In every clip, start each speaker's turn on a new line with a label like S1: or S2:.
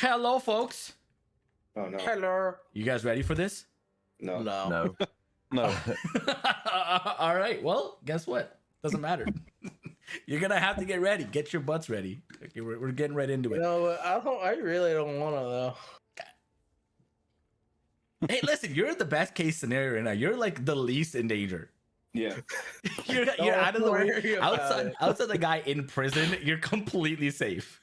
S1: Hello, folks.
S2: Oh no.
S3: Hello.
S1: You guys ready for this?
S2: No.
S3: No.
S4: No.
S1: All right. Well, guess what? Doesn't matter. You're gonna have to get ready. Get your butts ready. Okay, we're getting right into
S3: You
S1: it.
S3: know, I really don't want to though.
S1: Hey, listen, you're the best case scenario right now. You're like the least in danger.
S2: Yeah.
S1: You're
S3: Don't
S1: out of the way.
S3: worry about it.
S1: Outside the guy in prison, you're completely safe.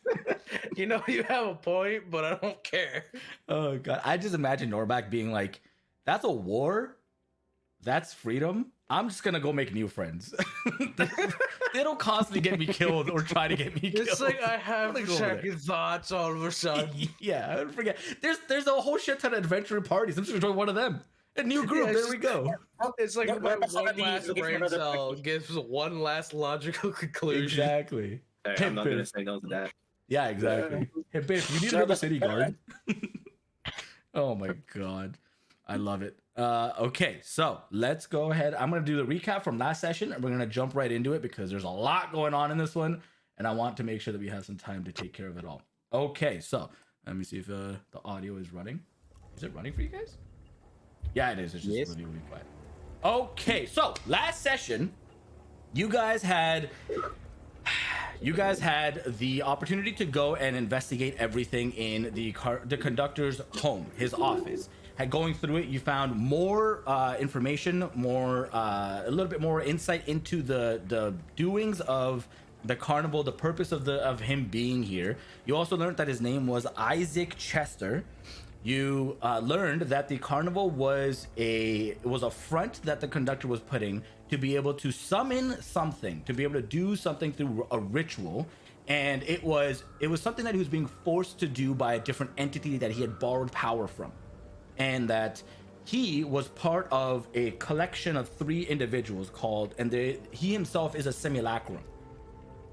S3: You know, you have a point, but I don't care.
S1: Oh god, I just imagine Norback being like, "That's a war. That's freedom. I'm just gonna go make new friends. They don't constantly get me killed or try to get me killed."
S3: It's like I have
S1: Let me go over
S3: second thoughts all of a sudden.
S1: Yeah, I don't forget. There's a whole shit ton of adventure parties. I'm just gonna join one of them. A new group.
S3: Yeah,
S1: There we go.
S3: It's like
S2: Yeah,
S3: my
S2: that's
S3: one
S2: what I mean,
S3: last
S2: looking for
S3: brain
S2: another
S3: cell
S2: fucking-
S3: gives one last logical conclusion.
S1: Exactly.
S2: Hey,
S1: Hey,
S2: I'm not gonna
S1: Biff.
S2: say no to that.
S1: Yeah, exactly. Hey, Biff, you need another city guard. Oh my god, I love it. Okay, so let's go ahead. I'm gonna do the recap from last session, and we're gonna jump right into it because there's a lot going on in this one, and I want to make sure that we have some time to take care of it all. Okay, so let me see if the audio is running. Is it running for you guys? Yeah, it is. It's just
S3: Yes.
S1: really, really quiet. Okay, so last session, you guys had the opportunity to go and investigate everything in the conductor's home, his office. Going through it, you found more information, a little bit more insight into the doings of the carnival, the purpose of him being here. You also learned that his name was Isaac Chester. You learned that the carnival was a front that the conductor was putting to be able to summon something, to be able to do something through a ritual, and it was something that he was being forced to do by a different entity that he had borrowed power from, and that he was part of a collection of 3 individuals called, and he himself is a simulacrum,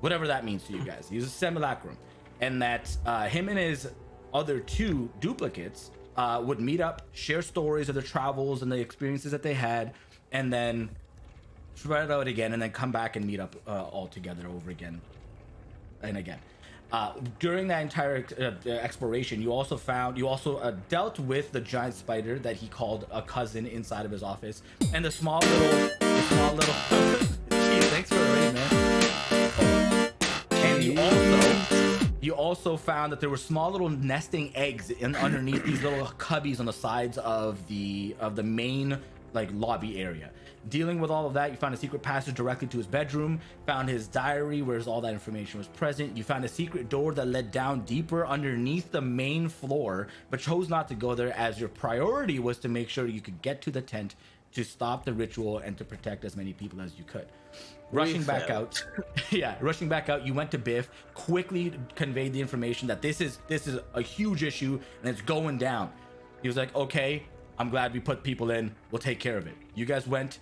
S1: whatever that means to you guys. He's a simulacrum, and that him and his other 2 duplicates would meet up, share stories of their travels and the experiences that they had, and then spread out again, and then come back and meet up all together over again and again. During that entire exploration, you also dealt with the giant spider that he called a cousin inside of his office, and the small little Jeez, thanks for the raid, man. And you also found that there were small little nesting eggs underneath these little cubbies on the sides of the main like lobby area. Dealing with all of that, you found a secret passage directly to his bedroom, found his diary where all that information was present. You found a secret door that led down deeper underneath the main floor, but chose not to go there as your priority was to make sure you could get to the tent to stop the ritual and to protect as many people as you could. Rushing back out, you went to Biff, quickly conveyed the information that this is a huge issue and it's going down. He was like, okay, I'm glad we put people in, we'll take care of it. You guys went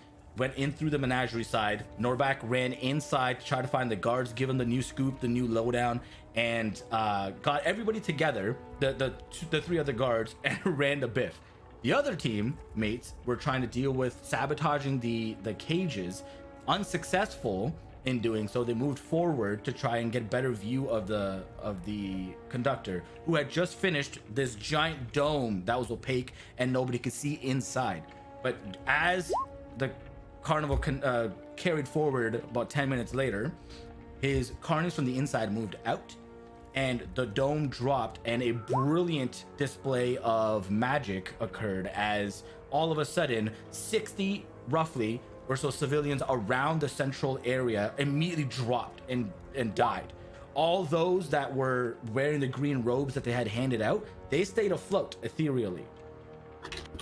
S1: in through the menagerie side. Norback ran inside to try to find the guards, give them the new scoop, the new lowdown, and got everybody together, the 3 other guards, and ran to Biff. The other team mates were trying to deal with sabotaging the cages. Unsuccessful in doing so, they moved forward to try and get a better view of the conductor, who had just finished this giant dome that was opaque and nobody could see inside. But as the carnival carried forward, about 10 minutes later, his carnage from the inside moved out, and the dome dropped, and a brilliant display of magic occurred as all of a sudden 60 roughly or so civilians around the central area immediately dropped and died. All those that were wearing the green robes that they had handed out, they stayed afloat ethereally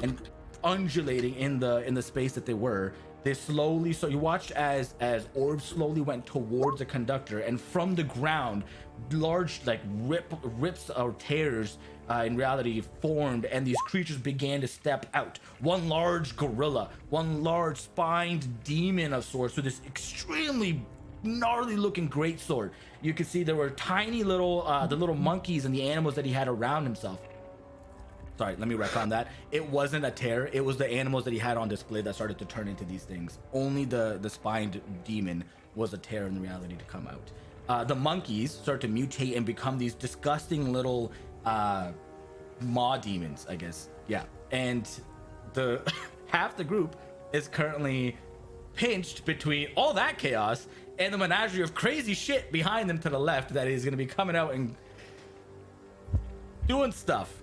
S1: and undulating in the space that they were. They slowly, so you watched as orbs slowly went towards the conductor, and from the ground, large like rips or tears in reality formed, and these creatures began to step out. One large gorilla, one large spined demon of sorts with this extremely gnarly looking greatsword. You could see there were tiny little the little monkeys and the animals that he had around himself. Sorry, let me retcon that. It wasn't a tear. It was the animals that he had on display that started to turn into these things. Only the spined demon was a tear in reality to come out. The monkeys start to mutate and become these disgusting little maw demons, I guess. Yeah, and the half the group is currently pinched between all that chaos and the menagerie of crazy shit behind them to the left that is going to be coming out and doing stuff.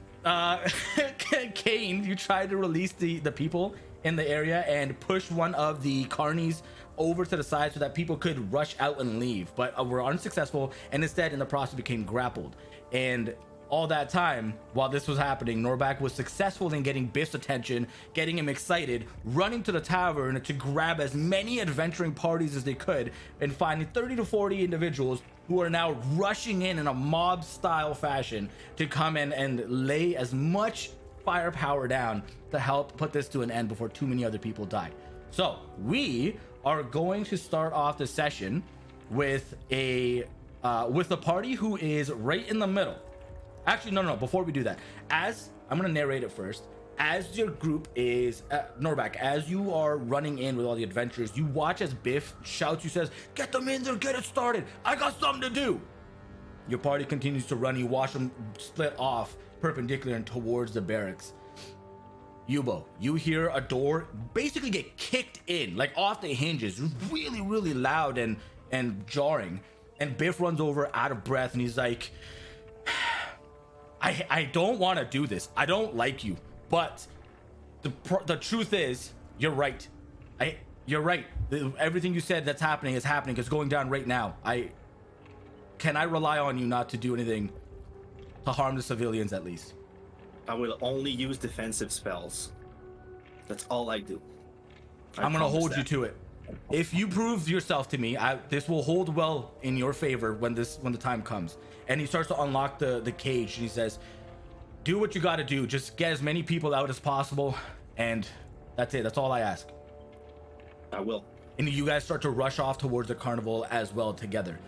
S1: Kane, you tried to release the people in the area and push one of the carnies over to the side so that people could rush out and leave, but were unsuccessful, and instead in the process became grappled. And all that time while this was happening, Norback was successful in getting Biff's attention, getting him excited, running to the tavern to grab as many adventuring parties as they could, and finding 30 to 40 individuals who are now rushing in a mob style fashion to come in and lay as much firepower down to help put this to an end before too many other people died. So we are going to start off the session with a party who is right in the middle. Actually, no. Before we do that, as I'm gonna narrate it first. As your group is Norback, as you are running in with all the adventurers, you watch as Biff shouts. You says, "Get them in there, get it started. I got something to do." Your party continues to run. You watch them split off perpendicular and towards the barracks. Youbo, you hear a door basically get kicked in, like off the hinges, really, really loud and jarring. And Biff runs over out of breath, and he's like, I don't want to do this. I don't like you, but the truth is, you're right. You're right. Everything you said that's happening is happening. It's going down right now. Can I rely on you not to do anything to harm the civilians at least?
S2: I will only use defensive spells. That's all I do.
S1: I'm gonna hold you to it. If you prove yourself to me, this will hold well in your favor when the time comes. And he starts to unlock the cage, and he says, "Do what you got to do. Just get as many people out as possible, and that's it. That's all I ask."
S2: I will.
S1: And you guys start to rush off towards the carnival as well together.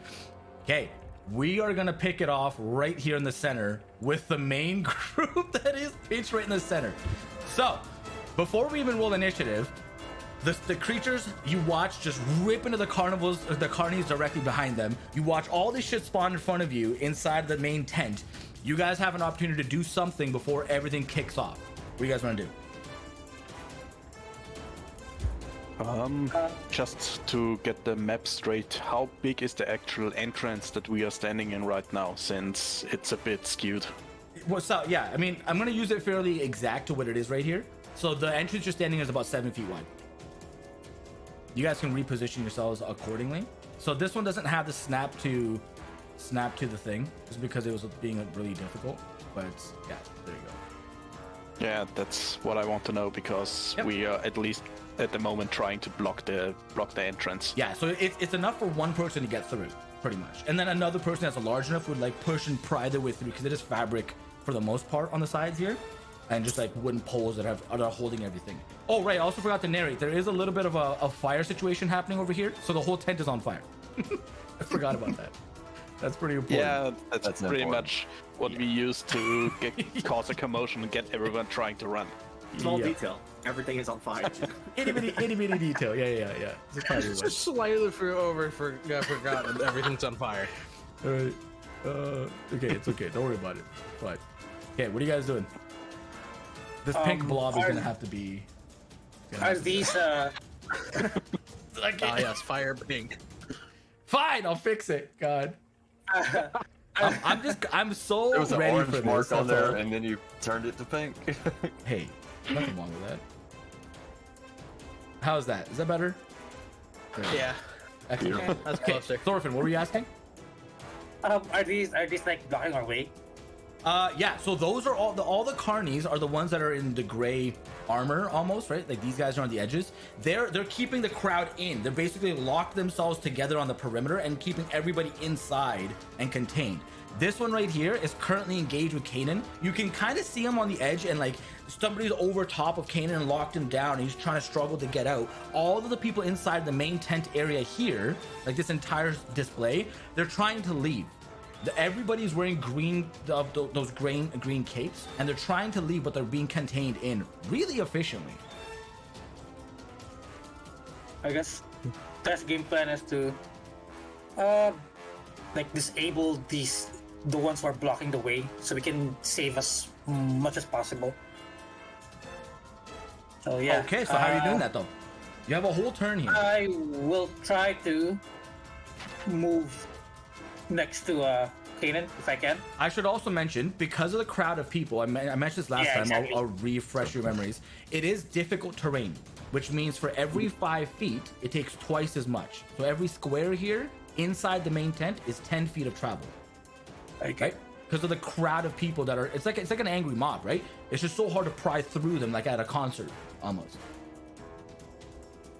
S1: Okay, we are gonna pick it off right here in the center with the main group that is pitched right in the center. So, before we even roll initiative, the creatures you watch just rip into the carnies directly behind them. You watch all this shit spawn in front of you inside the main tent. You guys have an opportunity to do something before everything kicks off. What do you guys want to do?
S4: Just to get the map straight, how big is the actual entrance that we are standing in right now, since it's a bit skewed?
S1: Well, so yeah, I mean, I'm gonna use it fairly exact to what it is right here. So the entrance you're standing is about 7 feet wide. You guys can reposition yourselves accordingly. So this one doesn't have the snap to the thing, just because it was being really difficult. But yeah, there you go.
S4: Yeah, that's what I want to know, because we are at least at the moment trying to block the entrance.
S1: Yeah, so it's enough for one person to get through, pretty much, and then another person that's large enough would like push and pry their way through, because it is fabric for the most part on the sides here, and just like wooden poles that are holding everything. Oh right, I also forgot to narrate. There is a little bit of a fire situation happening over here, so the whole tent is on fire. I forgot about that. That's pretty important.
S4: Yeah, that's pretty much what we use to cause a commotion and get everyone trying to run.
S2: Small detail. Everything is on fire.
S1: itty bitty detail. Yeah.
S3: Just slightly forgotten everything's on fire.
S1: All right. Okay, it's okay. Don't worry about it. But okay, what are you guys doing? This pink blob is gonna have to be.
S5: Are these
S3: Yes, fire pink.
S1: Fine, I'll fix it. God. I'm so
S6: There was an
S1: ready
S6: orange
S1: for this.
S6: mark on
S1: that's
S6: there,
S1: all.
S6: and then you turned it to pink.
S1: Hey, nothing wrong with that. How's that? Is that better?
S3: Yeah,
S1: Excellent.
S3: that's
S1: Okay,
S3: closer.
S1: Thorfinn, what were you asking?
S5: are these like blocking our way?
S1: Yeah, so those are all the carnies are the ones that are in the gray armor almost, right? Like these guys are on the edges. They're keeping the crowd in. They're basically locked themselves together on the perimeter and keeping everybody inside and contained. This one right here is currently engaged with Kanan. You can kind of see him on the edge, and like somebody's over top of Kanan and locked him down, and he's trying to struggle to get out. All of the people inside the main tent area here, like this entire display, they're trying to leave. Everybody's wearing green, those green capes, and they're trying to leave, but they're being contained in really efficiently.
S5: I guess best game plan is to like disable these the ones who are blocking the way, so we can save as much as possible. So yeah.
S1: Okay, so how are you doing that though? You have a whole turn here.
S5: I will try to move next to Kanan if I can.
S1: I should also mention, because of the crowd of people, I mentioned this last
S5: Yeah,
S1: time,
S5: exactly.
S1: I'll refresh your memories. It is difficult terrain, which means for every 5 feet, it takes twice as much. So every square here, inside the main tent, is 10 feet of travel.
S5: Okay.
S1: Right? Because of the crowd of people that are, it's like an angry mob, right? It's just so hard to pry through them, like at a concert, almost.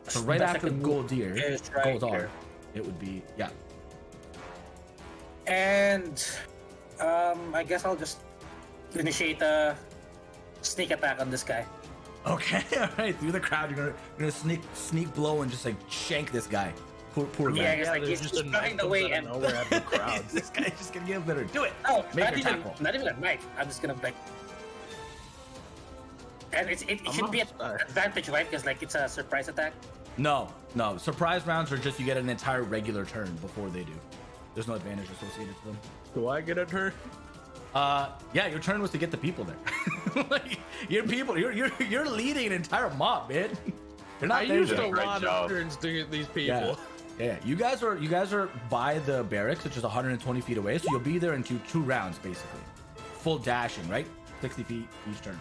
S1: So right
S5: That's
S1: after
S5: like a
S1: Goldar,
S5: is right here.
S1: it would be, yeah.
S5: And I guess I'll just initiate a sneak attack on this guy.
S1: Okay, all right. Through the crowd, you're gonna sneak blow and just like shank this guy. Poor guy.
S5: Yeah, it's like
S3: there's
S5: he's
S3: just a
S5: blocking
S3: knife
S5: the way
S3: comes out
S5: and
S3: of nowhere out of the crowd.
S1: This guy's just gonna get better. Do it.
S5: oh,
S1: Make
S5: not
S1: your
S5: even
S1: tackle.
S5: not even a knife. I'm just gonna like, and it should be an advantage, right? Because like it's a surprise attack.
S1: No. Surprise rounds are just you get an entire regular turn before they do. There's no advantage associated to them.
S3: Do I get a turn?
S1: Yeah, your turn was to get the people there. Like, your people, you're leading an entire mob, man. You're not
S3: I
S1: there
S3: used
S1: yet.
S3: a
S6: Great
S3: lot
S6: job.
S3: of turns to get these
S1: Yeah.
S3: people.
S1: Yeah, you guys are by the barracks, which is 120 feet away, so you'll be there in two rounds basically. Full dashing, right? 60 feet each turn.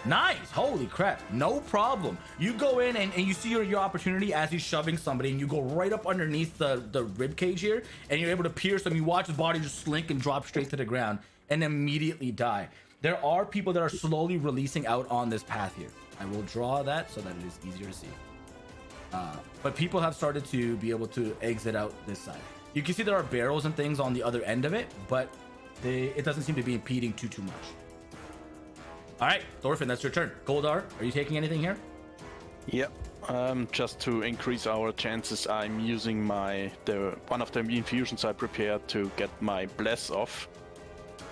S1: Nice! Holy crap! No problem. You go in and you see your opportunity as he's shoving somebody, and you go right up underneath the rib cage here, and you're able to pierce him. You watch his body just slink and drop straight to the ground, and immediately die. There are people that are slowly releasing out on this path here. I will draw that so that it is easier to see. But people have started to be able to exit out this side. You can see there are barrels and things on the other end of it, but it doesn't seem to be impeding too much. All right, Thorfinn, that's your turn. Goldar, are you taking anything here?
S4: Yep. Just to increase our chances, I'm using one of the infusions I prepared to get my bless off,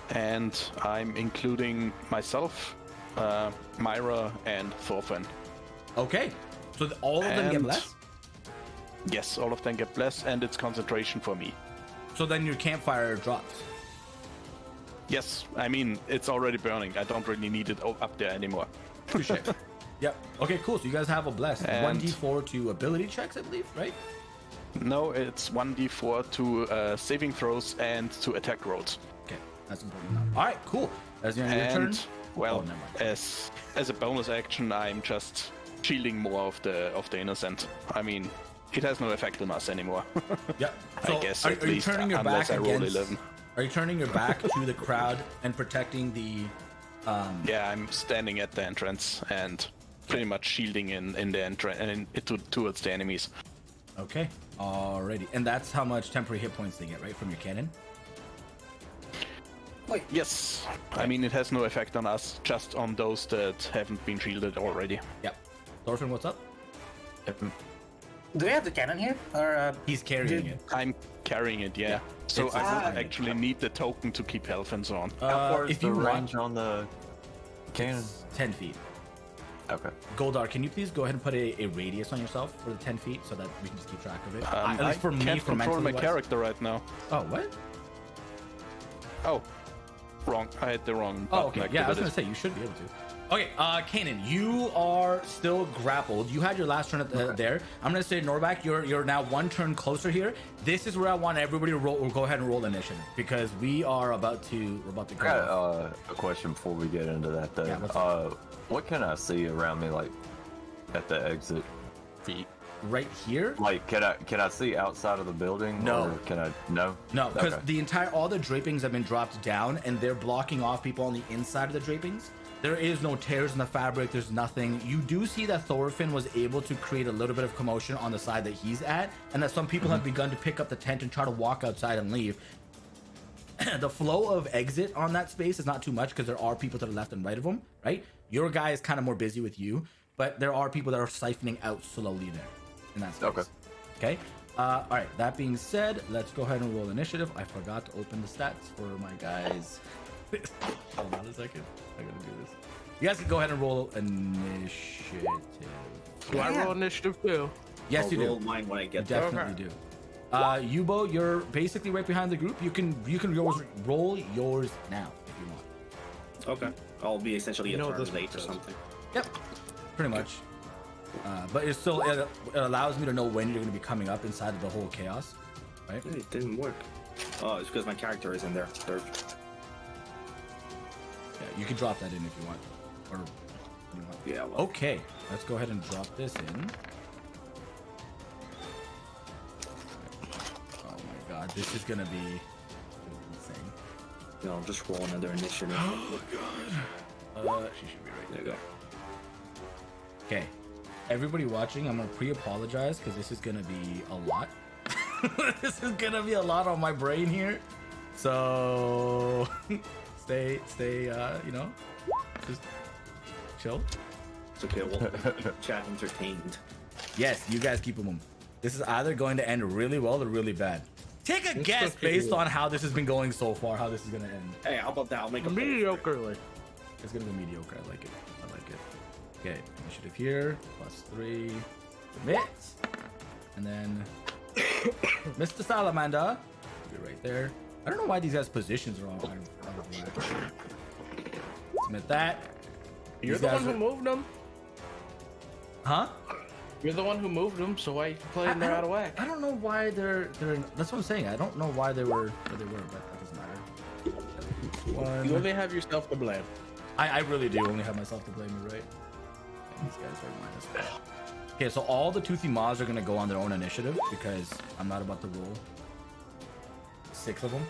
S4: and I'm including myself, Myra, and Thorfinn.
S1: Okay, so all of them get
S4: And-
S1: blessed?
S4: Yes, all of them get blessed, and it's concentration for me.
S1: So then your campfire drops.
S4: Yes, I mean, it's already burning. I don't really need it up there anymore.
S1: Touche. Yep. Okay, cool. So you guys have a blessed.
S4: And-
S1: 1d4 to ability checks, I believe, right?
S4: No, it's 1d4 to saving throws and to attack rolls.
S1: Okay, that's important enough. All right, cool. That's your turn.
S4: And, well,
S1: Oh, never mind.
S4: as a bonus action, I'm just shielding more of the innocent. I mean, it has no effect on us anymore.
S1: Yep.
S4: I
S1: So
S4: guess
S1: are
S4: at
S1: you
S4: least,
S1: turning your
S4: unless
S1: back
S4: I roll
S1: against?
S4: 11.
S1: Are you turning your back to the crowd and protecting the?
S4: Yeah, I'm standing at the entrance and pretty much shielding in the entrance and towards the enemies.
S1: Okay. Alrighty. And that's how much temporary hit points they get, right, from your cannon?
S4: Yes, I mean, it has no effect on us, just on those that haven't been shielded already.
S1: Yep. Thorfinn, what's up?
S5: Do we have the cannon here, or
S1: He's carrying it.
S4: I'm carrying it, yeah. So
S1: It's-
S4: I would actually need the token to keep health and so on.
S6: How far is
S1: if
S6: the
S1: you want,
S6: range on the cannon?
S1: it's 10 feet.
S6: Okay.
S1: Goldar, can you please go ahead and put a radius on yourself for the 10 feet so that we can just keep track of it? At least for
S4: I
S1: me,
S4: can't
S1: for
S4: control my
S1: mentally wise.
S4: character right now.
S1: Oh, what?
S4: Oh, wrong. I had the wrong
S1: Oh,
S4: button
S1: okay. Yeah, I was
S4: activated.
S1: gonna say you should be able to. Okay, Kanan, you are still grappled. You had your last turn at there. I'm gonna say Norbak, you're now one turn closer here. This is where I want everybody to roll. Or go ahead and roll initiative because we're about to
S6: I
S1: go.
S6: got a question before we get into that though.
S1: Yeah, what's up?
S6: What can I see around me, like at the exit?
S4: Feet.
S1: Right here.
S6: Like, can I see outside of the building?
S1: No.
S6: Or can I? No.
S1: No, because
S6: Okay.
S1: all the drapings have been dropped down and they're blocking off people on the inside of the drapings. There is no tears in the fabric. There's nothing. You do see that Thorfinn was able to create a little bit of commotion on the side that he's at, and that some people have begun to pick up the tent and try to walk outside and leave. The flow of exit on that space is not too much because there are people to the left and right of them, right? Your guy is kind of more busy with you, but there are people that are siphoning out slowly there in that space.
S6: Okay.
S1: Okay. All right. That being said, let's go ahead and roll initiative. I forgot to open the stats for my guys. Hold on a second. I gotta do this. You guys can go ahead and roll initiative.
S3: Do I roll initiative too?
S1: Yes,
S2: I'll
S1: you
S2: roll
S1: do.
S2: mine when I
S1: You
S2: get there.
S1: definitely do. Youbo, you're basically right behind the group. You can roll yours now if you want.
S2: Okay. I'll be essentially a
S3: know what
S2: turn
S3: this
S2: late or
S3: does.
S2: something.
S1: Yep, pretty much. But it allows me to know when you're going to be coming up inside of the whole chaos, right?
S2: Hey, it didn't work. Oh, it's because my character is in there. Third.
S1: Yeah, you can drop that in if you want. Or you want.
S2: Yeah. Well,
S1: Okay, let's go ahead and drop this in. Oh my god, this is gonna be insane.
S2: no, just roll another initiative.
S1: Oh god. She should be right
S2: There you go.
S1: Okay, everybody watching, I'm gonna pre-apologize because this is gonna be a lot. This is gonna be a lot on my brain here. So stay, you know, just chill.
S2: It's okay. We'll keep chat entertained.
S1: Yes, you guys keep them. This is either going to end really well or really bad. Take a guess
S3: okay.
S1: based on how this has been going so far, how this is gonna end.
S2: Hey, how about that? I'll make a poll.
S3: Mediocrely.
S1: It's gonna be mediocre. I like it. I like it. Okay, initiative here, +3, commit, and then Mr. Salamander, you're right there. I don't know why these guys' positions are all out of whack. Submit that.
S3: You're
S1: These
S3: the
S1: guys
S3: one who
S1: are-
S3: moved them.
S1: Huh?
S3: You're the one who moved them, so why you playing they're out of whack?
S1: I don't know why they're. That's what I'm saying. I don't know why they were where they were, but that doesn't matter.
S3: You
S1: One.
S3: only have yourself to blame.
S1: I really do only have myself to blame, you're right? And these guys are minus 1. Okay, so all the toothy maws are gonna go on their own initiative because I'm not about to roll 6 of them.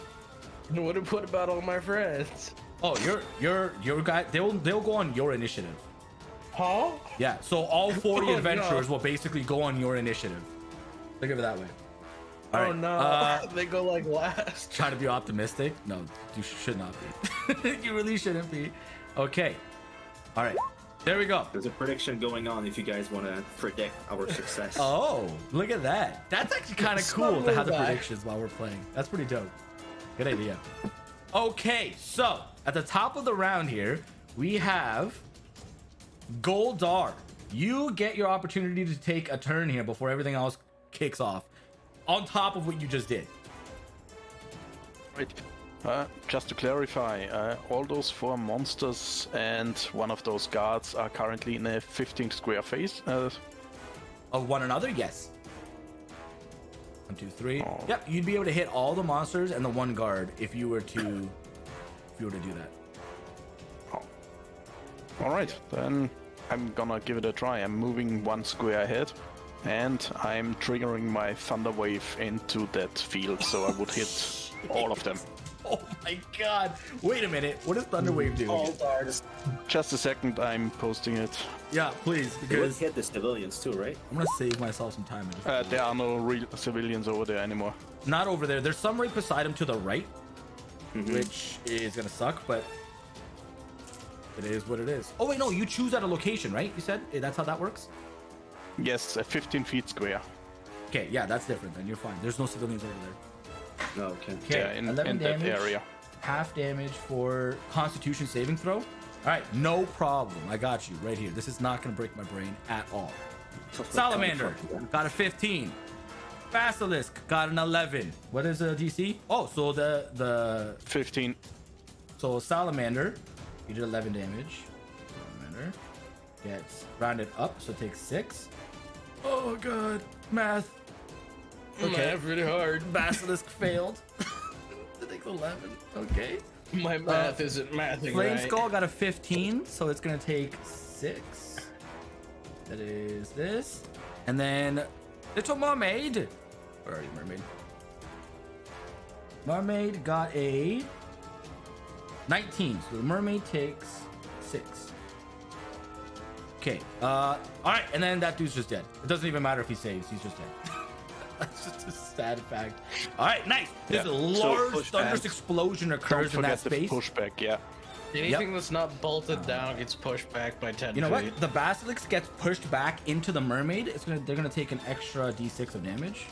S3: What about all my friends?
S1: Oh, your guy. They'll go on your initiative.
S3: Huh?
S1: Yeah. So all 40
S3: Oh,
S1: adventurers
S3: no.
S1: will basically go on your initiative. Think of it that way. All
S3: Oh
S1: right,
S3: no. They go like last.
S1: Trying to be optimistic? No, you should not be. You really shouldn't be. Okay. All right. There we go.
S2: There's a prediction going on if you guys want to predict our success.
S1: Oh, look at that. That's actually kind of cool to have the predictions while we're playing. That's pretty dope. Good idea. Okay, so at the top of the round here, we have Goldar. You get your opportunity to take a turn here before everything else kicks off. On top of what you just did.
S4: Right. Just to clarify, all those 4 monsters and one of those guards are currently in a 15 square phase.
S1: Of one another, yes. 1, 2, 3.
S4: Oh.
S1: Yep, you'd be able to hit all the monsters and the one guard if you were to do that.
S4: Oh. All right, then I'm gonna give it a try. I'm moving 1 square ahead, and I'm triggering my thunder wave into that field, so I would hit all of them.
S1: Oh my god. Wait a minute. What does Thunderwave do?
S5: All guards.
S4: Just a second, I'm posting it.
S1: Yeah, please,
S2: It would
S1: because
S2: hit the civilians too, right?
S1: I'm gonna save myself some time. And just
S4: There are no real civilians over there anymore.
S1: not over there. There's some right beside him to the right, which is gonna suck, but it is what it is. Oh wait, no, you choose at a location, right? You said that's how that works.
S4: Yes, 15 feet square.
S1: Okay, yeah, that's different. Then you're fine. There's no civilians over there.
S2: No, okay.
S1: Okay,
S4: Yeah, in
S1: 11
S4: that
S1: damage,
S4: area.
S1: half damage for Constitution saving throw. All right, no problem. I got you right here. This is not gonna break my brain at all. Salamander got a 15. Basilisk got an 11. What is a DC? Oh, so the
S4: 15.
S1: so Salamander, you did 11 damage. Salamander gets rounded up, so it takes 6. Oh god, math. Okay,
S3: Math really hard.
S1: Basilisk failed. It takes 11. Okay.
S3: My math isn't mathing
S1: Flame
S3: right.
S1: Skull got a 15, so it's gonna take 6. That is this, and then Little Mermaid. Where are you, Mermaid? Mermaid got a 19, so the Mermaid takes 6. Okay. All right, and then that dude's just dead. It doesn't even matter if he saves; he's just dead. That's just a sad fact. All right, nice. This
S4: Yeah, so
S1: large
S4: push
S1: thunderous
S4: back.
S1: explosion
S4: Don't
S1: occurs in that
S4: forget the
S1: space.
S4: pushback, yeah.
S3: Anything that's not bolted down gets pushed back by 10
S1: You know
S3: feet.
S1: what? The basilisk gets pushed back into the mermaid. They're gonna take an extra d6 of damage.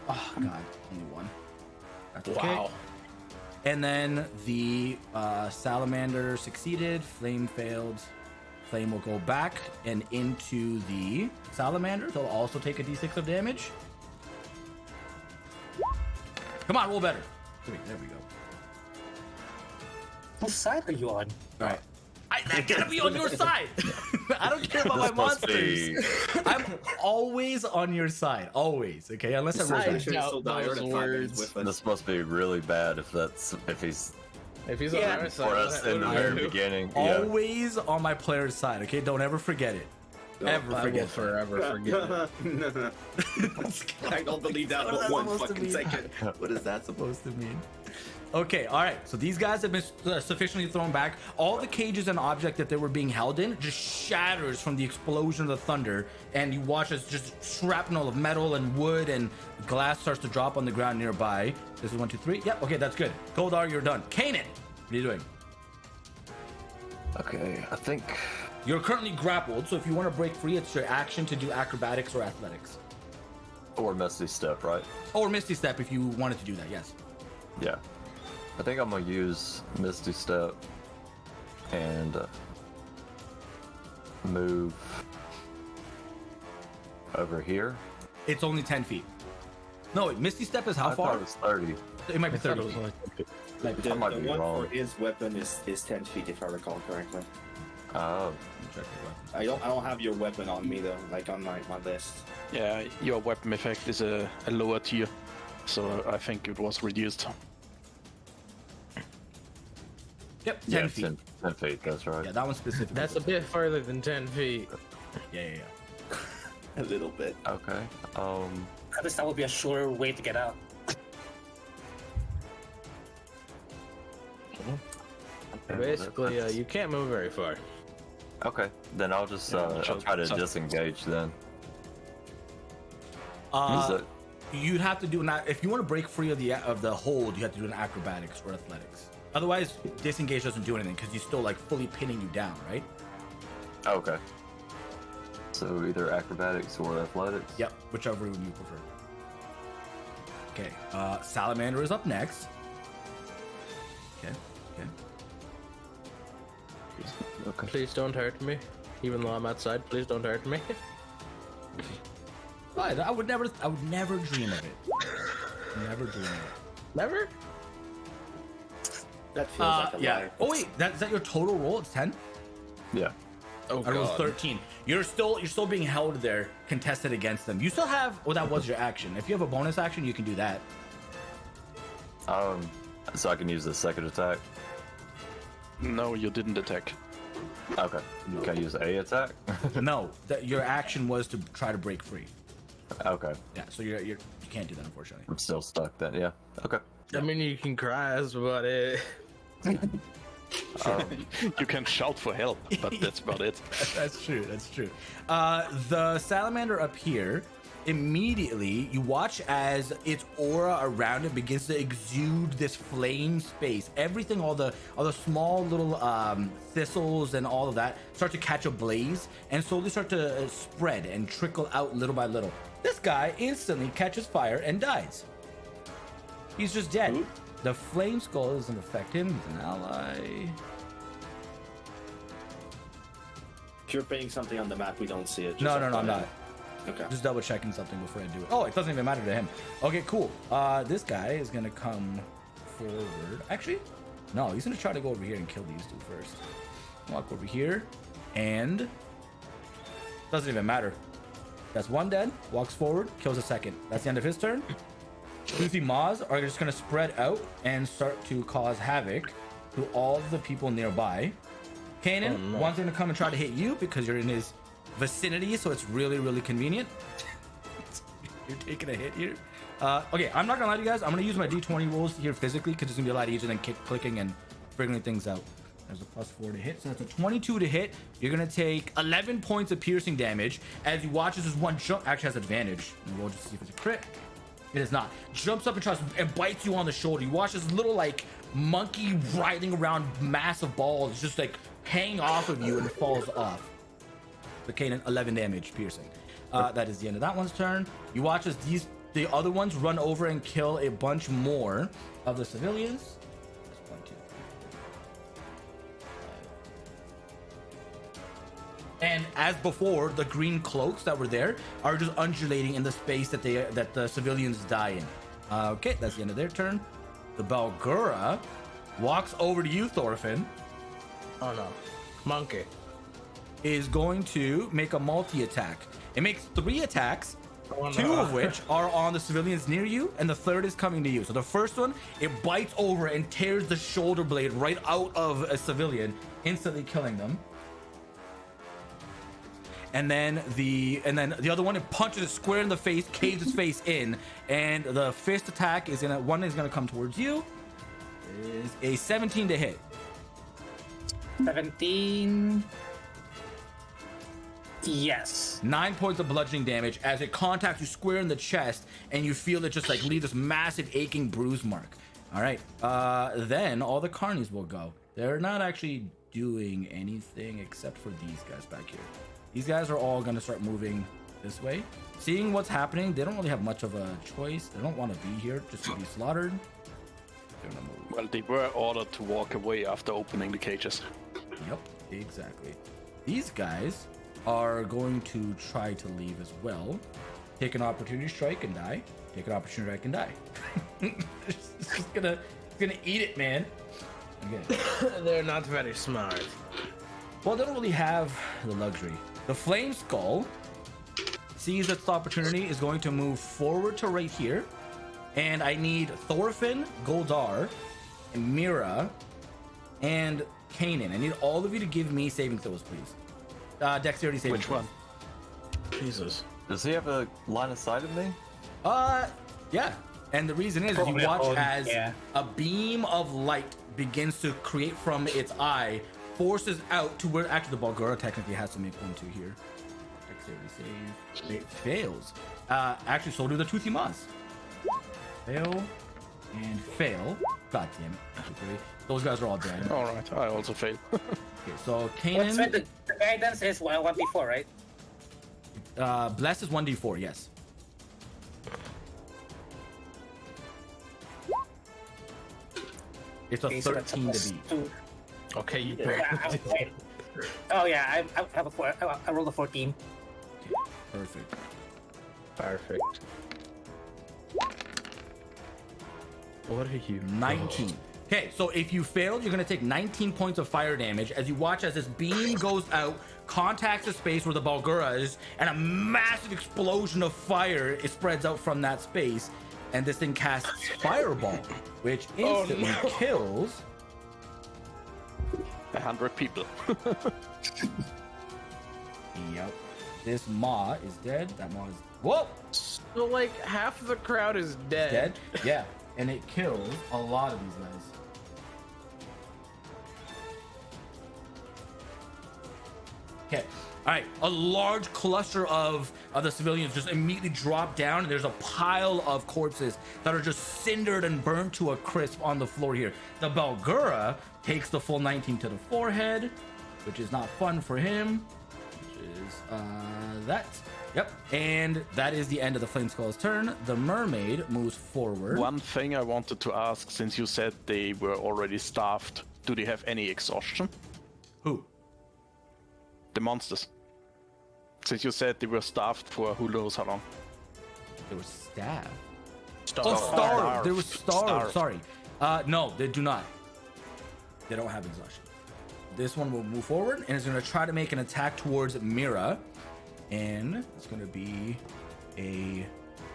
S1: Oh god, only 1. That's okay.
S3: Wow.
S1: And then the salamander succeeded, flame failed, Flame will go back and into the salamander. They'll also take a d6 of damage. Come on, roll better. There we go.
S5: Whose side are you on?
S1: All right. I gotta be on your side. I don't care about my monsters. I'm always on your side. Always. Okay, unless I'm
S3: Side.
S1: roll.
S2: Sure,
S3: doubt
S2: still dire
S3: those
S2: in 5 minutes
S3: words.
S2: with us.
S6: This must be really bad if he's
S3: If he's
S1: Yeah.
S3: on our side,
S6: for us in the very beginning. Yeah.
S1: Always on my player's side. Okay, don't ever forget it. Ever
S3: I will
S1: forget.
S3: forever forget it.
S2: I don't believe that
S1: What is
S2: but
S1: that
S2: one
S1: supposed to
S2: fucking
S1: mean?
S2: second.
S1: What is that supposed to mean? Okay, all right. So these guys have been sufficiently thrown back. All the cages and object that they were being held in just shatters from the explosion of the thunder, and you watch as just shrapnel of metal and wood and glass starts to drop on the ground nearby. This is 1, 2, 3. Yep. Okay, that's good. Goldar, you're done. Kanan, what are you doing?
S6: Okay, I think
S1: You're currently grappled, so if you want to break free, it's your action to do acrobatics or athletics,
S6: or Misty Step, right?
S1: or Misty Step if you wanted to do that. Yes.
S6: Yeah. I think I'm gonna use Misty Step and move over here.
S1: It's only 10 feet. No, wait, Misty Step is how
S6: I
S1: far?
S6: thought it was 30.
S1: It might be
S3: I thought
S1: 30
S3: it was
S1: feet.
S3: like
S1: Like,
S2: The,
S6: I might
S2: the
S6: be
S2: one
S6: wrong.
S2: for his weapon is 10 feet if I recall correctly.
S6: Oh,
S1: check your weapons.
S2: I don't have your weapon on me though, like on my list.
S4: Yeah, your weapon effect is a lower tier, so I think it was reduced.
S1: Yep, 10
S6: yeah,
S1: feet.
S6: 10 feet, that's right.
S1: Yeah, that one specifically.
S3: that's a bit further than 10 feet.
S1: Yeah.
S2: A little bit.
S6: Okay.
S5: At least that would be a sure way to get out.
S6: okay,
S3: Basically,
S6: that's-
S3: you can't move very far.
S6: okay, then I'll just
S4: Yeah,
S6: I'll try to
S4: so-
S6: disengage then.
S1: Uh,
S6: Is it-
S1: you'd have to do not if you want to break free of the hold. You have to do an acrobatics or athletics. Otherwise, disengage doesn't do anything because he's still like fully pinning you down, right?
S6: Okay. So either acrobatics or athletics.
S1: Yep, whichever one you prefer. Okay, Salamander is up next. Okay.
S6: Okay.
S3: Please don't hurt me. Even though I'm outside, please don't hurt me.
S1: I would never dream of it. Never dream of it.
S3: Never?
S2: That feels like a
S1: Yeah.
S2: lie.
S1: Oh wait, is that your total roll? It's 10.
S6: Yeah.
S3: Oh
S1: I rolled 13. You're still being held there, contested against them. You still have. Well, that was your action. If you have a bonus action, you can do that.
S6: So I can use the second attack.
S4: No, you didn't attack.
S6: Okay. Can I use a attack?
S1: No, your action was to try to break free.
S6: Okay.
S1: Yeah, so you can't do that unfortunately.
S6: I'm still stuck then. Yeah. Okay.
S3: I mean, you can cry, but it.
S4: You can shout for help, but that's about it.
S1: That's true. That's true. The salamander up here, immediately you watch as its aura around it begins to exude this flame space. Everything, all the small little thistles and all of that start to catch a blaze and slowly start to spread and trickle out little by little. This guy instantly catches fire and dies. He's just dead.
S2: Ooh.
S1: The flame skull doesn't affect him. He's an ally.
S2: If you're putting something on the map, we don't see it.
S1: No, I'm not.
S2: Okay.
S1: Just double checking something before I do it. Oh, it doesn't even matter to him. Okay, cool. This guy is gonna come forward. Actually, no, he's gonna try to go over here and kill these two first. Walk over here, and doesn't even matter. That's one dead. Walks forward, kills a second. That's the end of his turn. Toothy Maws are just gonna spread out and start to cause havoc to all the people nearby. Kanan,
S3: Oh, no.
S1: one's gonna come and try to hit you because you're in his vicinity, so it's really, really convenient. You're taking a hit here. Okay, I'm not gonna lie to you guys. I'm gonna use my D20 rolls here physically because it's gonna be a lot easier than clicking and figuring things out. There's a +4 to hit, so that's a 22 to hit. You're gonna take 11 points of piercing damage as you watch as this one jump actually has advantage. And we'll just see if it's a crit. It is not. Jumps up and tries and bites you on the shoulder. You watch this little like monkey riding around massive balls just like hang off of you and falls off. But Kanan, 11 damage piercing. That is the end of that one's turn. You watch as the other ones run over and kill a bunch more of the civilians. That's 1, 2, 3, 4, 5, And as before, the green cloaks that were there are just undulating in the space that the civilians die in. Okay, that's the end of their turn. The Balgura walks over to you, Thorfinn.
S3: Oh no, monkey.
S1: Is going to make a multi-attack. It makes 3 attacks, 2 of which are on the civilians near you, and the third is coming to you. So the first one, it bites over and tears the shoulder blade right out of a civilian, instantly killing them. And then the other one, it punches it square in the face, caves its face in, and the fist attack is gonna come towards you. It is a 17 to hit.
S5: 17. Yes.
S1: 9 points of bludgeoning damage as it contacts you square in the chest, and you feel it just like leave this massive aching bruise mark. All right. Then all the carnies will go. They're not actually doing anything except for these guys back here. These guys are all gonna start moving this way. Seeing what's happening, they don't really have much of a choice. They don't want to be here just to be slaughtered. They're gonna move.
S4: Well, they were ordered to walk away after opening the cages.
S1: Yep, exactly. These guys are going to try to leave as well. Take an opportunity strike and die. Take an opportunity strike and die. It's just gonna eat it, man. Okay.
S3: They're not very smart.
S1: Well, they don't really have the luxury. The Flame Skull sees its opportunity, is going to move forward to right here. And I need Thorfinn, Goldar, and Mira, and Kanan. I need all of you to give me saving throws, please. Dexterity saving
S4: Which
S1: throws.
S4: one?
S3: Jesus.
S6: Does he have a line of sight of me?
S1: Yeah. And the reason is you watch as a beam of light begins to create from its eye, forces out to where actually the Balgura technically has to make 1 2 here. Dexterity save. It fails. Actually, so do the Toothy Moss. Fail and fail. God damn it. Those guys are all dead.
S4: All right, I also failed.
S1: Okay, so
S5: What's
S1: Kanan.
S5: with the guidance is 1d4, right?
S1: Bless is 1d4, yes. It's a
S5: Okay, so that's a
S1: 13 to
S5: plus
S1: beat.
S5: 2.
S3: Okay, you
S5: Oh yeah, I have I rolled a 14.
S1: Perfect.
S3: Perfect. What are you?
S1: 19. Okay, so if you failed, you're gonna take 19 points of fire damage as you watch as this beam goes out, contacts the space where the Balgura is, and a massive explosion of fire spreads out from that space, and this thing casts Fireball, which instantly kills
S4: 100 people.
S1: Yep. This Maw is dead. That Maw is whoa
S3: So like half of the crowd is dead.
S1: dead. Yeah, and it kills a lot of these guys. Okay. All right. A large cluster of the civilians just immediately drop down, and there's a pile of corpses that are just cindered and burnt to a crisp on the floor here. The Balgura takes the full 19 to the forehead, which is not fun for him. Which is that. Yep. And that is the end of the Flame Skull's turn. The mermaid moves forward.
S4: One thing I wanted to ask, since you said they were already staffed, do they have any exhaustion?
S1: Who?
S4: The monsters. Since you said they were staffed for who knows how long.
S1: There was staff.
S3: Starved.
S1: Oh, starved. There was
S4: Starved.
S1: Sorry. No, they do not. They don't have exhaustion. This one will move forward and is going to try to make an attack towards Mira. And it's going to be a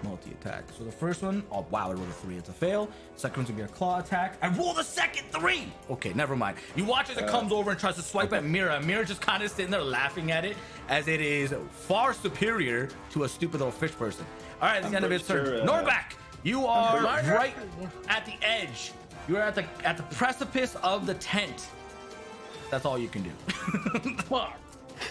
S1: multi-attack. So the first one, oh wow, I rolled a 3. It's a fail. Second one's going to be a claw attack. I rolled a second 3! Okay, never mind. You watch as it comes over and tries to swipe at Mira. Mira's just kind of sitting there laughing at it as it is far superior to a stupid little fish person. All right, that's the end of its turn.
S2: sure,
S1: Norback, you are right at the edge. You are at the precipice of the tent. That's all you can do.
S3: Fuck.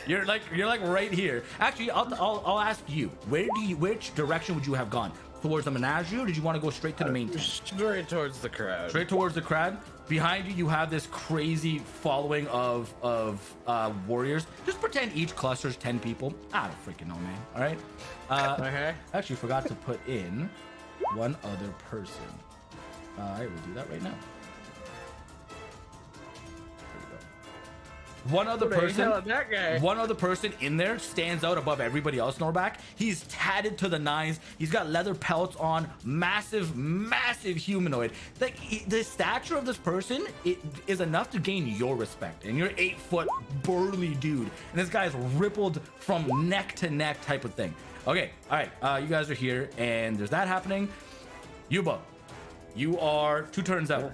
S1: You're like right here. Actually, I'll ask you. Which direction would you have gone? Towards the menagerie, or did you want to go straight to the main tent?
S3: Straight towards the crowd.
S1: Straight towards the crowd. Behind you, you have this crazy following of warriors. Just pretend each cluster's 10 people. I don't freaking know, man. All right.
S3: Okay.
S1: Actually, forgot to put in one other person. I will do that right now. There we go. One other
S3: Who the
S1: person,
S3: hell is that guy?
S1: one other person in there stands out above everybody else. Norback. He's tatted to the nines. He's got leather pelts on. Massive, massive humanoid. The stature of this person is enough to gain your respect. And you're 8-foot burly dude, and this guy's rippled from neck to neck type of thing. Okay, all right. You guys are here, and there's that happening. Youbo, you are 2 turns out.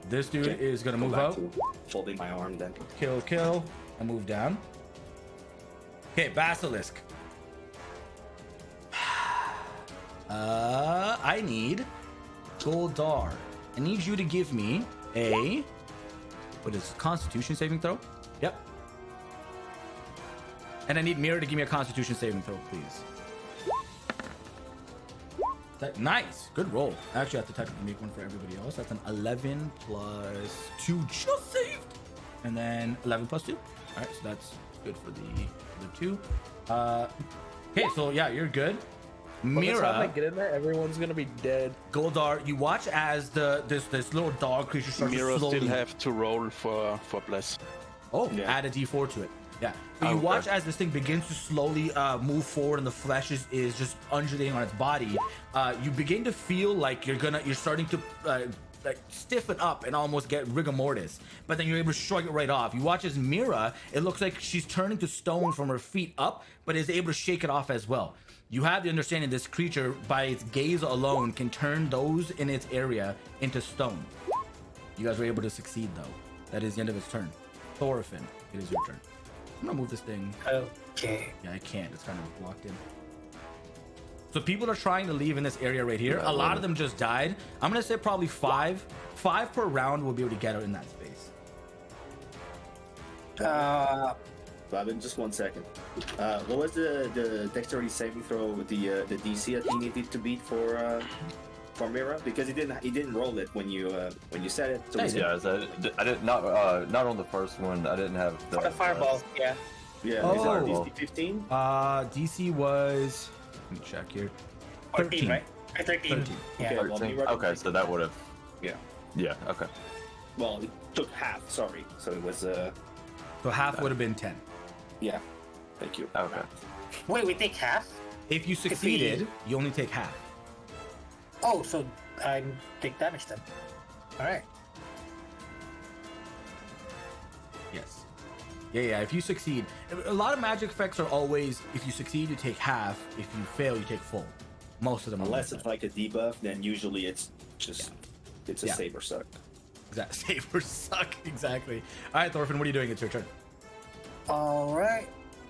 S1: This dude is gonna move out.
S2: Folding my arm then.
S1: Kill, and move down. Okay, Basilisk. I need Goldar. I need you to give me a what is it, Constitution saving throw? Yep. And I need Mira to give me a Constitution saving throw, please. Nice, good roll. Actually, I have to technically make one for everybody else. That's an 11 plus 2, just saved, and then 11 plus 2. All right, so that's good for the 2. Okay, so yeah, you're good.
S3: By the time I
S1: Mira,
S3: get in there, everyone's gonna be dead.
S1: Goldar, you watch as this little dog creature starts to
S4: Mira
S1: slowly.
S4: still have to roll for bless.
S1: Oh,
S2: Yeah.
S1: add a D4 to it. Yeah. But you
S6: Okay.
S1: watch as this thing begins to slowly move forward, and the flesh is just undulating on its body. You begin to feel like you're starting to like stiffen up and almost get rigor mortis, but then you're able to shrug it right off. You watch as Mira, it looks like she's turning to stone from her feet up, but is able to shake it off as well. You have the understanding this creature, by its gaze alone, can turn those in its area into stone. You guys were able to succeed, though. That is the end of its turn. Thorfinn, it is your turn. I'm gonna move this thing.
S5: Okay.
S1: Yeah, I can't. It's kind of blocked in. So people are trying to leave in this area right here. A lot of them just died. I'm gonna say probably 5 per round will be able to get out in that space.
S2: Robin, just 1 second. What was the dexterity saving throw with the DC that he needed to beat for Mira? Because he didn't roll it when you said it. So
S1: Yeah,
S6: I did not on the first one. I didn't have
S5: For the fireball, yeah.
S2: yeah.
S1: Oh.
S2: Is our DC 15?
S1: DC was, let me check here.
S5: 14, right? 13.
S1: 13.
S5: Yeah.
S2: Okay. well,
S6: 13.
S2: Mira-
S6: Okay, so that would have.
S2: Yeah.
S6: Yeah. Okay.
S2: Well, it took half. Sorry. So it was
S1: So half would have been 10.
S2: yeah. Thank you.
S6: Okay.
S5: Wait, we take half?
S1: If you succeeded, you only take half.
S5: Oh, so I take damage then. Alright.
S1: Yes. Yeah. If you succeed, a lot of magic effects are always, if you succeed, you take half. If you fail, you take full. Most of them.
S2: Unless
S1: are
S2: it's like a debuff, then usually it's just it's a
S1: Yeah.
S2: saber suck.
S1: exactly. Saber suck. Exactly. All right, Thorfinn, what are you doing? It's your turn.
S5: Alright.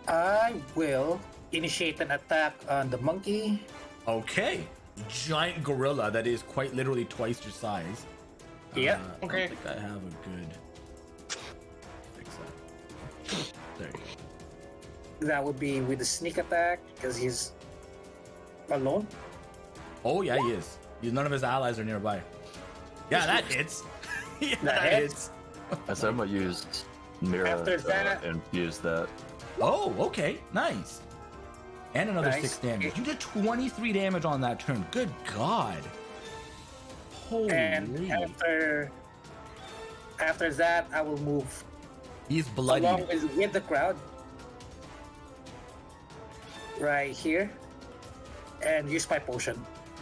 S5: I will initiate an attack on the monkey.
S1: Okay. Giant gorilla that is quite literally twice your size.
S5: Yeah.
S1: I
S3: Okay.
S1: don't think I have a good. Fix that. There you go.
S5: That would be with the sneak attack because he's alone.
S1: Oh yeah, he is. None of his allies are nearby. Yeah, that hits. Yeah,
S5: That
S1: that
S5: hits?
S1: hits.
S6: So I'm gonna use Mira
S5: After that-
S6: and use that.
S1: Oh, okay, nice. And another
S5: Nice.
S1: 6 damage. You did 23 damage on that turn. Good God. Holy.
S5: And after that, I will move
S1: He's
S5: along
S1: bloodied.
S5: with the crowd right here and use my potion.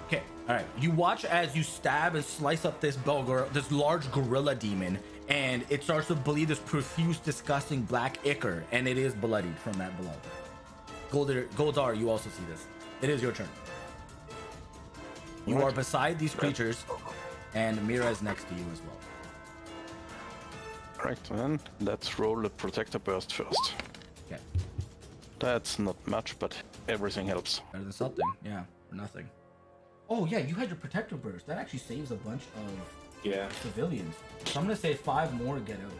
S1: Okay, all right. You watch as you stab and slice up this large gorilla demon, and it starts to bleed this profuse, disgusting black ichor, and it is bloodied from that below. Goldar, you also see this. It is your turn. You are beside these creatures, and Mira is next to you as well.
S4: Correct, then let's roll a protector burst first.
S1: Okay,
S4: That's not much, but everything helps.
S1: better than something. Yeah, or nothing. Oh yeah, you had your protector burst. That actually saves a bunch of
S2: Yeah.
S1: civilians. So I'm gonna say 5 more get out.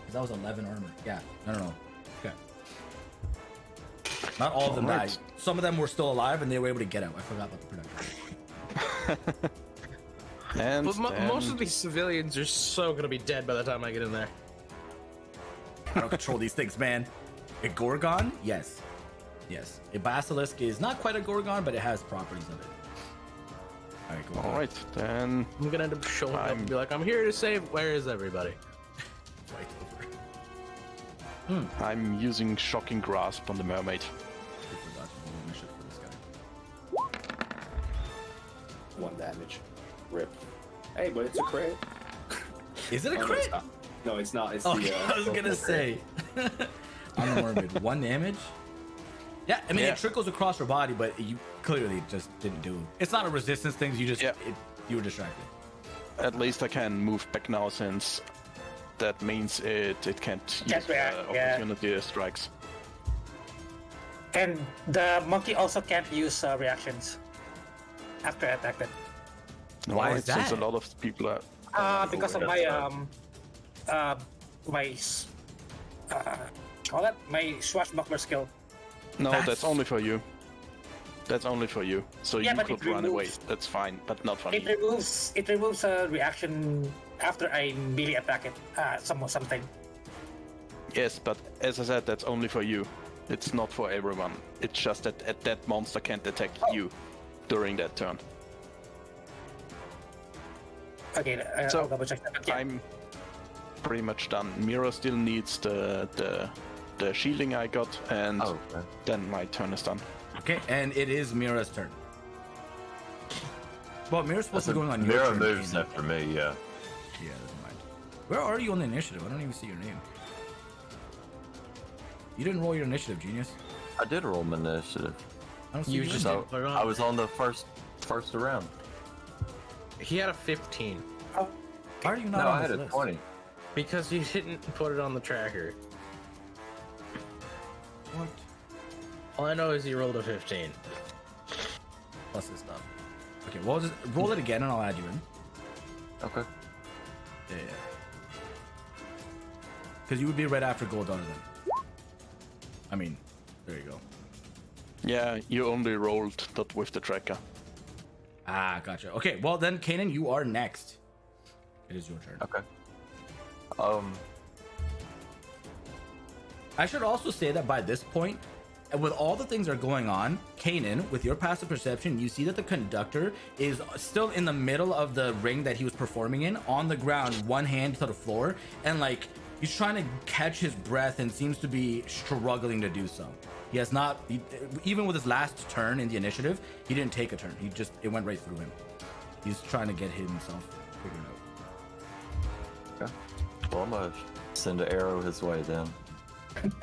S1: Cause that was 11 armor. Yeah. No. Okay. Not all of them
S4: Alright.
S1: died. Some of them were still alive and they were able to get out. I forgot about the protector.
S4: And
S3: But
S4: then
S3: most of these civilians are so gonna be dead by the time I get in there.
S1: I don't control these things, man. A Gorgon? Yes. Yes. A Basilisk is not quite a Gorgon, but it has properties of it. Alright, go.
S4: All right, then
S3: I'm gonna end up showing up and be like, I'm here to save. Where is everybody?
S4: I'm using Shocking Grasp on the mermaid.
S1: I forgot to roll initiative for this guy.
S2: 1 damage. Rip. Hey, but it's a crit.
S1: Is it a
S2: Oh, no,
S1: crit?
S2: it's not. No, it's not. It's
S1: Oh,
S2: the.
S1: I was gonna say. On the mermaid, 1 damage. Yeah, I mean
S4: Yeah.
S1: it trickles across your body, but you clearly just didn't do. It's not a resistance thing. You just you were distracted.
S4: At least I can move back now since that means it can't use
S5: react, yeah.
S4: opportunity strikes.
S5: And the monkey also can't use reactions after attacked.
S4: No,
S1: Why is
S4: since
S1: that?
S4: a lot of people are.
S5: Because of my call it my swashbuckler skill.
S4: No,
S1: That's-
S4: that's only for you. That's only for you. So
S5: Yeah,
S4: you
S5: but it
S4: could run away.
S5: removes-
S4: That's fine, but not for
S5: It
S4: me.
S5: removes a reaction after I melee attack it. Something.
S4: Yes, but as I said, that's only for you. It's not for everyone. It's just that that monster can't attack you during that turn.
S5: Okay,
S4: So,
S5: I'll double check that. Yeah.
S4: I'm pretty much done. Mira still needs the shielding I got, and
S6: Oh, okay.
S4: then my turn is done.
S1: Okay, and it is Mira's turn. Well, Mira's supposed to be going on your
S6: Mira
S1: turn.
S6: moves
S1: Kanan.
S6: after me, yeah.
S1: Yeah, doesn't mind. Where are you on the initiative? I don't even see your name. You didn't roll your initiative, genius.
S6: I did roll my initiative.
S1: I don't see
S3: You
S1: your
S3: just
S1: name.
S6: So
S3: didn't put it on.
S6: I was on the first round.
S3: He had a 15
S5: Oh,
S1: Why are you not
S6: No,
S1: on
S6: I had
S1: this
S6: a
S1: list?
S6: 20.
S3: because you didn't put it on the tracker.
S1: What?
S3: All I know is you rolled a 15.
S1: Plus this stuff. Okay, well, just roll it again and I'll add you in.
S6: Okay.
S1: Yeah. Because you would be right after Goldar then. I mean, there you go.
S4: Yeah, you only rolled that with the tracker.
S1: Ah, gotcha. Okay, well then, Kanan, you are next. It is your turn.
S6: Okay.
S1: I should also say that by this point, with all the things that are going on, Kanan, with your passive perception, you see that the conductor is still in the middle of the ring that he was performing in, on the ground, one hand to the floor, and like he's trying to catch his breath and seems to be struggling to do so. He has not, even with his last turn in the initiative, he didn't take a turn. It went right through him. He's trying to get himself figured out.
S6: Okay. Well, I'm gonna send an arrow his way then.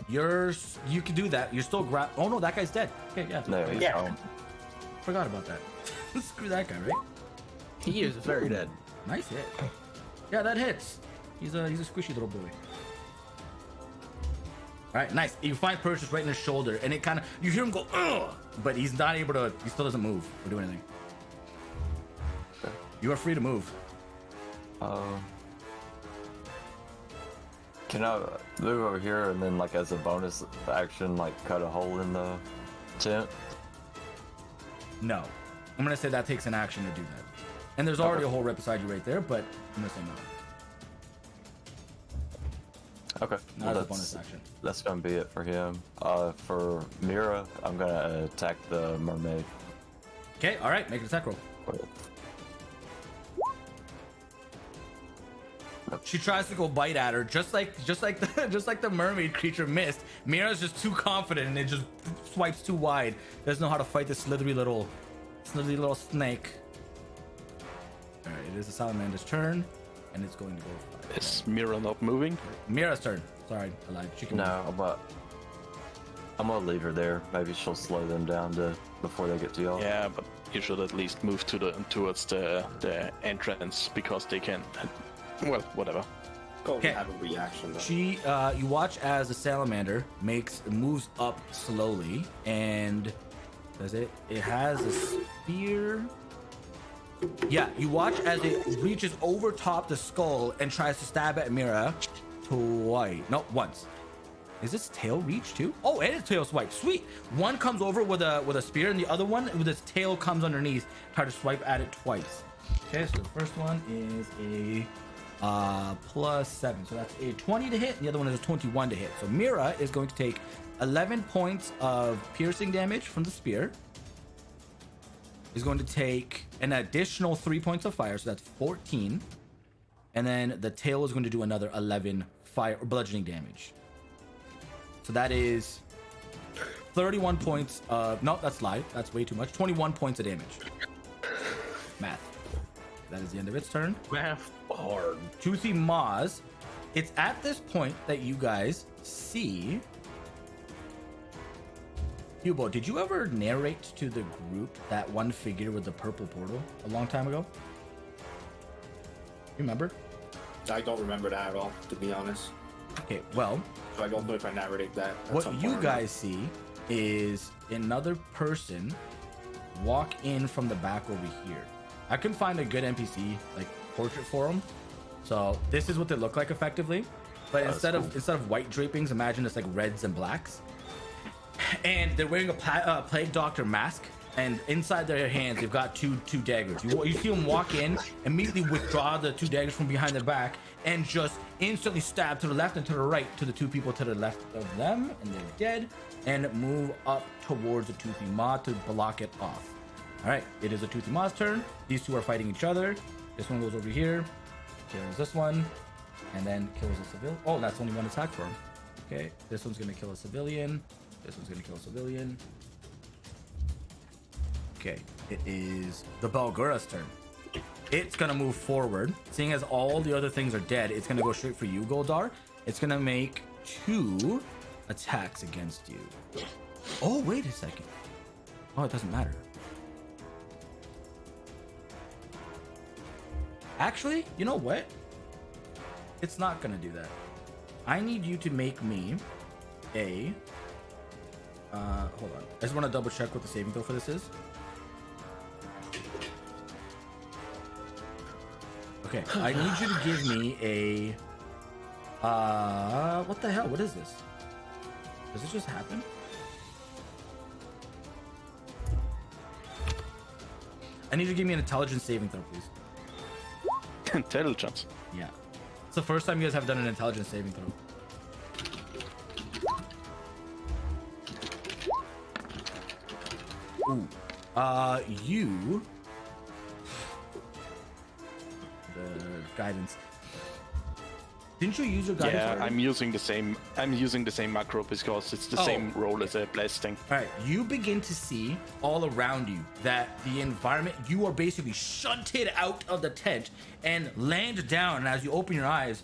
S1: You can do that. You're still oh no, that guy's dead. Okay, yeah.
S6: No, he's
S5: Yeah.
S6: home.
S1: Forgot about that. Screw that guy, right?
S3: He is very dead.
S1: Nice hit. Yeah, that hits. He's a squishy little boy. All right, nice. You find Perseus right in his shoulder, and it kind of you hear him go, ugh, but he's not able to. He still doesn't move or do anything.
S6: Okay.
S1: You are free to move.
S6: Can I move over here and then, like, as a bonus action, like, cut a hole in the tent?
S1: No, I'm gonna say that takes an action to do that. And there's already a hole right beside you right there, but I'm gonna say no.
S6: Okay.
S1: Not as a bonus action.
S6: That's gonna be it for him. For Mira, I'm gonna attack the mermaid.
S1: Okay, all right, make an attack roll. She tries to go bite at her, just like the mermaid creature missed. Mira's just too confident and it just swipes too wide. Doesn't know how to fight this slithery little snake. All right, it is the salamander's turn, and it's going to go.
S4: Is Mira not moving?
S1: Mira's turn. Sorry, I lied. She can
S6: No, I'm gonna leave her there. Maybe she'll slow them down before they get to y'all.
S4: Yeah, but you should at least move towards the entrance because they can. Well, whatever.
S2: Go
S1: Okay.
S2: have a reaction though.
S1: She, you watch as the salamander moves up slowly, and does it? It has a spear. Yeah, you watch as it reaches over top the skull and tries to stab at Mira twice. No, once. Is its tail reach too? Oh, and its tail swipe. Sweet. One comes over with a spear, and the other one with its tail comes underneath. Try to swipe at it twice. Okay, so the first one is a +7, so that's a 20 to hit, and the other one is a 21 to hit. So Mira is going to take 11 points of piercing damage from the spear. Is going to take an additional 3 points of fire, so that's 14. And then the tail is going to do another 11 fire or bludgeoning damage. So that is 31 points of... No, that's live. That's way too much. 21 points of damage. Math. That is the end of its turn.
S3: Math hard.
S1: Toothy Maws. It's at this point that you guys see... Youbo, did you ever narrate to the group that one figure with the purple portal a long time ago? You remember?
S2: I don't remember that at all, to be honest.
S1: Okay, well...
S2: So I don't know if I narrated that. at
S1: What
S2: some
S1: you
S2: point or
S1: guys see is another person walk in from the back over here. I couldn't find a good NPC like portrait for them, so this is what they look like effectively. But instead of white drapings, imagine it's like reds and blacks. And they're wearing a plague doctor mask, and inside their hands they've got two daggers. You see them walk in, immediately withdraw the 2 daggers from behind their back, and just instantly stab to the left and to the right to the 2 people to the left of them, and they're dead, and move up towards the Toothy Maw to block it off. All right, it is a Toothy Maw's turn. These 2 are fighting each other. This one goes over here, kills this one, and then kills a civilian. Oh, that's only 1 attack for him. Okay, this one's gonna kill a civilian. This one's gonna kill a civilian. Okay, it is the Balgura's turn. It's gonna move forward. Seeing as all the other things are dead, it's gonna go straight for you, Goldar. It's gonna make 2 attacks against you. Oh, wait a second. Oh, it doesn't matter. Actually, you know what? It's not gonna do that. I need you to make me a... hold on. I just want to double check what the saving throw for this is. Okay, I need you to give me a... what the hell? What is this? Does this just happen? I need you to give me an intelligence saving throw, please.
S4: Intelligence.
S1: Yeah. It's the first time you guys have done an intelligence saving throw. Ooh. You... The guidance. Didn't you use your guidance
S4: Yeah,
S1: already?
S4: I'm using the same macro because it's the same role as a blasting.
S1: All right, you begin to see all around you that the environment, you are basically shunted out of the tent and land down. And as you open your eyes,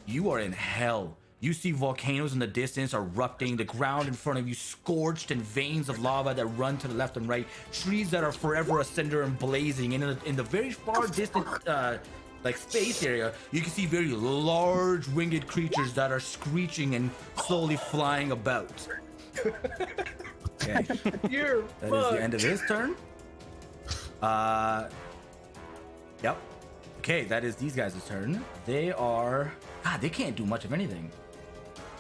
S1: you are in hell. You see volcanoes in the distance erupting, the ground in front of you scorched, and veins of lava that run to the left and right, trees that are forever ascender and blazing. And in the very far distant like space area, you can see very large winged creatures that are screeching and slowly flying about. Okay.
S3: You're
S1: That is the end of his turn. Yep. Okay, that is these guys' turn. They are... God, they can't do much of anything.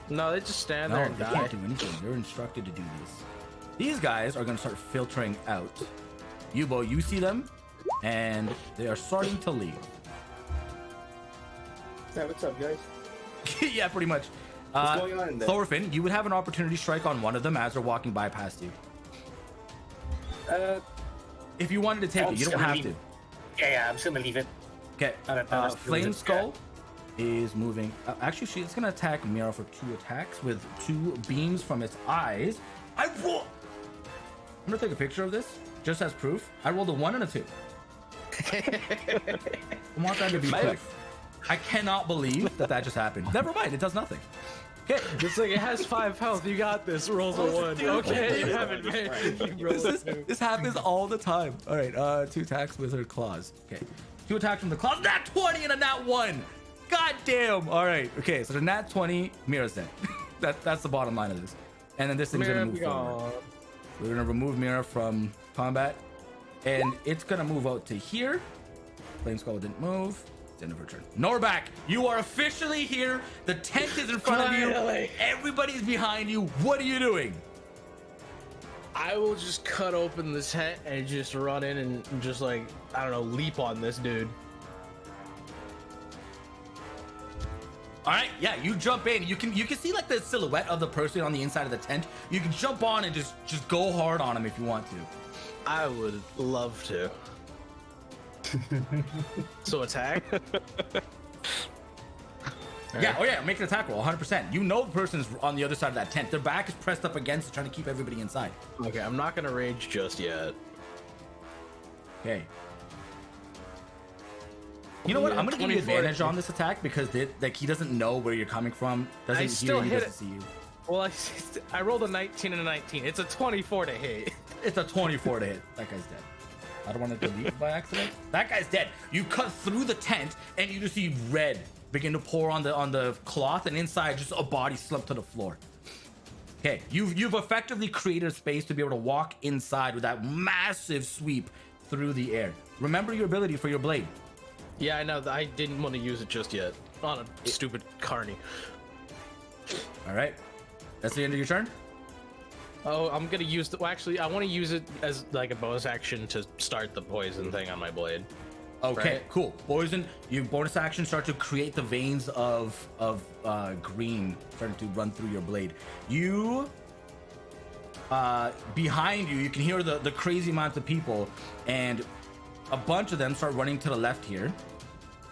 S3: No, they just stand there
S1: No,
S3: and
S1: they
S3: die.
S1: can't do anything. They're instructed to do this. These guys are going to start filtering out. Youbo, you see them, and they are starting to leave.
S2: Yeah, what's up, guys?
S1: Yeah, pretty much.
S2: What's going on in there?
S1: Thorfinn, you would have an opportunity strike on one of them as they're walking by past you. If you wanted to take
S5: I'm
S1: it, you
S5: just
S1: don't
S5: gonna
S1: have
S5: leave
S1: to.
S5: Yeah, I'm just gonna leave it.
S1: Okay,
S5: That's
S1: Flame
S5: good.
S1: Skull is moving. Actually, she's gonna attack Mira for 2 attacks with 2 beams from its eyes. I'm gonna take a picture of this just as proof. I rolled a 1 and a 2. I want that to be proof. I cannot believe that just happened. Never mind, it does nothing. Okay,
S3: It's like it has 5 health. You got this. Rolls a 1. Okay, you have advantage. You roll a 2.
S1: this happens all the time. All right, 2 attacks with her claws. Okay, 2 attacks from the claws. Nat 20 and a nat 1. God damn. All right. Okay, so the nat 20, Mira's dead. That's the bottom line of this. And then this thing's gonna move forward. We're gonna remove Mira from combat, and it's gonna move out to here. Flame Skull didn't move. It's end of her turn. Norback, you are officially here. The tent is in front of you.
S3: Finally.
S1: Everybody's behind you. What are you doing?
S3: I will just cut open the tent and just run in and just like, I don't know, leap on this dude.
S1: All right, yeah, you jump in. You can see like the silhouette of the person on the inside of the tent. You can jump on and just go hard on him if you want to.
S3: I would love to. So attack.
S1: Yeah, oh yeah, make an attack roll, 100%. You know the person's on the other side of that tent. Their back is pressed up against it, trying to keep everybody inside.
S3: Okay, I'm not gonna rage just yet.
S1: Okay. You know what? I'm gonna give you
S3: 24.
S1: advantage on this attack because like he doesn't know where you're coming from. Doesn't
S3: still
S1: hear you,
S3: hit
S1: doesn't see you.
S3: Well, I rolled a 19 and a 19. It's a 24 to hit.
S1: It's a 24 to hit. That guy's dead. I don't want to delete by accident. That guy's dead. You cut through the tent and you just see red begin to pour on the cloth, and inside just a body slumped to the floor. Okay, you've effectively created a space to be able to walk inside with that massive sweep through the air. Remember your ability for your blade.
S3: Yeah, I know. I didn't want to use it just yet on a stupid carny.
S1: All right, that's the end of your turn.
S3: Oh, I'm gonna use the. Well, actually, I want to use it as like a bonus action to start the poison thing on my blade.
S1: Okay,
S3: Right.
S1: cool. Poison. You bonus action start to create the veins of green starting to run through your blade. You behind you, you can hear the crazy amounts of people, and a bunch of them start running to the left here,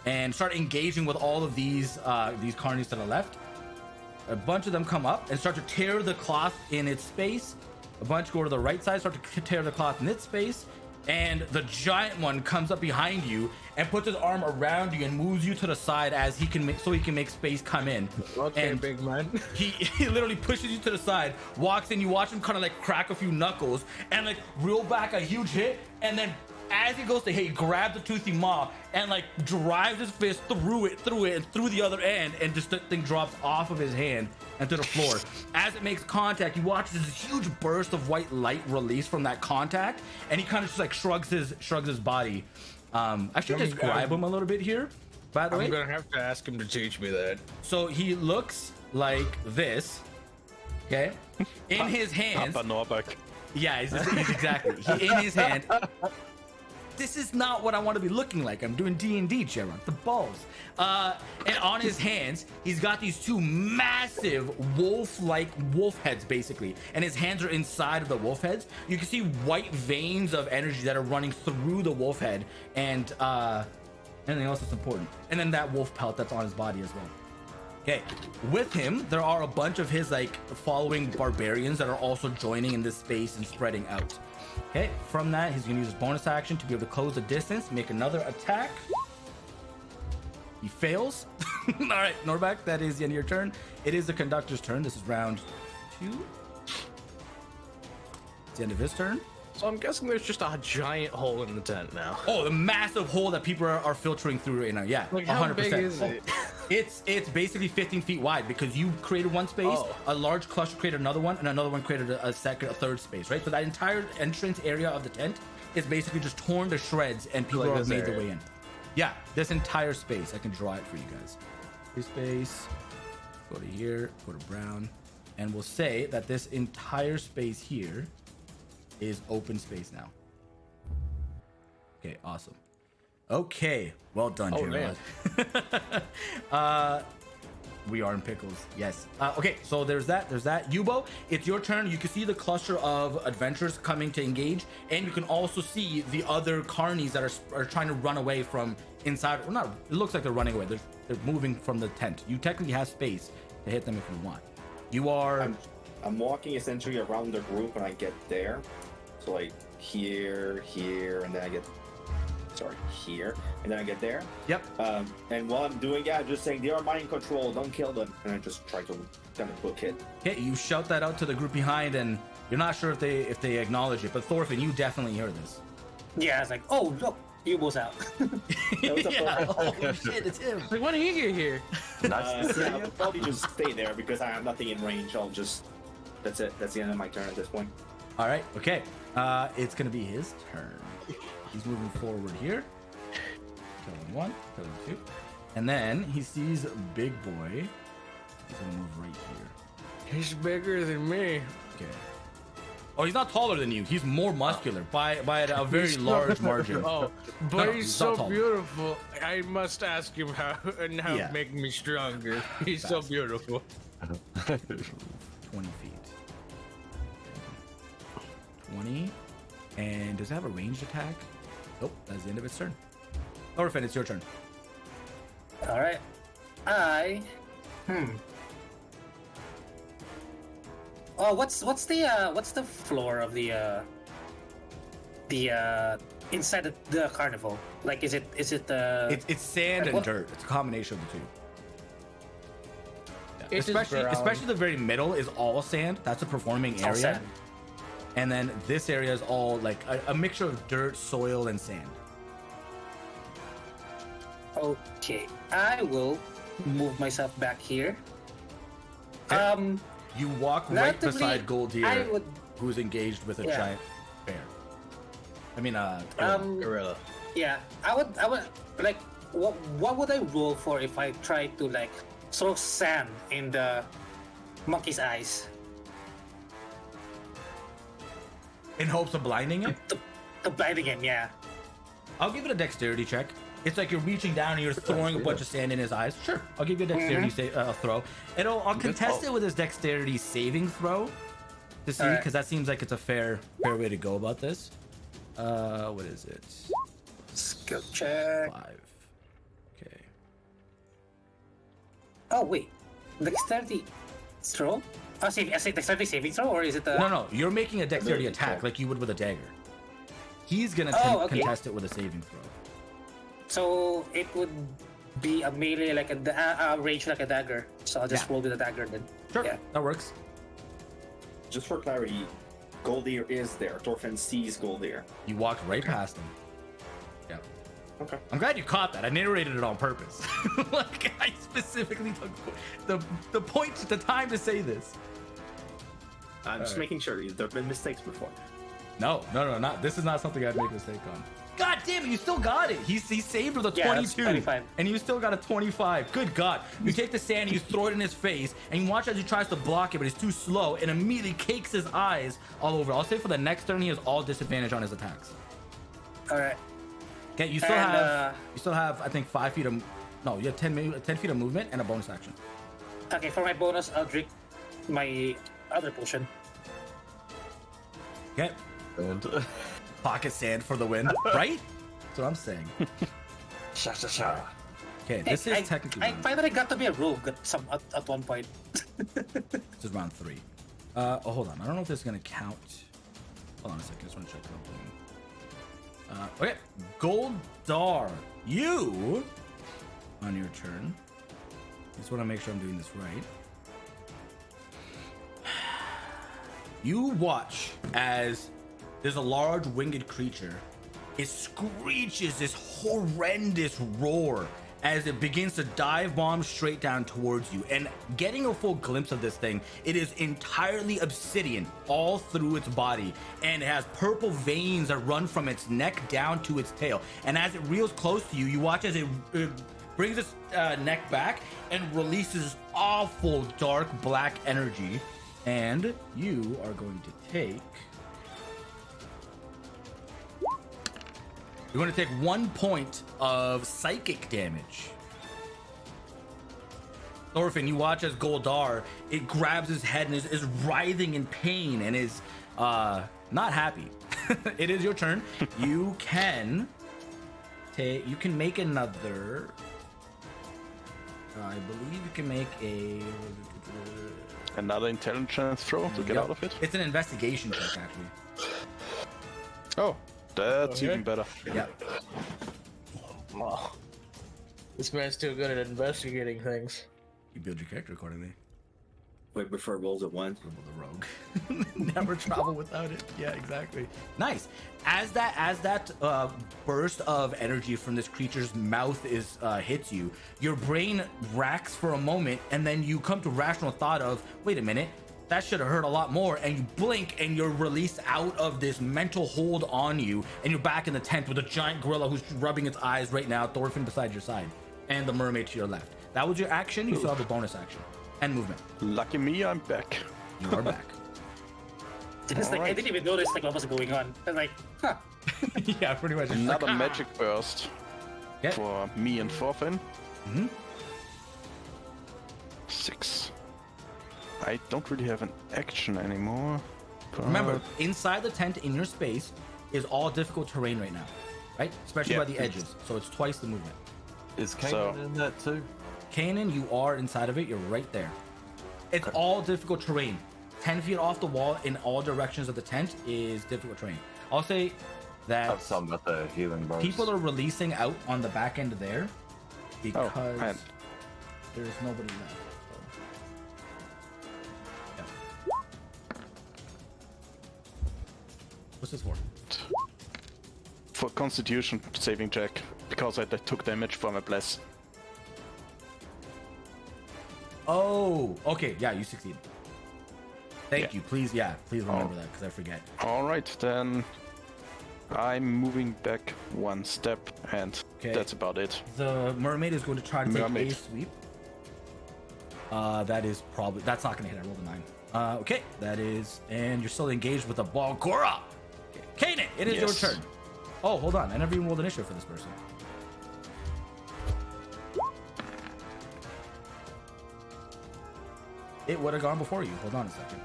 S1: and start engaging with all of these carnies to the left. A bunch of them come up and start to tear the cloth in its space. A bunch go to the right side, start to tear the cloth in its space. And the giant one comes up behind you and puts his arm around you and moves you to the side as he can make space come in.
S3: Okay,
S1: and
S3: big man.
S1: he literally pushes you to the side, walks in, you watch him kind of like crack a few knuckles and like reel back a huge hit, and then as he goes to hit, he grabs the toothy maw and like drives his fist through it and through the other end, and just the thing drops off of his hand and to the floor. As it makes contact, you watch this huge burst of white light release from that contact, and he kind of just like shrugs his body. I should describe him a little bit here, by the way.
S3: I'm gonna have to ask him to teach me that.
S1: So he looks like this, okay? In his hands.
S4: Papa Norbeck.
S1: Yeah, he's exactly. In his hand. This is not what I want to be looking like. I'm doing D&D, Gerard. The balls. And on his hands, he's got these two massive wolf heads, basically. And his hands are inside of the wolf heads. You can see white veins of energy that are running through the wolf head, and anything else that's important. And then that wolf pelt that's on his body as well. Okay, with him, there are a bunch of his like following barbarians that are also joining in this space and spreading out. Okay, from that, he's gonna use his bonus action to be able to close the distance, make another attack. He fails. All right, Norbeck, that is the end of your turn. It is the conductor's turn. This is round 2. It's the end of his turn.
S3: So I'm guessing there's just a giant hole in the tent now.
S1: Oh, the massive hole that people are filtering through right now. Yeah,
S3: Like
S1: 100%.
S3: how big is it?
S1: It's basically 15 feet wide because you created one space,
S3: Oh.
S1: a large cluster created another one, and another one created a third space, right? So that entire entrance area of the tent is basically just torn to shreds, and people
S3: Like
S1: have
S3: this
S1: made their
S3: area.
S1: way in. Yeah, this entire space. I can draw it for you guys. This space, go to here, go to brown, and we'll say that this entire space here is open space now. Okay, awesome. Okay, well done,
S3: Oh,
S1: Gerard. We are in pickles. Yes. Okay, so there's that. Youbo, it's your turn. You can see the cluster of adventurers coming to engage, and you can also see the other carnies that are trying to run away from inside. Well, not. It looks like they're running away. They're moving from the tent. You technically have space to hit them if you want. You are.
S2: I'm walking essentially around the group when I get there. So like here, and then I get. Sorry, here, and then I get there.
S1: Yep.
S2: And while I'm doing that, I'm just saying they are mind control. Don't kill them, and I just try to kind of book it.
S1: Okay, you shout that out to the group behind, and you're not sure if they acknowledge it. But Thorfinn, you definitely hear this.
S5: Yeah, I was like, oh, look, Youbo's out.
S2: That was a
S1: Yeah.
S2: problem.
S1: Oh shit, it's him.
S3: Like, when did he get here?
S6: Nice to see
S2: Yeah,
S6: you.
S2: I'll probably just stay there because I have nothing in range. I'll just. That's it. That's the end of my turn at this point.
S1: All right. Okay. It's gonna be his turn. He's moving forward here. Killing 1, killing 2, and then he sees Big Boy. He's gonna move right here.
S3: He's bigger than me.
S1: Okay. Oh, he's not taller than you. He's more muscular by a very large margin.
S3: Oh, but
S1: No,
S3: he's
S1: he's
S3: so
S1: not tall.
S3: beautiful. I must ask him how
S1: Yeah.
S3: make me stronger. He's so beautiful.
S1: 20 feet. 20. And does it have a ranged attack? Nope. That's the end of its turn. Thorfinn, it's your turn.
S5: All right. I Oh, what's the floor of the inside the carnival? Like, is it
S1: It's sand
S5: like
S1: and
S5: what-
S1: dirt. It's a combination of the two. Yeah.
S3: It's just brown.
S1: Especially the very middle is all sand. That's a performing
S5: It's all
S1: area.
S5: sand.
S1: And then this area is all like a mixture of dirt, soil, and sand.
S5: Okay, I will move myself back here.
S1: Okay. You walk right
S5: relatively,
S1: beside Gold
S5: I
S1: here,
S5: would
S1: who's engaged with a
S5: Yeah.
S1: giant bear. I mean,
S3: Gorilla.
S5: yeah, I would like what would I roll for if I try to like throw sand in the monkey's eyes
S1: in hopes of blinding him.
S5: to blinding him? Yeah.
S1: I'll give it a dexterity check. It's like you're reaching down and you're throwing a bunch of sand in his eyes. Sure, I'll give you a dexterity throw. I'll contest it with his dexterity saving throw to see,
S5: Alright.
S1: because that seems like it's a fair way to go about this. What is it?
S5: Skill check.
S1: 5. Okay.
S5: Oh wait, dexterity throw. I say dexterity saving throw, or is it a
S1: No, you're making a dexterity
S2: Ability
S1: attack
S2: check.
S1: like you would with a dagger. He's gonna
S5: Okay.
S1: contest it with a saving throw.
S5: So it would be a melee like a range like a dagger. So I'll just
S1: Yeah.
S5: roll with a dagger then.
S1: Sure,
S5: Yeah.
S1: that works.
S2: Just for clarity, Goldier is there. Thorfinn sees Goldier.
S1: You walked right past him. Yeah.
S2: Okay.
S1: I'm glad you caught that. I narrated it on purpose. Like I specifically took the time to say this.
S2: I'm just making sure. There have been mistakes before.
S1: No, not this is not something I'd make a mistake on. God damn it, you still got it. He saved with a
S5: Yeah, that's
S1: 22.
S5: 25.
S1: And you still got a 25. Good God. You take the sand, you throw it in his face, and you watch as he tries to block it, but he's too slow and immediately cakes his eyes all over. I'll say for the next turn, he has all disadvantage on his attacks.
S5: All right.
S1: Okay, you still have I think 5 feet of no, you have 10 feet of movement and a bonus action.
S5: Okay, for my bonus, I'll drink my other potion.
S1: Okay.
S6: And
S1: Pocket sand for the win, right? That's what I'm saying. Okay, this is technically
S5: I finally got to be a rogue at one point.
S1: this is round 3. Hold on. I don't know if this is gonna count. Hold on a second. I just want to check something. Okay, Goldar, you on your turn. Just want to make sure I'm doing this right. You watch as there's a large winged creature. It screeches this horrendous roar as it begins to dive bomb straight down towards you. And getting a full glimpse of this thing, it is entirely obsidian all through its body, and it has purple veins that run from its neck down to its tail. And as it reels close to you, you watch as it brings its neck back and releases awful dark black energy. And you are going to take... You're going to take 1 point of psychic damage. Thorfinn, you watch as Goldar, it grabs his head and is writhing in pain and is not happy. It is your turn. You can make another... I believe you can make
S4: Another intelligence throw to get
S1: Yep.
S4: out of it.
S1: It's an investigation check, actually.
S4: Oh, that's
S3: Okay.
S4: even better.
S1: Yeah.
S3: Oh. This man's too good at investigating things.
S1: You build your character accordingly.
S2: Wait, before it rolls at 1.
S1: The rogue. Never travel without it. Yeah, exactly. Nice. As that burst of energy from this creature's mouth is hits you, your brain racks for a moment, and then you come to rational thought of, wait a minute, that should have hurt a lot more, and you blink and you're released out of this mental hold on you, and you're back in the tent with a giant gorilla who's rubbing its eyes right now, Thorfinn beside your side, and the mermaid to your left. That was your action. You still have a bonus action and movement.
S4: Lucky me, I'm back.
S1: You are back.
S5: It's like I didn't even notice like what was going on. I was like, huh.
S1: Yeah, pretty much. It's
S4: Another
S1: like,
S4: magic burst
S1: Yeah.
S4: for me and Thorfinn.
S1: Mm-hmm.
S4: 6. I don't really have an action anymore.
S1: Remember, inside the tent in your space is all difficult terrain right now, right? Especially
S4: Yeah.
S1: by the edges. So it's twice the movement.
S6: is Kanan
S4: So-
S6: in that too?
S1: Kanan, you are inside of it. You're right there. It's all difficult terrain. 10 feet off the wall in all directions of the tent is difficult terrain. I'll say that
S6: I was talking about the healing bars.
S1: people are releasing out on the back end there because
S4: man.
S1: there's nobody left. So. Yeah. What's this for?
S4: For Constitution saving check, because I took damage from a bless.
S1: Oh, okay. Yeah, you succeed. Thank
S4: Yeah.
S1: you. Please remember that because I forget.
S4: All right, then I'm moving back one step, and
S1: Okay.
S4: that's about it.
S1: The mermaid is going to try to take
S4: Mermaid.
S1: a sweep. That's not going to hit. I rolled a 9. Okay, that is, and you're still engaged with the ball. Gora! Okay. Kanan, it is
S4: Yes.
S1: your turn. Oh, hold on. I never even rolled initiative for this person. It would have gone before you. Hold on a second.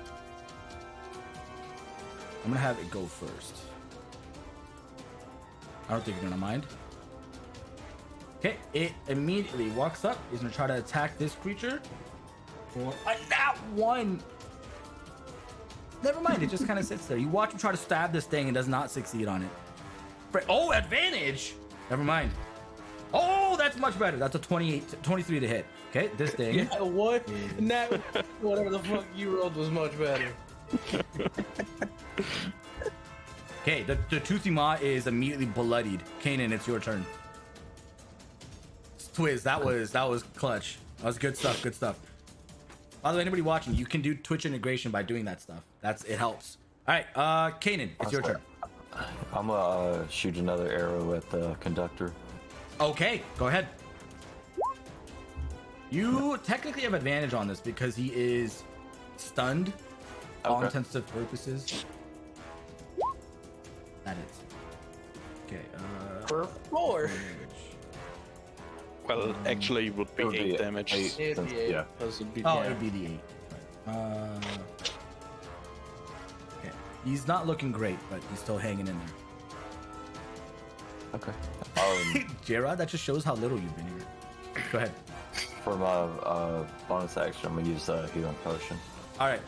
S1: I'm going to have it go first. I don't think you're going to mind. Okay, it immediately walks up. He's going to try to attack this creature. For a nat 1. Never mind, it just kind of sits there. You watch him try to stab this thing and does not succeed on it. Oh, advantage! Never mind. Oh, that's much better. That's a 23 to hit. Okay, this thing.
S3: Yeah, what? Now, whatever the fuck you rolled was much better.
S1: Okay, the toothy maw is immediately bloodied. Kanan, it's your turn. Twiz, that was clutch. That was good stuff. Good stuff. By the way, anybody watching, you can do Twitch integration by doing that stuff. It helps. All right, Kanan, it's your turn.
S6: I'm gonna shoot another arrow at the conductor.
S1: Okay, go ahead. You technically have advantage on this because he is stunned. All
S6: Okay.
S1: intents and purposes. That is. Okay.
S3: For 4.
S4: Well, actually, it would be
S6: It would
S4: 8
S6: be
S4: damage.
S6: 8.
S3: It'd be 8.
S6: Yeah.
S3: Because it'd be,
S1: Oh,
S3: yeah.
S1: it'd be the 8. Right. Okay. He's not looking great, but he's still hanging in there.
S6: Okay.
S1: J-Rod, that just shows how little you've been here. Go ahead.
S6: For my bonus action, I'm gonna use a healing potion.
S1: All right.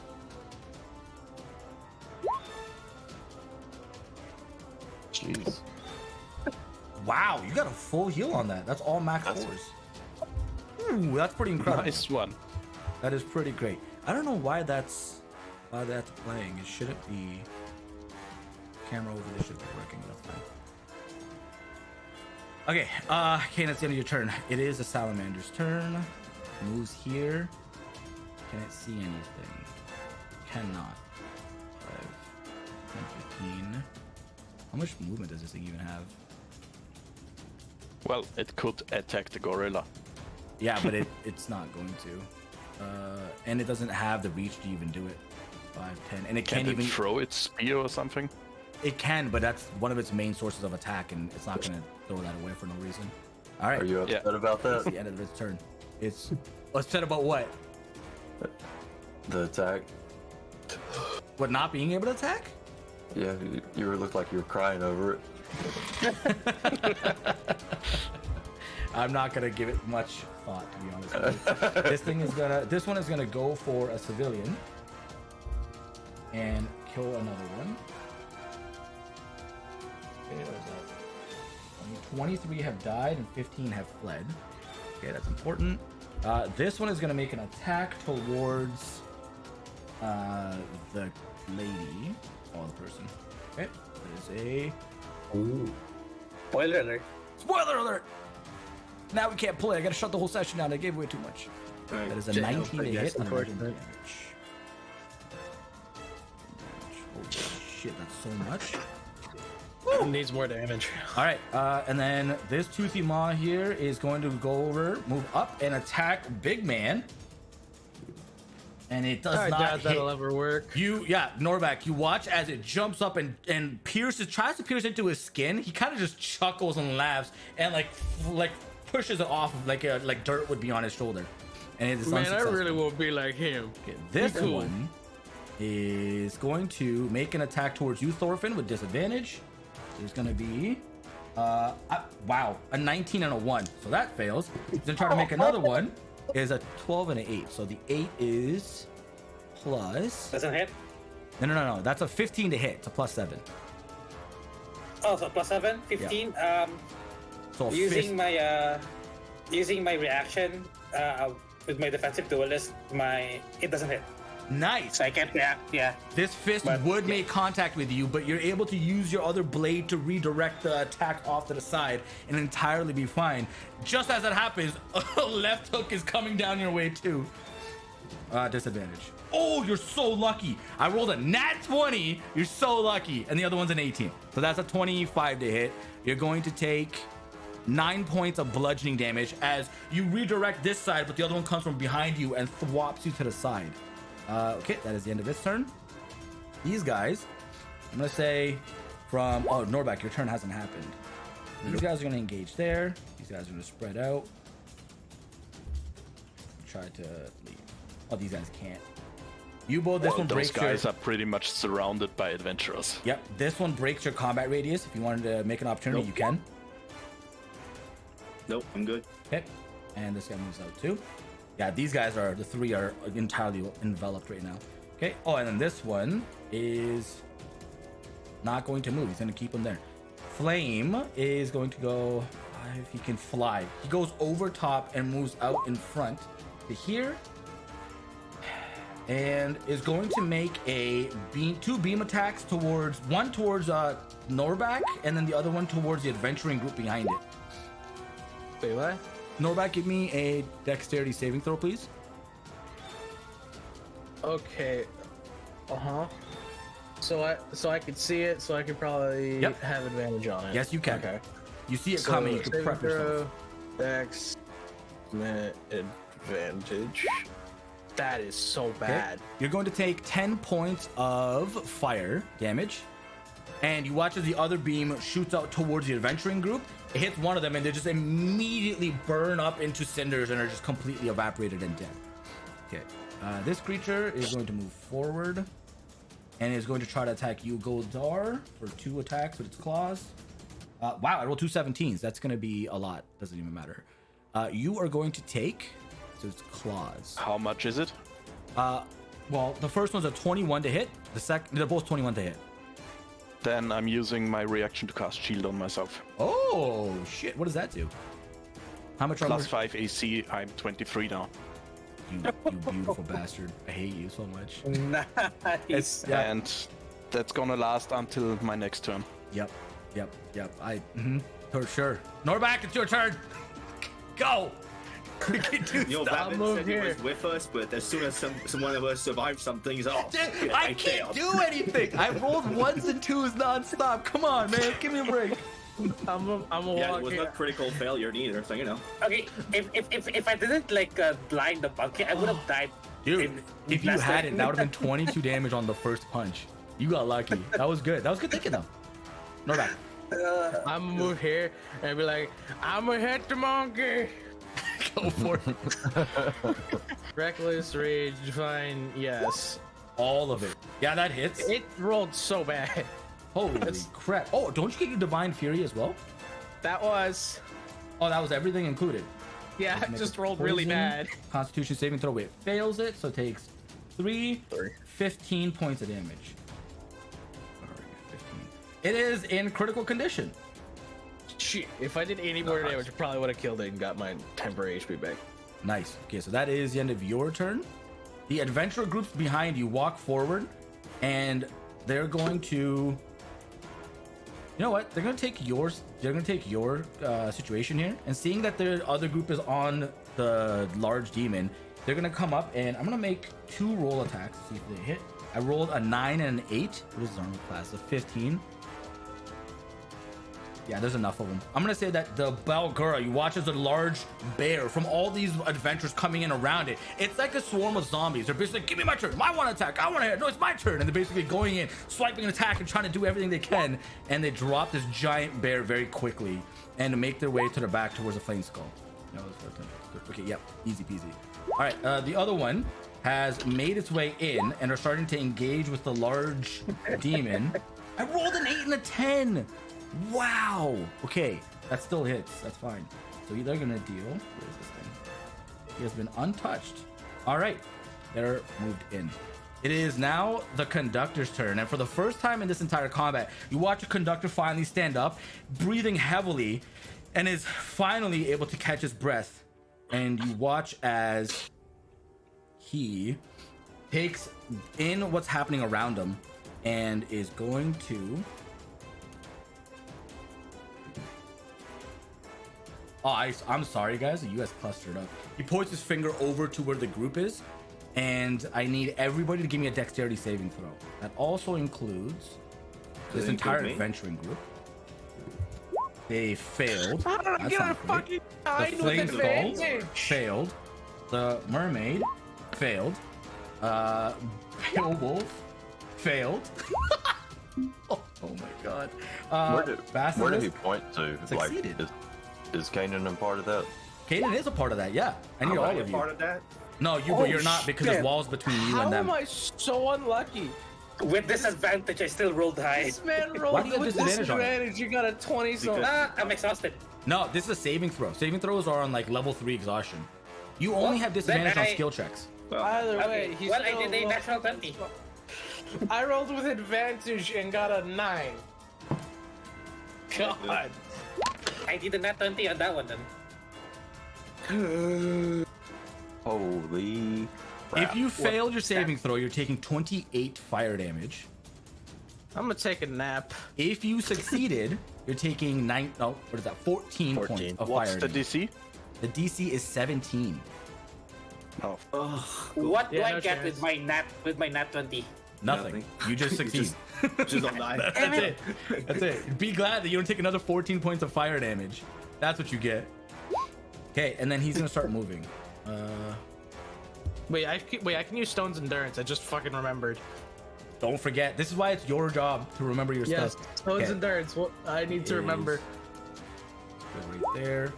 S6: Jeez.
S1: Wow, you got a full heal on that. That's all max
S6: That's-
S1: fours. Ooh, that's pretty incredible.
S4: Nice one.
S1: That is pretty great. I don't know why that's playing. It shouldn't be. Camera over there should be working. That's fine. Okay, Kane, it's the end of your turn. It is a salamander's turn. Moves here. Can it see anything? Cannot. 5, 10, 15. How much movement does this thing even have?
S4: Well, it could attack the gorilla.
S1: Yeah, but it's not going to. And it doesn't have the reach to even do it. 5, 10, and it
S4: Can't
S1: can't
S4: it
S1: even.
S4: throw its spear or something?
S1: It can, but that's one of its main sources of attack, and it's not gonna throw that away for no reason. All right,
S6: Are you upset about
S1: it's
S6: that?
S1: the end of its turn. It's upset about what?
S6: The attack?
S1: What, not being able to attack?
S6: Yeah, you looked like you were crying over it.
S1: I'm not gonna give it much thought, to be honest with you. This one is gonna go for a civilian and kill another one. Okay, what is that? 23 have died and 15 have fled. Okay, that's important. This one is gonna make an attack towards the lady, or the person. Okay, that is a
S5: Ooh. Spoiler alert.
S1: spoiler alert. Now we can't play. I gotta shut the whole session down. I gave away too much.
S2: Alright.
S1: That is a
S5: Yeah,
S1: 19 to
S5: yes,
S1: hit and 11
S5: unfortunate.
S1: damage. Holy shit, that's so much.
S3: It needs more damage.
S1: All right, and then this toothy maw here is going to go over, move up, and attack Big Man. And it does
S3: I
S1: not
S3: doubt
S1: hit.
S3: that'll ever work.
S1: Norvac, you watch as it jumps up and tries to pierce into his skin. He kind of just chuckles and laughs and like pushes it off like dirt would be on his shoulder. And it is
S3: Man, I
S1: unsuccessful.
S3: really won't be like him.
S1: Okay, this
S3: Be cool.
S1: one is going to make an attack towards you, Thorfinn, with disadvantage. There's going to be, wow, a 19 and a 1. So that fails. He's going to try to make another one. is a 12 and an 8. So the 8 is plus.
S5: Doesn't hit.
S1: No. That's a 15 to hit. It's a plus 7.
S5: Oh, so plus 7, 15.
S1: So
S5: Using my reaction with my defensive duelist, it doesn't hit.
S1: Nice.
S5: So I can't react. Yeah.
S1: This fist
S5: But,
S1: would
S5: yeah.
S1: make contact with you, but you're able to use your other blade to redirect the attack off to the side and entirely be fine. Just as it happens, a left hook is coming down your way too. Disadvantage. Oh, you're so lucky. I rolled a nat 20. You're so lucky. And the other one's an 18. So that's a 25 to hit. You're going to take 9 points of bludgeoning damage as you redirect this side, but the other one comes from behind you and thwops you to the side. Okay, that is the end of this turn. These guys, I'm gonna say from Norbak, your turn hasn't happened. These guys are gonna engage there. These guys are gonna spread out. Try to leave. Oh, these guys can't. Youbo, this one
S4: Those
S1: breaks
S4: guys
S1: your...
S4: are pretty much surrounded by adventurers.
S1: Yep, this one breaks your combat radius. If you wanted to make an opportunity,
S2: Nope.
S1: you can.
S2: Nope, I'm good.
S1: Okay, and this guy moves out too. Yeah, these guys the three are entirely enveloped right now. Okay, oh, and then this one is not going to move. He's going to keep him there. Flame is going to go, if he can fly. He goes over top and moves out in front to here. And is going to make two beam attacks towards Norbak, and then the other one towards the adventuring group behind it.
S3: Wait, what?
S1: Norbak, give me a dexterity saving throw, please.
S3: Okay. So I could see it, so I could probably
S1: Yep.
S3: have advantage on it.
S1: Yes, you can.
S3: Okay.
S1: You see it
S3: So,
S1: coming. You can
S3: saving
S1: prep yourself.
S3: throw, Dex, advantage. That is so
S1: Okay.
S3: bad.
S1: You're going to take 10 points of fire damage, and you watch as the other beam shoots out towards the adventuring group. It hits one of them, and they just immediately burn up into cinders and are just completely evaporated and dead. Okay, this creature is going to move forward and is going to try to attack you, Goldar, for 2 attacks with its claws. Wow, I rolled 2 17s. That's going to be a lot. Doesn't even matter. You are going to take, so it's claws.
S4: How much is it?
S1: Well, the first one's a 21 to hit. The second, they're both 21 to hit.
S4: Then I'm using my reaction to cast shield on myself.
S1: Oh shit! What does that do? How much armor?
S4: Plus 5 AC, I'm 23 now.
S1: You beautiful bastard! I hate you so much.
S5: Nice.
S1: Yeah.
S4: And that's gonna last until my next turn.
S1: Yep. For sure. Norbak, it's your turn. Go. We can do
S2: You know,
S1: stuff.
S2: Babin
S3: move
S2: said he
S3: here.
S2: was with us, but as soon as someone of us survived something, he's off.
S1: Dude, I can't do anything. I rolled 1s and 2s nonstop. Come on, man. Give me a break.
S3: I'm a
S2: Yeah,
S3: walk
S2: it was
S3: here.
S2: not critical failure neither, so you know.
S5: Okay, if I didn't blind the monkey, I would have died.
S1: Dude, if you
S5: last
S1: had
S5: turn.
S1: it, that would have been 22 damage on the first punch. You got lucky. That was good. That was good thinking, though. Norbak.
S3: I'm gonna move here and be like, I'm gonna hit the monkey.
S1: Go for it.
S3: Reckless, rage, divine, yes.
S1: All of it. Yeah, that hits.
S3: It rolled so bad.
S1: Holy crap. Oh, don't you get your Divine Fury as well?
S3: That was,
S1: Oh, that was everything included.
S3: yeah,
S1: Make
S3: it just
S1: a
S3: rolled really
S1: poison
S3: bad.
S1: Constitution saving throw. It fails it, so it takes
S3: 3.
S1: 15 points of damage. Alright, 15. It is in critical condition.
S3: Shit, if I did any more damage, I probably would have killed it and got my temporary HP back.
S1: Nice. Okay, so that is the end of your turn. The adventurer groups behind you walk forward, and they're going to. You know what? They're gonna take yours. They're gonna take your situation here, and seeing that their other group is on the large demon, they're gonna come up, and I'm gonna make 2 roll attacks. See if they hit. I rolled a 9 and an 8. What is his armor class? A 15. Yeah, there's enough of them. I'm gonna say that the Balgura, you watch as a large bear from all these adventures coming in around it. It's like a swarm of zombies. They're basically like, give me my turn. I want to attack. I want to hit. No, it's my turn. And they're basically going in, swiping an attack and trying to do everything they can. And they drop this giant bear very quickly and make their way to the back towards the flame skull. No, okay, yep, easy peasy. All right, the other one has made its way in and are starting to engage with the large demon. I rolled an 8 and a 10. Wow. Okay, that still hits. That's fine. So they're gonna deal. Where is this thing? He has been untouched. All right, they're moved in. It is now the Conductor's turn, and for the first time in this entire combat, you watch a Conductor finally stand up, breathing heavily, and is finally able to catch his breath. And you watch as he takes in what's happening around him and is going to... Oh, I'm sorry, guys. You guys clustered up. He points his finger over to where the group is, and I need everybody to give me a dexterity saving throw. That also includes this entire adventuring group. They failed.
S3: I'm
S1: That's
S3: gonna
S1: not great.
S3: fucking die
S1: The
S3: with
S1: flame skull
S3: advantage.
S1: failed. The mermaid failed. Beowulf failed. oh my god.
S6: Where did he point to?
S1: Succeeded.
S6: Like, is Kanan a part of that?
S1: Kanan is a part of that, yeah. I need
S2: Am
S1: all
S2: I
S1: of
S2: a
S1: you.
S2: part of that?
S1: No, you, but you're not because there's
S5: shit.
S1: walls between you
S3: How
S1: and them.
S3: am I so unlucky?
S5: With disadvantage, I still rolled high.
S3: This man
S1: Why
S3: rolled
S1: do you have
S3: with
S1: disadvantage on it?
S3: disadvantage. You got a 20 so.
S2: Because-
S5: I'm exhausted.
S1: No, this is a saving throw. Saving throws are on like level 3 exhaustion. You only have disadvantage
S5: then
S1: on
S5: I-
S1: skill checks.
S3: Either
S5: Okay,
S3: way, he's
S5: well, I
S3: still
S5: did a
S3: rolled-
S5: natural 20.
S3: I rolled with advantage and got a 9. God.
S5: I did a nat 20 on that one then.
S6: Holy crap.
S1: If you fail your saving throw, you're taking 28 fire damage.
S3: I'm gonna take a nap.
S1: If you succeeded, you're taking 14 points of
S4: What's
S1: fire
S4: the
S1: damage.
S4: DC?
S1: The DC is 17.
S4: Oh,
S5: What do
S3: Yeah,
S5: I
S3: no
S5: get
S3: chance.
S5: with my nat 20?
S1: Nothing. You just succeed.
S2: Just don't die.
S1: That's it. That's it. Be glad that you don't take another 14 points of fire damage. That's what you get. Okay, and then he's gonna start moving.
S3: Wait, I can use Stone's Endurance. I just fucking remembered.
S1: Don't forget, this is why it's your job to remember your
S3: Yes,
S1: stuff.
S3: Stone's
S1: Okay.
S3: Endurance. What I need to remember.
S1: Go right there.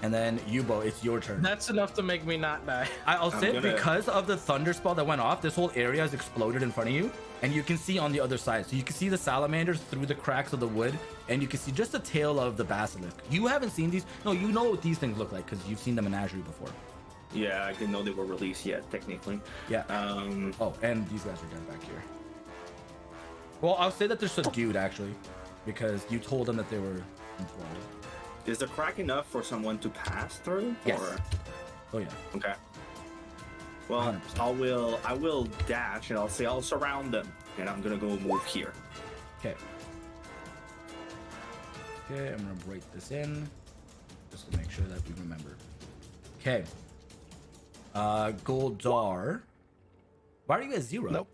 S1: And then Youbo, it's your turn.
S3: That's enough to make me not die.
S1: I'll say
S2: gonna-
S1: because of the thunder spell that went off, this whole area has exploded in front of you, and you can see on the other side. So you can see the salamanders through the cracks of the wood, and you can see just the tail of the basilisk. You haven't seen these. No, you know what these things look like because you've seen the menagerie before.
S2: Yeah, I didn't know they were released yet, technically.
S1: Yeah. Oh, and these guys are dead back here. Well, I'll say that they're subdued actually, because you told them that they were enthralled.
S2: Is the crack enough for someone to pass through?
S1: Yes.
S2: Or...
S1: Oh yeah.
S2: Okay. Well,
S1: 100%.
S2: I will dash and I'll say I'll surround them, and I'm gonna go move here.
S1: Okay. Okay, I'm gonna break this in just to make sure that we remember. Okay. Goldar. Why are you at 0?
S4: Nope.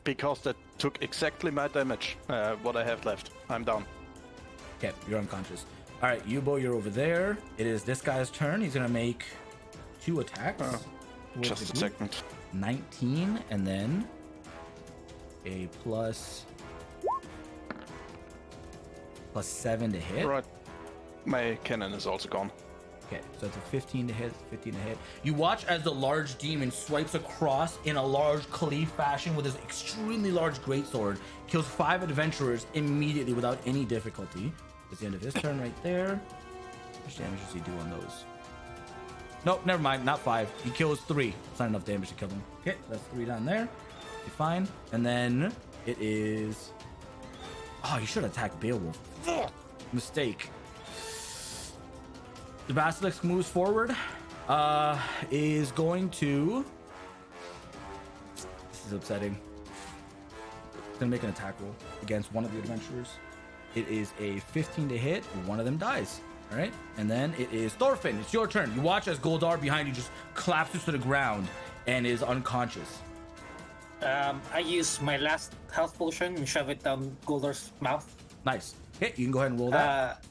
S4: Because that took exactly my damage, what I have left. I'm down.
S1: Okay, you're unconscious. All right, Youbo, you're over there. It is this guy's turn. He's gonna make 2 attacks. towards
S4: Just
S1: the
S4: a
S1: group.
S4: second.
S1: 19, and then a plus 7 to hit.
S4: Right. My cannon is also gone.
S1: Okay, so it's a 15 to hit, 15 to hit. You watch as the large demon swipes across in a large cleave fashion with his extremely large greatsword, kills 5 adventurers immediately without any difficulty. That's the end of his turn right there. How much damage does he do on those? Nope, never mind, not 5. He kills 3. It's not enough damage to kill them. Okay, that's 3 down there. Okay, fine. And then it is... Oh, you should attack Beowulf. Mistake. The basilisk moves forward. Is going to... This is upsetting. It's gonna make an attack roll against one of the adventurers. It is a 15 to hit. One of them dies. All right, and then it is Thorfinn. It's your turn. You watch as Goldar behind you just collapses to the ground and is unconscious.
S5: I use my last health potion and shove it down Goldar's mouth.
S1: Nice. Okay, you can go ahead and roll that.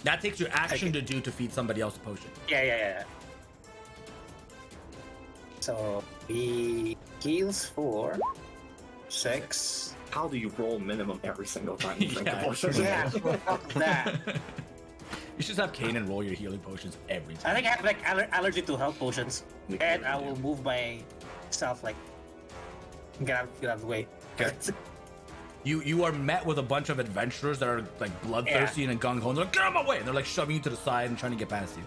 S1: That takes your action to do to feed somebody else a potion.
S5: Yeah. So he heals for 6.
S2: How do you roll minimum every single time you drink
S1: Yeah,
S2: a potion?
S5: Yeah, fuck that.
S1: You should have Kanan roll your healing potions every
S5: I
S1: time.
S5: think I have like allergy to health potions, and I will move myself like get out of the way.
S1: You are met with a bunch of adventurers that are like bloodthirsty and gung ho. And they're like, get out of my way! And they're like shoving you to the side and trying to get past you.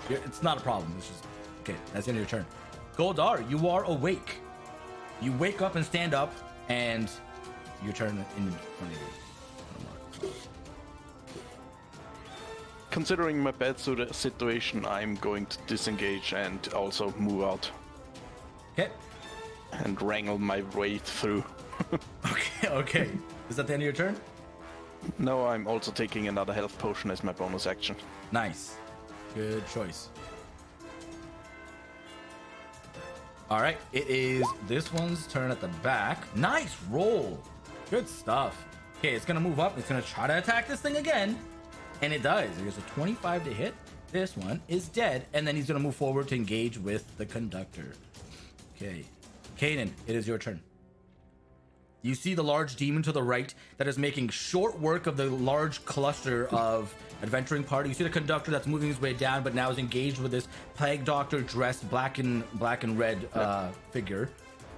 S1: It's not a problem. It's just okay. That's the end of your turn. Goldar, you are awake. You wake up and stand up, and your turn in front of you.
S4: Considering my bad situation, I'm going to disengage and also move out
S1: Okay.
S4: and wrangle my way through.
S1: Okay. Is that the end of your turn?
S4: No, I'm also taking another health potion as my bonus action.
S1: Nice. Good choice. All right, it is this one's turn at the back. Nice roll. Good stuff. Okay, it's gonna move up. It's gonna try to attack this thing again. And it does. There's a 25 to hit. This one is dead. And then he's gonna move forward to engage with the conductor. Okay. Kanan, it is your turn. You see the large demon to the right that is making short work of the large cluster of adventuring party. You see the conductor that's moving his way down, but now is engaged with this plague doctor dressed black and red figure,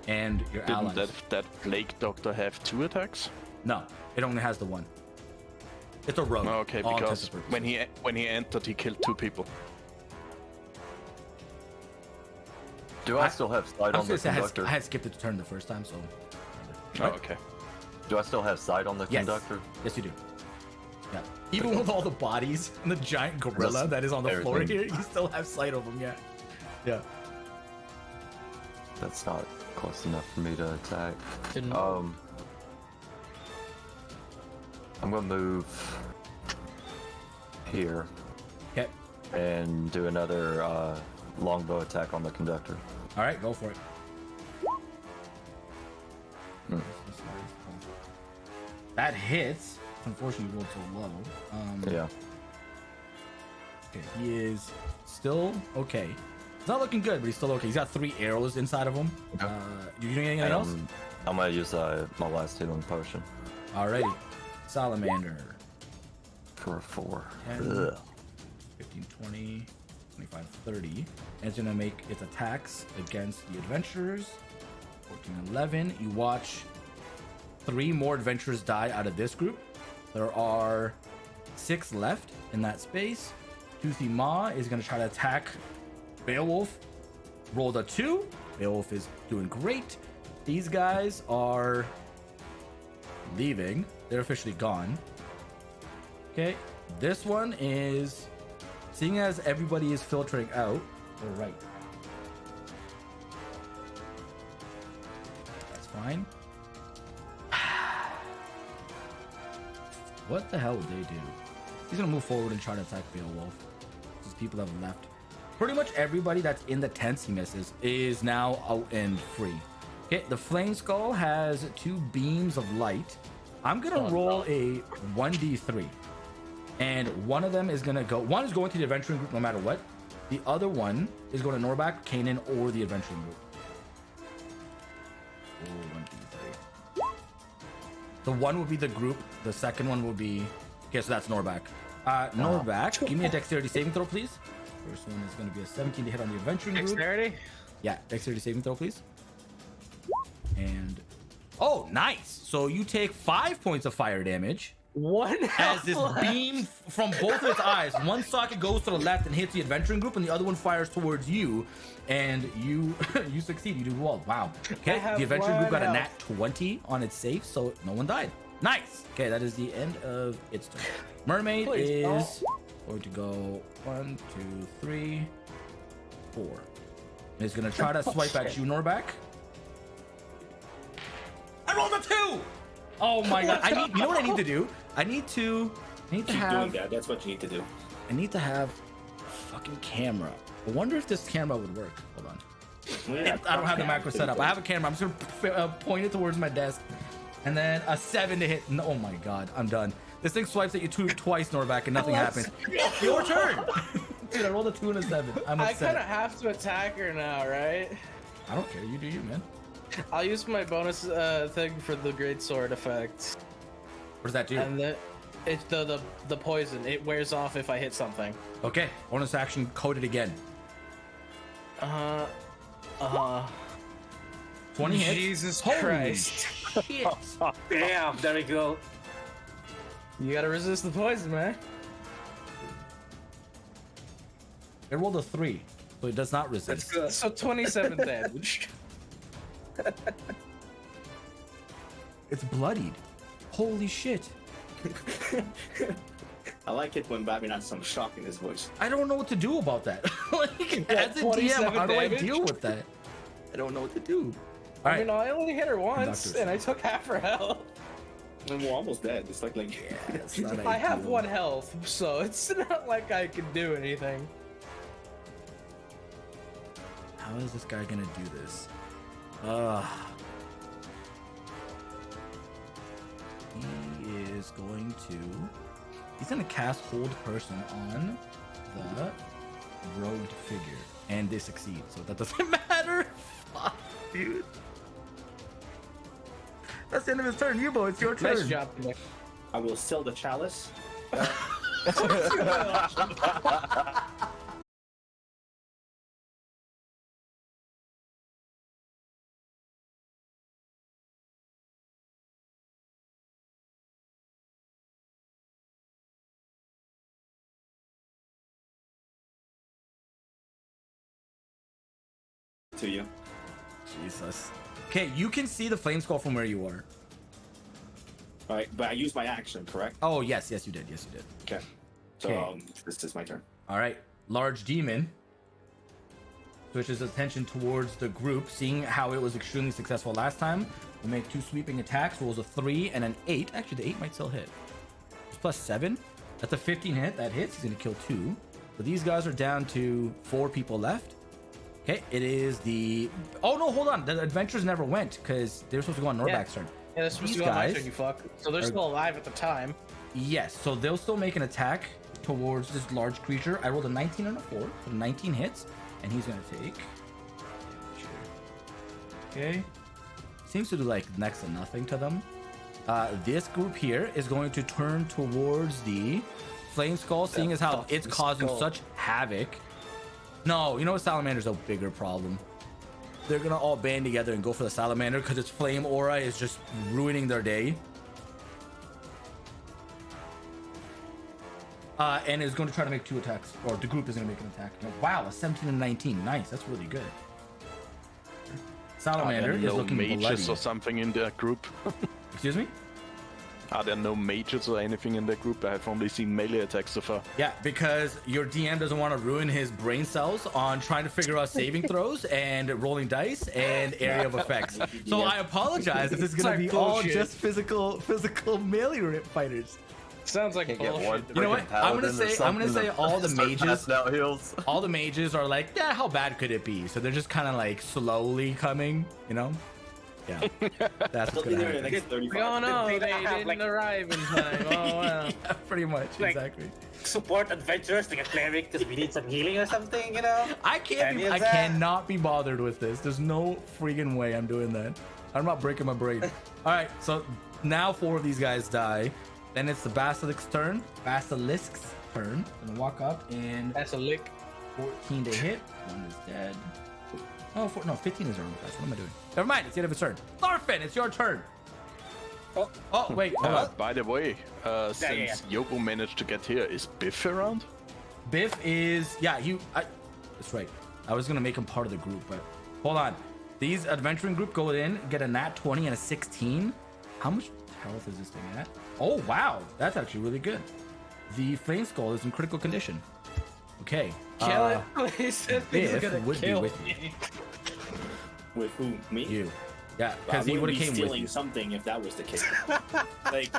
S1: and your allies.
S4: Didn't that plague doctor have 2 attacks?
S1: No, it only has the one. It's a rogue.
S4: Oh, okay,
S1: all
S4: because
S1: intents and purposes.
S4: when he entered, he killed 2 people.
S6: Do I still have sight on the conductor?
S1: I had skipped it to turn the first time, so.
S4: Oh, okay.
S6: Do I still have sight on the
S1: Yes.
S6: conductor?
S1: Yes, you do. Yeah. Even with all the bodies and the giant gorilla that is on the floor
S6: everything.
S1: here, you still have sight of them. Yeah. Yeah.
S6: That's not close enough for me to attack.
S3: Didn't-
S6: I'm gonna move here
S1: Okay.
S6: and do another longbow attack on the conductor.
S1: All right, go for it. That hits. Unfortunately, you rolled so low.
S6: Yeah.
S1: Okay, he is still okay. He's not looking good, but he's still okay. He's got 3 arrows inside of him.
S6: Okay.
S1: You doing anything
S6: And
S1: else?
S6: I'm gonna use my last healing potion
S1: Alrighty. Salamander.
S6: for 4.
S1: 10,
S6: Ugh.
S1: 15, 20, 25, 30. And it's gonna make its attacks against the adventurers. 14, 11. You watch 3 more adventurers die out of this group. There are 6 left in that space. Toothy Maw is gonna try to attack Beowulf. Rolled a 2. Beowulf is doing great. These guys are leaving. They're officially gone. Okay, this one is, seeing as everybody is filtering out, they're right. That's fine. What the hell would they do? He's gonna move forward and try to attack Beowulf. These people that have left. Pretty much everybody that's in the tents he misses is now out and free. Okay, the Flame Skull has 2 beams of light. I'm gonna roll a 1d3. And one of them is gonna go, one is going to the adventuring group no matter what. The other one is going to Norbak, Kanan, or the adventuring group. Oh, 1d3. The one will be the group, the second one will be, okay, so that's Norbak. Norbak, give me a dexterity saving throw, please. First one is going to be a 17 to hit on the adventuring group.
S3: Dexterity?
S1: Yeah, dexterity saving throw, please. And oh, nice. So you take 5 points of fire damage
S3: One
S1: as this beam from both of its eyes, one socket goes to the left and hits the adventuring group, and the other one fires towards you, and you you succeed. You do well. Wow. Okay,
S3: have
S1: the adventuring group got a
S3: one
S1: nat 20 on its save, so no one died. Nice. Okay, that is the end of its turn. Mermaid
S3: Please
S1: is going to go 1, 2, 3, 4. And it's gonna try to swipe at you, Norbak. I rolled a 2. Oh my god! You know what I need to do? I need to
S2: Keep doing
S1: have
S2: that. That's what you need to do.
S1: I need to have a fucking camera. I wonder if this camera would work. Hold on.
S2: Yeah,
S1: I don't have the macro set up. I have a camera. I'm just gonna point it towards my desk, and then a 7 to hit. No, oh my god, I'm done. This thing swipes at you twice, Norbak, and nothing happens. Your turn. Dude, I rolled a 2 and a 7. I'm
S3: I
S1: upset.
S3: kind of have to attack her now, right?
S1: I don't care. You do you, man.
S3: I'll use my bonus thing for the great sword effect,
S1: What does that do?
S3: and it's the poison. It wears off if I hit something.
S1: Okay, bonus action. Code it again. 20 hits.
S3: Jesus
S1: Holy
S3: Christ!
S1: shit.
S5: Damn, there we go.
S3: You gotta resist the poison, man.
S1: It rolled a 3, so it does not resist.
S5: That's good.
S3: So 27 damage.
S1: It's bloodied. Holy shit.
S2: I like it when Bobby has some shock in his voice.
S1: I don't know what to do about that. Like,
S3: got
S1: as a DM,
S3: 27
S1: how do I
S3: damage?
S1: deal with that? I don't know what to do. All
S3: I
S1: right.
S3: mean, I only hit her once,
S1: Conductor.
S3: and I took half her health.
S2: And we're almost dead. It's like
S1: It's not
S3: I have
S1: ideal.
S3: 1 health, so it's not like I can do anything.
S1: How is this guy gonna do this? He is going to. He's gonna cast Hold Person on the rogued figure, and they succeed, so that doesn't matter. Fuck, dude. That's the end of his turn. Youbo, it's your turn.
S3: Nice job, Nick.
S2: I will sell the chalice. To you.
S1: Jesus. Okay, you can see the flame skull from where you are.
S2: All right, but I used my action, correct?
S1: Oh, yes, you did. Yes, you did.
S2: Okay. So
S1: Okay.
S2: this is my turn.
S1: All right, large demon switches attention towards the group, seeing how it was extremely successful last time. Will make 2 sweeping attacks, rolls a 3 and an 8. Actually, the 8 might still hit. It's plus 7. That's a 15 hit. That hits. He's gonna kill 2. So these guys are down to 4 people left. Okay, it is the. Oh no, hold on. The adventurers never went because they were supposed to go on Norbak's turn.
S3: Yeah, that's supposed
S1: These
S3: to go on my
S1: guys
S3: turn, you fuck. So they're
S1: are-
S3: still alive at the time.
S1: Yes, so they'll still make an attack towards this large creature. I rolled a 19 and a 4, so 19 hits, and he's gonna take. Okay, seems to do like next to nothing to them. This group here is going to turn towards the flame skull, seeing as how it's causing
S3: skull.
S1: such havoc. No, you know what? Salamander's a bigger problem. They're gonna all band together and go for the salamander because its flame aura is just ruining their day. And is going to try to make 2 attacks, or the group is going to make an attack. Wow, a 17 and 19. Nice, that's really good. Salamander
S4: Are
S1: is
S4: there no
S1: looking
S4: mages
S1: bloody.
S4: or something in their group?
S1: Excuse me?
S4: Are there no mages or anything in their group? I have only seen melee attacks so far.
S1: Yeah, because your DM doesn't want to ruin his brain cells on trying to figure out saving throws and rolling dice and area of effects. So I apologize if this is going to
S3: like
S1: be all
S3: bullshit.
S1: just physical melee fighters.
S3: Sounds like
S6: Can't get
S3: bullshit.
S6: one
S1: You know what?
S6: freaking
S1: I'm gonna
S6: paladin or
S1: say
S6: something
S1: all the
S6: start
S1: mages.
S6: passing out heals.
S1: All the mages are like, yeah, how bad could it be? So they're just kind of like slowly coming, you know? Yeah, that's what's
S2: They'll be
S1: gonna
S2: there in the
S1: happen.
S2: next 35.
S3: Oh no,
S5: They
S3: they
S5: don't have,
S3: didn't
S5: like-
S3: arrive in time. Oh wow.
S1: Yeah, pretty much,
S5: Like-
S1: exactly.
S5: Support adventurers like a cleric because we need some healing or something, you know?
S1: I
S5: Any of that?
S1: cannot be bothered with this. There's no freaking way I'm doing that. I'm not breaking my brain. All right, so now 4 of these guys die. Then it's the Basilisk's turn. Basilisk's turn. Gonna walk up and
S3: That's a lick.
S1: 14 to hit. 1 is dead. Oh, 15 is their own class. What am I doing? Never mind. It's the end of his turn. Thorfinn, it's your turn. Oh, wait. Hold on.
S4: By the way, since Youbo managed to get here, is Biff around?
S1: Biff is that's right. I was gonna make him part of the group, but hold on. These adventuring group go in, get a nat 20 and a 16. How much health is this thing at? Oh wow, that's actually really good. The flame skull is in critical condition. Okay.
S3: Kill it. He said he's
S1: Biff
S3: gonna
S1: would be
S3: kill
S1: with
S3: me.
S2: With who? Me?
S1: You. Yeah,
S2: I
S1: because he would
S2: wouldn't
S1: have
S2: be
S1: came with
S2: stealing
S1: you.
S2: something if that was the case. Like,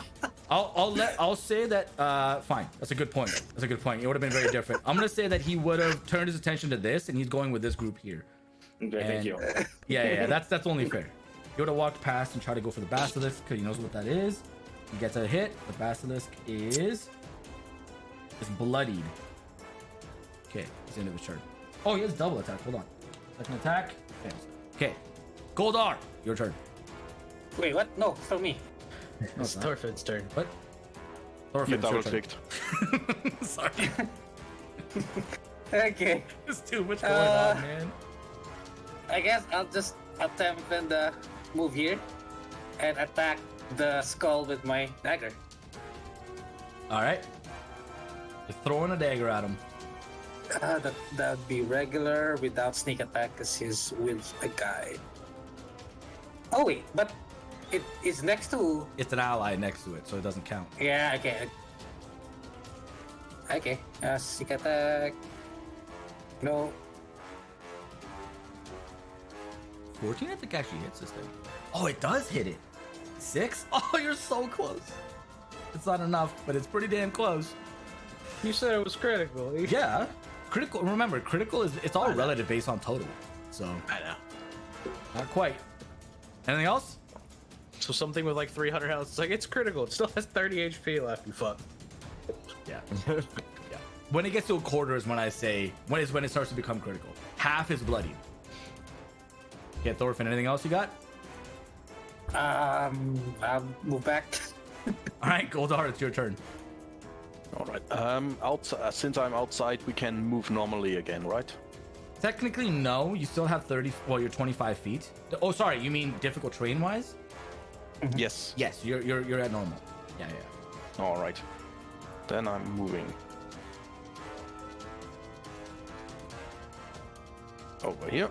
S1: I'll say that fine. That's a good point. That's a good point. It would have been very different. I'm gonna say that he would have turned his attention to this and he's going with this group here.
S2: okay,
S1: And-
S2: thank you.
S1: Yeah, that's only fair. He would have walked past and tried to go for the basilisk because he knows what that is. He gets a hit. The basilisk is bloodied. Okay, he's into his turn. Oh, he has double attack. Hold on. Second attack. Fails. Okay. Goldar, your turn.
S5: Wait, what? No, for me.
S1: No,
S3: It's
S1: it's not.
S3: Thorfinn's turn.
S1: What?
S4: You
S1: Thorfinn,
S4: double
S1: it's your
S4: clicked.
S1: turn. Sorry.
S5: Okay.
S1: There's too much going on, man.
S5: I guess I'll just attempt the move here and attack the skull with my dagger.
S1: All right. You're throwing a dagger at him.
S5: That would be regular without sneak attack because he's with a guy. Oh wait, but it is next to.
S1: It's an ally next to it, so it doesn't count.
S5: Yeah, okay. Okay, sneak attack. No.
S1: 14, I think actually hits this thing. Oh, it does hit it. 6? Oh, you're so close. It's not enough, but it's pretty damn close.
S3: You said it was critical.
S1: Yeah, critical. Remember, critical it's all relative based on total. So
S3: I know.
S1: not quite. Anything else?
S3: So something with like 300 health. It's like it's critical. It still has 30 HP left. You fuck.
S1: Yeah. Yeah. When it gets to a quarter is when I say when it starts to become critical. Half is bloody. Okay, Thorfinn, anything else you got?
S5: I'll move back.
S1: All right, Goldar, it's your turn.
S4: All right. Outside, since I'm outside, we can move normally again, right?
S1: Technically, no. You still have 30. Well, you're 25 feet. Oh, sorry. You mean difficult terrain wise?
S4: Yes.
S1: Yes, you're at normal. Yeah, yeah.
S4: All right. Then I'm moving over here.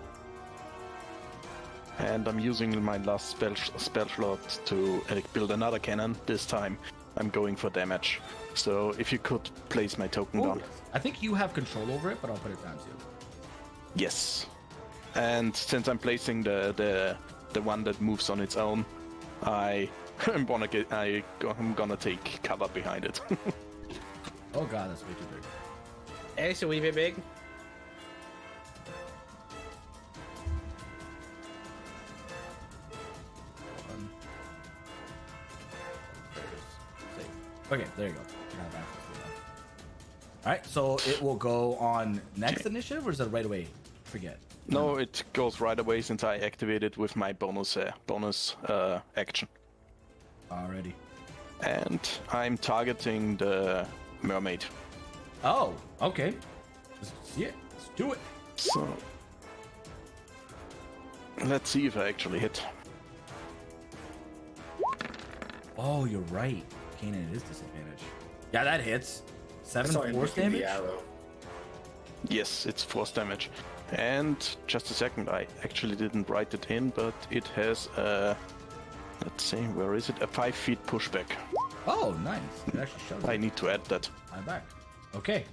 S4: And I'm using my last spell slot to build another cannon. This time I'm going for damage. So if you could place my token down.
S1: I think you have control over it, but I'll put it down too.
S4: Yes. And since I'm placing the one that moves on its own, I'm gonna take cover behind it.
S1: Oh god, that's way too big.
S3: Hey, so we big.
S1: Okay, there you go. All right, so it will go on next initiative, or is it right away? Forget.
S4: No, it goes right away since I activated with my bonus action.
S1: Alrighty.
S4: And I'm targeting the mermaid.
S1: Oh, okay. Let's see it. Let's do it.
S4: So let's see if I actually hit.
S1: Oh, you're right. Kanan, it is disadvantage. Yeah, that hits.
S2: I
S1: 7
S2: saw him
S1: force
S2: picking
S1: damage.
S2: the arrow.
S4: Yes, it's force damage. And just a second, I actually didn't write it in, but it has a, let's see, where is it? A 5 feet pushback.
S1: Oh, nice. It actually shows.
S4: I need to add that.
S1: I'm back. Okay.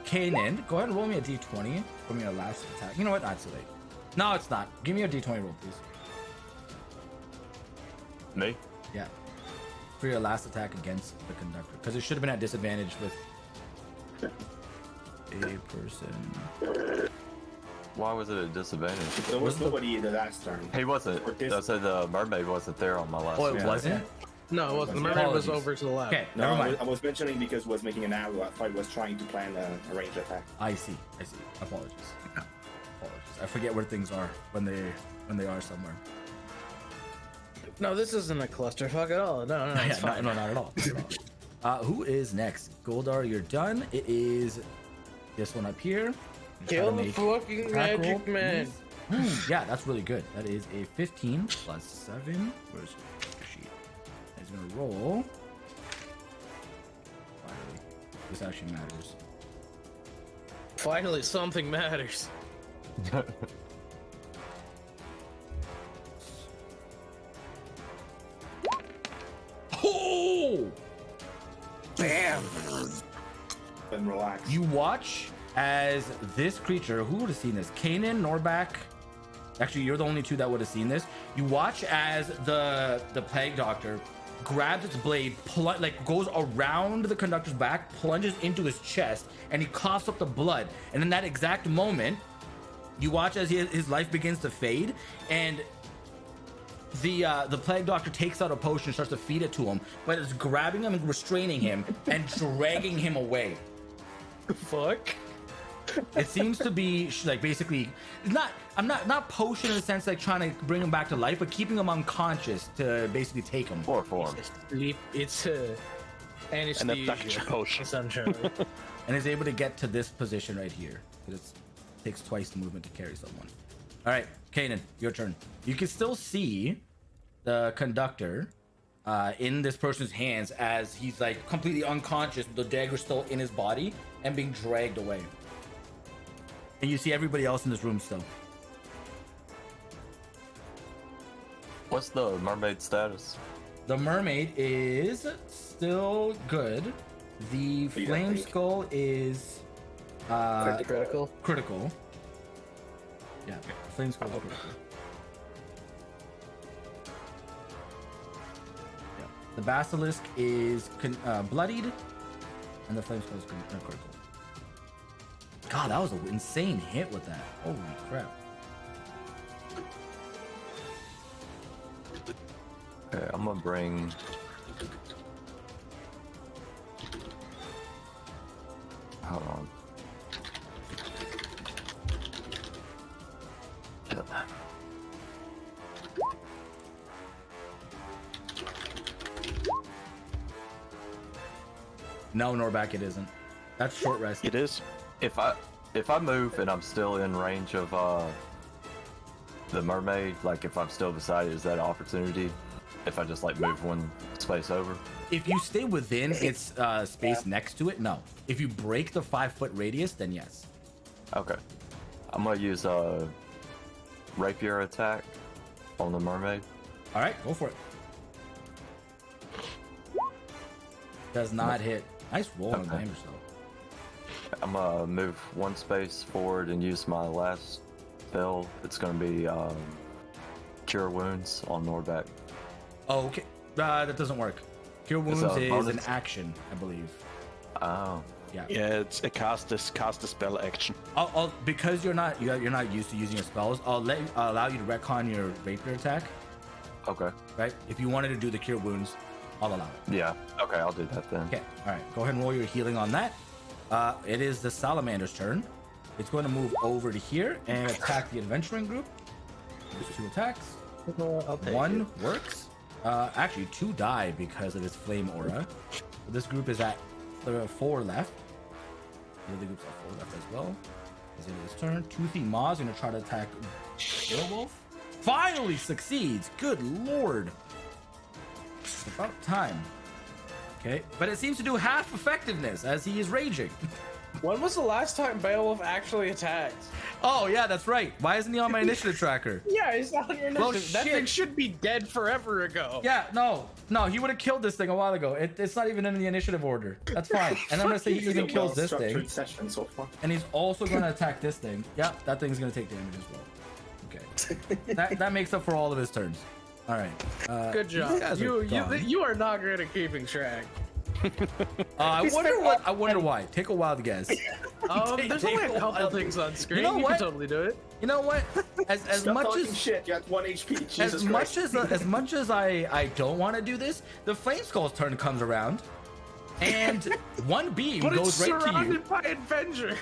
S1: Kanan, go ahead and roll me a d20 for me a last attack. You know what? Not too late. No, it's not. Give me a d20 roll, please.
S6: Me?
S1: Yeah. For your last attack against the conductor. Because it should have been at disadvantage with a person.
S6: Why was it a disadvantage?
S2: There was nobody the last turn.
S6: He wasn't.
S2: Or this-
S6: I said the mermaid wasn't there on my last.
S1: Oh, it
S6: turn.
S1: wasn't?
S3: No, it wasn't. The mermaid was
S1: Apologies.
S3: over to the left.
S1: Okay,
S2: No,
S1: never
S2: I
S1: mind.
S2: was, I was mentioning because it was making an arrow. I thought it was trying to plan a ranged attack.
S1: I see. Apologies. Apologies. I forget where things are when they are somewhere.
S3: No, this isn't a clusterfuck at all. No,
S1: Yeah,
S3: it's fine.
S1: no, not at all. Not at all. Who is next? Goldar, you're done. It is this one up here.
S3: Kill
S1: Try to
S3: the
S1: make
S3: fucking
S1: attack roll,
S3: magic man.
S1: please. Yeah, that's really good. That is a 15 plus 7. Where's the sheet? He's gonna roll. Finally, this actually matters.
S3: Finally, something matters.
S1: Oh!
S5: Damn.
S2: Then relax.
S1: You watch as this creature, who would have seen this? Kanan, Norback. Actually, you're the only two that would have seen this. You watch as the plague doctor grabs its blade, goes around the conductor's back, plunges into his chest, and he coughs up the blood. And in that exact moment, you watch as his life begins to fade, and the plague doctor takes out a potion, starts to feed it to him, but it's grabbing him and restraining him and dragging him away.
S3: Fuck.
S1: It seems to be like basically not potion in the sense like trying to bring him back to life, but keeping him unconscious to basically take him.
S6: Or form.
S3: It's anesthesia.
S4: An abduction potion.
S3: Essentially.
S1: And is able to get to this position right here because it takes twice the movement to carry someone. All right, Kanan, your turn. You can still see the conductor in this person's hands as he's like completely unconscious, the dagger still in his body and being dragged away. And you see everybody else in this room still.
S6: What's the mermaid status?
S1: The mermaid is still good. The flame skull is
S3: Critical.
S1: critical. Yeah, flame skull is critical. Yeah. The basilisk is bloodied, and the flame skull is critical. God, that was an insane hit with that. Holy crap.
S6: Okay, I'm gonna bring. Hold on.
S1: No, Norback, it isn't. That's short rest.
S4: It is.
S6: If I move and I'm still in range of the mermaid, like if I'm still beside it, is that an opportunity? If I just like move one space over?
S1: If you stay within its space next to it, no. If you break the 5-foot radius, then yes.
S6: Okay. I'm gonna use a rapier attack on the mermaid.
S1: All right, go for it. Does not hit. Nice roll on the damage though.
S6: I'm gonna move one space forward and use my last spell. It's gonna be Cure Wounds on Norback.
S1: Oh, okay. That doesn't work. Cure Wounds
S6: a
S1: is
S6: bonus?
S1: an action, I believe.
S6: Oh.
S1: Yeah.
S4: Yeah, it's a cast a spell action.
S1: I'll because you're not used to using your spells. I'll allow you to retcon your rapier attack.
S6: Okay.
S1: Right. If you wanted to do the Cure Wounds, I'll allow it.
S6: Yeah. Okay, I'll do that then.
S1: Okay. All right. Go ahead and roll your healing on that. It is the salamander's turn. It's going to move over to here and attack the adventuring group. There's 2 attacks.
S3: I'll take
S1: One
S3: it.
S1: works. Actually, 2 die because of its flame aura. This group is at 4 left. The other group's at 4 left as well. Is it his turn? Toothy Maw's going to try to attack Werewolf. Finally succeeds. Good lord. It's about time. Okay, but it seems to do half effectiveness as he is raging.
S3: When was the last time Beowulf actually attacked?
S1: Oh yeah, that's right. Why isn't he on my initiative tracker?
S3: Yeah, he's not on your
S1: Well,
S3: initiative. That
S1: shit.
S3: thing should be dead forever ago.
S1: Yeah, no, he would have killed this thing a while ago. It's not even in the initiative order. That's fine. And I'm gonna say he even kills this thing,
S2: Session so far.
S1: and he's also gonna attack this thing. Yeah, that thing's gonna take damage as well. Okay, that makes up for all of his turns. All right.
S3: Good job.
S1: guys are dumb.
S3: You are not good at keeping track.
S1: I wonder why. Take a wild guess.
S3: There's only a couple things on screen.
S1: You know
S3: You
S1: what?
S3: can totally do it.
S1: You know what? As
S2: Stop
S1: much
S2: talking
S1: as
S2: shit. You got 1 HP. Jesus
S1: as
S2: Christ.
S1: much as I don't want to do this, the Flame Skull's turn comes around, and one beam
S3: But
S1: goes
S3: it's
S1: right to you.
S3: surrounded by Avengers.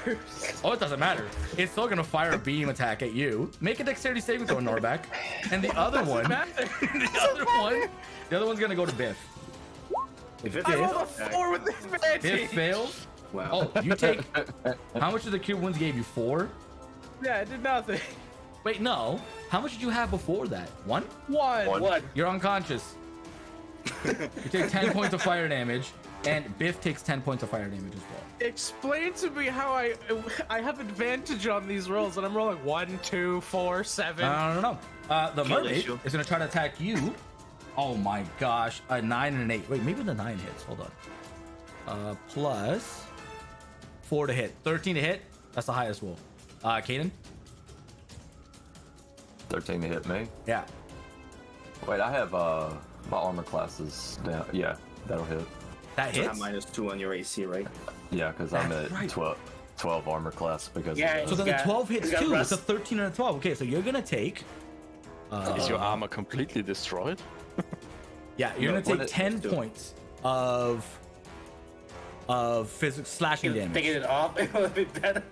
S1: Oh, it doesn't matter. It's still gonna fire a beam attack at you. Make a dexterity saving throw, Norback. And the other one, the other one's gonna go to Biff.
S2: If it
S3: I
S1: Biff.
S3: rolled a 4 with this
S1: Biff
S3: advantage.
S1: fails.
S2: Wow.
S1: Oh, you take. How much did the cure wounds gave you? 4?
S3: Yeah, it did nothing.
S1: Wait, no. How much did you have before that? 1?
S3: One.
S1: You're unconscious. You take 10 points of fire damage, and Biff takes 10 points of fire damage as well.
S3: Explain to me how I have advantage on these rolls, and I'm rolling 1, 2, 4, 7.
S1: I don't know. The
S2: Kill
S1: mermaid
S2: issue.
S1: is gonna try to attack you. Oh my gosh, a 9 and an 8. Wait, maybe the 9 hits. Hold on. Plus 4 to hit. 13 to hit. That's the highest roll. Kaden?
S6: 13 to hit me.
S1: Yeah.
S6: Wait, I have my armor classes down. Yeah, that'll hit.
S1: That
S2: You
S1: hits.
S2: have -2 on your AC, right?
S6: Yeah, because I'm
S1: That's
S6: at
S1: right.
S6: 12 armor class because
S5: Yeah,
S6: of
S1: So
S6: the,
S1: then the
S5: got-
S1: 12 hits
S5: he's got
S1: too.
S5: rust.
S1: It's a 13 and a 12. Okay, so you're gonna take.
S4: Is your armor completely destroyed?
S1: Yeah, you're
S6: No,
S1: gonna
S6: what
S1: take
S6: it-
S1: 10
S6: let's do it.
S1: points of physical slashing damage.
S5: Taking it off, it would be better.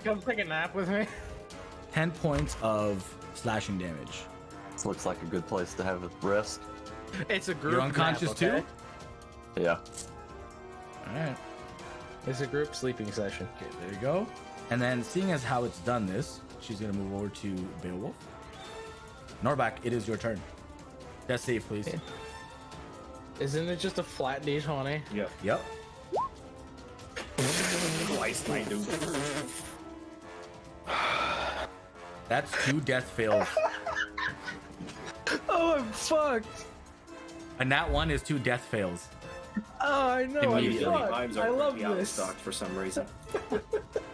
S3: Come take a nap with me.
S1: 10 points of slashing damage.
S6: this looks like a good place to have a rest.
S3: It's a group.
S1: You're unconscious
S3: nap, okay?
S1: too?
S6: Yeah.
S1: All right.
S3: It's a group sleeping session.
S1: Okay, there you go. And then, seeing as how it's done this, she's gonna move over to Beowulf. Norback, it is your turn. Death save, please.
S3: Isn't it just a flat d20?
S2: Yep.
S1: Yep.
S2: Twice my dude.
S1: That's 2 death fails.
S3: Oh, I'm fucked.
S1: And that one is 2 death fails.
S3: Oh, I know.
S1: Immediately.
S2: Vibes are
S3: I love
S2: pretty out of
S3: this.
S2: stock for some reason.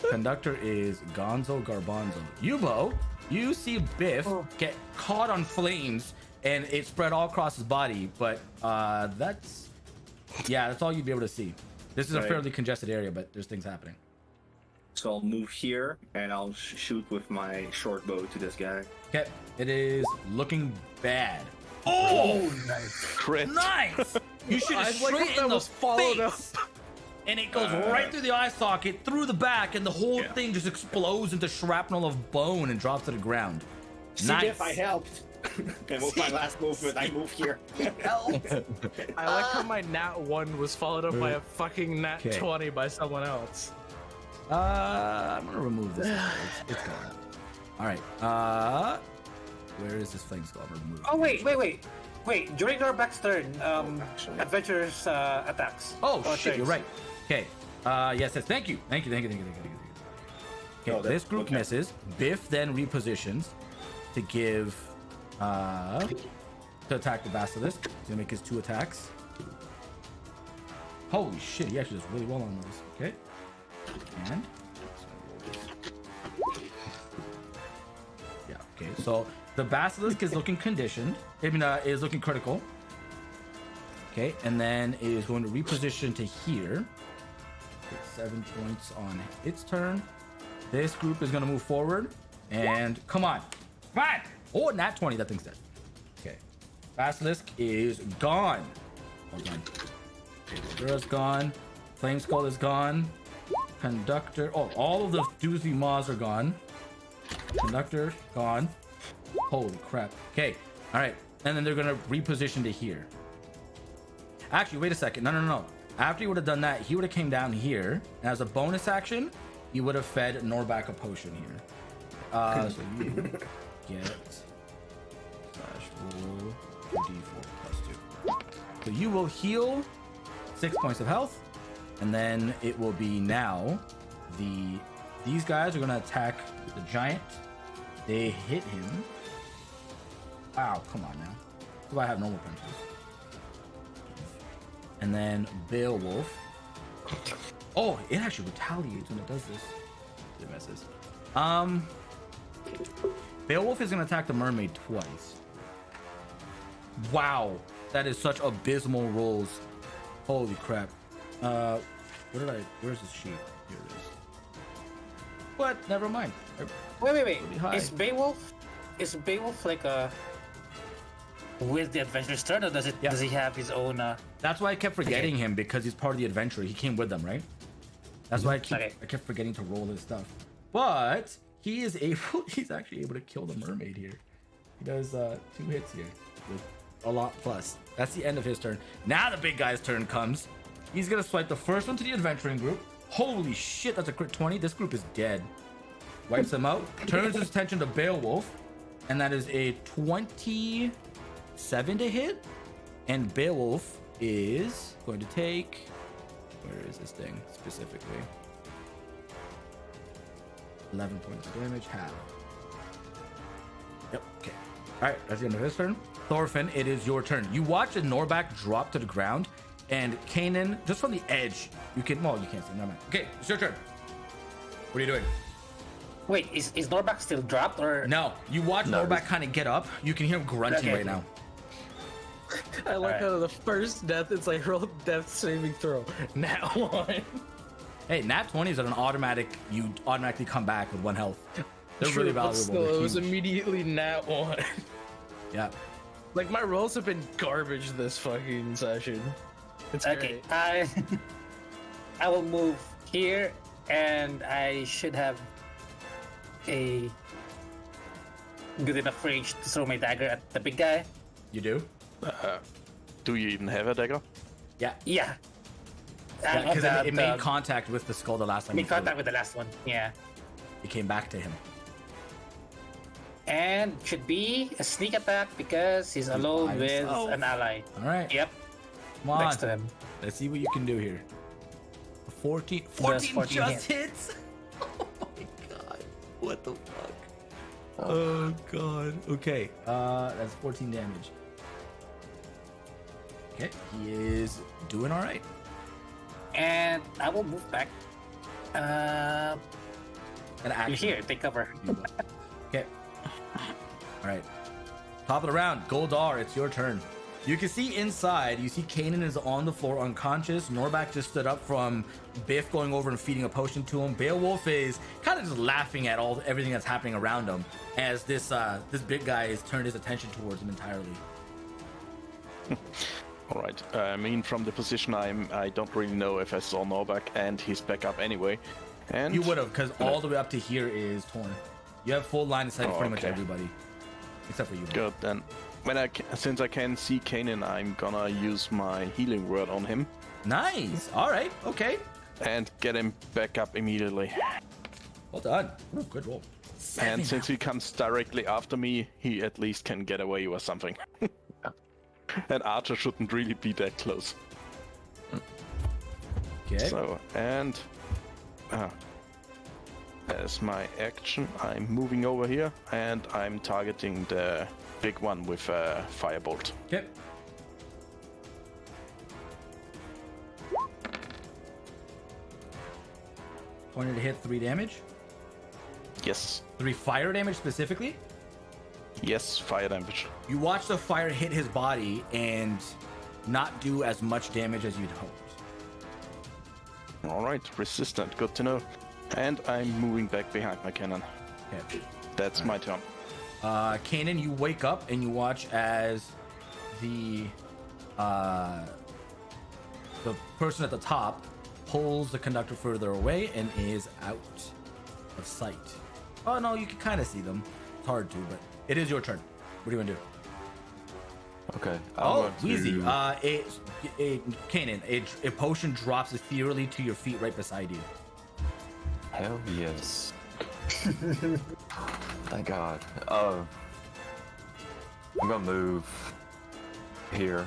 S1: Conductor is Gonzo Garbanzo. Yubo, you see Biff get caught on flames and it spread all across his body, but that's all you'd be able to see. This is a
S2: Right.
S1: fairly congested area, but there's things happening.
S2: So I'll move here and I'll shoot with my short bow to this guy.
S1: Okay, it is looking bad.
S5: Oh, nice.
S4: Crit.
S1: Nice! You shoot
S3: I
S1: it
S3: like
S1: straight
S3: that
S1: in the
S3: was followed
S1: face, and it goes right through the eye socket, through the back, and the whole
S2: Yeah.
S1: thing just explodes into shrapnel of bone and drops to the ground.
S2: See
S1: Nice.
S2: if I helped. And with my last movement, I move here.
S3: I like how my nat 1 was followed up by a fucking nat
S1: Okay.
S3: 20 by someone else.
S1: I'm gonna remove this. It's gone. All right. Where is this flame skull? I'm gonna remove it.
S5: Oh wait. During Norback's turn, adventurers attacks.
S1: Oh
S5: Or
S1: shit! You're
S5: turns.
S1: right. Okay. Yes. Thank you. Okay,
S2: Oh,
S1: this group
S2: okay.
S1: misses. Biff then repositions to give to attack the basilisk. He's gonna make his 2 attacks. Holy shit! He actually does really well on those. Okay. And yeah. Okay. So the basilisk is looking conditioned. I mean, is looking critical. Okay, and then it is going to reposition to here. Get 7 points on its turn. This group is going to move forward. And come on. Come on. Oh, nat 20. That thing's dead. Okay. Basilisk is gone. Hold on. Dura's gone. Flame Skull is gone. Conductor. Oh, all of the doozy maws are gone. Conductor, gone. Holy crap. Okay. All right. And then they're going to reposition to here. Actually, wait a second. No. After he would have done that, he would have came down here. And as a bonus action, he would have fed Norback a potion here. So you get /roll 2d4 +2. So you will heal 6 points of health. And then it will be now these guys are going to attack the giant. They hit him. Wow, come on now. Do I have normal punches? And then Beowulf. Oh, it actually retaliates when it does this. It misses. Beowulf is gonna attack the mermaid twice. Wow, that is such abysmal rolls. Holy crap. Where's this sheet? Here it is. But never mind.
S5: Wait.
S1: Pretty high.
S5: Is Beowulf like a with the adventurer's turn, or does he have his own?
S1: That's why I kept forgetting him, because he's part of the adventure. He came with them, right? That's why I kept forgetting to roll his stuff. But he's actually able to kill the mermaid here. He does 2 hits here with a lot plus. That's the end of his turn. Now the big guy's turn comes. He's gonna swipe the first one to the adventuring group. Holy shit, that's a crit 20. This group is dead. Wipes him out. Turns his attention to Beowulf, and that is a 27 to hit. And Beowulf is going to take, where is this thing specifically? 11 points of damage, half. Yep, okay. All right, that's the end of his turn. Thorfinn, it is your turn. You watch a Norback drop to the ground, and Kanan, just from the edge, you can't see, never mind. Okay, it's your turn. What are you doing?
S5: Wait, is Norback still dropped or?
S1: No, you watch Norback kind of get up. You can hear him grunting
S5: Okay.
S1: right now.
S3: I like how the first death, it's like roll death saving throw. Nat 1.
S1: Hey, nat 20s are you automatically come back with 1 health. They're
S3: True,
S1: really
S3: but
S1: valuable.
S3: still,
S1: They're
S3: it was
S1: huge.
S3: immediately nat 1.
S1: Yeah.
S3: Like, my rolls have been garbage this fucking session. It's
S5: Okay,
S3: great.
S5: I will move here, and I should have a good enough range to throw my dagger at the big guy.
S1: You do?
S4: Do you even have a dagger?
S1: Yeah.
S5: Yeah.
S1: Because it made contact with the skull the last time.
S5: made
S1: you threw
S5: contact
S1: it.
S5: with the last one. Yeah.
S1: It came back to him.
S5: And should be a sneak attack because he's alone with
S1: himself.
S5: an ally.
S1: All right.
S5: Yep.
S1: Come
S5: next
S1: on.
S5: to him.
S1: Let's see what you can do here. 14
S5: Does 14
S1: just hits. Oh my god. What the fuck? Oh god. Okay. That's 14 damage. Okay. He is doing all right.
S5: And I will move back.
S1: An
S5: You're
S1: action.
S5: here. Take cover.
S1: Okay. All right. Top of the round. Goldar, it's your turn. You can see inside, you see Kanan is on the floor unconscious. Norbak just stood up from Biff going over and feeding a potion to him. Beowulf is kind of just laughing at everything that's happening around him as this big guy has turned his attention towards him entirely.
S4: All right. I mean, from the position I don't really know if I saw Norbak, and he's back up anyway. And
S1: You would have, because all the way up to here is torn. You have full line of sight of pretty much
S4: okay.
S1: everybody, except for you.
S4: Good. Then, since I can see Kanan, I'm gonna use my healing word on him
S1: Nice. All right. Okay.
S4: and get him back up immediately.
S1: Well done. Ooh, good roll.
S4: And since he comes directly after me, he at least can get away or something. And Archer shouldn't really be that close.
S1: Okay.
S4: So, and as my action, I'm moving over here and I'm targeting the big one with a firebolt.
S1: Okay. Pointed to hit 3 damage.
S4: Yes,
S1: 3 fire damage specifically.
S4: yes, fire damage.
S1: You watch the fire hit his body and not do as much damage as you'd hoped.
S4: All right, resistant, good to know. And I'm moving back behind my cannon.
S1: Okay.
S4: That's my turn.
S1: Kanan, you wake up and you watch as the person at the top pulls the conductor further away and is out of sight. Oh no, you can kind of see them. It's hard to, but it is your turn. What do you want to do?
S6: Okay.
S1: Oh, easy. Kanan, a potion drops ethereally to your feet right beside you.
S6: Hell yes. Thank God. I'm gonna move here.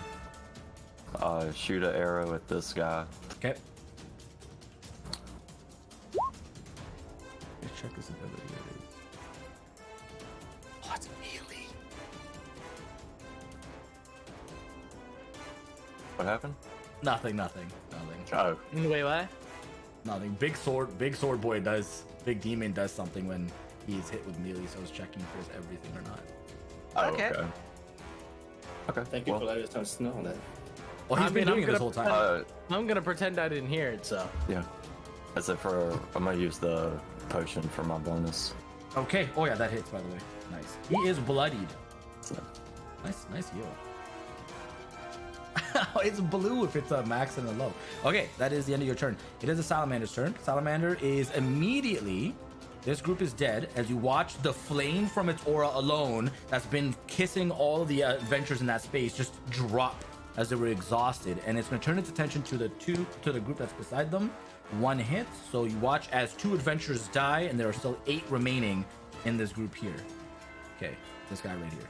S6: Shoot an arrow at this guy.
S1: Okay. Let's check this ability. Oh, it's melee.
S6: What happened?
S1: Nothing.
S6: Oh,
S3: Wait, what?
S1: Nothing. Big sword boy does. Big demon does something when he's hit with melee. So I was checking if there's everything or not.
S6: oh
S3: Okay.
S6: okay. Okay.
S2: Thank you for letting us know that.
S1: Well, he's
S3: I
S1: been
S3: mean,
S1: doing
S3: I'm
S1: it this
S3: gonna
S1: whole time.
S3: I'm gonna pretend I didn't hear it, so.
S6: Yeah. That's it for. I'm gonna use the potion for my bonus.
S1: Okay. Oh yeah, that hits by the way. Nice. He is bloodied.
S6: So,
S1: Nice heal. It's blue if it's a max and a low. Okay, that is the end of your turn. It is the Salamander's turn. Salamander is immediately. This group is dead as you watch the flame from its aura alone that's been kissing all of the adventurers in that space just drop as they were exhausted, and it's going to turn its attention to the group that's beside them. 1 hit, so you watch as 2 adventurers die, and there are still 8 remaining in this group here. Okay, this guy right here,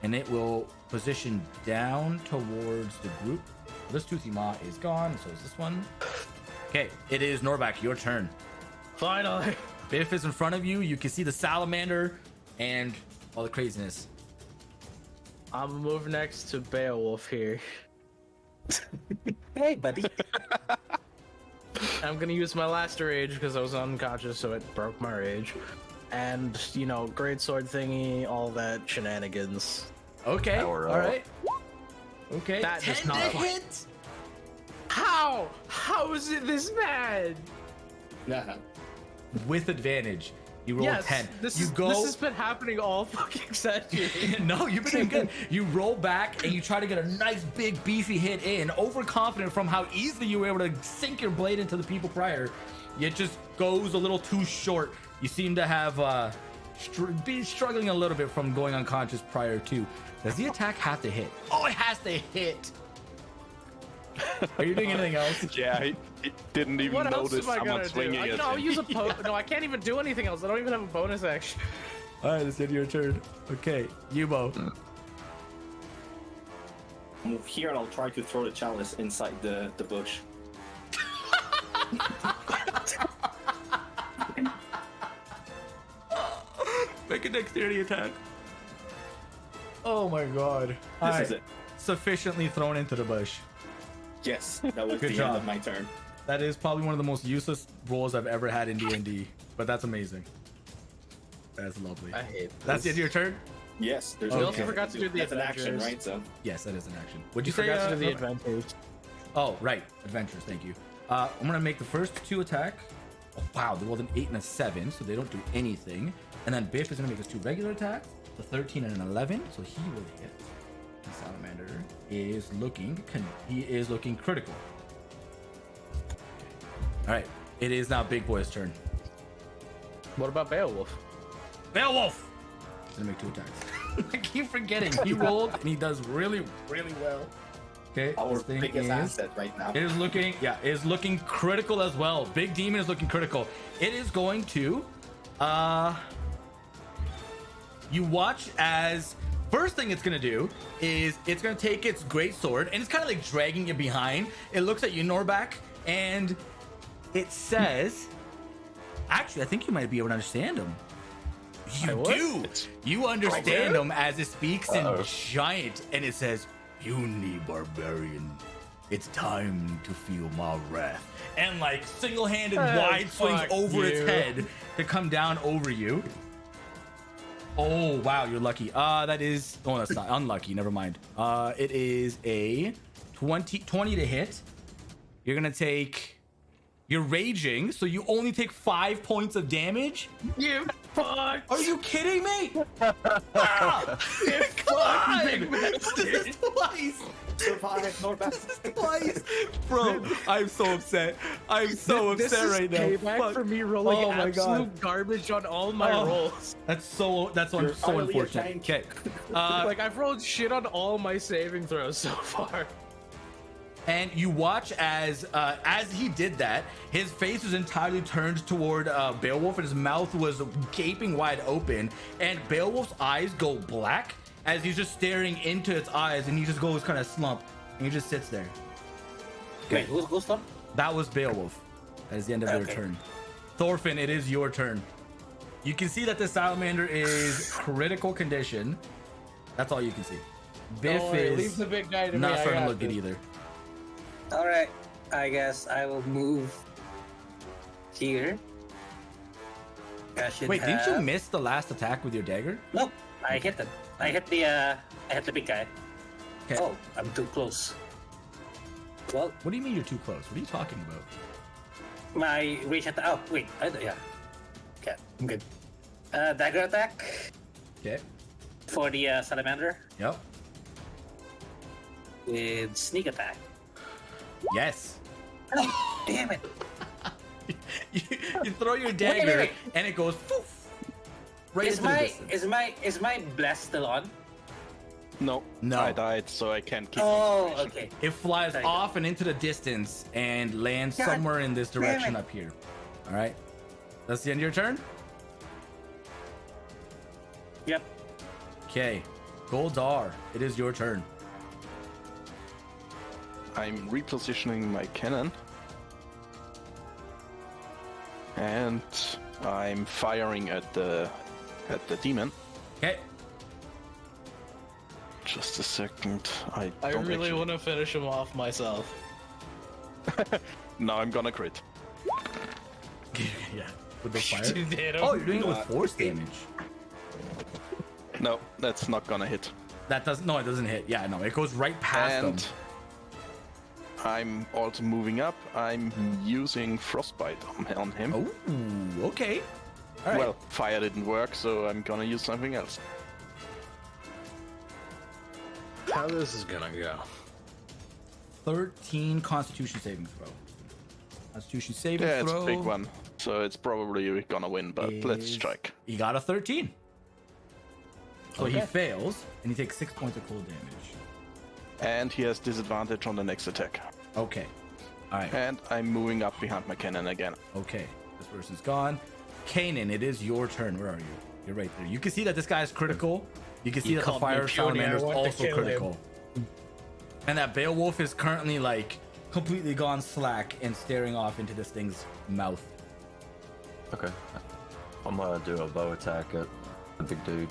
S1: and it will position down towards the group. This Toothy Maw is gone, so is this one. Okay, it is Norbak, your turn.
S3: Finally.
S1: Biff is in front of you. You can see the salamander and all the craziness.
S3: I'm gonna move next to Beowulf here.
S5: Hey, buddy.
S3: I'm gonna use my last rage because I was unconscious, so it broke my rage. And, you know, great sword thingy, all that shenanigans.
S1: Okay,
S6: Power
S1: all
S6: up.
S1: right. Okay,
S3: That does
S1: 10
S3: not
S1: to
S3: fight.
S1: hit.
S3: How? How is it this bad?
S2: Nah.
S1: With advantage. You roll
S3: Yes,
S1: 10.
S3: this
S1: You go.
S3: has been happening all fucking session.
S1: No, you've been doing good. You roll back and you try to get a nice big beefy hit in, overconfident from how easily you were able to sink your blade into the people prior. It just goes a little too short. You seem to have be struggling a little bit from going unconscious prior to. Does the attack have to hit? Oh, it has to hit. Are you doing anything else?
S4: Yeah, he didn't even
S3: What else
S4: notice
S3: am I
S4: someone
S3: gonna do?
S4: swinging
S3: You
S4: at
S3: know, I'll
S4: him.
S3: use a No, I can't even do anything else. I don't even have a bonus action.
S1: All right, that's the end of your turn. Okay, Youbo.
S2: move here and I'll try to throw the chalice inside the bush.
S1: Make a dexterity attack. Oh my god.
S2: This is it.
S1: Sufficiently thrown into the bush.
S2: Yes, that was
S1: Good
S2: the
S1: job.
S2: end of my turn.
S1: That is probably one of the most useless rolls I've ever had in D&D, but that's amazing. That's lovely.
S3: I hate this.
S1: That's the end of your turn?
S2: Yes, there's
S3: We
S1: Okay.
S3: also forgot to do the
S2: that's an action,
S3: adventures.
S2: right? So
S1: Yes, that is an action. What'd you
S3: You
S1: say?
S3: forgot to do the
S1: Robert?
S3: adventures.
S1: Oh, right. Adventures, thank you. I'm gonna make the first 2 attack. Oh, wow, they rolled an 8 and a 7, so they don't do anything. And then Biff is gonna make his 2 regular attacks, the 13 and an 11, so he will hit. And Salamander is looking critical. All right, it is now Big Boy's turn.
S3: What about Beowulf?
S1: Beowulf! He's gonna make 2 attacks. I keep forgetting. He rolled and he does really, really well. Okay,
S2: our
S1: this thing
S2: biggest
S1: is.
S2: asset right now.
S1: It is looking critical as well. Big Demon is looking critical. It is going to you watch as first thing it's gonna do is it's gonna take its great sword and it's kind of like dragging you behind. It looks at you, Norback, and it says, actually, I think you might be able to understand him. You do. You understand him as it speaks in giant, and it says, "Puny barbarian, it's time to feel my wrath." And like single-handed wide swings over its head to come down over you. Oh wow, you're lucky. That is. Oh, that's not unlucky. Never mind. It is a 20 to hit. You're gonna take. You're raging, so you only take 5 points of damage.
S3: You fuck!
S1: Are you kidding me? Ah! Come on! This is twice.
S2: Survive, Norback.
S1: This is twice, bro. I'm so upset. I'm so
S3: This
S1: upset
S3: is
S1: right now.
S3: payback
S1: Fuck.
S3: for me rolling
S1: Oh my
S3: absolute garbage on all my
S1: Oh.
S3: rolls.
S1: That's so
S2: You're finally a
S1: unfortunate.
S2: tank.
S1: Okay.
S3: Like I've rolled shit on all my saving throws so far.
S1: And you watch as he did that, his face was entirely turned toward Beowulf, and his mouth was gaping wide open. And Beowulf's eyes go black as he's just staring into its eyes, and he just goes kind of slump, and he just sits there.
S5: Wait, who's slump?
S1: That was Beowulf. That is the end of their
S5: Okay.
S1: turn. Thorfinn, it is your turn. You can see that the salamander is critical condition. That's all you can see. Biff
S3: Don't worry,
S1: is
S3: leave the big guy to me.
S1: not
S3: I
S1: starting to
S3: got
S1: look good
S3: this.
S1: either.
S5: All right, I guess I will move here. I should
S1: Wait, didn't you
S5: have-
S1: miss the last attack with your dagger?
S5: Nope, I hit him. I hit the big guy.
S1: Okay.
S5: Oh, I'm too close. Well,
S1: What do you mean you're too close? What are you talking about?
S5: my reach attack. Oh, wait. Yeah. Okay, I'm good. Dagger attack
S1: Okay.
S5: for the salamander
S1: Yep.
S5: with sneak attack.
S1: Yes.
S5: Oh, damn it!
S1: you throw your dagger
S5: wait.
S1: and it goes poof, right
S5: Is
S1: into the
S5: my
S1: distance.
S5: is my bless still on?
S4: No,
S1: No.
S4: I died, so I can't keep.
S5: Oh,
S4: information.
S5: okay.
S1: It flies
S5: There you go.
S1: off and into the distance and lands
S5: God
S1: somewhere in this direction
S5: it.
S1: up here. All right. That's the end of your turn?
S5: Yep.
S1: Okay. Goldar, it is your turn.
S4: I'm repositioning my cannon. And I'm firing at the demon.
S1: Okay.
S4: Just a second. I
S3: I
S4: don't
S3: really
S4: actually...
S3: want to finish him off myself.
S4: Now I'm gonna crit.
S1: Yeah. With the fire.
S3: You did him.
S1: Oh, you're doing it with force damage.
S4: No, that's not gonna hit.
S1: That doesn't. No, it doesn't hit. Yeah, no, it goes right past them.
S4: And I'm also moving up. I'm using frostbite on him.
S1: Oh, okay. All right.
S4: Well, fire didn't work, so I'm gonna use something else.
S3: How this is gonna go?
S1: 13 Constitution saving throw. Constitution saving
S4: Yeah, it's
S1: throw.
S4: a big one, so it's probably gonna win. But let's
S1: is-
S4: strike.
S1: He got a 13. So he
S3: Okay.
S1: fails, and he takes 6 points of cold damage.
S4: And he has disadvantage on the next attack.
S1: Okay. All right.
S4: And I'm moving up behind my cannon again.
S1: Okay. This person's gone. Kanan, it is your turn. Where are you? You're right there. You can see that this guy is critical. You can see
S3: You
S1: that the
S3: called me
S1: fire
S3: puny,
S1: salamander is
S3: I want to
S1: also
S3: kill him.
S1: critical. And that Beowulf is currently like completely gone slack and staring off into this thing's mouth.
S6: Okay. I'm gonna do a bow attack at the big dude.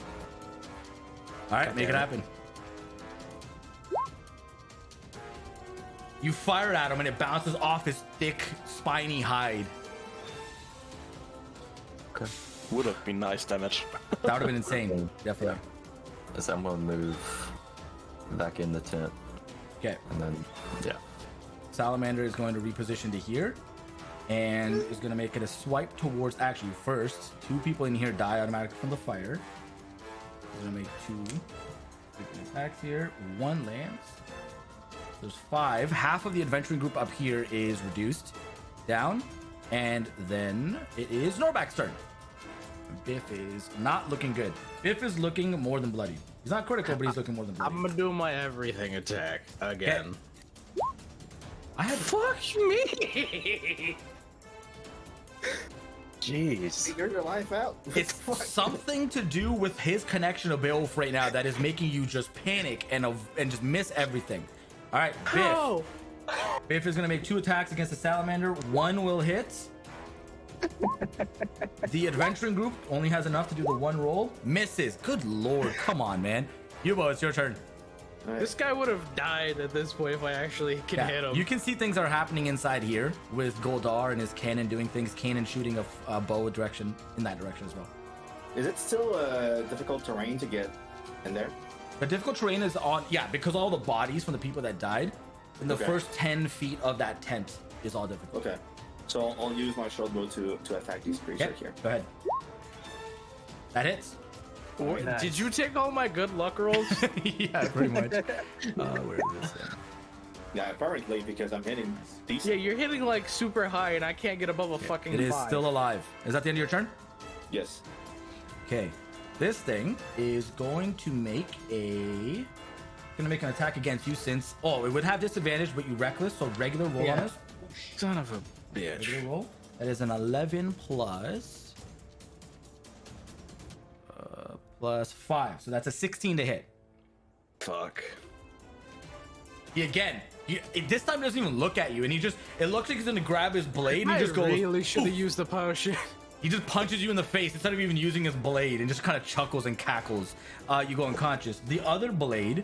S1: All right, make it happen. You fire at him and it bounces off his thick, spiny hide.
S6: Okay.
S4: Would have been nice damage.
S1: That would have been insane, definitely.
S6: So I'm gonna move back in the tent,
S1: Okay,
S6: and then yeah.
S1: Salamander is going to reposition to here and is going to make it a swipe towards. Actually, first, 2 people in here die automatically from the fire. He's going to make 2 attacks here. 1 lands. There's 5. Half of the adventuring group up here is reduced down, and then it is Norbak's turn. Biff is not looking good. Biff is looking more than bloody. He's not critical, but he's looking more than bloody.
S3: I'm gonna do my everything attack again.
S1: I had
S3: Fuck me!
S6: Jeez.
S2: Figure your life out.
S1: It's something to do with his connection to Beowulf right now that is making you just panic and just miss everything. All right, Biff.
S3: Oh!
S1: Biff is gonna make 2 attacks against the salamander. 1 will hit. The adventuring group only has enough to do the 1 roll. Misses. Good lord, come on, man. Youbo, it's your turn.
S3: This guy would have died at this point if I actually can hit him.
S1: You can see things are happening inside here with Goldar and his cannon doing things. Cannon shooting a bow direction in that direction as well.
S2: Is it still difficult terrain to get in there?
S1: The difficult terrain is on, yeah, because all the bodies from the people that died in the
S2: Okay.
S1: first 10 feet of that tent is all difficult.
S2: Okay. So I'll use my short bow to attack these creatures
S1: Okay,
S2: here.
S1: go ahead. That hits.
S3: Wait,
S5: Nice.
S3: Did you take all my good luck rolls?
S1: Yeah, pretty much. Where is this?
S2: Yeah, apparently because I'm hitting
S3: Yeah,
S2: decent.
S3: you're hitting like super high and I can't get above a fucking
S1: It is
S3: 5.
S1: still alive. Is that the end of your turn?
S2: Yes.
S1: Okay. This thing is going to make an attack against you since it would have disadvantage, but you reckless, so regular roll on
S3: Yeah.
S1: this.
S3: Son of a bitch.
S1: Regular roll. That is an 11 plus 5, so that's a 16 to hit.
S3: Fuck.
S1: This time he doesn't even look at you, and it looks like he's gonna grab his blade and he just goes.
S3: really should have
S1: "Oof."
S3: used the potion.
S1: He just punches you in the face instead of even using his blade and just kind of chuckles and cackles. You go unconscious. The other blade,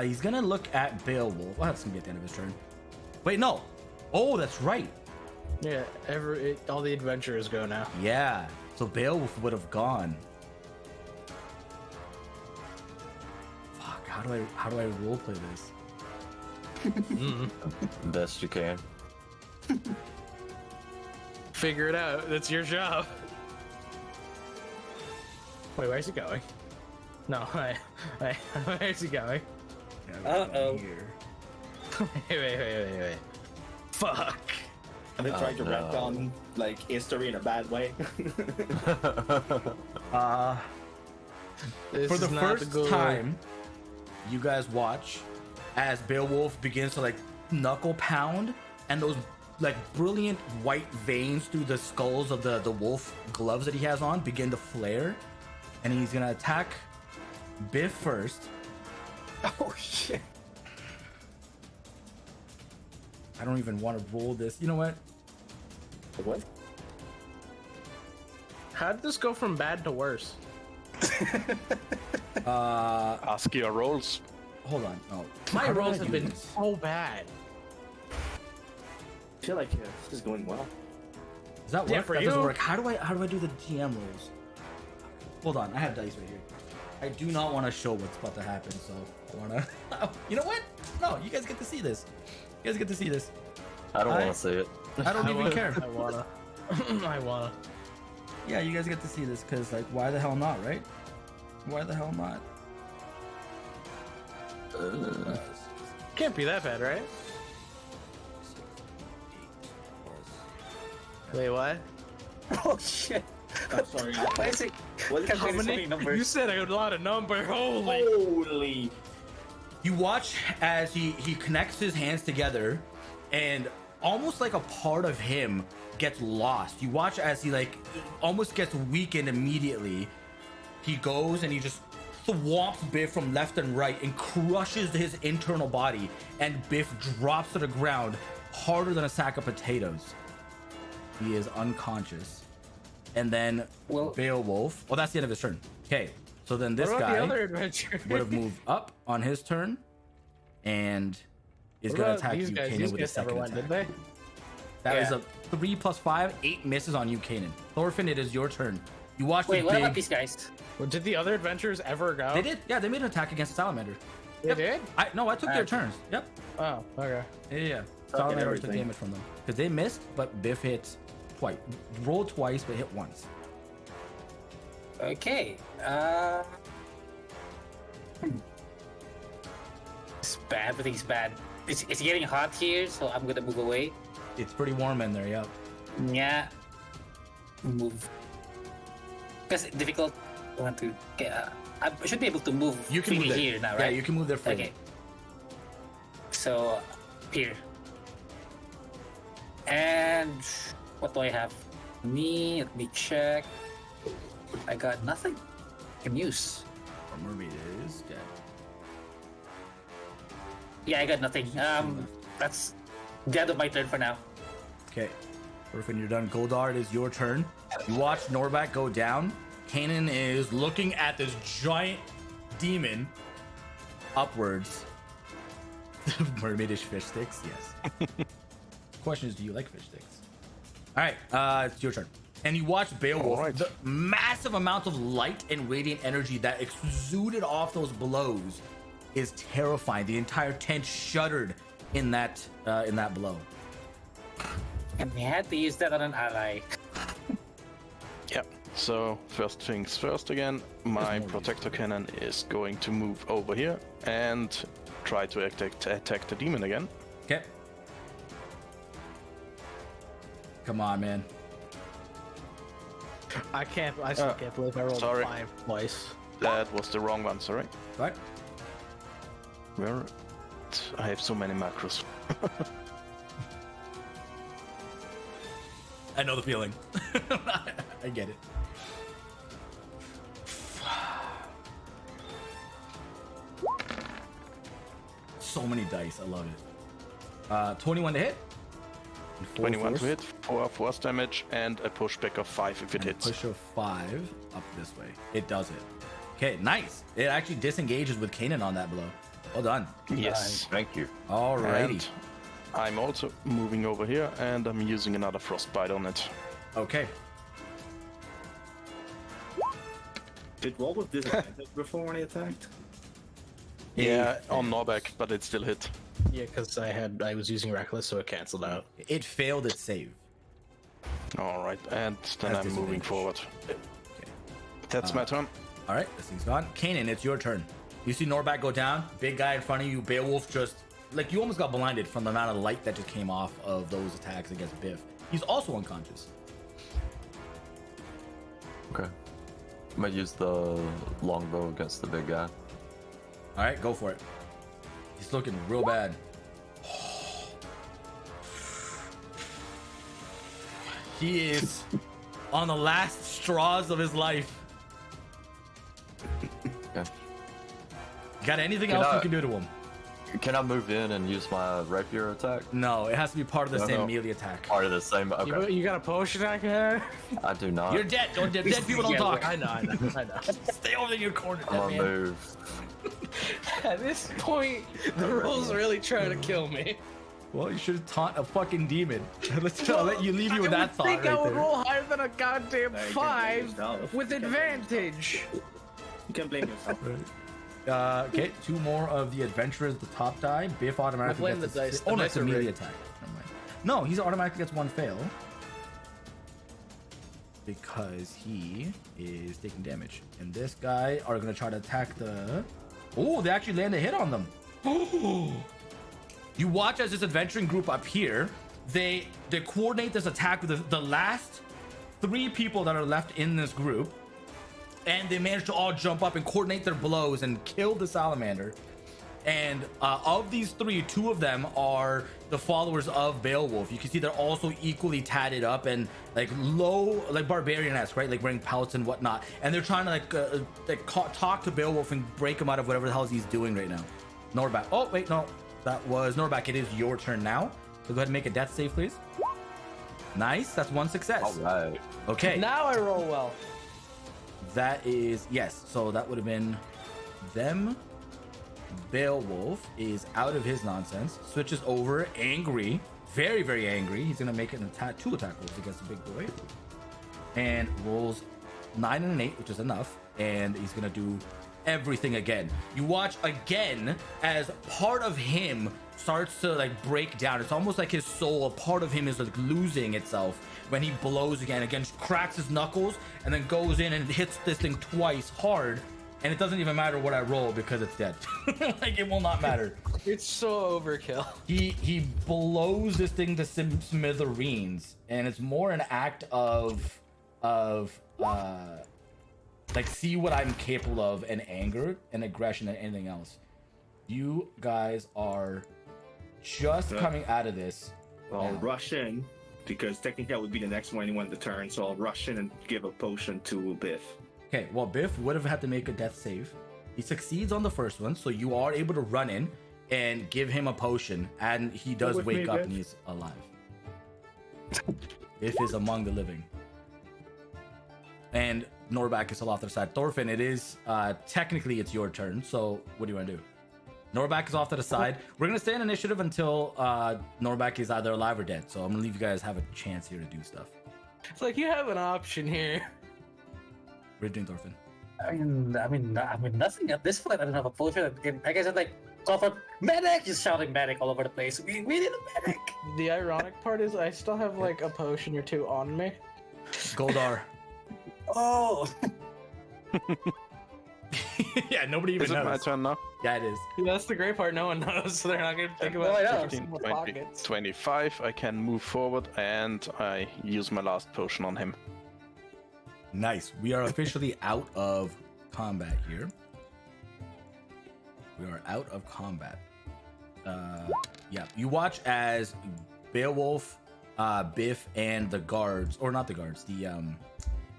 S1: he's gonna look at Beowulf. Well, that's gonna be at the end of his turn. Wait, no. Oh, that's right.
S3: Yeah, all the adventurers go now.
S1: Yeah. So Beowulf would have gone. Fuck. How do I roleplay this?
S6: Best you can.
S3: Figure it out. That's your job. Wait, where's he going? No, where's he going?
S5: Uh-oh.
S3: Wait. Fuck.
S2: I've been trying to
S6: no.
S2: wrap on like history in a bad way.
S3: This
S1: For the
S3: is not
S1: first
S3: good.
S1: time, you guys watch as Beowulf begins to like knuckle pound, and those like brilliant white veins through the skulls of the wolf gloves that he has on begin to flare, and he's gonna attack Biff first.
S2: Oh shit.
S1: I don't even want to roll this. You know what?
S2: What?
S3: How did this go from bad to worse?
S4: Ask your rolls.
S1: Hold on. Oh,
S3: My
S1: how did
S3: rolls
S1: I
S3: have
S1: do
S3: been
S1: this?
S3: so bad.
S2: I feel like this is going well.
S1: Does that work?
S3: Yeah, for
S1: That doesn't
S3: you.
S1: work. How do I do the GM rolls? Hold on, I have dice right here. I do not want to show what's about to happen, so I want to. You know what? No, you guys get to see this. You guys get to see this.
S6: I don't
S1: I-
S6: want to see it.
S1: I don't even care.
S3: I wanna. I wanna.
S1: Yeah, you guys get to see this because, like, why the hell not, right? Why the hell not?
S3: Can't be that bad, right? Wait, what?
S5: Oh shit.
S2: I'm sorry.
S5: Why is it?
S2: What is
S5: How
S2: it?
S5: many numbers?
S3: You said a lot of numbers. Holy.
S2: Holy.
S1: You watch as he connects his hands together, and almost like a part of him gets lost. You watch as he like almost gets weakened immediately. He goes and he just swamps Biff from left and right and crushes his internal body, and Biff drops to the ground harder than a sack of potatoes. He is unconscious. And then Beowulf. Oh, that's the end of his turn. Okay, so then this guy
S3: the other adventure?
S1: would have moved up on his turn and is going to attack you, Kanan,
S3: These
S1: with a
S3: guys never
S1: second
S3: went,
S1: attack.
S3: did they?
S1: That is a 3 + 5, 8 misses on you, Kanan. Thorfinn, it is your turn. You watch
S5: Wait,
S1: the
S5: what
S1: big...
S5: about these guys?
S3: Well, did the other adventures ever go?
S1: They did. Yeah, they made an attack against the salamander.
S3: They did?
S1: I took their turns. Yep.
S3: Oh, okay.
S1: Yeah. Salamander took damage from them. Because they missed, but Biff hit twice. Rolled twice, but hit once.
S5: Okay. It's bad. Everything's bad. It's getting hot here, so I'm gonna move away.
S1: It's pretty warm in there, yep.
S5: Yeah. Move. Because it's difficult. I want to. Okay, I should be able to move.
S1: You can move
S5: freely
S1: there.
S5: here now,
S1: Yeah,
S5: right?
S1: you can move there freely.
S5: Okay. So here. And what do I have? Let me check. I got nothing. I can use.
S1: Mermaid is dead.
S5: Yeah, I got nothing. That's the end of my turn for now.
S1: Okay. Thorfinn, you're done. Goldar, it is your turn. You watch Norbak go down. Kanan is looking at this giant demon upwards. Mermaidish fish sticks? Yes. Question is, do you like fish sticks? All right, it's your turn. And you watch Beowulf.
S4: All right.
S1: The massive amount of light and radiant energy that exuded off those blows is terrifying. The entire tent shuddered in that blow.
S5: And we had to use that on an ally.
S4: Yep. So first things first again, my protector cannon is going to move over here and try to attack the demon again.
S1: Okay. Come on, man.
S3: I still can't believe I rolled
S4: sorry.
S3: 5 twice.
S4: That was the wrong one, sorry.
S1: Right?
S4: Where? I have so many macros.
S1: I know the feeling. I get it. So many dice. I love it. 21 to hit. And 4
S4: 21
S1: force.
S4: to hit, 4 force damage, and a pushback of 5 if it
S1: And
S4: hits.
S1: Push of 5 up this way. It does it. Okay, nice. It actually disengages with Kanan on that blow. Well done.
S4: Yes.
S6: Thank you.
S1: Alrighty.
S4: And I'm also moving over here, and I'm using another frostbite on it.
S1: Okay.
S2: Did roll with disadvantage before when he attacked?
S4: Yeah, on Norbek, but it still hit.
S3: Yeah, because I was using reckless, so it canceled out.
S1: It failed its save.
S4: All right, and then
S1: That's
S4: I'm moving
S1: disadvantage.
S4: forward.
S1: Okay.
S4: That's my turn.
S1: All right, this thing's gone. Kanan, it's your turn. You see Norbak go down. Big guy in front of you. Beowulf just... Like, you almost got blinded from the amount of light that just came off of those attacks against Biff. He's also unconscious.
S6: Okay. I'm gonna use the longbow against the big guy.
S1: All right, go for it. He's looking real bad. He is on the last straws of his life.
S6: Okay.
S1: Got anything
S6: Can
S1: else
S6: I-
S1: you can do to him?
S6: Can I move in and use my rapier attack?
S1: No, it has to be part of the
S6: No,
S1: same
S6: no.
S1: melee attack.
S6: Part of the same. Okay.
S3: You got a potion I can?
S6: I do not.
S1: You're dead. Don't dead people don't
S5: Yeah,
S1: talk.
S3: I know.
S1: Stay over in your corner,
S6: I'm
S1: dead
S6: gonna
S1: man.
S6: move.
S3: At this point, the rules really trying to kill me.
S1: Well, you should taunt a fucking demon. I'll let you leave you with that thought
S3: I think
S1: right
S3: I would
S1: there.
S3: roll higher than a goddamn
S2: No, you can't blame
S3: 5
S2: yourself.
S3: with
S2: You can't blame
S3: advantage.
S2: You can blame yourself.
S1: Okay, 2 more of the adventurers, the top die. Biff automatically
S3: blame
S1: gets
S3: the
S1: a
S3: dice.
S1: Oh,
S3: The
S1: no,
S3: dice
S1: it's a
S3: are
S1: melee
S3: rigged.
S1: attack. Never mind. No, he's automatically gets 1 fail. Because he is taking damage. And this guy are going to try to attack the... Oh, they actually land a hit on them. You watch as this adventuring group up here, they coordinate this attack with the last 3 people that are left in this group. And they manage to all jump up and coordinate their blows and kill the salamander. And of these three, two of them are the followers of Beowulf. You can see they're also equally tatted up and like low, like barbarian-esque, right? Like wearing pelts and whatnot. And they're trying to talk to Beowulf and break him out of whatever the hell he's doing right now. Norback. Oh, wait, no. That was Norback. It is your turn now. So go ahead and make a death save, please. Nice. That's one success.
S6: All right.
S1: Okay.
S3: Now I roll well.
S1: That is, yes. So that would have been them. Beowulf is out of his nonsense, switches over, angry, very, very angry. He's gonna make an attack, 2 attack rolls against the big boy, and rolls 9 and an 8, which is enough. And he's gonna do everything again. You watch again as part of him starts to like break down. It's almost like his soul, a part of him is like losing itself when he blows again, cracks his knuckles, and then goes in and hits this thing twice hard. And it doesn't even matter what I roll because it's dead. Like, it will not matter.
S3: It's so overkill.
S1: He blows this thing to smithereens, and it's more an act of like, see what I'm capable of, and anger and aggression than anything else. You guys are just coming out of this.
S2: I'll rush in because technically I would be the next one anyone to turn, so I'll rush in and give a potion to Biff.
S1: Okay, well, Biff would have had to make a death save. He succeeds on the first one, so you are able to run in and give him a potion, and he does wake up and he's alive. Biff is among the living. And Norback is still off to the side. Thorfinn, it is, technically it's your turn, so what do you want to do? Norback is off to the side. We're going to stay in initiative until Norback is either alive or dead, so I'm going to leave you guys have a chance here to do stuff.
S3: It's like you have an option here.
S1: What are you doing, Thorfinn?
S5: I mean, nothing at this point. I don't have a potion. Like I said, like, call for medic! Just shouting medic all over the place. We need a medic!
S3: The ironic part is I still have like a potion or two on me.
S1: Goldar.
S5: Oh!
S1: Yeah, nobody even
S4: Is it
S1: knows.
S4: my turn now?
S1: Yeah, it is.
S3: That's the great part. No one knows, so they're not gonna think about
S5: I know.
S4: 15,
S3: more
S4: 20,
S3: pockets.
S4: 25. I can move forward and I use my last potion on him.
S1: Nice. We are officially out of combat here. We are out of combat. Yeah. You watch as Beowulf, Biff, and the guards, or not the guards,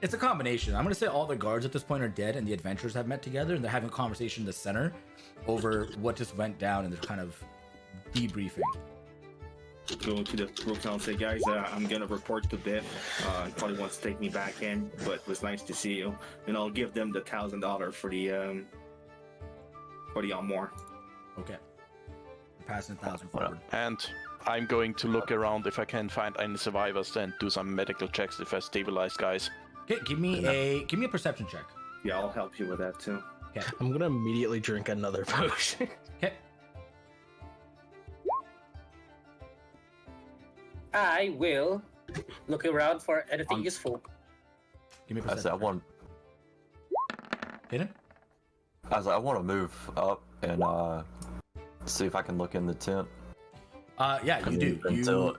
S1: it's a combination. I'm gonna say all the guards at this point are dead, and the adventurers have met together, and they're having a conversation in the center over what just went down, and they're kind of debriefing.
S2: Go to the group and say, guys, I'm gonna report to Biff. He probably wants to take me back in, but it was nice to see you. And I'll give them the $1,000 for the armor.
S1: Okay. We're passing 1,000 forward.
S4: And I'm going to look around if I can find any survivors and do some medical checks if I stabilize guys.
S1: Okay, give me a perception check.
S2: Yeah, I'll help you with that too.
S1: Okay.
S3: I'm gonna immediately drink another potion.
S1: Okay.
S5: I will look around for anything useful.
S1: Give me a
S6: I said
S1: perception. Hit him.
S6: I want to move up and see if I can look in the tent.
S1: Yeah, you do.
S6: Until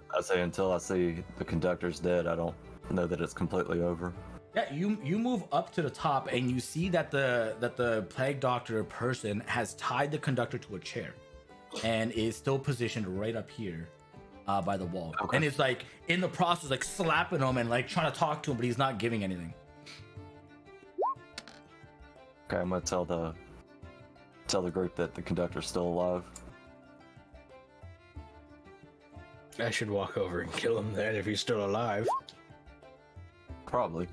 S6: I see the conductor's dead, I don't know that it's completely over.
S1: Yeah, you move up to the top and you see that the plague doctor person has tied the conductor to a chair and is still positioned right up here by the wall.
S6: Okay.
S1: And is like in the process like slapping him and like trying to talk to him, but he's not giving anything.
S6: Okay, I'm gonna tell the group that the conductor's still alive.
S3: I should walk over and kill him then if he's still alive.
S6: Probably.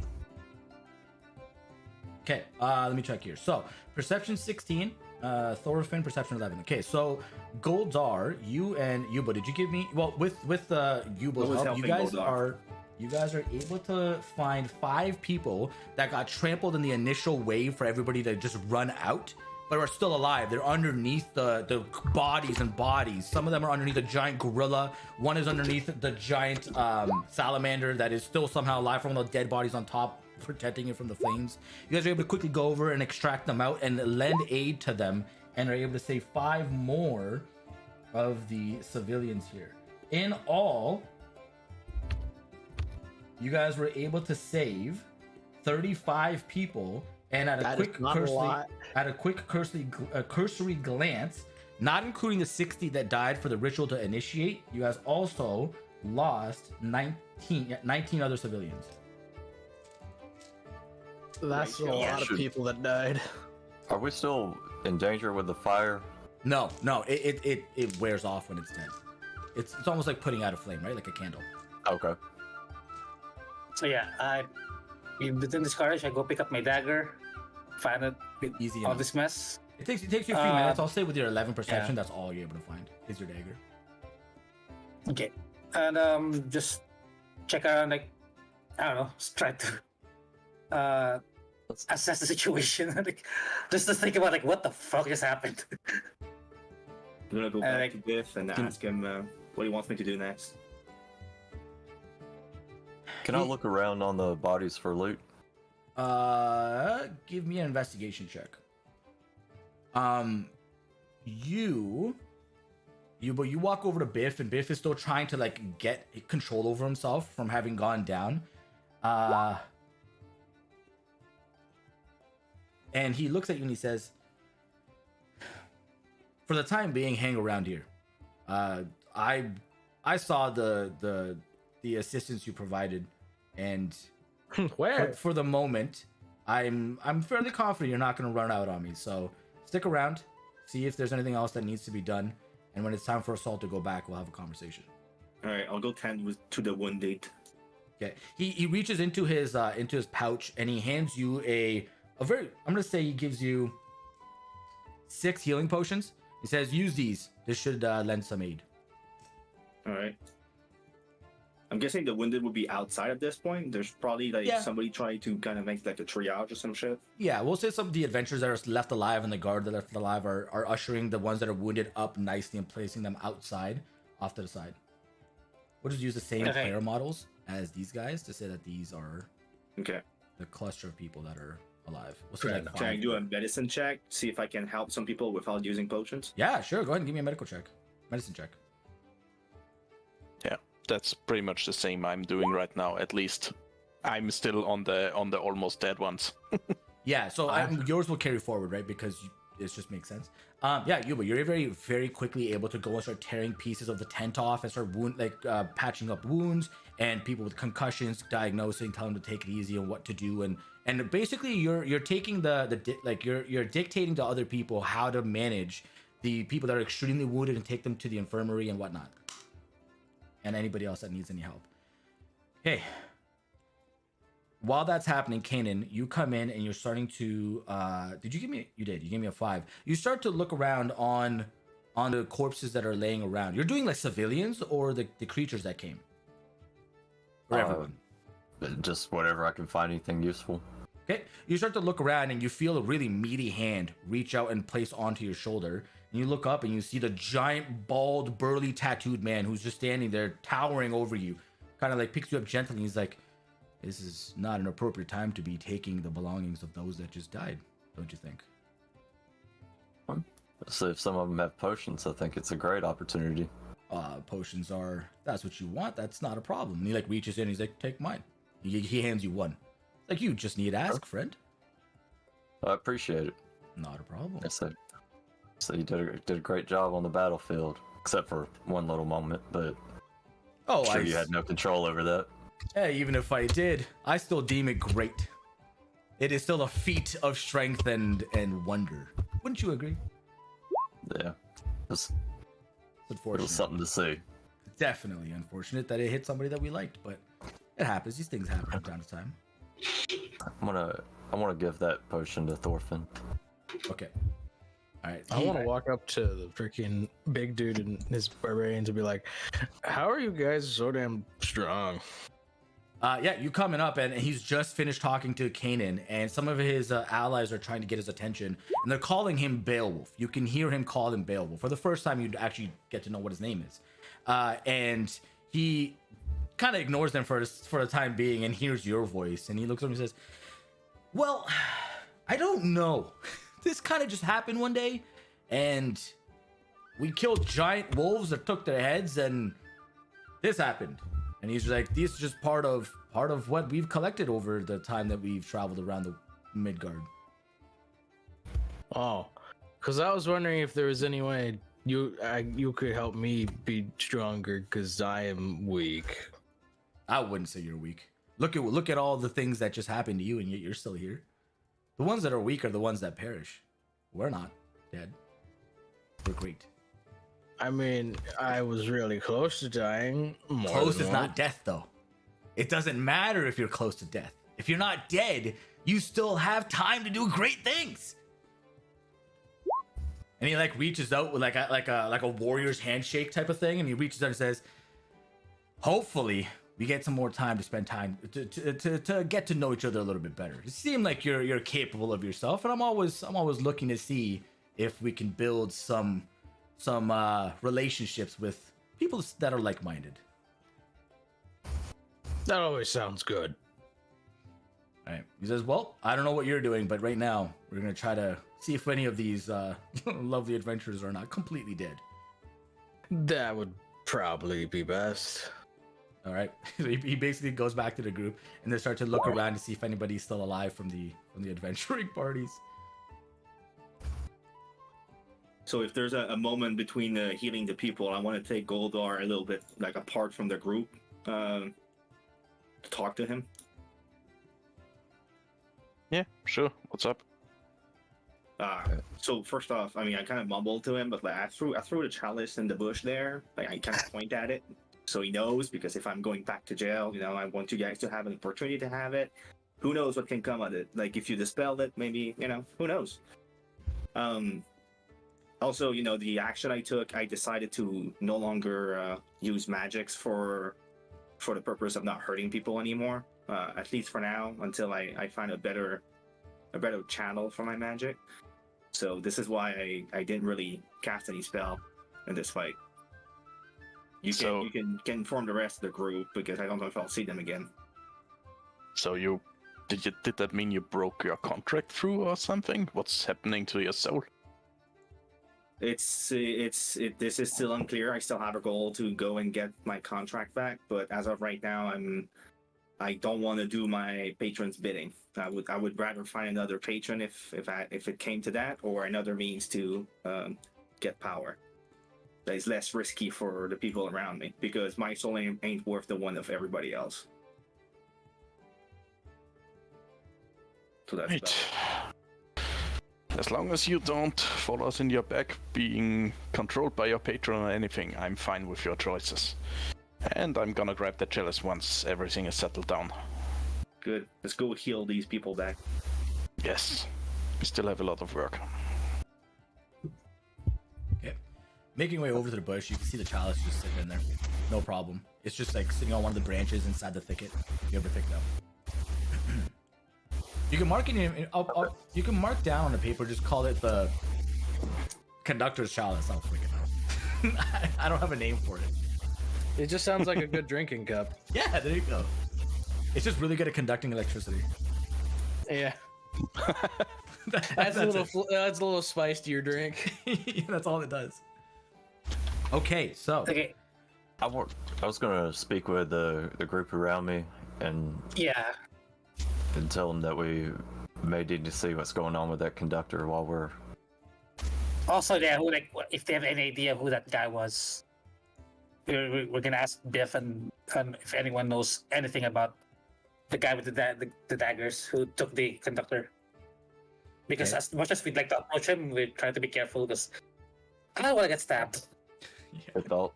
S1: Okay, let me check here. So perception 16, Thorfinn perception 11. Okay, so Goldar, you and Youbo, did you give me with Yubo's help? You guys are able to find 5 people that got trampled in the initial wave for everybody to just run out, but are still alive. They're underneath the bodies and bodies. Some of them are underneath a giant gorilla. One is underneath the giant salamander that is still somehow alive from the dead bodies on top, protecting it from the flames. You guys are able to quickly go over and extract them out and lend aid to them, and are able to save 5 more of the civilians here. In all, you guys were able to save 35 people, and at a quick cursory glance, Not including the 60 that died for the ritual to initiate, you guys also lost 19 other civilians.
S3: That's a lot of people that died.
S6: Are we still in danger with the fire?
S1: No, it wears off when it's dead. It's almost like putting out a flame, right? Like a candle.
S6: Okay.
S5: So yeah, within this courage, I go pick up my dagger, find it
S1: Easy
S5: all
S1: enough.
S5: this mess.
S1: It takes you a few minutes. I'll say with your 11 perception, that's all you're able to find is your dagger.
S5: Okay, and just check around, like, I don't know, just try to assess the situation, like, just to think about, like, what the fuck just happened.
S2: I'm gonna go back to Biff and ask him what he wants me to do next.
S6: Can I look around on the bodies for loot?
S1: Give me an investigation check. You walk over to Biff, and Biff is still trying to like get control over himself from having gone down. And he looks at you and he says, "For the time being, hang around here. I saw the assistance you provided, and
S3: Where?
S1: for the moment, I'm fairly confident you're not going to run out on me. So stick around, see if there's anything else that needs to be done, and when it's time for Assault to go back, we'll have a conversation."
S2: All right, I'll go tend to the wounded.
S1: Okay. He reaches into his pouch and he hands you a very, I'm gonna say he gives you 6 healing potions. He says, "Use these. This should lend some aid."
S2: All right. I'm guessing the wounded would be outside at this point. There's probably like somebody trying to kind of make like a triage or some shit.
S1: Yeah, we'll say some of the adventurers that are left alive and the guard that are left alive are ushering the ones that are wounded up nicely and placing them outside, off to the side. We'll just use the same player models as these guys to say that these are the cluster of people that are alive. We'll say like
S2: Can I do a medicine check? See if I can help some people without using potions?
S1: Yeah, sure. Go ahead and give me a medicine check.
S4: Yeah, that's pretty much the same I'm doing right now. At least I'm still on the almost dead ones.
S1: Yeah, so yours will carry forward, right? Because it just makes sense. Yeah, Youbo, you're very, very quickly able to go and start tearing pieces of the tent off and start patching up wounds and people with concussions, diagnosing, telling them to take it easy and what to do, and basically you're taking you're dictating to other people how to manage the people that are extremely wounded and take them to the infirmary and whatnot, and anybody else that needs any help. Okay. While that's happening, Kanan, you come in and you're starting to you gave me a 5. You start to look around on the corpses that are laying around. You're doing like civilians or the creatures that came? Or everyone?
S6: Just whatever I can find, anything useful.
S1: Okay. You start to look around and you feel a really meaty hand reach out and place onto your shoulder. And you look up and you see the giant, bald, burly, tattooed man who's just standing there towering over you. Kind of like picks you up gently and he's like, "This is not an appropriate time to be taking the belongings of those that just died, don't you think?"
S6: So if some of them have potions, I think it's a great opportunity.
S1: Potions are, that's what you want, that's not a problem. And he like reaches in, he's like, "Take mine." He hands you one. Like, you just need to ask, friend.
S6: I appreciate it.
S1: Not a problem.
S6: So you did a great job on the battlefield, except for one little moment, but I'm sure you had no control over that.
S1: Hey, even if I did, I still deem it great. It is still a feat of strength and wonder. Wouldn't you agree?
S6: Yeah. It's
S1: unfortunate.
S6: It was something to see.
S1: Definitely unfortunate that it hit somebody that we liked, but it happens. These things happen from time to time.
S6: I wanna give that potion to Thorfinn.
S1: Okay. All right.
S3: I want to walk up to the freaking big dude and his barbarians and be like, "How are you guys so damn strong?"
S1: Yeah, you coming up, and he's just finished talking to Kanan, and some of his allies are trying to get his attention, and they're calling him Beowulf. You can hear him call him Beowulf. For the first time, you'd actually get to know what his name is. And he kind of ignores them for the time being and hears your voice, and he looks at him and says, "Well, I don't know. This kind of just happened one day, and we killed giant wolves that took their heads, and this happened." And he's like, "This is just part of what we've collected over the time that we've traveled around the Midgard."
S3: Oh, because I was wondering if there was any way You could help me be stronger because I am weak.
S1: I wouldn't say you're weak. Look at all the things that just happened to you, and yet you're still here. The ones that are weak are the ones that perish. We're not dead. We're great.
S3: I mean, I was really close to dying.
S1: Close is not death, though. It doesn't matter if you're close to death. If you're not dead, you still have time to do great things. And he like reaches out with like a warrior's handshake type of thing, and he reaches out and says, "Hopefully, we get some more time to spend time to get to know each other a little bit better. It seems like you're capable of yourself, and I'm always looking to see if we can build some relationships with people that are like-minded."
S3: That always sounds good.
S1: All right. He says, "Well, I don't know what you're doing, but right now we're gonna try to see if any of these lovely adventurers are not completely dead."
S3: That would probably be best.
S1: All right. He basically goes back to the group and they start to look around to see if anybody's still alive from the adventuring parties.
S2: So if there's a moment between healing the people, I want to take Goldar a little bit like apart from the group to talk to him.
S4: Yeah, sure. What's up?
S2: So first off, I mean, I kind of mumbled to him, but like I threw the chalice in the bush there. Like I kind of point at it, so he knows. Because if I'm going back to jail, I want you guys to have an opportunity to have it. Who knows what can come of it? Like if you dispel it, maybe who knows. Also, the action I took, I decided to no longer use magics for the purpose of not hurting people anymore. At least for now, until I find a better channel for my magic. So this is why I didn't really cast any spell in this fight. You can inform the rest of the group because I don't know if I'll see them again.
S4: So did that mean you broke your contract through or something? What's happening to your soul?
S2: This is still unclear. I still have a goal to go and get my contract back, but as of right now, I don't want to do my patron's bidding. I would rather find another patron if it came to that, or another means to get power that is less risky for the people around me, because my soul ain't worth the one of everybody else. So that's
S4: right. As long as you don't fall us in your back being controlled by your patron or anything, I'm fine with your choices. And I'm gonna grab the chalice once everything is settled down.
S2: Good. Let's go heal these people back.
S4: Yes. We still have a lot of work.
S1: Okay. Making your way over to the bush, you can see the chalice just sitting in there. No problem. It's just like sitting on one of the branches inside the thicket. You ever pick it up? You can mark you can mark down on the paper, just call it the Conductor's chalice. I'll freaking know. I don't have a name for it.
S3: It just sounds like a good drinking cup.
S1: Yeah, there you go. It's just really good at conducting electricity.
S3: Yeah. Adds a little spice to your drink.
S1: Yeah, that's all it does. Okay, so.
S5: Okay.
S6: I was gonna speak with the group around me and tell them that we may need to see what's going on with that conductor while we're.
S5: Also, if they have any idea who that guy was, we're gonna ask Biff and if anyone knows anything about the guy with the daggers who took the conductor. Because as much as we'd like to approach him, we're trying to be careful because I don't want to get stabbed.
S6: I thought.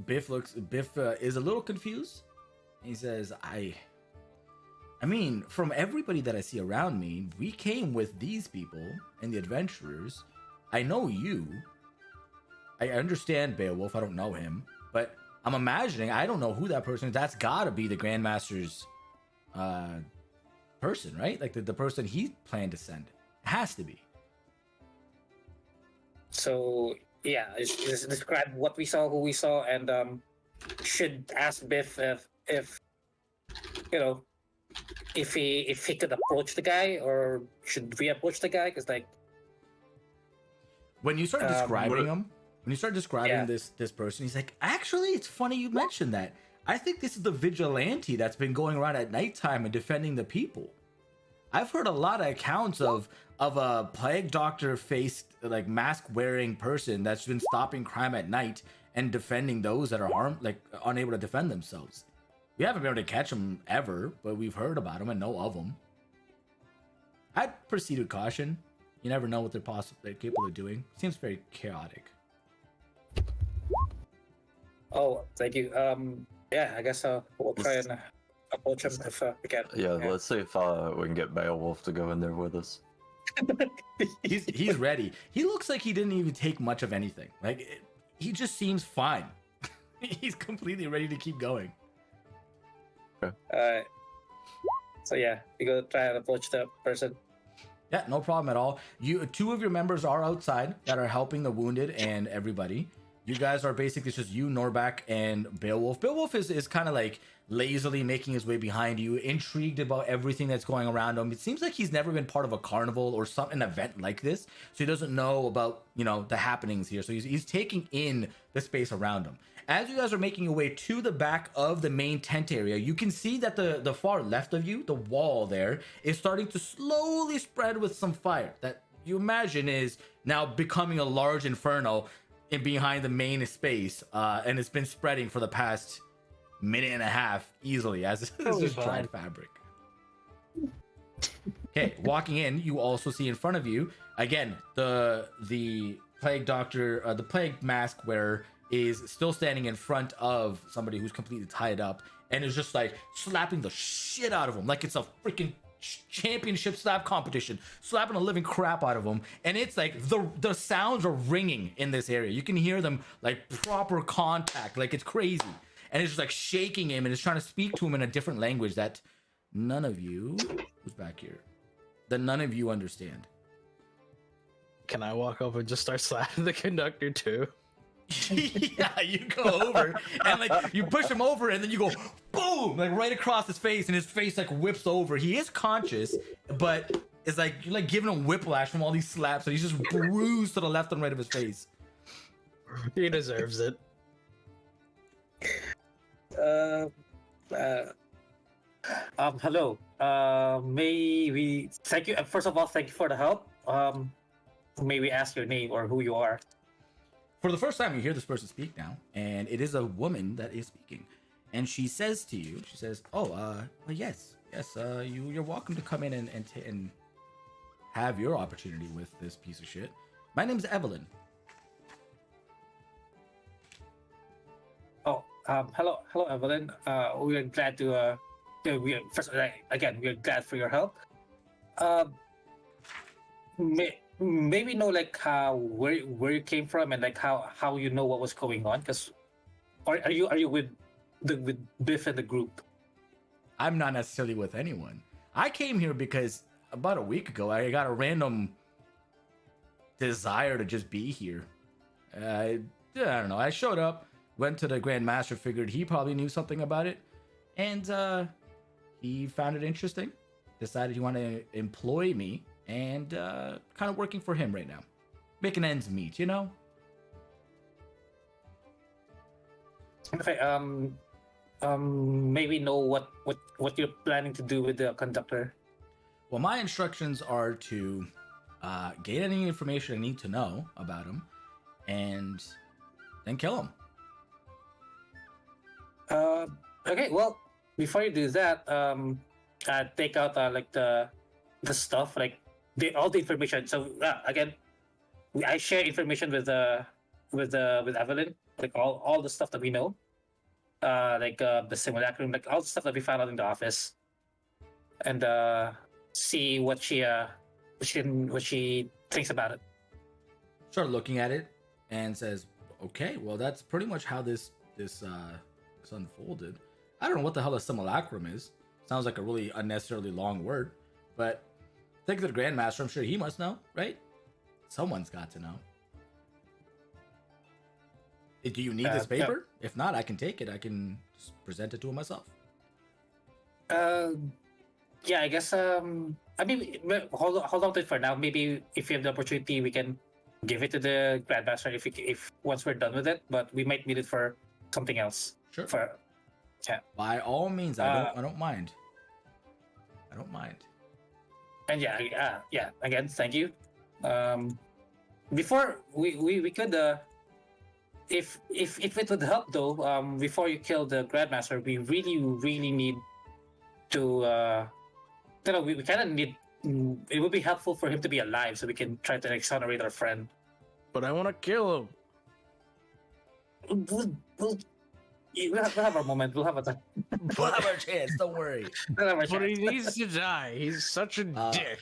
S1: Biff is a little confused. He says, I mean, from everybody that I see around me, we came with these people and the adventurers. I know you. I understand Beowulf. I don't know him, but I'm imagining I don't know who that person is. That's gotta be the Grandmaster's person, right? Like the person he planned to send. It has to be.
S5: So yeah, just describe what we saw, who we saw, and should ask Biff if he could approach the guy, or should we approach the guy? Because
S1: when you start describing him, when you start describing this person, he's like, actually, it's funny you mentioned that. I think this is the vigilante that's been going around at nighttime and defending the people. I've heard a lot of accounts of a plague doctor faced like mask wearing person that's been stopping crime at night and defending those that are unable to defend themselves. We haven't been able to catch them ever, but we've heard about them and know of them. I'd proceed with caution. You never know what they're capable of doing. Seems very chaotic.
S5: Oh, thank you. Yeah, I guess we'll try and approach him if we can.
S6: Yeah, let's see if we can get Beowulf to go in there with us.
S1: He's ready. He looks like he didn't even take much of anything. Like he just seems fine. He's completely ready to keep going.
S5: So yeah, we go try and approach the person.
S1: Yeah, no problem at all. Two of your members are outside that are helping the wounded and everybody. You guys are basically just you, Norback, and Beowulf. Beowulf is kind of like lazily making his way behind you, intrigued about everything that's going around him. It seems like he's never been part of a carnival or an event like this, so he doesn't know about, the happenings here. So he's taking in the space around him. As you guys are making your way to the back of the main tent area, you can see that the far left of you, the wall there, is starting to slowly spread with some fire that you imagine is now becoming a large inferno in behind the main space, and it's been spreading for the past minute and a half easily as it's just dried fabric. Okay, walking in, you also see in front of you again the plague doctor, the plague mask wearer is still standing in front of somebody who's completely tied up and is just like slapping the shit out of him like it's a freaking championship slap competition, slapping the living crap out of him. And it's like the sounds are ringing in this area. You can hear them like proper contact, like it's crazy. And it's just like shaking him and it's trying to speak to him in a different language that none of you, who's back here, that none of you understand.
S3: Can I walk over and just start slapping the conductor too?
S1: Yeah, you go over and like you push him over and then you go boom, like right across his face, and his face like whips over. He is conscious, but it's like you're like giving him whiplash from all these slaps, and he's just bruised to the left and right of his face.
S3: He deserves it.
S5: Hello. May we thank you. First of all, thank you for the help. May we ask your name or who you are?
S1: For the first time, you hear this person speak now, and it is a woman that is speaking. And she says to you, she says, well, yes, you're welcome to come in and have your opportunity with this piece of shit. My name's Evelyn.
S5: Oh, hello, Evelyn. We are glad to, we are glad for your help. May we know like where you came from and like how you know what was going on? Because are you with Biff and the group?
S1: I'm not necessarily with anyone. I came here because about a week ago I got a random desire to just be here. I don't know. I showed up, went to the Grand Master, figured he probably knew something about it, and he found it interesting. Decided he wanted to employ me. And kind of working for him right now, making ends meet, you know.
S5: Okay. Maybe know what you're planning to do with the conductor.
S1: Well, my instructions are to gain any information I need to know about him, and then kill him.
S5: Okay. Well, before you do that, take out like the stuff like. All the information. So again, I share information with Evelyn, like all the stuff that we know, like the simulacrum, like all the stuff that we found out in the office, and see what she thinks about it.
S1: Start looking at it and says, "Okay, well that's pretty much how this unfolded. I don't know what the hell a simulacrum is. Sounds like a really unnecessarily long word, but." Think of the Grandmaster, I'm sure he must know, right? Someone's got to know. Do you need this paper? No. If not, I can take it. I can just present it to him myself.
S5: Yeah, I guess, I mean, hold on to it for now. Maybe if you have the opportunity, we can give it to the Grandmaster if once we're done with it, but we might need it for something else.
S1: Sure.
S5: Yeah.
S1: By all means, I don't mind. I don't mind.
S5: And yeah. Again, thank you. Before we could if it would help though, before you kill the Grandmaster, we really need to we kind of need. It would be helpful for him to be alive so we can try to exonerate our friend.
S3: But I want to kill him.
S5: We'll have our moment. We'll have a time.
S1: We'll have our chance. Don't worry.
S5: We'll have our
S3: But he
S5: chance.
S3: needs to die. He's such a dick.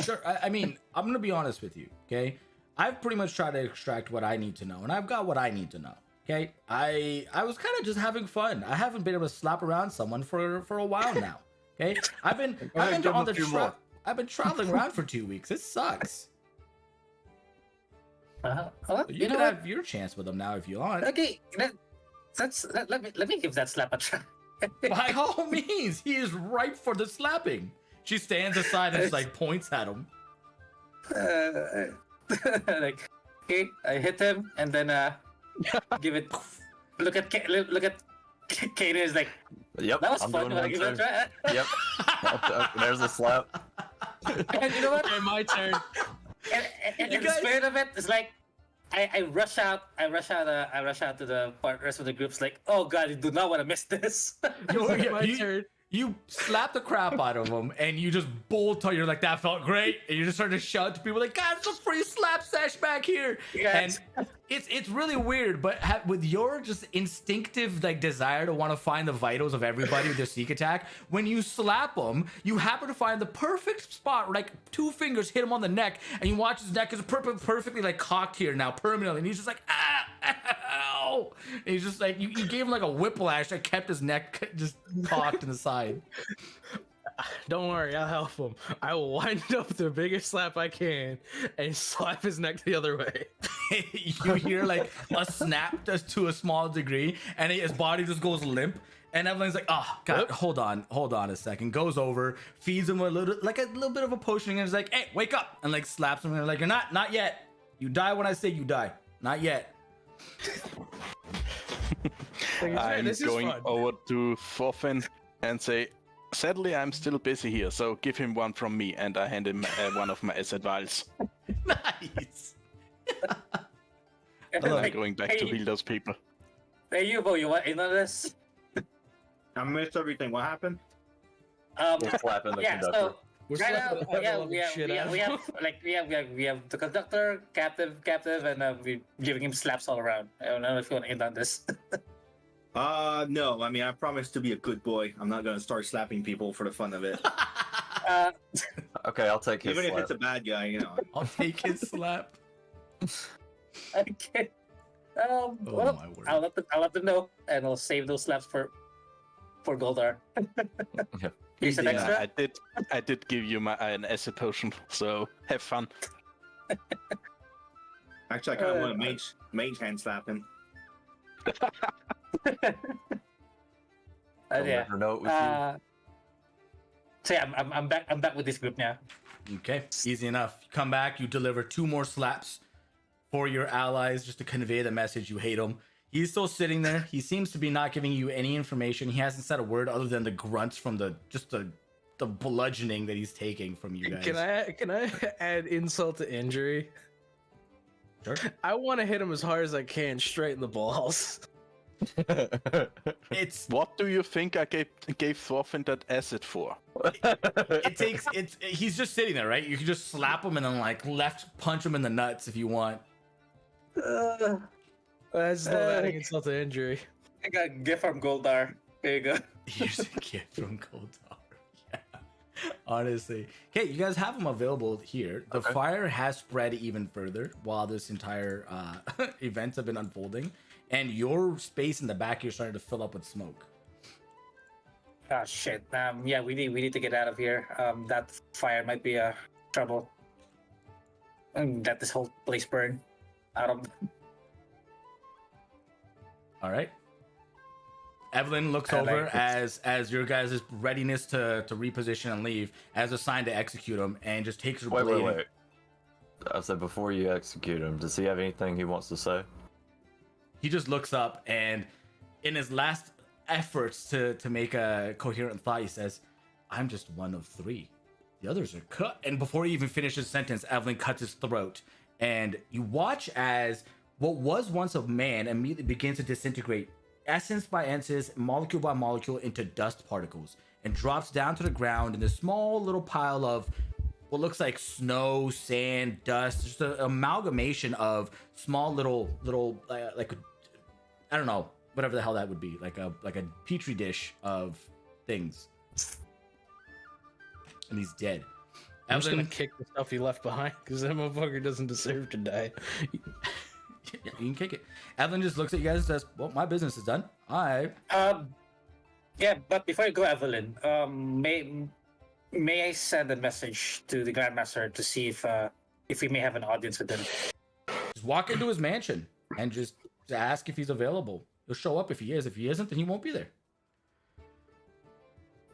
S1: Sure. I mean, I'm gonna be honest with you. Okay, I've pretty much tried to extract what I need to know, and I've got what I need to know. Okay, I was kind of just having fun. I haven't been able to slap around someone for a while now. Okay, I've been on the I've been traveling around for 2 weeks. It sucks. You can have your chance with him now if you want.
S5: Okay, let me give that slap a try.
S1: By all means, he is ripe for the slapping. She stands aside and just like points at him.
S5: Like, okay, I hit him and then give it. Look at Kaden is like,
S6: Yep.
S5: that was
S6: I'm
S5: fun.
S6: doing
S5: Wanna
S6: one
S5: give it a
S6: too.
S5: try?
S6: Yep. There's a slap.
S5: And you know what?
S3: Okay, my turn.
S5: And
S1: You
S5: the
S1: guys-
S5: spirit of it is like, I rush out to the rest of the groups like, oh god, you do not want to miss this.
S3: My turn.
S1: You slap the crap out of him and you just bolt on. You're like, that felt great, and you just start to shout to people like, "Guys, it's a free slap sesh back here!"
S5: Yes.
S1: And it's really weird, but with your just instinctive like desire to want to find the vitals of everybody with your sneak attack, when you slap him, you happen to find the perfect spot, like 2 fingers hit him on the neck, and you watch his neck is perfectly like cocked here now permanently, and he's just like, ow! And he's just like, you gave him like a whiplash that kept his neck just cocked in the side.
S3: Don't worry, I'll help him. I will wind up the biggest slap I can and slap his neck the other way.
S1: You hear like a snap just to a small degree, and his body just goes limp. And Evelyn's like, "Oh God,
S3: Yep.
S1: hold on a second." Goes over, feeds him a little bit of a potion, and is like, "Hey, wake up!" And like slaps him, and like, "You're not yet. You die when I say you die. Not yet."
S4: I'm
S3: this is
S4: going
S3: fun.
S4: over to Thorfinn and say, sadly, I'm still busy here, so give him one from me, and I hand him one of my acid vials.
S1: Nice.
S5: And
S4: I'm
S5: like,
S4: going back to heal those people.
S5: Hey, Youbo, you want in on this?
S2: I missed everything. What happened?
S6: We're slapping the
S5: Yeah,
S6: conductor.
S5: so
S3: We're
S5: right now,
S3: slapping the
S5: yeah,
S3: living shit out of
S5: we
S3: him.
S5: have like we have the conductor, captive, and we're giving him slaps all around. I don't know if you want to end on this.
S2: No. I mean, I promise to be a good boy. I'm not gonna start slapping people for the fun of it.
S6: Okay, I'll take his
S2: Even if
S6: slap.
S2: it's a bad guy, you know.
S1: I'll take his slap.
S5: Okay.
S1: Oh
S5: Well,
S1: my word.
S5: I'll let them know, and I'll save those slaps for Goldar. Here's an
S1: Yeah,
S5: extra.
S4: I did give you an acid potion, so have fun.
S2: Actually, I kind of want to mage hand slap him.
S6: I'll
S5: Yeah.
S6: never know it was you.
S5: So yeah, I'm back with this group now.
S1: Okay, easy enough. You come back, you deliver 2 more slaps for your allies just to convey the message you hate him. He's still sitting there. He seems to be not giving you any information. He hasn't said a word other than the grunts from the bludgeoning that he's taking from you guys.
S3: Can I add insult to injury?
S1: Sure.
S3: I want to hit him as hard as I can, straight in the balls.
S1: It's
S4: What do you think I gave Thorfinn that acid for?
S1: he's just sitting there, right? You can just slap him and then like left punch him in the nuts if you want.
S3: That's not adding insult to injury.
S5: I got a gift from Goldar. There you go.
S1: Here's a gift from Goldar. Yeah. Honestly. Okay, you guys have them available here. The fire has spread even further while this entire events have been unfolding, and your space in the back here starting to fill up with smoke.
S5: Oh shit. Yeah, we need to get out of here. That fire might be trouble. And let this whole place burn. Out of.
S1: All right. Evelyn looks
S5: I
S1: over
S5: like it.
S1: as your guys' readiness to reposition and leave as a sign to execute him, and just takes her blade.
S6: Wait. I said before you execute him, does he have anything he wants to say?
S1: He just looks up, and in his last efforts to make a coherent thought, he says, "I'm just one of 3. The others are cut. And before he even finishes his sentence, Evelyn cuts his throat. And you watch as what was once a man immediately begins to disintegrate, essence by essence, molecule by molecule, into dust particles, and drops down to the ground in this small little pile of what looks like snow, sand, dust, just an amalgamation of small little like, I don't know, whatever the hell that would be, like a petri dish of things. And he's dead.
S3: I'm just gonna kick the stuff he left behind because that motherfucker doesn't deserve to die.
S1: Yeah, you can kick it. Evelyn just looks at you guys and says, well, my business is done.
S5: Yeah, but before you go, Evelyn, may I send a message to the Grandmaster to see if we may have an audience with him?
S1: Just walk into his mansion and just ask if he's available. He'll show up if he is. If he isn't, then he won't be there.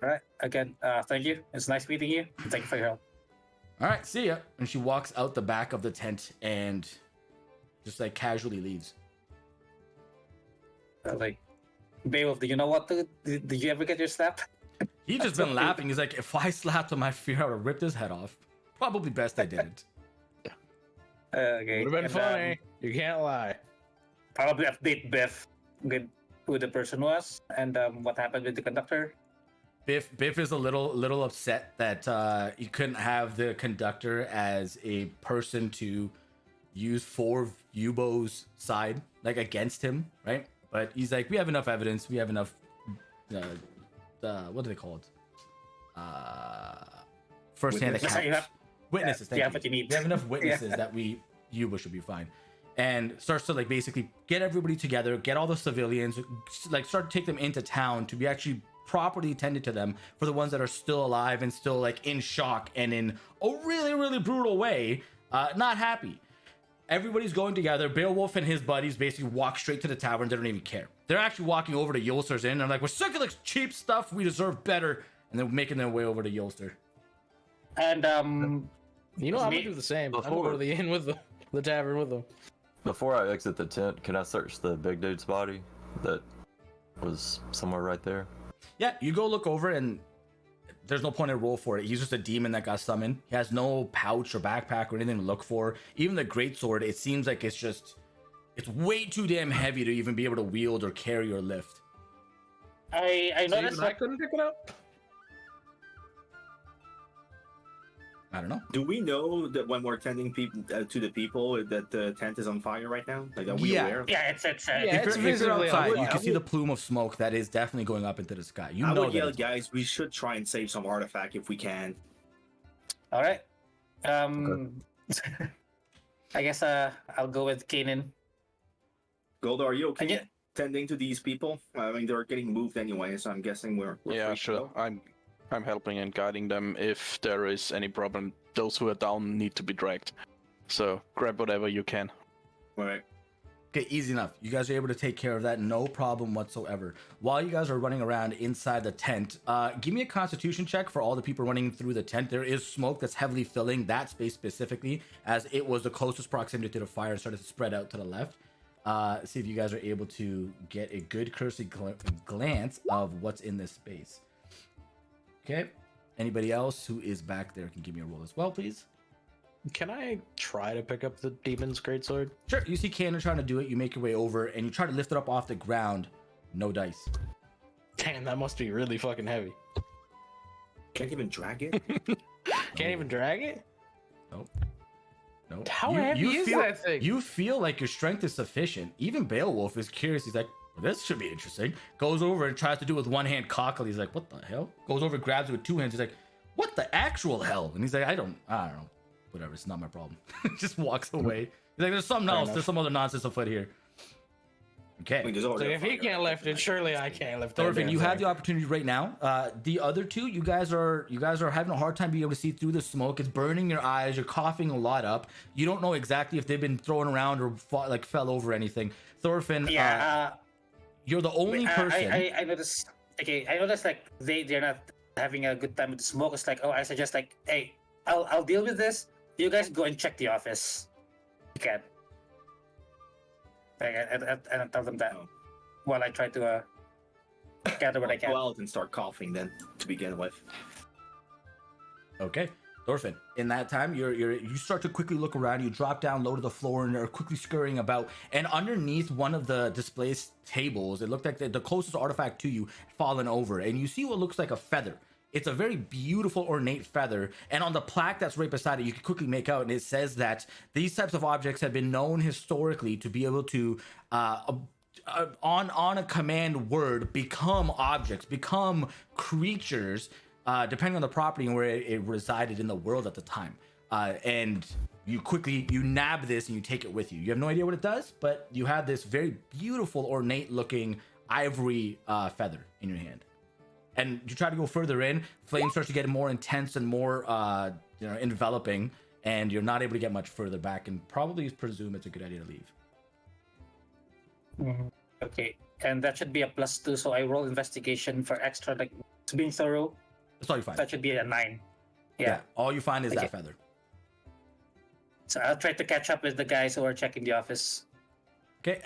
S5: All right. Again, thank you. It's nice meeting you. And thank you for your help.
S1: All right, see ya. And she walks out the back of the tent and just like casually leaves.
S5: Like, Beowulf, do you know what to? Did you ever get your slap?
S1: He's just been laughing. He's like, if I slapped him, I fear I would have ripped his head off. Probably best I didn't.
S5: Okay.
S3: Would have been funny. You can't lie.
S5: Probably update Biff with who the person was and what happened with the conductor.
S1: Biff is a little upset that he couldn't have the conductor as a person to use for Youbo's side, like against him, right? But he's like, we have enough evidence. We have enough. What do they call it? First-hand accounts. Witnesses.
S5: Yeah, what you need.
S1: We have enough witnesses that Youbo should be fine. And starts to like basically get everybody together, get all the civilians, like start to take them into town to be actually properly tended to them for the ones that are still alive and still like in shock and in a really, really brutal way, not happy. Everybody's going together. Beowulf and his buddies basically walk straight to the tavern. They don't even care. They're actually walking over to Yolster's Inn. They're like, we're sick of this cheap stuff. We deserve better. And they're making their way over to Yolster.
S5: And
S3: you know, I'm gonna do the same. I'm gonna go to the inn with the tavern with them.
S6: Before I exit the tent, can I search the big dude's body that was somewhere right there?
S1: Yeah, you go look over and there's no point in roll for it. He's just a demon that got summoned. He has no pouch or backpack or anything to look for. Even the greatsword, it seems like it's way too damn heavy to even be able to wield or carry or lift.
S5: I
S3: So
S5: noticed
S3: even I couldn't pick it up.
S1: I don't know.
S2: Do we know that when we're tending people to the people that the tent is on fire right now? Like, are we
S1: Yeah.
S2: aware?
S5: Yeah, it's
S1: If
S3: it's
S1: you're
S3: visibly
S1: outside,
S3: on
S1: you
S3: fire.
S1: can see the plume of smoke that is definitely going up into the sky. You
S2: I
S1: know
S2: would
S1: that.
S2: yell,
S1: it's-
S2: guys, we should try and save some artifact if we can.
S5: all right. I guess I'll go with Kanan.
S2: Golda, are you okay
S5: And yeah,
S2: tending to these people? I mean, they're getting moved anyway, so I'm guessing we're
S4: Yeah,
S2: free to
S4: sure.
S2: go.
S4: I'm helping and guiding them. If there is any problem, those who are down need to be dragged. So grab whatever you can.
S2: All right.
S1: Okay, easy enough. You guys are able to take care of that, no problem whatsoever. While you guys are running around inside the tent, give me a constitution check for all the people running through the tent. There is smoke that's heavily filling that space specifically, as it was the closest proximity to the fire and started to spread out to the left. See if you guys are able to get a good cursory glance of what's in this space. Okay. Anybody else who is back there can give me a roll as well, please.
S3: Can I try to pick up the demon's greatsword?
S1: Sure. You see Cannon trying to do it. You make your way over and you try to lift it up off the ground. No dice.
S3: Damn, that must be really fucking heavy.
S2: Can't even drag it?
S3: Can't even drag it?
S1: Nope.
S3: How heavy is
S1: feel,
S3: that thing?
S1: You feel like your strength is sufficient. Even Beowulf is curious. He's like, well, this should be interesting. Goes over and tries to do it with one hand cockily. He's like, what the hell? Goes over, grabs it with two hands. He's like, what the actual hell? And he's like, I don't know. Whatever, it's not my problem. Just walks away. He's like, there's something else.
S3: enough.
S1: There's some other nonsense afoot here.
S2: I mean,
S1: Okay.
S2: there's
S3: So
S2: already a
S3: if he
S2: fire
S3: can't
S2: right
S3: lift
S2: there.
S3: it, surely I can't lift it.
S1: Thorfinn, you have the opportunity right now. The other two, you guys are having a hard time being able to see through the smoke. It's burning your eyes. You're coughing a lot up. You don't know exactly if they've been thrown around or fell over or anything. Thorfinn, you're the only person.
S5: I noticed. Okay, I noticed like they're not having a good time with the smoke. It's like, oh, I suggest like, hey, I'll deal with this. You guys go and check the office. You can. Like, I tell them that while I try to gather what I can.
S2: Go out and start coughing then, to begin with.
S1: Okay, Thorfinn. In that time, you start to quickly look around. You drop down low to the floor and are quickly scurrying about. And underneath one of the display tables, it looked like the closest artifact to you fallen over, and you see what looks like a feather. It's a very beautiful, ornate feather, and on the plaque that's right beside it, you can quickly make out, and it says that these types of objects have been known historically to be able to, on a command word, become objects, become creatures, depending on the property and where it resided in the world at the time. And you nab this and you take it with you. You have no idea what it does, but you have this very beautiful, ornate-looking ivory feather in your hand. And you try to go further in, flame starts to get more intense and more enveloping, and you're not able to get much further back, and probably presume it's a good idea to leave.
S5: Okay, and that should be a +2, so I roll investigation for extra, like, being thorough.
S1: That's all you find.
S5: That should be a 9. Yeah.
S1: All you find is
S5: Okay.
S1: that feather.
S5: So I'll try to catch up with the guys who are checking the office.
S1: Okay,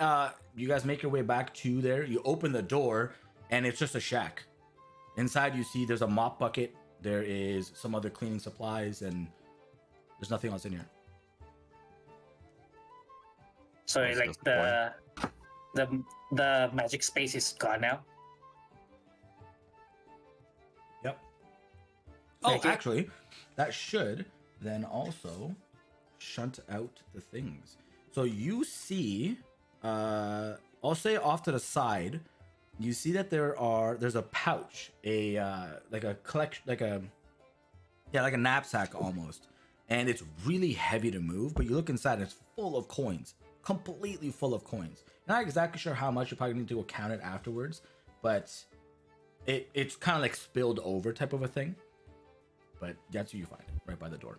S1: you guys make your way back to there. You open the door, and it's just a shack. Inside, you see there's a mop bucket. There is some other cleaning supplies, and there's nothing else in here.
S5: So
S6: That's
S5: like the magic space is gone now.
S1: Yep. Oh,
S5: Thank you.
S1: actually, that should then also shunt out the things. So you see, I'll say off to the side, you see that there's a pouch, like a collection, like a knapsack almost, and it's really heavy to move. But you look inside, and it's full of coins, completely full of coins. Not exactly sure how much. You probably need to go count it afterwards, but it's kind of like spilled over type of a thing. But that's what you find right by the door.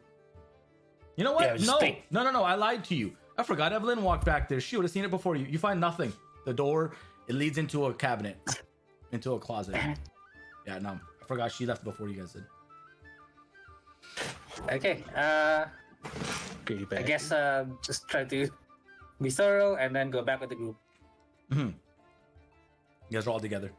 S1: You know what?
S5: Yeah, just think.
S1: No. I lied to you. I forgot Evelyn walked back there. She would have seen it before you. You find nothing. The door, it leads into a cabinet, into a closet. Yeah, no. I forgot she left before you guys did.
S5: Okay.
S3: Get you back.
S5: I guess just try to be thorough and then go back with the group.
S1: You guys are all together.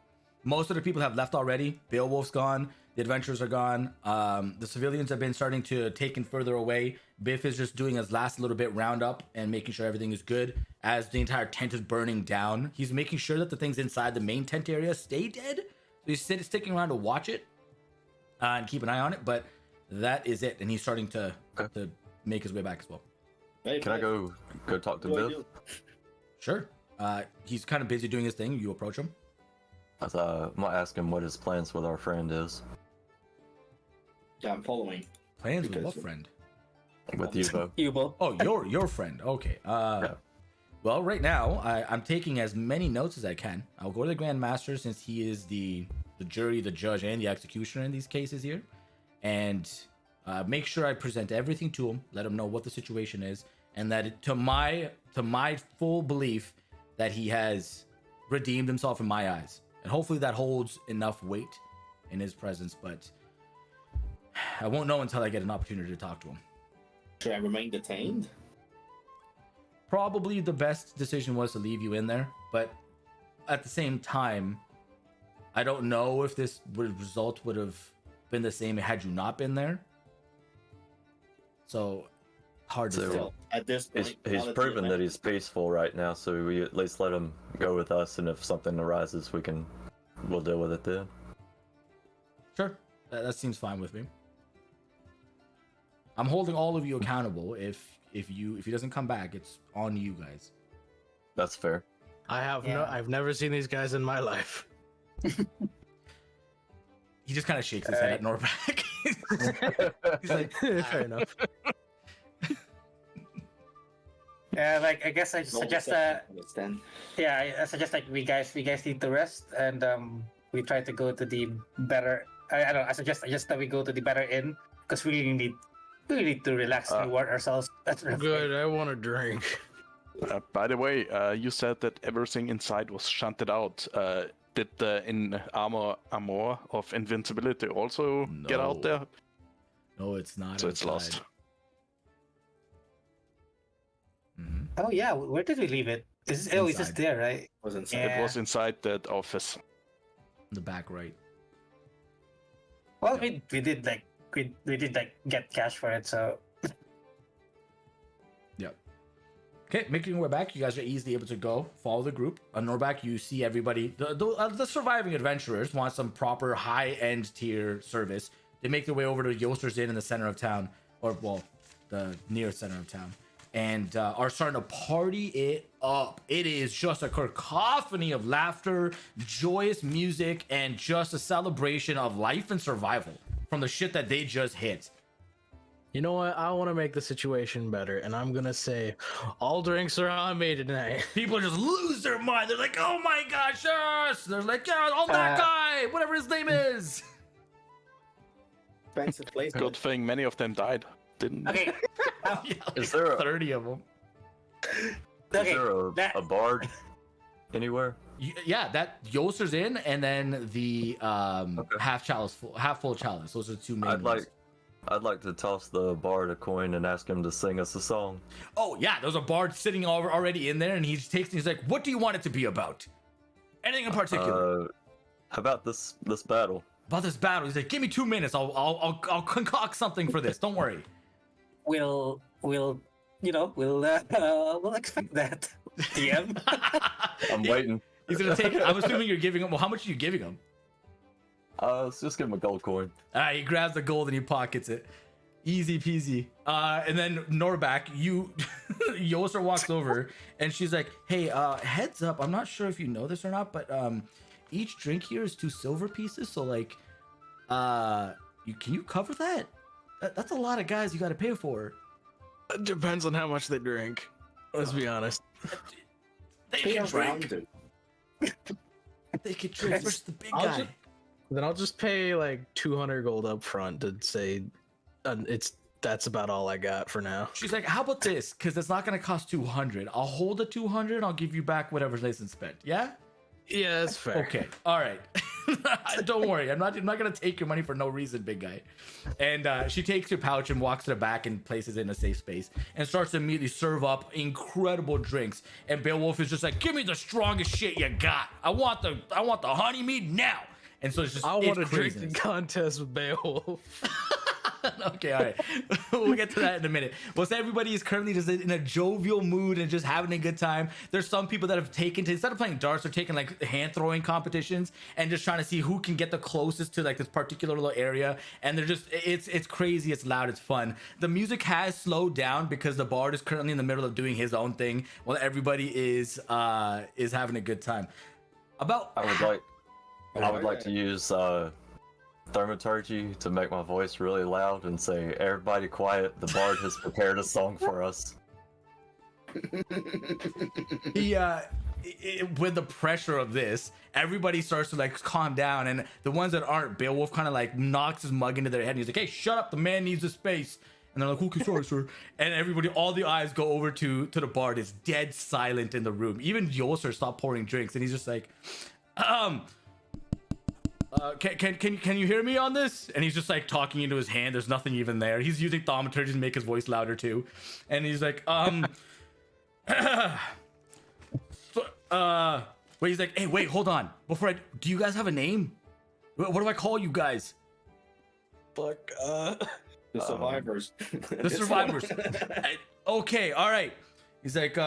S1: Most of the people have left already. Beowulf's gone. The adventurers are gone. The civilians have been starting to taken further away. Biff is just doing his last little bit roundup and making sure everything is good as the entire tent is burning down. He's making sure that the things inside the main tent area stay dead. So he's sticking around to watch it and keep an eye on it. But that is it. And he's starting to make his way back as well.
S2: Hey,
S6: Can I go talk to Biff?
S1: Sure. He's kind of busy doing his thing. You approach him.
S6: I might ask him what his plans with our friend is.
S2: Yeah, I'm following.
S1: Plans with
S2: Because-
S1: what friend?
S6: With Youbo.
S5: Youbo.
S1: Oh, your friend. Okay. Well, right now I'm taking as many notes as I can. I'll go to the Grand Master since he is the jury, the judge, and the executioner in these cases here, and make sure I present everything to him. Let him know what the situation is, and that to my full belief that he has redeemed himself in my eyes, and hopefully that holds enough weight in his presence. But I won't know until I get an opportunity to talk to him.
S2: Should I remain detained?
S1: Probably the best decision was to leave you in there, but at the same time, I don't know if this result would have been the same had you not been there. So hard to
S6: So-
S1: say.
S2: Still, at this point,
S6: He's proven that he's peaceful right now, so we at least let him go with us, and if something arises, we'll deal with it then.
S1: Sure, that seems fine with me. I'm holding all of you accountable. If he doesn't come back, it's on you guys.
S6: That's fair.
S3: I've never seen these guys in my life.
S1: He just kind of shakes his head at Norback. He's like,
S3: Fair enough.
S5: Yeah, like I guess I suggest that.
S2: Understand.
S5: Yeah, I suggest like we guys need to rest and we try to go to the better. I suggest that we go to the better inn because we really need to relax and reward ourselves. That's
S3: Good, I want a drink.
S4: By the way, you said that everything inside was shunted out. Did the armor of invincibility also get out
S1: No.
S4: there?
S1: no, it's not.
S4: So it's
S1: outside.
S4: lost.
S1: Mhm.
S5: Oh yeah, where did we leave it? It's just
S1: Inside.
S5: there, right?
S2: Was inside.
S5: Yeah.
S4: It was inside that office.
S1: The back right.
S5: Well, we did like we did like get cash for it, so
S1: Yep. Okay, making your way back, you guys are easily able to go follow the group. On Norback, you see everybody. The surviving adventurers want some proper high-end tier service. They make their way over to Yoster's Inn in the center of town, or well, the near center of town, and are starting to party it up. It is just a cacophony of laughter, joyous music, and just a celebration of life and survival from the shit that they just hit.
S3: You know what? I want to make the situation better, and I'm gonna say, all drinks are on me tonight.
S1: People just lose their mind. They're like, "Oh my gosh, yes!" They're like, "Yeah, oh that guy, whatever his name is."
S2: Thanks to place.
S4: Good thing many of them died, didn't they?
S5: okay.
S1: Yeah, like
S6: Is there a-
S1: 30 of them?
S6: Is
S5: Okay,
S6: there a bard anywhere?
S1: Yeah, that Yoster's Inn, and then the half full chalice. Those are the two main ones.
S6: I'd like to toss the bard a coin and ask him to sing us a song.
S1: Oh yeah, there's a bard sitting already in there, and he's like, "What do you want it to be about? Anything in particular?"
S6: How about this battle?
S1: About this battle. He's like, "Give me 2 minutes. I'll concoct something for this. Don't worry."
S5: we'll expect that. DM.
S6: I'm waiting.
S1: He's gonna take it. I'm assuming you're giving him. Well, how much are you giving him?
S6: Let's just give him a gold coin.
S1: All right, he grabs the gold and he pockets it. Easy peasy. And then Norback, Yoster walks over and she's like, "Hey, heads up. I'm not sure if you know this or not, but each drink here is 2 silver pieces. So like, can you cover that? That's a lot of guys you got to pay for."
S3: It depends on how much they drink. Let's be honest.
S1: They
S2: Pay
S1: can
S2: around
S1: drink.
S2: it.
S1: They can drink versus the big
S3: I'll
S1: guy.
S3: Then I'll just pay like 200 gold up front to say, that's about all I got for now.
S1: She's like, "How about this? Because it's not gonna cost 200. I'll hold the 200. I'll give you back whatever's nice and spent. Yeah."
S3: Yeah, that's fair.
S1: Okay. All right. Don't worry. I'm not gonna take your money for no reason, big guy. And she takes your pouch and walks to the back and places it in a safe space and starts to immediately serve up incredible drinks. And Beowulf is just like, "Give me the strongest shit you got. I want the honey mead now." And so it's just
S3: I want a
S1: craziness.
S3: drinking contest with Beowulf.
S1: Okay, all right. We'll get to that in a minute. Well, so everybody is currently just in a jovial mood and just having a good time. There's some people that have taken to, instead of playing darts, they're taking like hand throwing competitions and just trying to see who can get the closest to like this particular little area. And they're just, it's crazy, it's loud, it's fun. The music has slowed down because the bard is currently in the middle of doing his own thing while everybody is having a good time.
S6: I would like to use thaumaturgy to make my voice really loud and say, "Everybody quiet, the bard has prepared a song for us."
S1: With the pressure of this, everybody starts to like calm down, and the ones that aren't, Beowulf kind of like knocks his mug into their head and he's like, "Hey, shut up, the man needs a space." And they're like, "Okay, sorry, sir." And everybody, all the eyes go over to the bard. It's dead silent in the room. Even Yoster stopped pouring drinks and he's just like, can you hear me on this? And he's just like talking into his hand. There's nothing even there. He's using thaumaturgy to make his voice louder too. And he's like, wait, he's like, "Hey, wait, hold on. Do you guys have a name? What do I call you guys?"
S3: Fuck,
S2: The survivors.
S1: The survivors. Okay, all right. He's like,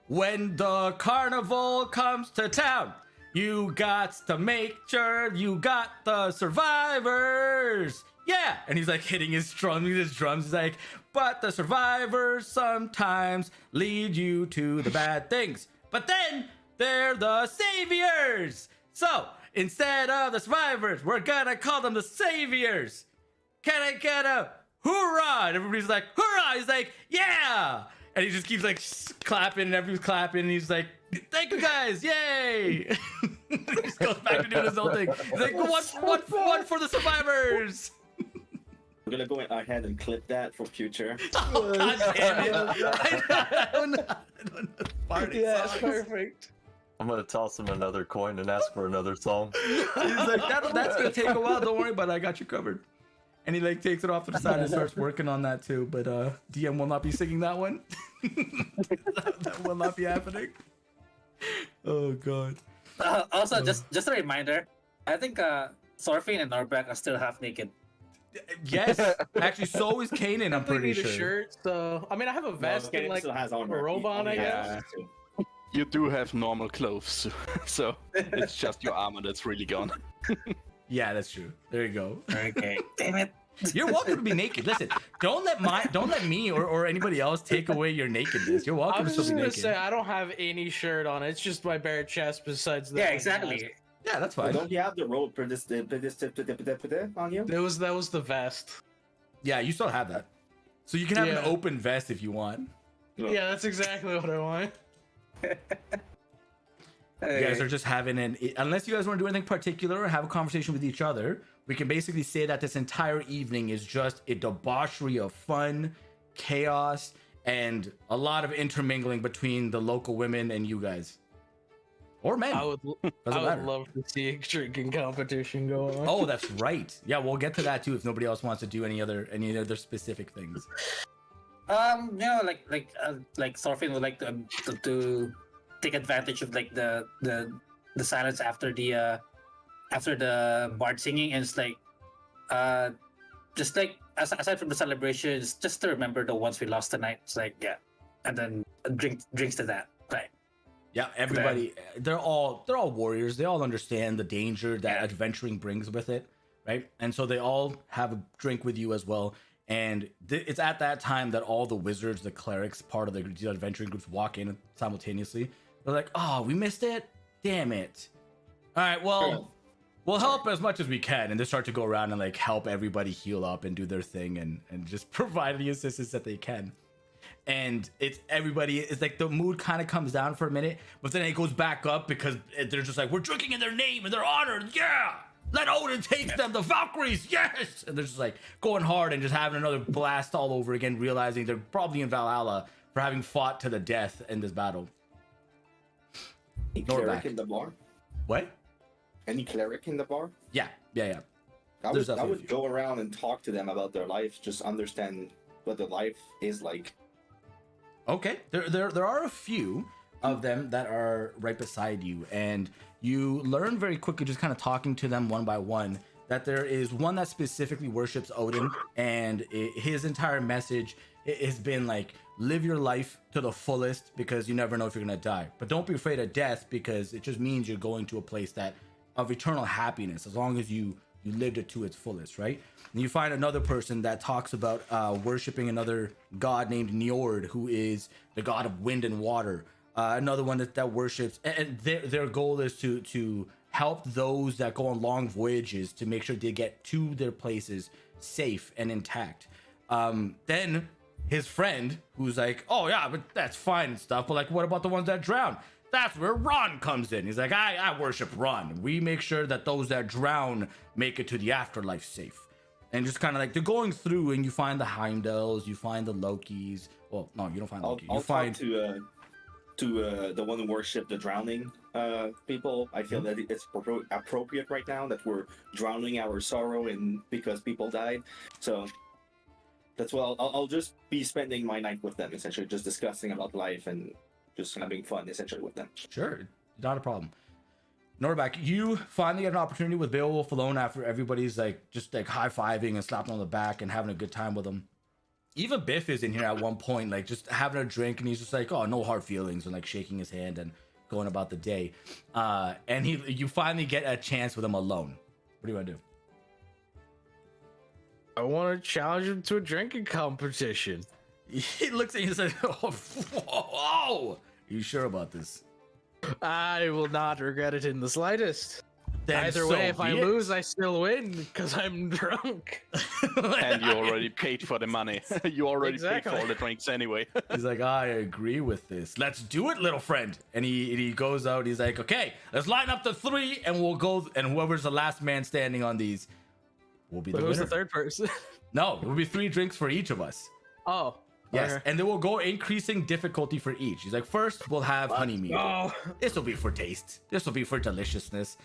S1: "When the carnival comes to town, you got to make sure you got the survivors. Yeah." And he's like hitting his drums. He's like, "But the survivors sometimes lead you to the bad things. But then they're the saviors. So instead of the survivors, we're gonna call them the saviors. Can I get a hoorah?" And everybody's like, "Hoorah!" He's like, "Yeah!" And he just keeps like clapping, and everyone's clapping, and he's like, "Thank you guys, yay!" He just goes back to doing his own thing. He's like, one for the survivors."
S2: We're gonna go ahead and clip that for future.
S1: Oh, God damn it. I don't know.
S3: yeah, it's perfect.
S6: I'm gonna toss him another coin and ask for another song.
S1: He's like, that's gonna take a while. Don't worry, but I got you covered. And he like takes it off to the side and starts working on that too. But DM will not be singing that one. That will not be happening. Oh god.
S5: Also, just a reminder, I think Thorfinn and Norbak are still half naked.
S1: Yes, actually, so is Kanan. I'm pretty
S3: need a
S1: sure.
S3: shirt, so I mean, I have a vest and
S2: Kanan
S3: like
S2: still has
S3: a
S2: armor.
S3: robe on, I guess.
S4: You do have normal clothes, so it's just your armor that's really gone.
S1: Yeah, that's true. There you go.
S5: Okay, damn it.
S1: You're welcome to be naked. Listen, don't let me or anybody else take away your nakedness. You're
S3: I
S1: welcome to
S3: was
S1: still
S3: just
S1: be
S3: gonna
S1: naked.
S3: say I don't have any shirt on. It's just my bare chest. Besides that,
S5: Yeah, exactly.
S1: Yeah, that's
S2: Well,
S1: fine.
S2: don't you have the robe on you?
S3: That was the vest.
S1: Yeah, you still have that. So you can have
S3: Yeah.
S1: an open vest if you want.
S3: Yeah, that's exactly what I want.
S1: You guys are just having unless you guys want to do anything particular or have a conversation with each other, we can basically say that this entire evening is just a debauchery of fun, chaos, and a lot of intermingling between the local women and you guys. Or men.
S3: I would
S1: Doesn't matter.
S3: love to see a drinking competition go on.
S1: Oh, that's right. Yeah, we'll get to that too if nobody else wants to do any other specific things.
S5: You know, like Thorfinn would like to take advantage of like the silence after the bard singing, and it's like just like aside from the celebrations, just to remember the ones we lost tonight. It's like, yeah, and then drinks to that. Right.
S1: Yeah, everybody, they're all warriors. They all understand the danger that adventuring brings with it, right? And so they all have a drink with you as well. And it's at that time that all the wizards, the clerics, part of the adventuring groups walk in simultaneously. They're like, "Oh, we missed it. Damn it! All right, well, we'll help as much as we can." And they start to go around and like help everybody heal up and do their thing and just provide the assistance that they can. And it's like the mood kind of comes down for a minute, but then it goes back up because they're just like, we're drinking in their name and their honor. Yeah, let Odin take them, the Valkyries. Yes, and they're just like going hard and just having another blast all over again, realizing they're probably in Valhalla for having fought to the death in this battle.
S2: Any cleric in the bar?
S1: What?
S2: Any cleric in the bar?
S1: Yeah.
S2: I
S1: There's
S2: would
S1: definitely a few.
S2: go around and talk to them about their life, just understand what their life is like.
S1: Okay, there are a few of them that are right beside you, and you learn very quickly, just kind of talking to them one by one, that there is one that specifically worships Odin, and his entire message has been like, live your life to the fullest because you never know if you're gonna die, but don't be afraid of death because it just means you're going to a place that of eternal happiness as long as you lived it to its fullest, right? And you find another person that talks about worshiping another god named Njord, who is the god of wind and water. Another one that worships, and their goal is to help those that go on long voyages to make sure they get to their places safe and intact. Then his friend, who's like, oh yeah, but that's fine and stuff, but like, what about the ones that drown? That's where Ron comes in. He's like, I worship Ron. We make sure that those that drown make it to the afterlife safe. And just kind of like, they're going through and you find the Heimdalls, you find the Lokis. Well, no, you don't find Loki.
S2: I'll
S1: You find
S2: talk to the one who worship the drowning people. I feel that it's appropriate right now that we're drowning our sorrow in because people died. So that's what I'll just be spending my night with them, essentially, just discussing about life and just having fun, essentially, with them.
S1: Sure, not a problem. Norbak, you finally get an opportunity with Beowulf alone after everybody's like just like high-fiving and slapping on the back and having a good time with him. Even Biff is in here at one point, like just having a drink, and he's just like, oh, no hard feelings, and like shaking his hand and going about the day. And you finally get a chance with him alone. What do you want to do?
S3: I want to challenge him to a drinking competition.
S1: He looks at you and says, oh, whoa, are you sure about this?
S3: I will not regret it in the slightest.
S1: Then
S3: Either
S1: so
S3: way, if I
S1: be it.
S3: lose, I still win because I'm drunk.
S4: And you already paid for the money. You already paid
S3: Exactly.
S4: for all the drinks anyway.
S1: He's like, I agree with this. Let's do it, little friend. And he goes out. He's like, okay, let's line up the three, and we'll go. And whoever's the last man standing on these will be the
S3: But who's
S1: winner.
S3: the third person?
S1: No, it will be 3 drinks for each of us.
S3: Oh.
S1: Yes,
S3: okay.
S1: and then we'll go increasing difficulty for each. He's like, first we'll have honey mead.
S3: Oh.
S1: This will be for taste. This will be for deliciousness.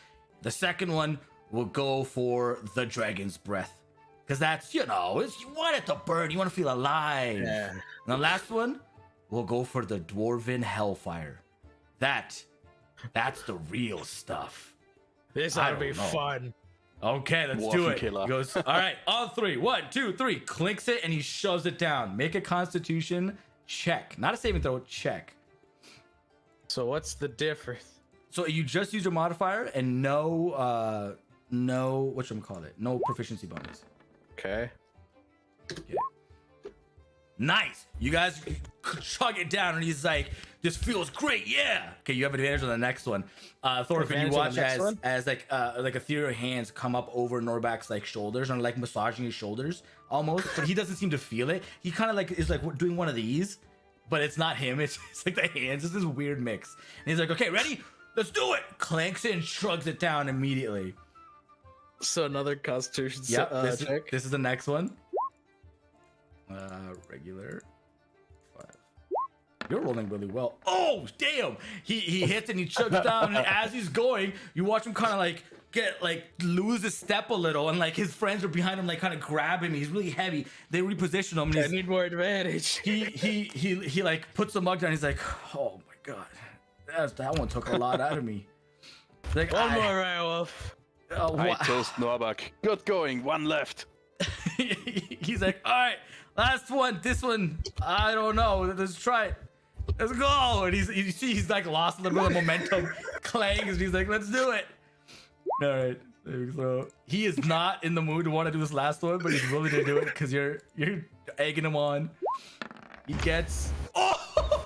S1: The second one will go for the dragon's breath, because that's, you want it to burn. You want to feel alive.
S3: Yeah.
S1: And the last one will go for the dwarven hellfire. That's the real stuff.
S3: This
S1: I
S3: ought to be
S1: don't know.
S3: fun.
S1: Okay, let's do
S4: Waffen
S1: it.
S4: killer.
S1: He goes, all right, on 3. 1, 2, 3. Clinks it and he shoves it down. Make a Constitution check. Not a saving throw, check.
S3: So what's the difference?
S1: So you just use your modifier and no whatchamacallit, no proficiency bonus.
S3: Okay.
S1: Nice. You guys chug it down and he's like, this feels great, yeah. Okay, you have advantage on the next one. Thorfinn, you
S3: Advantage on
S1: watch
S3: the next one?
S1: as like ethereal hands come up over Norbak's like shoulders and like massaging his shoulders almost, but he doesn't seem to feel it. He kind of like is like doing one of these, but it's not him. It's like the hands. It's this weird mix. And he's like, okay, ready? Let's do it. Clanks it and shrugs it down immediately.
S3: So another Constitution
S1: Yep,
S3: check.
S1: this is the next one. Regular 5. You're rolling really well. Oh, damn! He hits and he chugs down, and as he's going, you watch him kind of like lose his step a little, and like his friends are behind him, like kind of grab him. He's really heavy. They reposition him. And
S3: I need more advantage.
S1: he like puts the mug down. He's like, oh my god, that one took a lot out of me. Like,
S3: One more, right, Wolf.
S4: I toast Norbak. Good going. One left.
S1: He's like, all right, last one. This one, I don't know. Let's try it. Let's go. And he's like lost a little bit of momentum. Clangs. And he's like, let's do it. All right. So he is not in the mood to want to do this last one, but he's willing to do it because you're egging him on. He gets. Oh!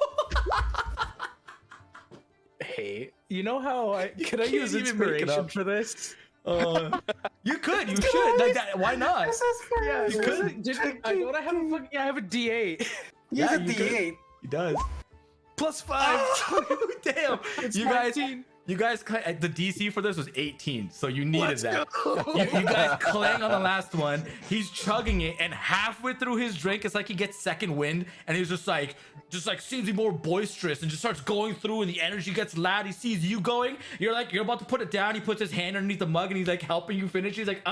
S3: Hey, you know how I use
S1: can't even make it
S3: inspiration
S1: up.
S3: for this?
S1: You could. You should. Like that. Why not?
S3: Yeah,
S1: You could.
S3: I don't have a fucking. I have a D8.
S5: Use
S1: Yeah,
S5: a
S1: you could.
S5: D8.
S1: He does.
S3: Plus 5.
S1: Oh, damn.
S3: It's
S1: You guys.
S3: 19.
S1: You guys, the DC for this was 18, so you needed that. You guys clang on the last one. He's chugging it, and halfway through his drink, it's like he gets second wind, and he's just like seems to be more boisterous, and just starts going through, and the energy gets loud. He sees you going. You're about to put it down. He puts his hand underneath the mug, and he's like helping you finish. He's like,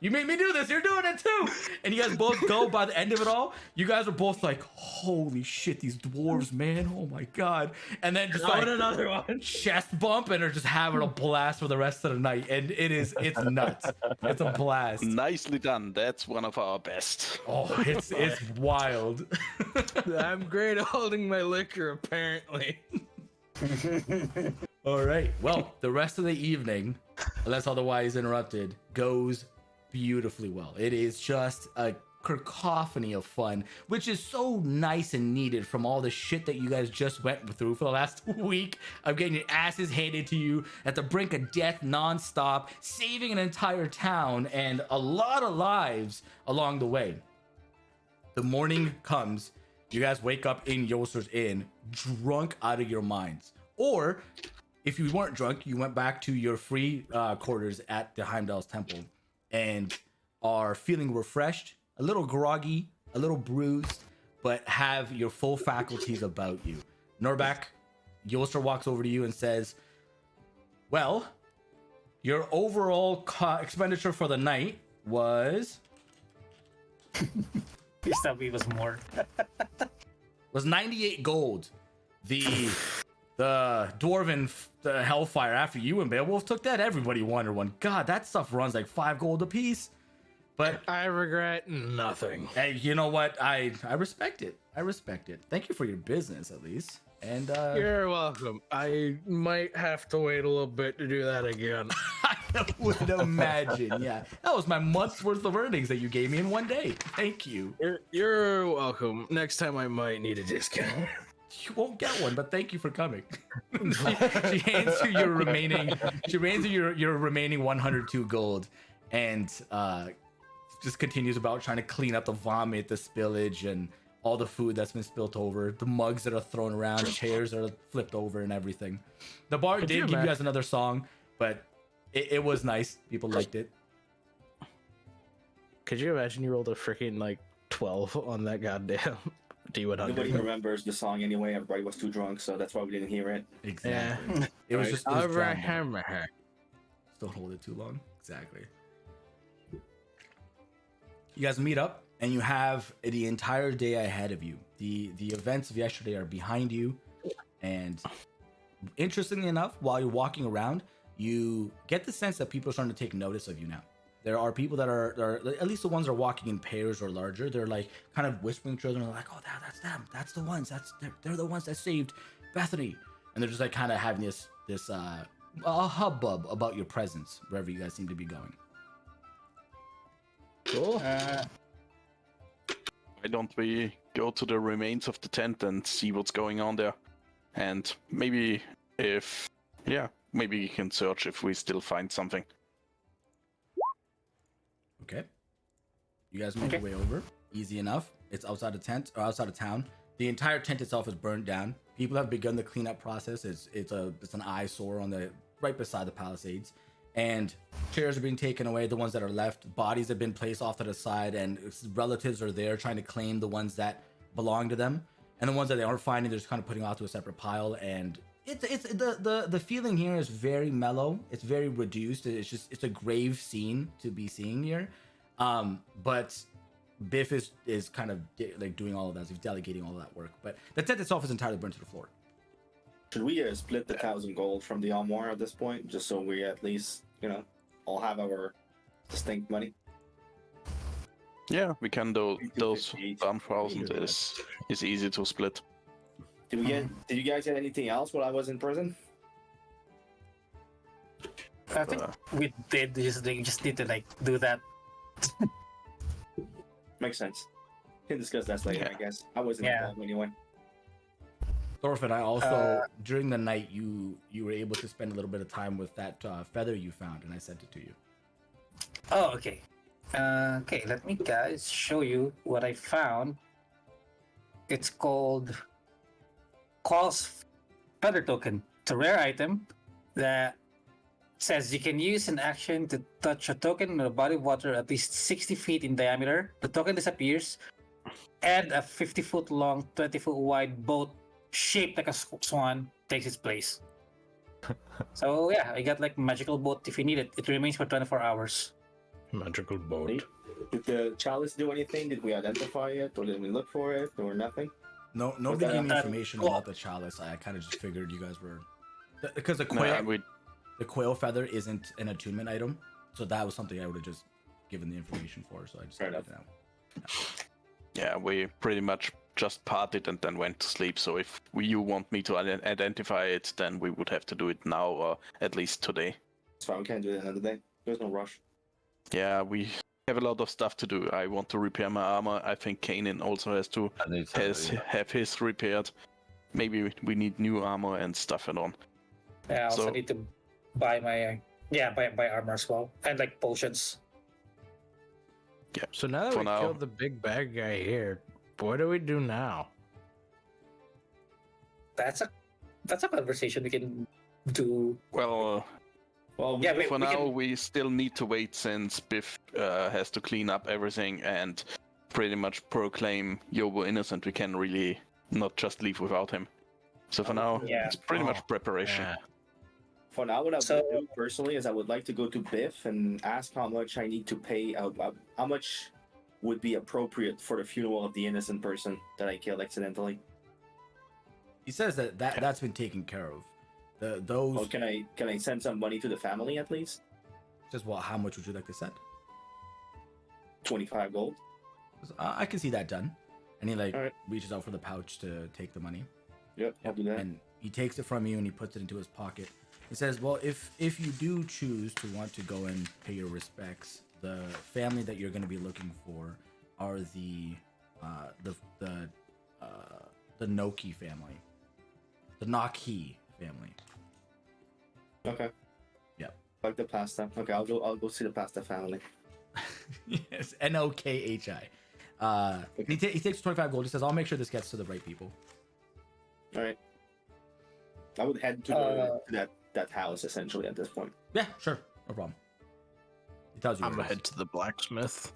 S1: you made me do this. You're doing it too. And you guys both go. By the end of it all, you guys are both like, holy shit, these dwarves, man. Oh my god. And then just like
S3: another one.
S1: chest bump and are just having a blast for the rest of the night, and it's nuts. It's a blast.
S4: Nicely done. That's one of our best.
S1: Oh, it's wild.
S3: I'm great at holding my liquor, apparently.
S1: All right, well, the rest of the evening, unless otherwise interrupted, goes beautifully well. It is just a cacophony of fun, which is so nice and needed from all the shit that you guys just went through for the last week of getting your asses handed to you at the brink of death non-stop, saving an entire town and a lot of lives along the way. The morning comes, you guys wake up in Yoser's Inn, drunk out of your minds. Or if you weren't drunk, you went back to your free quarters at the Heimdall's Temple and are feeling refreshed, a little groggy, a little bruised, but have your full faculties about you. Norbak, Yoster walks over to you and says, well, your overall expenditure for the night was
S5: Please tell me it was more.
S1: 98 gold. The dwarven the hellfire after you and Beowulf took that. Everybody wanted one. God, that stuff runs like 5 gold a piece. But
S3: I regret nothing.
S1: hey, you know what? I respect it. I respect it. Thank you for your business, at least. And
S3: You're welcome. I might have to wait a little bit to do that again.
S1: I would imagine, yeah. That was my month's worth of earnings that you gave me in one day. Thank you.
S3: You're welcome. Next time I might need a discount.
S1: You won't get one, but thank you for coming. she hands you your remaining. She hands you your remaining 102 gold, and just continues about trying to clean up the vomit, the spillage, and all the food that's been spilt over, the mugs that are thrown around, chairs that are flipped over, and everything. The bar did give you guys another song, but it was nice. People liked it.
S3: Could you imagine you rolled a freaking like 12 on that goddamn D100?
S2: Nobody remembers the song anyway. Everybody was too drunk, so that's why we didn't hear it.
S1: Exactly.
S3: Yeah.
S1: It was
S2: Right.
S1: just. It was
S3: Over
S1: drowned out.
S3: hammer.
S1: Don't hold it too long. Exactly. You guys meet up, and you have the entire day ahead of you. The events of yesterday are behind you, and interestingly enough, while you're walking around, you get the sense that people are starting to take notice of you now. There are people that are at least the ones that are walking in pairs or larger. They're like kind of whispering to each other, like, "Oh, that's them. That's the ones. They're the ones that saved Bethany." And they're just like kind of having this a hubbub about your presence wherever you guys seem to be going.
S3: Cool.
S4: Why don't we go to the remains of the tent and see what's going on there? And maybe maybe we can search if we still find something.
S1: Okay. You guys make your way over. Easy enough. It's outside of tent or outside of town. The entire tent itself is burned down. People have begun the cleanup process. It's an eyesore on the right beside the palisades. And chairs are being taken away, the ones that are left. Bodies have been placed off to the side, and relatives are there trying to claim the ones that belong to them. And the ones that they aren't finding, they're just kind of putting off to a separate pile. And it's the feeling here is very mellow. It's very reduced. It's a grave scene to be seeing here. But Biff is kind of like doing all of that. He's delegating all of that work. But the tent itself is entirely burnt to the floor.
S2: Should we split the 1,000 gold from the armoire at this point, just so we at least, all have our distinct money?
S4: Yeah, we can do those
S2: 250 each.
S4: 1,000 is easy to split.
S2: Did you guys get anything else while I was in prison?
S5: I think we did. Just need to like do that.
S2: Makes sense. Can discuss that later, I guess. I wasn't involved anyway.
S1: Thorfinn, I also during the night you were able to spend a little bit of time with that feather you found, and I sent it to you.
S5: Oh, okay. Okay, let me guys show you what I found. It's called Qual's Feather Token. It's a rare item that says you can use an action to touch a token in a body of water at least 60 feet in diameter. The token disappears, and a 50-foot long, 20-foot wide boat shaped like a swan takes its place. So yeah, I got like magical boat if you need it. It remains for 24 hours.
S3: Magical boat.
S2: Did the chalice do anything? Did we identify it, or did we look for it, or nothing?
S1: No, nobody gave me information about the chalice. I kind of just figured you guys were because the quail feather isn't an attunement item, so that was something I would have just given the information for. So I just
S2: Fair
S1: let
S2: enough.
S1: it out.
S4: Yeah, we pretty much just partied and then went to sleep. So if you want me to identify it, then we would have to do it now, or at least today.
S2: It's fine, we can't do it another day. There's no rush.
S4: Yeah, we have a lot of stuff to do. I want to repair my armor. I think Kanan also has to have his repaired. Maybe we need new armor and stuff and on.
S5: Yeah, I also need to buy my buy armor as well, and like potions.
S4: Yeah.
S3: So now that we killed the big bad guy here, what do we do now?
S5: That's a conversation we can do.
S4: Well,
S2: we
S4: now we still need to wait since Biff has to clean up everything and pretty much proclaim Youbo innocent. We can really not just leave without him. So for now, it's pretty much preparation.
S3: Yeah.
S2: For now, what I would do personally is I would like to go to Biff and ask how much I need to pay, how much would be appropriate for the funeral of the innocent person that I killed accidentally.
S1: He says that's been taken care of. Those.
S2: Well, can I send some money to the family at least?
S1: Just how much would you like to send?
S2: 25 gold.
S1: I can see that done. And he
S2: Alright.
S1: reaches out for the pouch to take the money.
S2: Yep, I'll do that.
S1: And he takes it from you and he puts it into his pocket. He says, "Well, if you do choose to want to go and pay your respects, the family that you're going to be looking for are the Noki family, the Naki family."
S2: Okay.
S1: Yep.
S2: Like the pasta. Okay, I'll go see the pasta family.
S1: Yes, Nokhi. He takes 25 gold. He says, "I'll make sure this gets to the right people."
S2: All right. I would head to that house essentially at this point.
S1: Yeah, sure, no problem. He tells you.
S3: I'm
S1: where
S3: gonna
S1: it is.
S3: head to the blacksmith.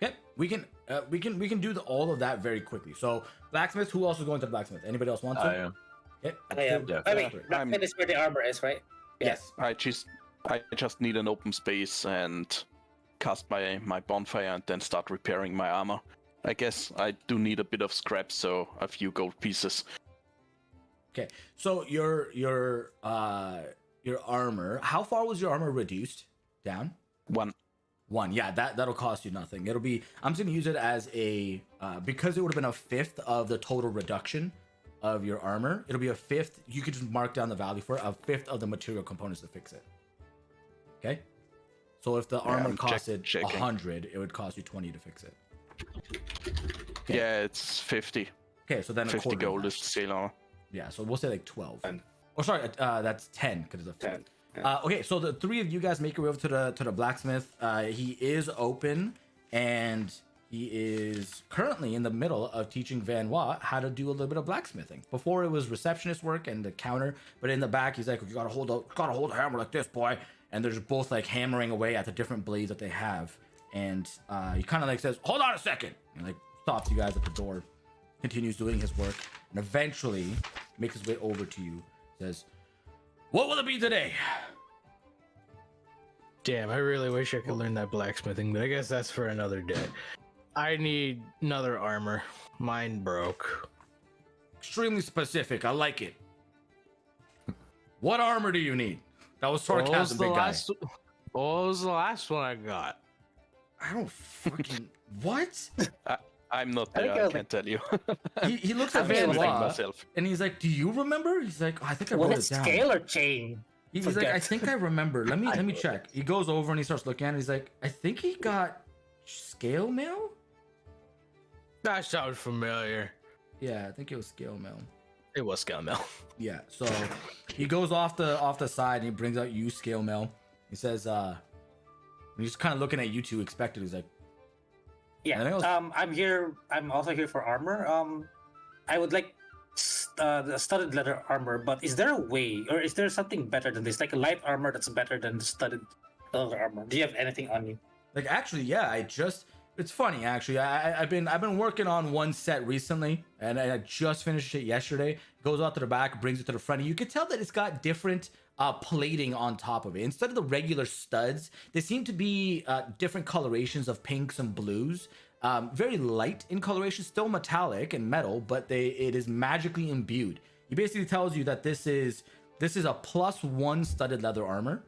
S1: Okay, we can do all of that very quickly. So blacksmith, who else is going to the blacksmith? Anybody else want to?
S6: I am.
S1: Okay.
S5: I am.
S6: Yeah.
S5: I mean, blacksmith is where the armor is, right?
S1: Yes.
S4: I just need an open space and cast my bonfire and then start repairing my armor. I guess I do need a bit of scrap, so a few gold pieces.
S1: Okay. So your your armor. How far was your armor reduced down?
S4: 1.
S1: Yeah, that'll cost you nothing. It'll be, I'm just gonna use it as a because it would have been a fifth of the total reduction of your armor. It'll be a fifth. You could just mark down the value for it, a fifth of the material components to fix it. Okay, so if the armor
S4: I'm
S1: costed
S4: checking.
S1: 100, it would cost you 20 to fix it. Okay.
S4: Yeah, it's 50.
S1: Okay, so then a
S4: 50
S1: quarter of
S4: gold
S1: that.
S4: is steel armor.
S1: Yeah, so we'll say like 12.
S2: 10.
S1: Oh, sorry, that's 10 because it's a
S2: 10. Yeah.
S1: Okay, so the three of you guys make your way over to the blacksmith. He is open, and he is currently in the middle of teaching Van Wa how to do a little bit of blacksmithing. Before it was receptionist work and the counter, but in the back he's like, you gotta hold a hammer like this, boy. And they're just both like hammering away at the different blades that they have. And he kind of like says, hold on a second, and like stops you guys at the door, continues doing his work, and eventually makes his way over to you. Says, what will it be today?
S3: Damn, I really wish I could learn that blacksmithing, but I guess that's for another day. I need another armor. Mine broke.
S1: Extremely specific. I like it. What armor do you need? That was sarcasm, big guy.
S3: What was the last one I got?
S1: I don't fucking what?
S4: I'm not
S5: I
S4: there,
S5: think
S4: I can't tell you.
S1: He looks at
S5: I
S1: Van
S5: mean,
S1: Wa,
S4: myself.
S1: and he's like, "Do you remember?" He's like, oh, "I think I
S5: Was
S1: wrote
S5: it
S1: it down."
S5: scale or chain?
S1: He's like,
S5: Forget.
S1: "I think I remember. Let me check." He goes over and he starts looking at it. He's like, "I think he got scale mail."
S3: That sounds familiar.
S1: Yeah, I think it was scale mail.
S3: It was scale mail.
S1: Yeah, so he goes off the side and he brings out you scale mail. He says, he's kind of looking at you two expected. He's like,
S5: Yeah.
S1: Anything else?
S5: I'm here. I'm also here for armor. I would like the studded leather armor, but is there a way, or is there something better than this? Like a light armor that's better than the studded leather armor. Do you have anything on you?
S1: like, actually, yeah, it's funny, actually. I've been working on one set recently, and I just finished it yesterday. Goes out to the back, brings it to the front, and you can tell that it's got different plating on top of it. Instead of the regular studs, they seem to be different colorations of pinks and blues. Very light in coloration, still metallic and metal, but it is magically imbued. He basically tells you that this is a +1 studded leather armor,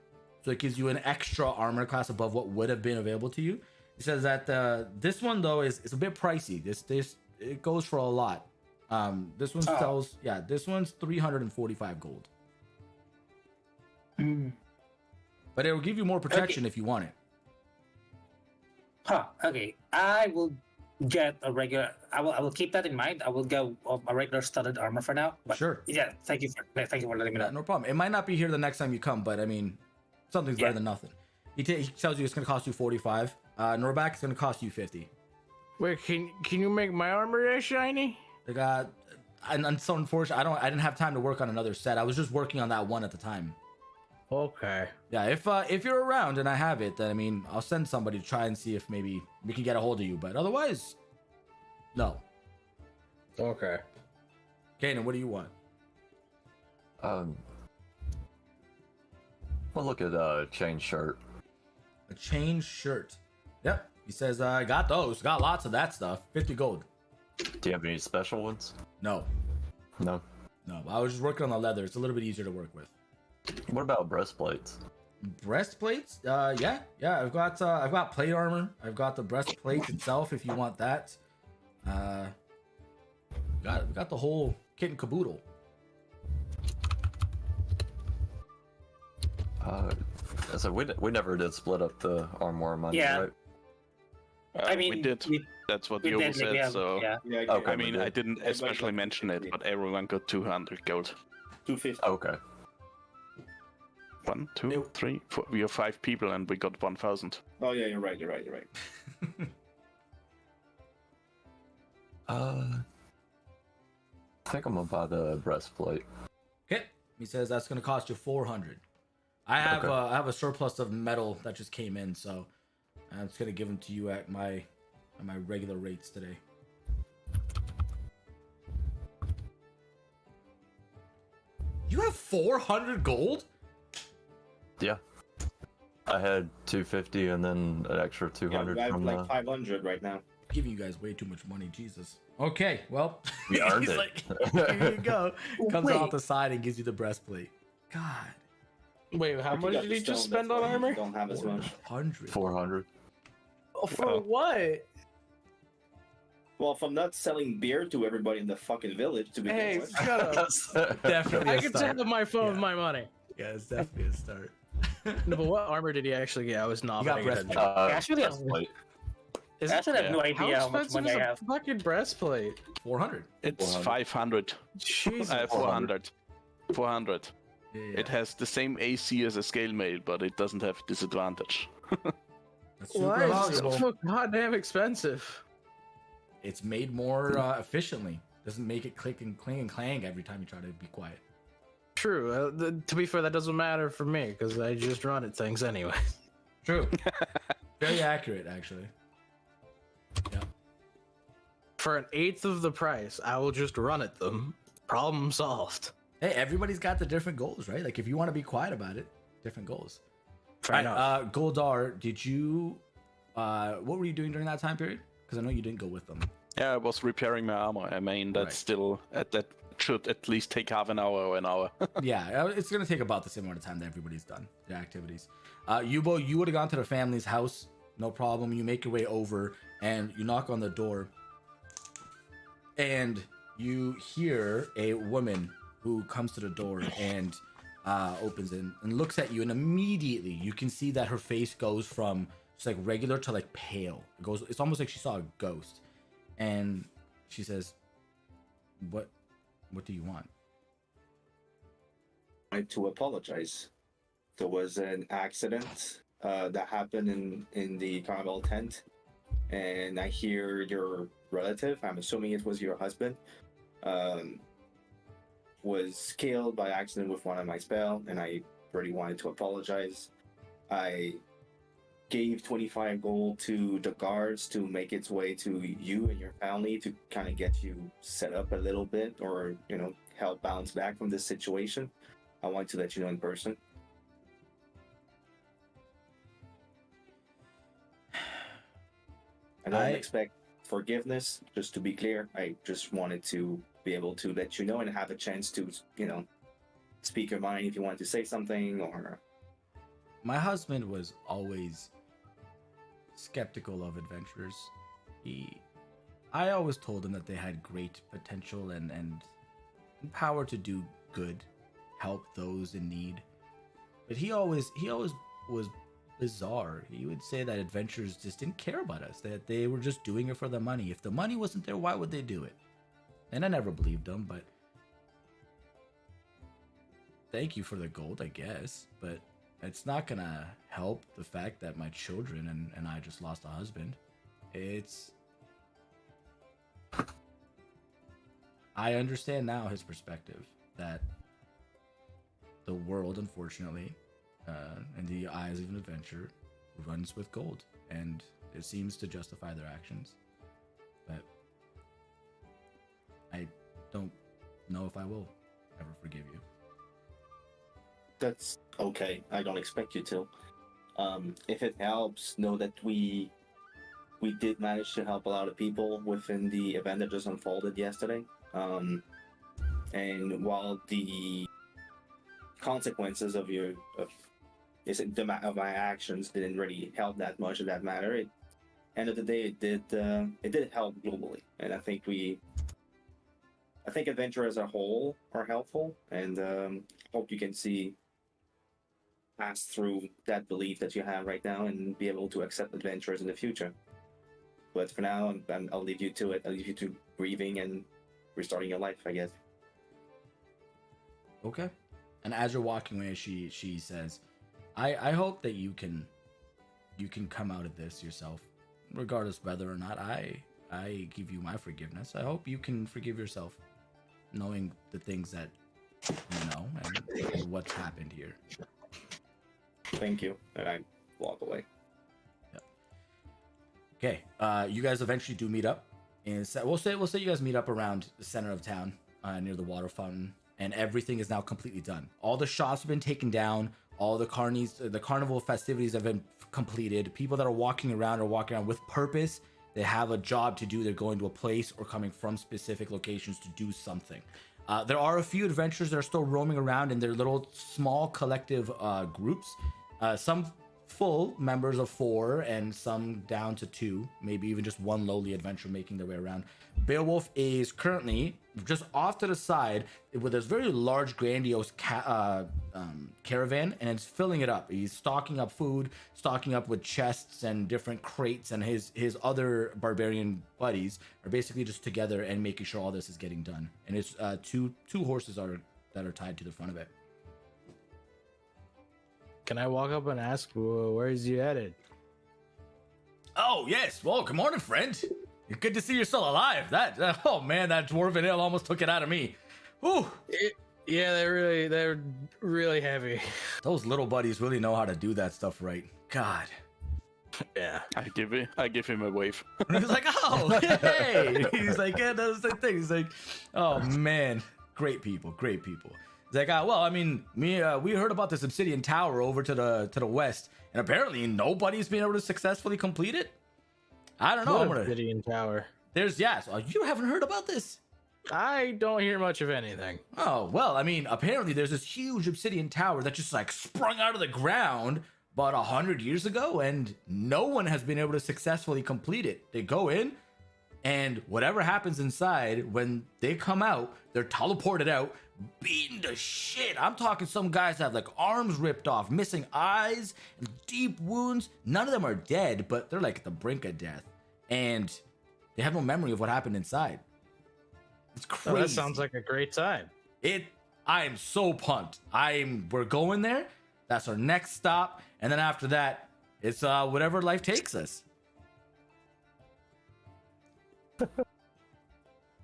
S1: so it gives you an extra armor class above what would have been available to you. He says that this one though is a bit pricey. This it goes for a lot. This one sells, yeah, this one's 345 gold. But it will give you more protection if you want it.
S5: Huh. Okay. I will get a regular. I will keep that in mind. I will go a regular studded armor for now. But
S1: Sure.
S5: Yeah. Thank you for letting me
S1: Yeah,
S5: know.
S1: no problem. It might not be here the next time you come, but I mean, something's better than nothing. He tells you it's going to cost you 45. Norback is going to cost you 50.
S3: Wait, can you make my armor that shiny?
S1: And so unfortunately, I didn't have time to work on another set. I was just working on that one at the time.
S3: Okay.
S1: Yeah, if you're around and I have it, then I mean, I'll send somebody to try and see if maybe we can get a hold of you. But otherwise, no.
S3: Okay.
S1: Kanan, what do you want?
S6: We'll look at a chain shirt.
S1: A chain shirt. Yep. He says, I got those. Got lots of that stuff. 50 gold.
S6: Do you have any special ones?
S1: No.
S6: No.
S1: I was just working on the leather. It's a little bit easier to work with.
S6: What about breastplates?
S1: Breastplates? Yeah. I've got plate armor. I've got the breastplate itself if you want that. Got the whole kit and caboodle.
S6: So we never did split up the armor money,
S5: Yeah.
S6: right?
S5: I mean,
S4: we did. That's what
S5: we
S4: Youbo
S5: did,
S4: said.
S5: yeah,
S4: So
S5: yeah.
S2: Yeah,
S6: Okay.
S4: I mean, I didn't
S2: Everybody
S4: especially
S2: got
S4: mention it,
S2: 250.
S4: but everyone got 200 gold.
S2: 250.
S6: Okay.
S4: 1, 2, 3, 4. We are 5 people, and we got 1,000.
S2: Oh yeah, you're right.
S6: I think I'm gonna buy the breastplate.
S1: Okay. He says that's gonna cost you 400. I have
S6: Okay.
S1: I have a surplus of metal that just came in, so I'm just gonna give them to you at my regular rates today. You have 400 gold?
S6: Yeah. I had 250 and then an extra
S2: Yeah,
S6: 200
S2: I have
S6: from
S2: like
S6: the.
S2: 500 right now.
S1: Giving you guys way too much money, Jesus. Okay, well,
S6: We earned
S1: he's
S6: it.
S1: like, here you go. Comes
S5: Wait.
S1: off the side and gives you the breastplate. God.
S3: Wait, how
S2: If you
S3: much
S2: got
S3: did
S2: the
S3: he just
S2: stone,
S3: spend
S2: that's
S3: on
S2: why you
S3: armor?
S2: Don't have as much.
S1: 100.
S6: 400.
S3: Oh, for
S4: Oh.
S3: what?
S2: Well, from not selling beer to everybody in the fucking village to begin
S3: Hey,
S2: with.
S3: shut up.
S1: Definitely
S3: I
S1: a
S3: can
S1: start.
S3: tell my phone with
S1: Yeah.
S3: my money.
S1: Yeah, it's definitely a start.
S3: No, but what armor did he actually get? I was not
S1: You got
S3: paying attention.
S5: Actually,
S6: breastplate.
S3: Is
S5: I
S3: it,
S5: actually have no
S4: Yeah.
S5: idea
S3: how
S5: how much
S3: expensive
S5: money
S3: is
S5: I
S3: a
S5: have.
S3: fucking breastplate?
S1: 400.
S4: It's
S6: 400.
S4: 500.
S3: Jesus.
S4: 400. 400.
S1: Yeah.
S4: It has the same AC as a scale mail, but it doesn't have disadvantage.
S1: That's super
S3: Why is it
S1: valuable.
S3: so goddamn expensive?
S1: It's made more efficiently. Doesn't make it click and cling and clang every time you try to be quiet.
S3: True. To be fair, that doesn't matter for me because I just run at things anyway.
S1: True. Very accurate, actually. Yeah.
S3: For an eighth of the price, I will just run at them. Problem solved.
S1: Hey, everybody's got the different goals, right? Like if you want to be quiet about it, different goals.
S3: Fair
S1: Right,
S3: enough.
S1: Goldar, did you what were you doing during that time period? Because I know you didn't go with them.
S4: Yeah, I was repairing my armor. I mean, that's
S1: Right.
S4: still that should at least take half an hour or an hour.
S1: Yeah, it's gonna take about the same amount of time that everybody's done their activities. Yubo, you would have gone to the family's house, no problem. You make your way over and you knock on the door, and you hear a woman who comes to the door and opens it and looks at you, and immediately you can see that her face goes from just like regular to like pale. It's almost like she saw a ghost, and she says, "What do you want?"
S2: I wanted to apologize. There was an accident that happened in the Carnival tent, and I hear your relative, I'm assuming it was your husband, was killed by accident with one of my spell, and I really wanted to apologize. I gave 25 gold to the guards to make its way to you and your family to kind of get you set up a little bit, or help bounce back from this situation. I wanted to let you know in person. I don't expect forgiveness, just to be clear. I just wanted to be able to let you know and have a chance to, speak your mind if you wanted to say something, or...
S1: My husband was always skeptical of adventurers. I always told him that they had great potential and power to do good, help those in need. But he always was bizarre. He would say that adventurers just didn't care about us, that they were just doing it for the money. If the money wasn't there, why would they do it? And I never believed him, but thank you for the gold, I guess. But it's not gonna help the fact that my children and I just lost a husband. I understand now his perspective, that the world, unfortunately, in the eyes of an adventurer, runs with gold, and it seems to justify their actions. But I don't know if I will ever forgive you.
S2: That's okay. I don't expect you to. If it helps, know that we did manage to help a lot of people within the event that just unfolded yesterday. And while the consequences of my actions didn't really help that much in that matter, end of the day it did help globally, and I think adventure as a whole are helpful, and hope you can pass through that belief that you have right now and be able to accept adventures in the future. But for now, I'll leave you to it. I'll leave you to grieving and restarting your life, I guess.
S1: Okay. And as you're walking away, she says, I hope that you can come out of this yourself, regardless whether or not I give you my forgiveness. I hope you can forgive yourself, knowing the things that you know and what's happened here.
S2: Thank you. And I walk away.
S1: Yep. Okay. You guys eventually do meet up, and we'll say you guys meet up around the center of town, near the water fountain, and everything is now completely done. All the shops have been taken down. All the carnival festivities have been completed. People that are walking around with purpose. They have a job to do. They're going to a place or coming from specific locations to do something. There are a few adventurers that are still roaming around in their little small collective groups. Some full members of 4 and some down to 2, maybe even just one lowly adventurer making their way around. Beowulf is currently just off to the side with this very large, grandiose caravan, and it's filling it up. He's stocking up food, stocking up with chests and different crates, and his other barbarian buddies are basically just together and making sure all this is getting done. And it's two horses that are tied to the front of it.
S3: Can I walk up and ask where is you headed?
S1: Oh yes, well, good morning, friend. Good to see you're still alive. Oh man, that dwarven ale almost took it out of me. Whew.
S3: Yeah, they're really heavy.
S1: Those little buddies really know how to do that stuff right. God.
S3: Yeah.
S4: I give him a wave.
S1: He's like, oh, hey. He's like, yeah, that's the thing. He's like, oh man, great people. He's like, well, I mean, we heard about this obsidian tower over to the west, and apparently nobody's been able to successfully complete it. I don't know.
S3: Obsidian tower.
S1: So you haven't heard about this?
S3: I don't hear much of anything.
S1: Oh, well, I mean, apparently there's this huge obsidian tower that just like sprung out of the ground about 100 years ago, and no one has been able to successfully complete it. They go in, and whatever happens inside, when they come out, they're teleported out, beaten to shit. I'm talking some guys have like arms ripped off, missing eyes, and deep wounds. None of them are dead, but they're like at the brink of death, and they have no memory of what happened inside. It's crazy.
S3: Oh, that sounds like a great time.
S1: I am so pumped. We're going there. That's our next stop, and then after that, it's whatever life takes us.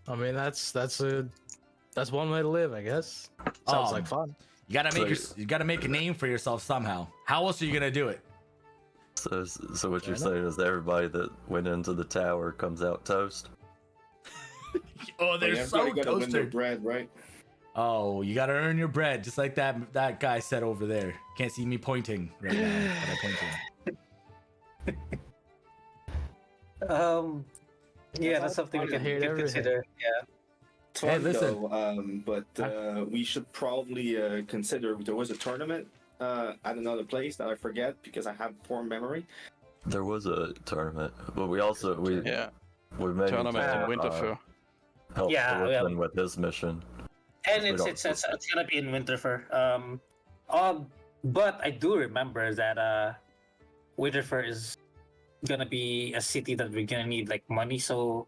S3: I mean, that's one way to live, I guess. Sounds like fun.
S1: You gotta make a name for yourself somehow. How else are you gonna do it?
S6: So what you're saying is everybody that went into the tower comes out toast?
S1: Oh, they're so toasted.
S2: Bread, right?
S1: Oh, you gotta earn your bread, just like that guy said over there. Can't see me pointing right now, but I'm pointing.
S5: Yeah, that's something we can consider. Yeah.
S2: It's
S1: Hey,
S2: fun
S1: listen.
S2: though, but we should probably consider. There was a tournament at another place that I forget because I have poor memory.
S6: There was a tournament, but we
S4: Yeah.
S6: we made
S4: Tournament in Winterfell.
S6: help
S5: Yeah,
S6: Philip with his mission.
S5: And it's gonna be in Winterfell. But I do remember that Winterfell is gonna be a city that we're gonna need like money. So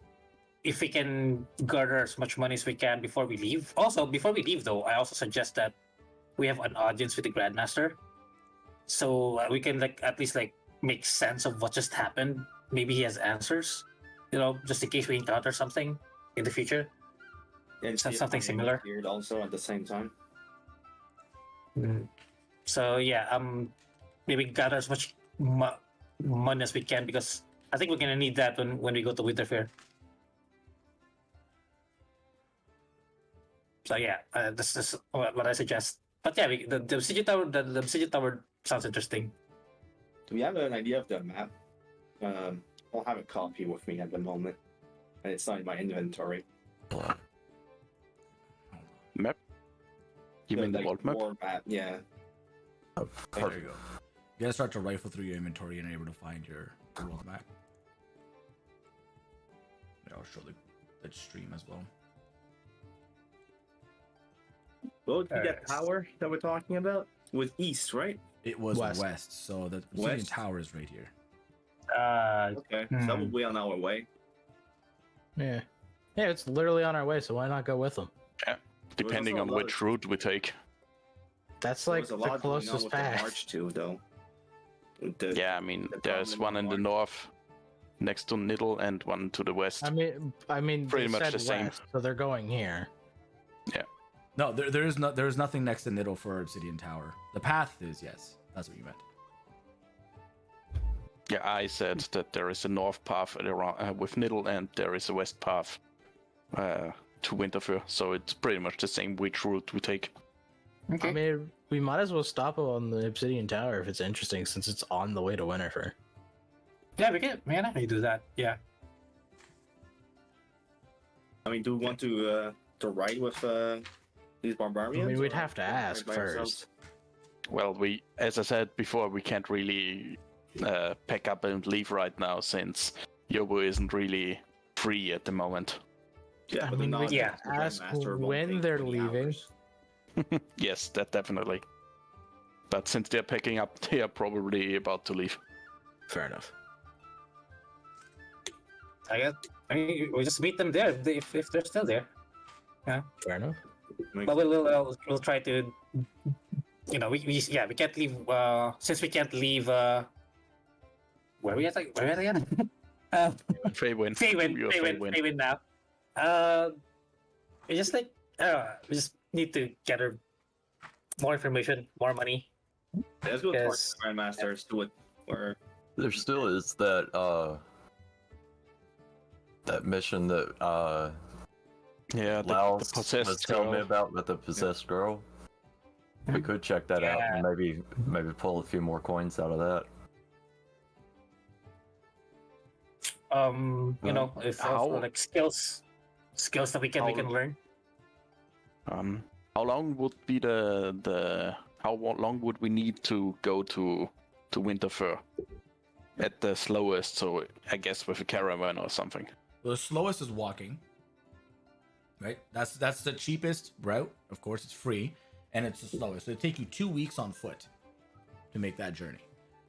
S5: if we can garner as much money as we can before we leave. Also, before we leave though, I also suggest that we have an audience with the Grandmaster, so we can like at least like make sense of what just happened. Maybe he has answers, just in case we encounter something in the future.
S2: And
S5: Something similar.
S2: Also at the same time.
S5: So yeah, maybe gather as much money as we can, because I think we're gonna need that when we go to Winterfell. So yeah, this is what I suggest. But yeah, the obsidian tower, the obsidian tower sounds interesting.
S2: Do we have an idea of the map? I'll have a copy with me at the moment, and it's not in my inventory.
S4: Map? You mean the world map?
S2: War map, yeah.
S1: There you go. You gotta start to rifle through your inventory and able to find your world map. Yeah, I'll show the stream as well.
S2: Well, that tower that we're talking about was east, right?
S1: It was
S3: West.
S1: west, so the obsidian
S2: West?
S1: tower is right here.
S2: Okay, so that would be on our way.
S3: Yeah, it's literally on our way. So why not go with them?
S4: Depending on which route we take.
S3: That's
S2: There
S3: like
S2: was a
S3: the
S2: lot going on
S3: closest
S2: with the
S3: path.
S2: March too, though.
S4: Yeah, I mean,
S2: the
S4: there's
S2: problem
S4: one in the
S2: with
S4: north, next to Niddle, and one to the west.
S3: I mean,
S4: Pretty
S3: they
S4: much
S3: said
S4: the same.
S3: west, so they're going here.
S1: No, there is nothing next to Niddle for obsidian tower. The path is, yes. That's what you meant.
S4: Yeah, I said that there is a north path around, with Niddle, and there is a west path to Winterfell. So it's pretty much the same which route we take.
S5: Okay.
S3: I mean, we might as well stop on the obsidian tower if it's interesting, since it's on the way to Winterfell.
S5: Yeah, we can. Man, I can do that. Yeah.
S2: I mean, do we want to to ride with these barbarians?
S3: I mean, we'd
S2: or
S3: have to ask
S2: by
S3: first.
S2: ourselves?
S4: Well, as I said before, we can't really pack up and leave right now since Youbo isn't really free at the moment.
S2: Yeah,
S3: I
S2: but
S3: mean,
S2: the
S3: we
S2: knowledge
S3: can
S2: of the
S3: ask
S2: Grandmaster won't
S3: when
S2: take
S3: they're
S2: 20
S3: leaving.
S2: hours.
S4: Yes, that definitely. But since they're packing up, they are probably about to leave.
S3: Fair enough.
S5: I mean, we just meet them there if they're still there.
S3: Fair enough.
S2: Makes
S5: But we'll try to, you know, we can't leave. Since we can't leave. Where are we at? Where are we at again?
S4: Faywin. You're
S5: Faywin now. We just like we just need to gather more information, more money.
S2: Let's go towards
S5: Yes.
S2: the Grandmasters to it. Or
S6: There still is that that mission that
S4: Yeah,
S6: Laos
S4: the
S6: was
S4: possessed
S6: telling me
S4: girl.
S6: about with the possessed girl. We could check that out and maybe pull a few more coins out of that.
S5: You know, if
S4: How-
S5: also like skills that we can learn.
S4: How long would be how long would we need to go to Winterfell at the slowest? So I guess with a caravan or something.
S1: Well, the slowest is walking. Right? That's the cheapest route. Of course, it's free, and it's the slowest. So it'll take you 2 weeks on foot to make that journey.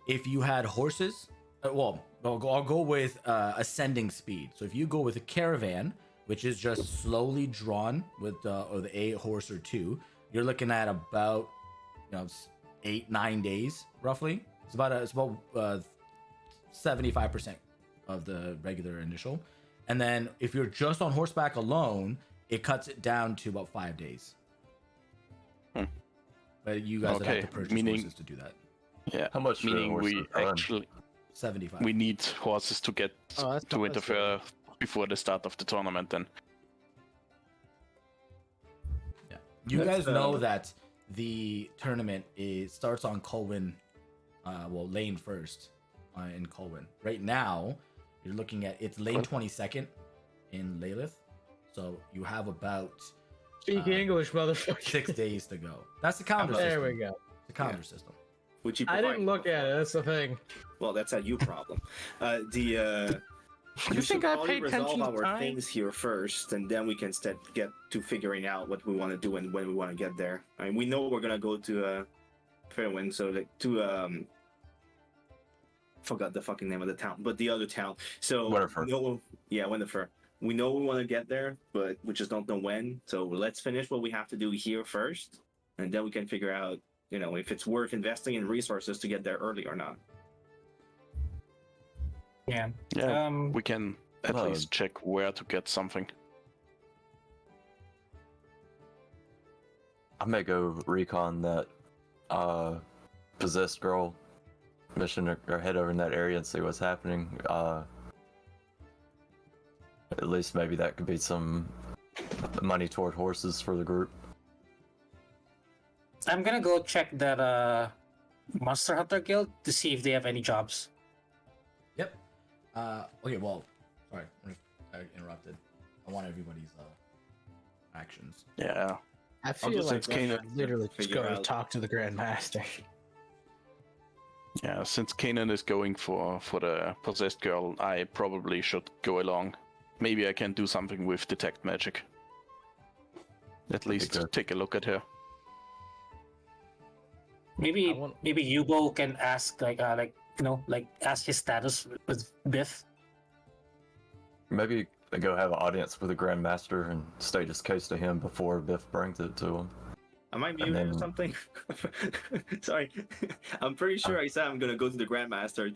S1: If you had horses, well, I'll go with ascending speed. So if you go with a caravan, which is just slowly drawn with a horse or two, you're looking at about 8-9 days roughly. It's about 75% of the regular initial. And then if you're just on horseback alone, it cuts it down to about 5 days. But you guys would have to purchase horses to do that.
S4: Yeah.
S6: How much for
S4: Meaning
S6: horses
S4: we
S6: to run?
S4: actually
S1: 75.
S4: we need horses to get
S3: Oh, that's
S4: to
S3: not bad.
S4: Winterfell before the start of the tournament. Then
S1: Yeah. You
S2: That's,
S1: guys know that the tournament starts on Colwyn, lane first in Colwyn. Right now, you're looking at it's lane 22nd in Lilith. So you have about
S3: Speak English, motherfucker.
S1: 6 days to go. That's the calendar
S3: There
S1: system.
S3: we go.
S1: The calendar system.
S2: would you?
S3: I
S2: provide
S3: didn't look
S2: more?
S3: at it. That's the thing.
S2: Well, that's a you problem.
S3: You
S2: We
S3: think
S2: should
S3: I
S2: probably
S3: paid
S2: resolve
S3: attention to
S2: our
S3: time?
S2: things here first, and then we can get to figuring out what we want to do and when we want to get there. I mean, we know we're gonna go to Fairwind, so like to forgot the fucking name of the town, but the other town. So
S6: Winterfell.
S2: Winterfell. We know we want to get there, but we just don't know when. So let's finish what we have to do here first, and then we can figure out, if it's worth investing in resources to get there early or not.
S5: Yeah.
S4: yeah, we can at
S6: Well,
S4: least check where to get something.
S6: I may go recon that possessed girl mission or head over in that area and see what's happening. At least maybe that could be some money toward horses for the group.
S5: I'm gonna go check that Monster Hunter Guild to see if they have any jobs.
S1: Yep. Okay, well, sorry, I interrupted. I want everybody's actions.
S4: Yeah.
S3: I feel
S2: just
S3: like
S2: say
S3: I
S2: Kanan,
S3: should literally just
S2: figure
S3: go
S2: out-
S3: talk to the Grandmaster.
S4: Yeah, since Kanan is going for the possessed girl, I probably should go along. Maybe I can do something with detect magic. At least
S6: good.
S4: take a look at her.
S5: Maybe
S3: I want-
S5: maybe Youbo can ask ask his status with Biff.
S6: Maybe go have an audience with the Grandmaster and state his case to him before Biff brings it to him.
S2: Am I
S6: And
S2: muted or
S6: then-
S2: something? Sorry, I'm pretty sure I said I'm gonna go to the Grandmaster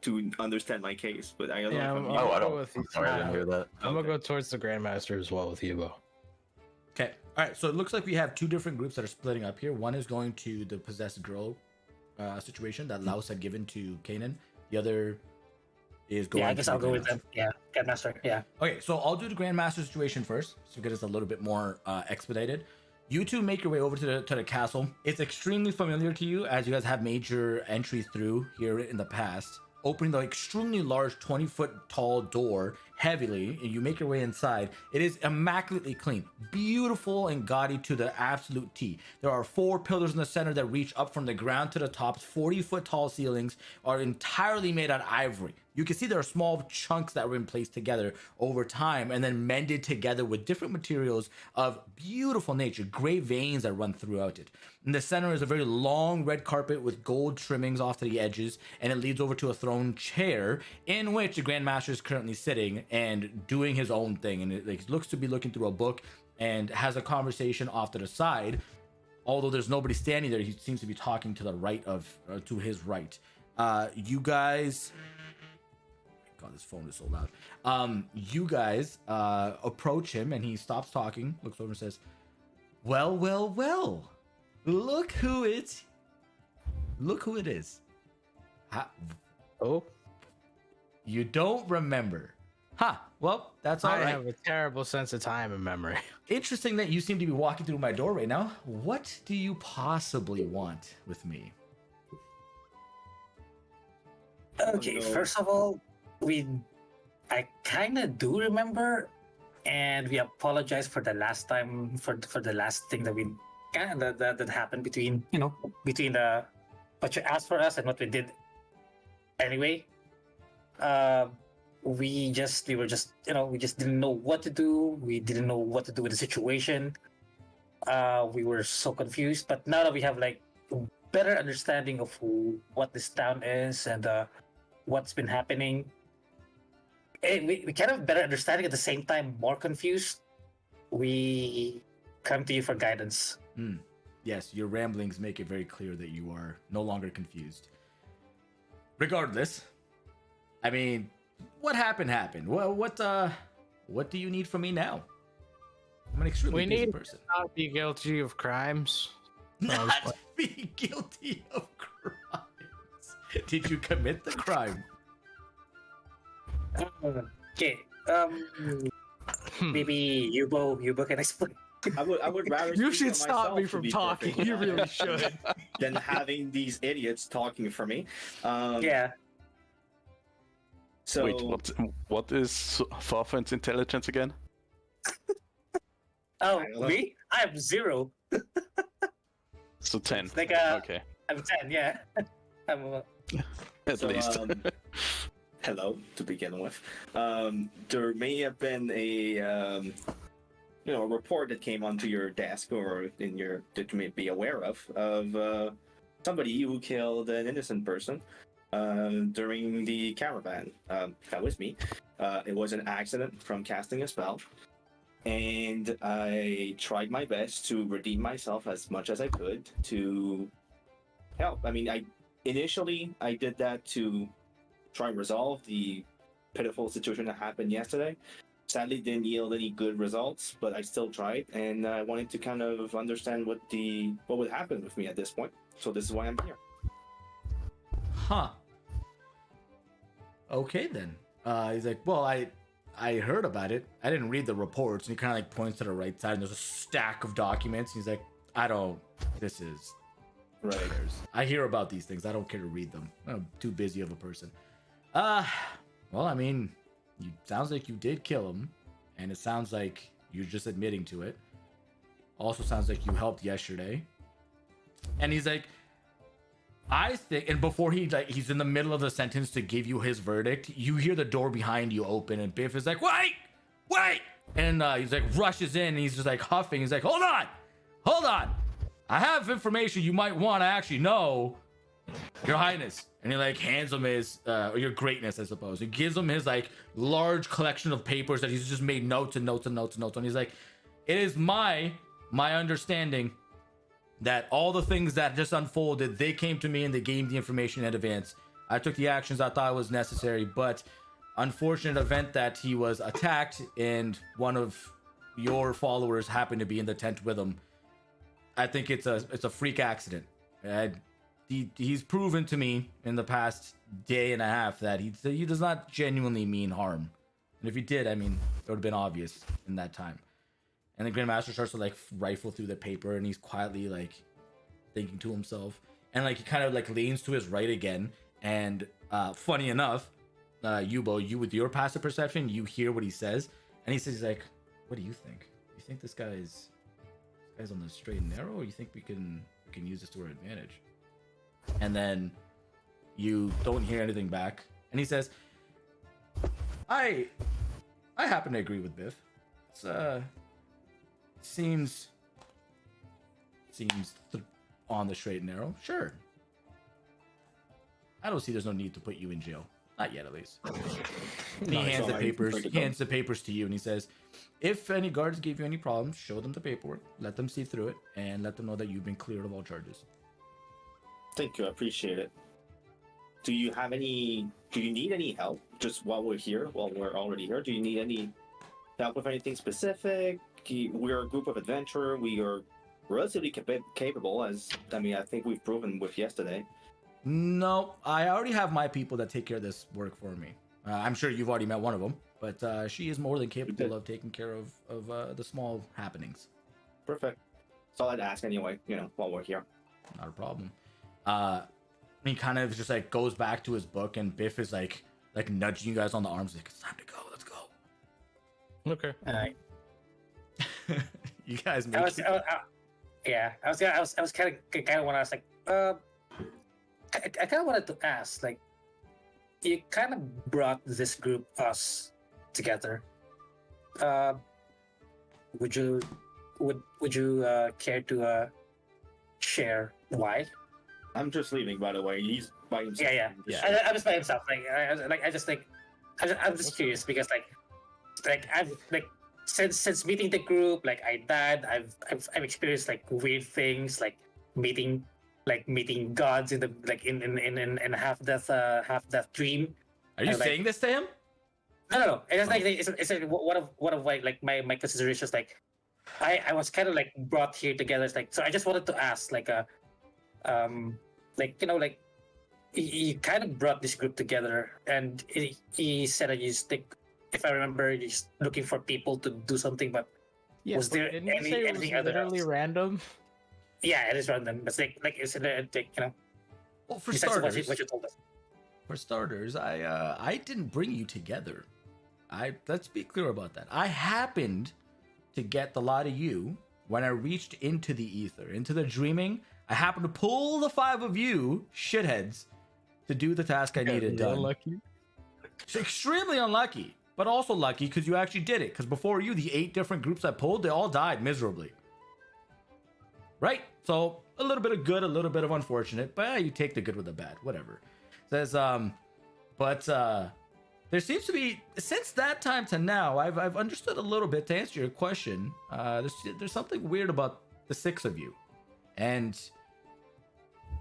S2: to understand my case, but I don't
S3: Yeah,
S2: know if I'm
S3: I'm-
S2: muted.
S6: Oh, I
S3: go
S6: don't.
S3: with
S6: I'm sorry, I didn't
S3: you.
S6: hear that.
S3: I'm
S2: Okay.
S3: gonna go towards the Grandmaster as well with Youbo.
S1: Okay. All right. So it looks like we have two different groups that are splitting up here. One is going to the possessed girl situation that Laos had given to Kanan. The other is going.
S5: Yeah, I guess
S1: to the
S5: I'll go with
S1: Grandmaster.
S5: them. Yeah, Grandmaster. Yeah.
S1: Okay, so I'll do the Grandmaster situation first, so because it's a little bit more expedited. You two make your way over to the castle. It's extremely familiar to you, as you guys have made your entry through here in the past. opening the extremely large 20-foot tall door heavily, and you make your way inside. It is immaculately clean, beautiful and gaudy to the absolute T. There are 4 pillars in the center that reach up from the ground to the top. 40-foot tall ceilings are entirely made out of ivory. You can see there are small chunks that were in place together over time and then mended together with different materials of beautiful nature, gray veins that run throughout it. In the center is a very long red carpet with gold trimmings off to the edges, and it leads over to a throne chair in which the Grandmaster is currently sitting and doing his own thing. And it looks to be looking through a book and has a conversation off to the side. Although there's nobody standing there, he seems to be talking to the right of, to his right. You guys... God, this phone is so loud. You guys approach him, and he stops talking, looks over and says, well, well, well. Look who it is.
S3: Oh,
S1: You don't remember. Huh. Well, that's all
S3: I
S1: right.
S3: have a terrible sense of time and memory.
S1: Interesting that you seem to be walking through my door right now. What do you possibly want with me?
S5: Okay, first of all, I kind of do remember, and we apologize for the last time, for the last thing that that happened between the what you asked for us and what we did. Anyway, we just didn't know what to do. We didn't know what to do with the situation. We were so confused. But now that we have like a better understanding of what this town is and what's been happening, we kind of better understanding, at the same time more confused. We come to you for guidance.
S1: Yes, your ramblings make it very clear that you are no longer confused. Regardless, I mean, what happened? Well, what do you need from me now? I'm an extremely busy person.
S3: Not be guilty of crimes.
S1: Not be guilty of crimes. Did you commit the crime?
S5: Okay. Maybe Youbo can explain.
S2: I would rather.
S3: You
S2: speak
S3: should
S2: for
S3: stop
S2: myself,
S3: me
S2: to
S3: from
S2: be
S3: talking.
S2: perfectly
S3: You really
S2: honest,
S3: should.
S2: than having these idiots talking for me.
S5: Yeah.
S2: So
S4: Wait, what is Farfen's intelligence again?
S5: Oh,
S2: I don't know.
S5: me? I'm 0.
S4: So 10.
S5: Like
S4: Okay,
S5: I'm 10. Yeah. I'm.
S4: at
S2: so,
S4: least.
S2: hello to begin with. There may have been a a report that came onto your desk or that you may be aware of somebody who killed an innocent person during the caravan. That was me. It was an accident from casting a spell, and I tried my best to redeem myself as much as I could to help. I mean, I did that to try and resolve the pitiful situation that happened yesterday. Sadly, didn't yield any good results, but I still tried, and I wanted to kind of understand what would happen with me at this point. So this is why I'm here.
S1: Huh. Okay then. He's like, well, I heard about it. I didn't read the reports. And he kind of like points to the right side, and there's a stack of documents. He's like, this is
S2: Right.
S1: I hear about these things. I don't care to read them. I'm too busy of a person. Well, I mean, sounds like you did kill him, and it sounds like you're just admitting to it. Also sounds like you helped yesterday. And he's like, I think, and before he's in the middle of the sentence to give you his verdict, you hear the door behind you open, and Biff is like, wait! And he's like, rushes in, and he's just like huffing. He's like, hold on! I have information you might want to actually know, Your Highness. And he like hands him his, or Your Greatness, I suppose. He gives him his like large collection of papers that he's just made notes and notes and notes and notes on. He's like, it is my understanding that all the things that just unfolded, they came to me and they gave me the information in advance. I took the actions I thought was necessary, but unfortunate event that he was attacked and one of your followers happened to be in the tent with him. I think it's a freak accident. He's proven to me in the past day and a half that he does not genuinely mean harm. And if he did, I mean, it would have been obvious in that time. And the Grandmaster starts to like rifle through the paper, and he's quietly like thinking to himself, and like he kind of like leans to his right again, And funny enough, Youbo, you with your passive perception, you hear what he says, and he says like, "What do you think? You think this guy's on the straight and narrow, or you think we can use this to our advantage?" And then you don't hear anything back, and he says, I happen to agree with Biff. It's seems on the straight and narrow. Sure. I don't see there's no need to put you in jail. Not yet, at least. And he hands the papers. He hands the papers to you, and he says, "If any guards give you any problems, show them the paperwork. Let them see through it, and let them know that you've been cleared of all charges."
S2: Thank you, I appreciate it. Do you need any help just while we're here, while we're already here? Do you need any help with anything specific? We're a group of adventurers. We are relatively capable, I think we've proven with yesterday.
S1: No, I already have my people that take care of this work for me. I'm sure you've already met one of them, but she is more than capable of taking care of the small happenings.
S2: Perfect. That's all I'd ask anyway, while we're here.
S1: Not a problem. He kind of just like goes back to his book, and Biff is like nudging you guys on the arms, like, "It's time to go. Let's go."
S3: Okay.
S1: You guys make
S5: I was kind of when I was like, I kind of wanted to ask, like, you kind of brought this group us together. Would you care to share why?
S2: I'm just leaving, by the way. He's by himself.
S1: Yeah.
S5: I'm just by himself. I'm just curious because I've since meeting the group, like I died. I've experienced like weird things, like meeting gods in the in a half death dream.
S1: Are you saying this to him?
S5: No. It's like one of my considerations. Like I was kind of like brought here together. It's like, so I just wanted to ask you kind of brought this group together, and he said that you stick. If I remember, you're just looking for people to do something, but
S3: Yeah,
S5: was there
S3: didn't you say it was
S5: anything other
S3: literally
S5: else?
S3: random?
S5: Yeah, it is random. It's like it's
S1: Well, for
S5: besides
S1: starters,
S5: what you told us.
S1: I didn't bring you together. Let's be clear about that. I happened to get the lot of you when I reached into the ether, into the dreaming. I happened to pull the 5 of you shitheads to do the task I needed done.
S3: Unlucky.
S1: It's extremely unlucky, but also lucky because you actually did it. Because before you, the 8 different groups I pulled, they all died miserably. Right? So a little bit of good, a little bit of unfortunate, but you take the good with the bad, whatever. Says, there seems to be, since that time to now, I've understood a little bit to answer your question. There's something weird about the 6 of you, and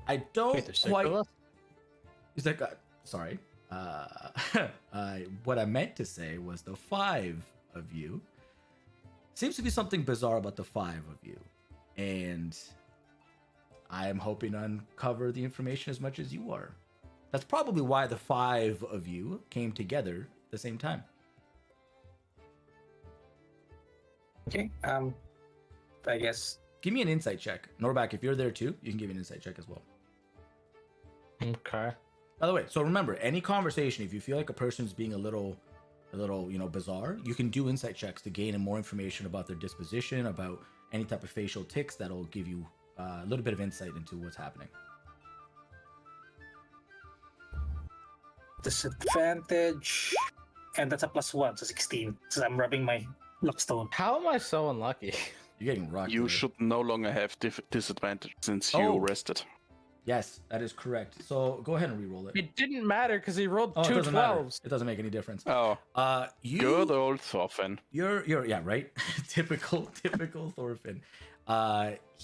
S1: I don't
S3: Wait, there's 6
S1: quite.
S3: of us?
S1: He's like, sorry. What I meant to say was the 5 of you. Seems to be something bizarre about the 5 of you, and I am hoping to uncover the information as much as you are. That's probably why the 5 of you came together at the same time.
S5: Okay. I guess.
S1: Give me an insight check. Norback, if you're there too, you can give me an insight check as well.
S3: Okay.
S1: By the way, so remember, any conversation, if you feel like a person's being a little, bizarre, you can do insight checks to gain more information about their disposition, about any type of facial tics that'll give you a little bit of insight into what's happening.
S5: Disadvantage, and that's a +1, so 16. So I'm rubbing my luckstone.
S3: How am I so unlucky?
S1: You're getting rocked.
S4: You
S1: dude.
S4: should no longer have disadvantage since
S1: Oh.
S4: you rested.
S1: Yes, that is correct. So go ahead and re-roll it.
S3: It didn't matter because he rolled
S1: Oh, it
S3: two
S1: doesn't matter.
S3: 12s.
S1: It doesn't make any difference.
S4: Oh, good old Thorfinn.
S1: You're yeah, right. typical Thorfinn.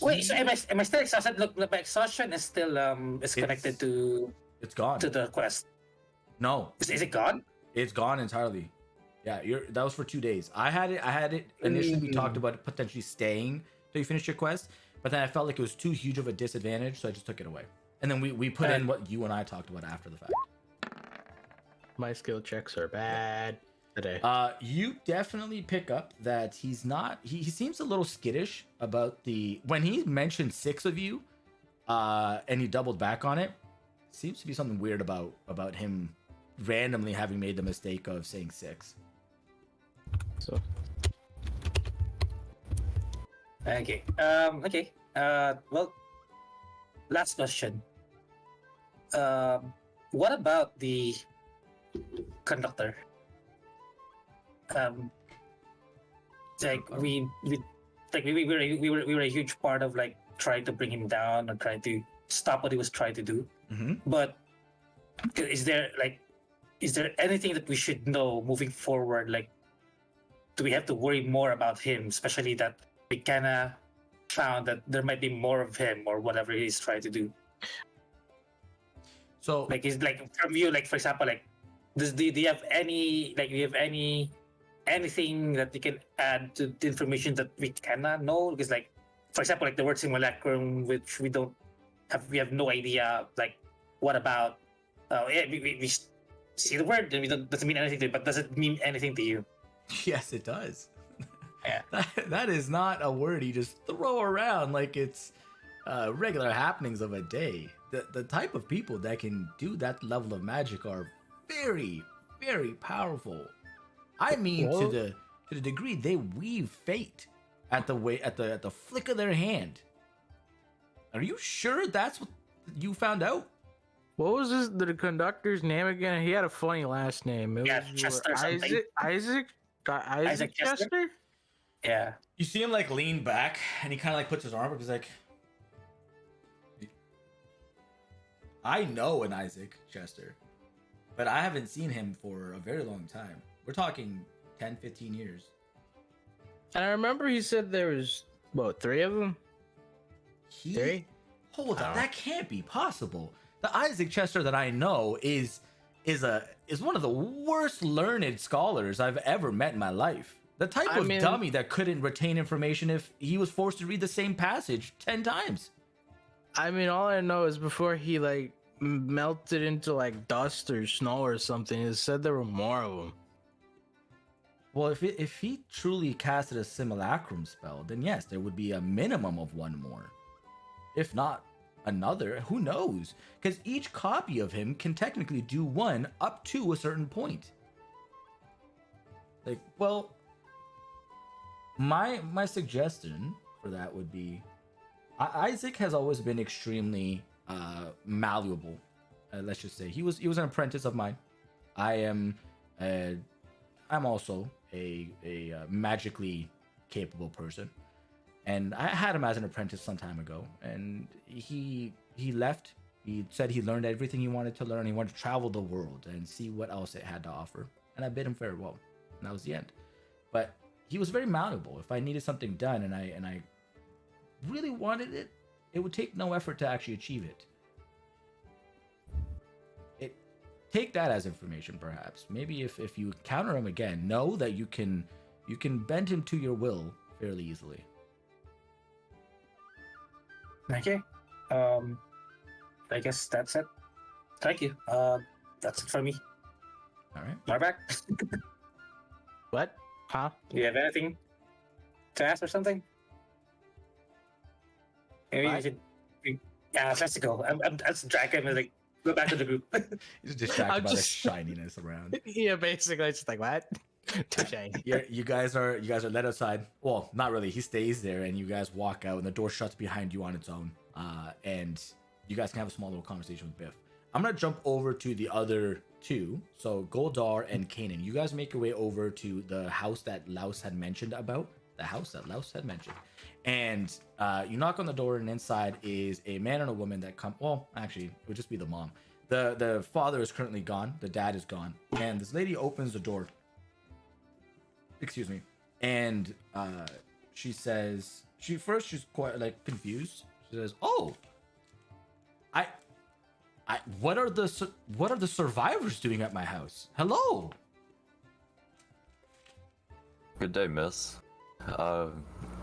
S5: Wait, so am I still exhausted? Look, my exhaustion is still is connected to
S1: It's gone.
S5: the quest.
S1: No,
S5: Is it gone?
S1: it's gone entirely. Yeah, that was for 2 days. I had it initially. We talked about potentially staying till you finish your quest, but then I felt like it was too huge of a disadvantage, so I just took it away. And then we put in what you and I talked about after the fact.
S3: My skill checks are bad today.
S1: You definitely pick up that he's not. He seems a little skittish about when he mentioned 6 of you, and he doubled back on it. seems to be something weird about him randomly having made the mistake of saying 6.
S3: So
S5: Okay. Okay. Well, last question. What about the conductor? Like we were a huge part of like trying to bring him down or trying to stop what he was trying to do.
S1: Mm-hmm.
S5: But is there anything that we should know moving forward? Like, do we have to worry more about him, especially that we kinda found that there might be more of him or whatever he's trying to do?
S1: So
S5: Like, is like from you, like for example, like, do you have any anything that you can add to the information that we cannot know? Because like, for example, like the word simulacrum, which we have no idea. Like, what about? We see the word and doesn't mean anything to you, but does it mean anything to you?
S1: yes, it does.
S5: Yeah.
S1: that is not a word you just throw around like it's regular happenings of a day. The type of people that can do that level of magic are very, very powerful. I mean, to the degree they weave fate at the flick of their hand. Are you sure that's what you found out?
S3: what was the conductor's name again? He had a funny last name. It
S5: Yeah,
S3: was
S5: Chester something.
S3: Isaac
S5: Chester?
S3: Chester?
S5: Yeah.
S1: You see him like lean back, and he kind of like puts his arm up. He's like, I know an Isaac Chester, but I haven't seen him for a very long time. We're talking 10, 15 years.
S3: And I remember he said there was, what, 3 of them? Three?
S1: Hold on,
S3: Oh.
S1: that can't be possible. The Isaac Chester that I know is one of the worst learned scholars I've ever met in my life. The type of dummy that couldn't retain information if he was forced to read the same passage 10 times.
S3: I mean, all I know is before he, like, melted into, like, dust or snow or something, it said there were more of them.
S1: Well, if he truly casted a simulacrum spell, then yes, there would be a minimum of 1 more. If not another, who knows? Because each copy of him can technically do 1 up to a certain point. Like, well, my suggestion for that would be, Isaac has always been extremely malleable. Let's just say he was an apprentice of mine. I'm also a magically capable person, and I had him as an apprentice some time ago. And he left. He said he learned everything he wanted to learn. He wanted to travel the world and see what else it had to offer. And I bid him farewell. And that was the end. But he was very malleable. If I needed something done and I really wanted it, it would take no effort to actually achieve it. Take that as information, perhaps. Maybe if you encounter him again, know that you can bend him to your will fairly easily.
S5: Okay. I guess that's it. Thank you. That's it for me.
S1: All right.
S5: Marback,
S3: What? Huh?
S5: do you have anything to ask or something? Maybe
S3: What?
S5: you should. Yeah, let's go. I'm just drag him and like go back to the group.
S1: He's distracted
S3: I'm
S1: by the
S3: just-
S1: shininess around.
S3: Yeah, basically, it's just like, what? Touche.
S1: Yeah, you guys are led outside. Well, not really. He stays there, and you guys walk out, and the door shuts behind you on its own. And you guys can have a small little conversation with Biff. I'm gonna jump over to the other 2. So Goldar and Kanan, you guys make your way over to the house that Laos had mentioned about. The house that Laos had mentioned, and you knock on the door, and inside is a man and a woman that come. Well, actually, it would just be the mom. The father is currently gone. The dad is gone, and this lady opens the door. Excuse me. And she says, she's quite like confused. She says, "Oh, what are the survivors doing at my house? Hello."
S6: Good day, miss.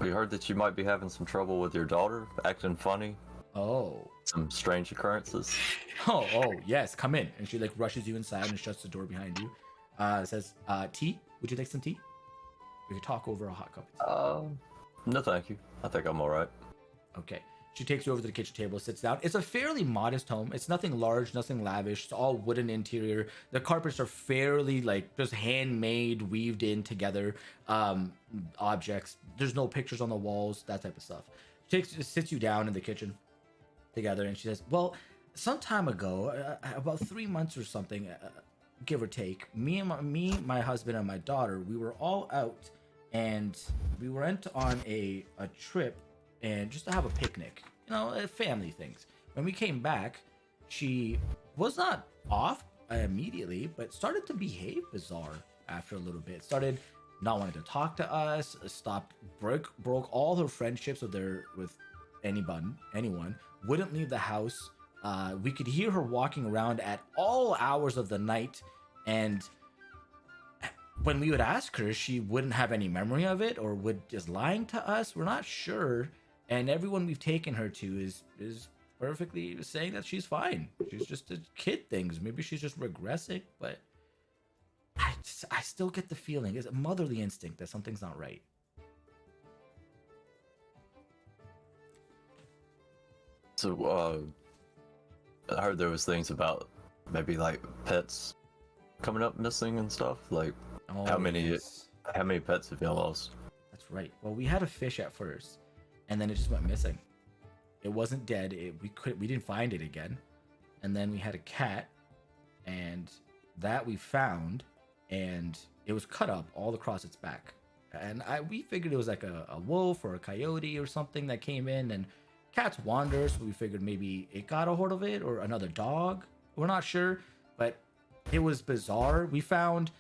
S6: We heard that you might be having some trouble with your daughter, acting funny,
S1: Oh.
S6: some strange occurrences.
S1: Oh, yes, come in. And she like rushes you inside and shuts the door behind you. Says, tea? Would you like some tea? We could talk over a hot cup.
S6: No, thank you. I think I'm all right.
S1: Okay. She takes you over to the kitchen table, sits down. It's a fairly modest home. It's nothing large, nothing lavish. It's all wooden interior. The carpets are fairly like just handmade, weaved in together objects. There's no pictures on the walls, that type of stuff. She sits you down in the kitchen together, and she says, well, some time ago, about 3 months or something, give or take, me, my husband, and my daughter, we were all out, and we went on a trip, and just to have a picnic, family things. When we came back, she was not off immediately, but started to behave bizarre after a little bit. Started not wanting to talk to us, broke all her friendships with anyone, wouldn't leave the house. We could hear her walking around at all hours of the night, and when we would ask her, she wouldn't have any memory of it, or would just lying to us. We're not sure. And everyone we've taken her to is perfectly saying that she's fine. She's just a kid things. Maybe she's just regressing, but I still get the feeling, it's a motherly instinct that something's not right.
S6: So, I heard there was things about maybe like pets coming up missing and stuff. Like, how many pets have y'all lost?
S1: That's right. Well, we had a fish at first, and then it just went missing. It wasn't dead. We didn't find it again. And then we had a cat, and that we found, and it was cut up all across its back. And we figured it was like a wolf or a coyote or something that came in, and cats wander, so we figured maybe it got a hold of it, or another dog. We're not sure, but it was bizarre. We found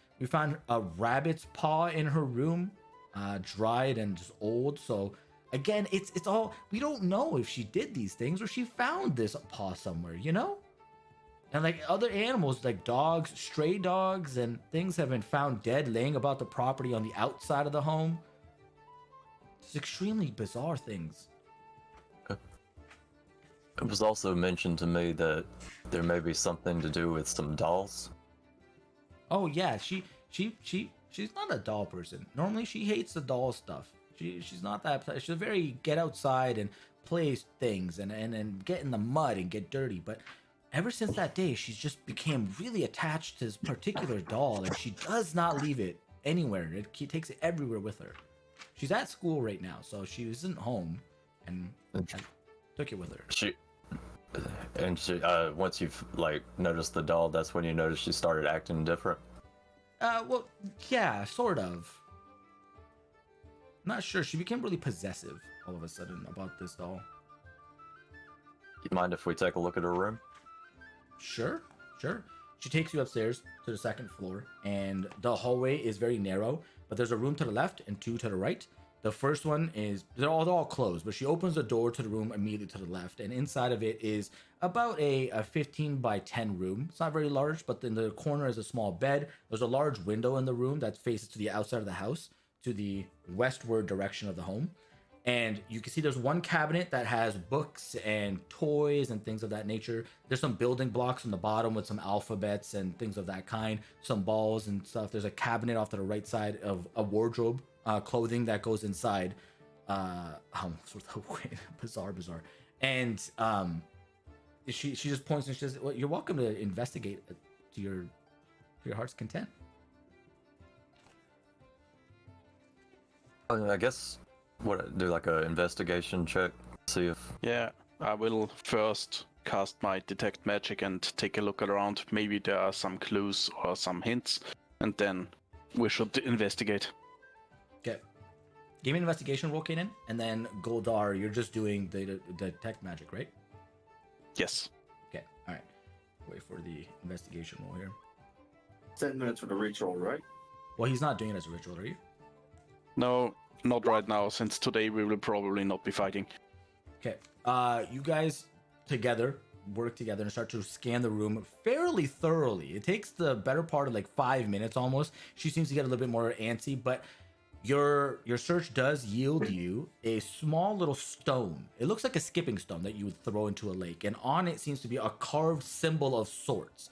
S1: a rabbit's paw in her room, dried and just old. So again, it's all, we don't know if she did these things or she found this paw somewhere, And like other animals, like dogs, stray dogs, and things have been found dead laying about the property on the outside of the home. It's extremely bizarre things.
S6: It was also mentioned to me that there may be something to do with some dolls.
S1: Oh yeah, she's not a doll person. Normally she hates the doll stuff. She's not that. She's very get outside and play things and get in the mud and get dirty. But ever since that day, she's just became really attached to this particular doll, and she does not leave it anywhere. She takes it everywhere with her. She's at school right now, so she isn't home, and I took it with her.
S6: Once you've like noticed the doll, that's when you noticed she started acting different.
S1: Well, yeah, sort of. Not sure. She became really possessive all of a sudden about this doll.
S6: You mind if we take a look at her room?
S1: Sure. She takes you upstairs to the second floor, and the hallway is very narrow, but there's a room to the left and two to the right. The first one is, they're all closed, but she opens the door to the room immediately to the left, and inside of it is about a 15 by 10 room. It's not very large, but in the corner is a small bed. There's a large window in the room that faces to the outside of the house, to the westward direction of the home. And you can see there's one cabinet that has books and toys and things of that nature. There's some building blocks on the bottom with some alphabets and things of that kind, some balls and stuff. There's a cabinet off to the right side of a wardrobe, clothing that goes inside. Bizarre. And she just points and she says, well, you're welcome to investigate to your heart's content.
S6: I guess do like a investigation check, see if.
S4: Yeah, I will first cast my detect magic and take a look around. Maybe there are some clues or some hints, and then we should investigate.
S1: Okay. Give me an investigation roll, Kanan, and then Goldar, you're just doing the detect magic, right?
S4: Yes.
S1: Okay. All right. Wait for the investigation roll here.
S2: 10 minutes for the ritual, right?
S1: Well, he's not doing it as a ritual, are you?
S4: No, not right now, since today we will probably not be fighting.
S1: Okay. You guys work together and start to scan the room fairly thoroughly. It takes the better part of like 5 minutes almost. She seems to get a little bit more antsy, but your search does yield you a small little stone. It looks like a skipping stone that you would throw into a lake, and on it seems to be a carved symbol of sorts.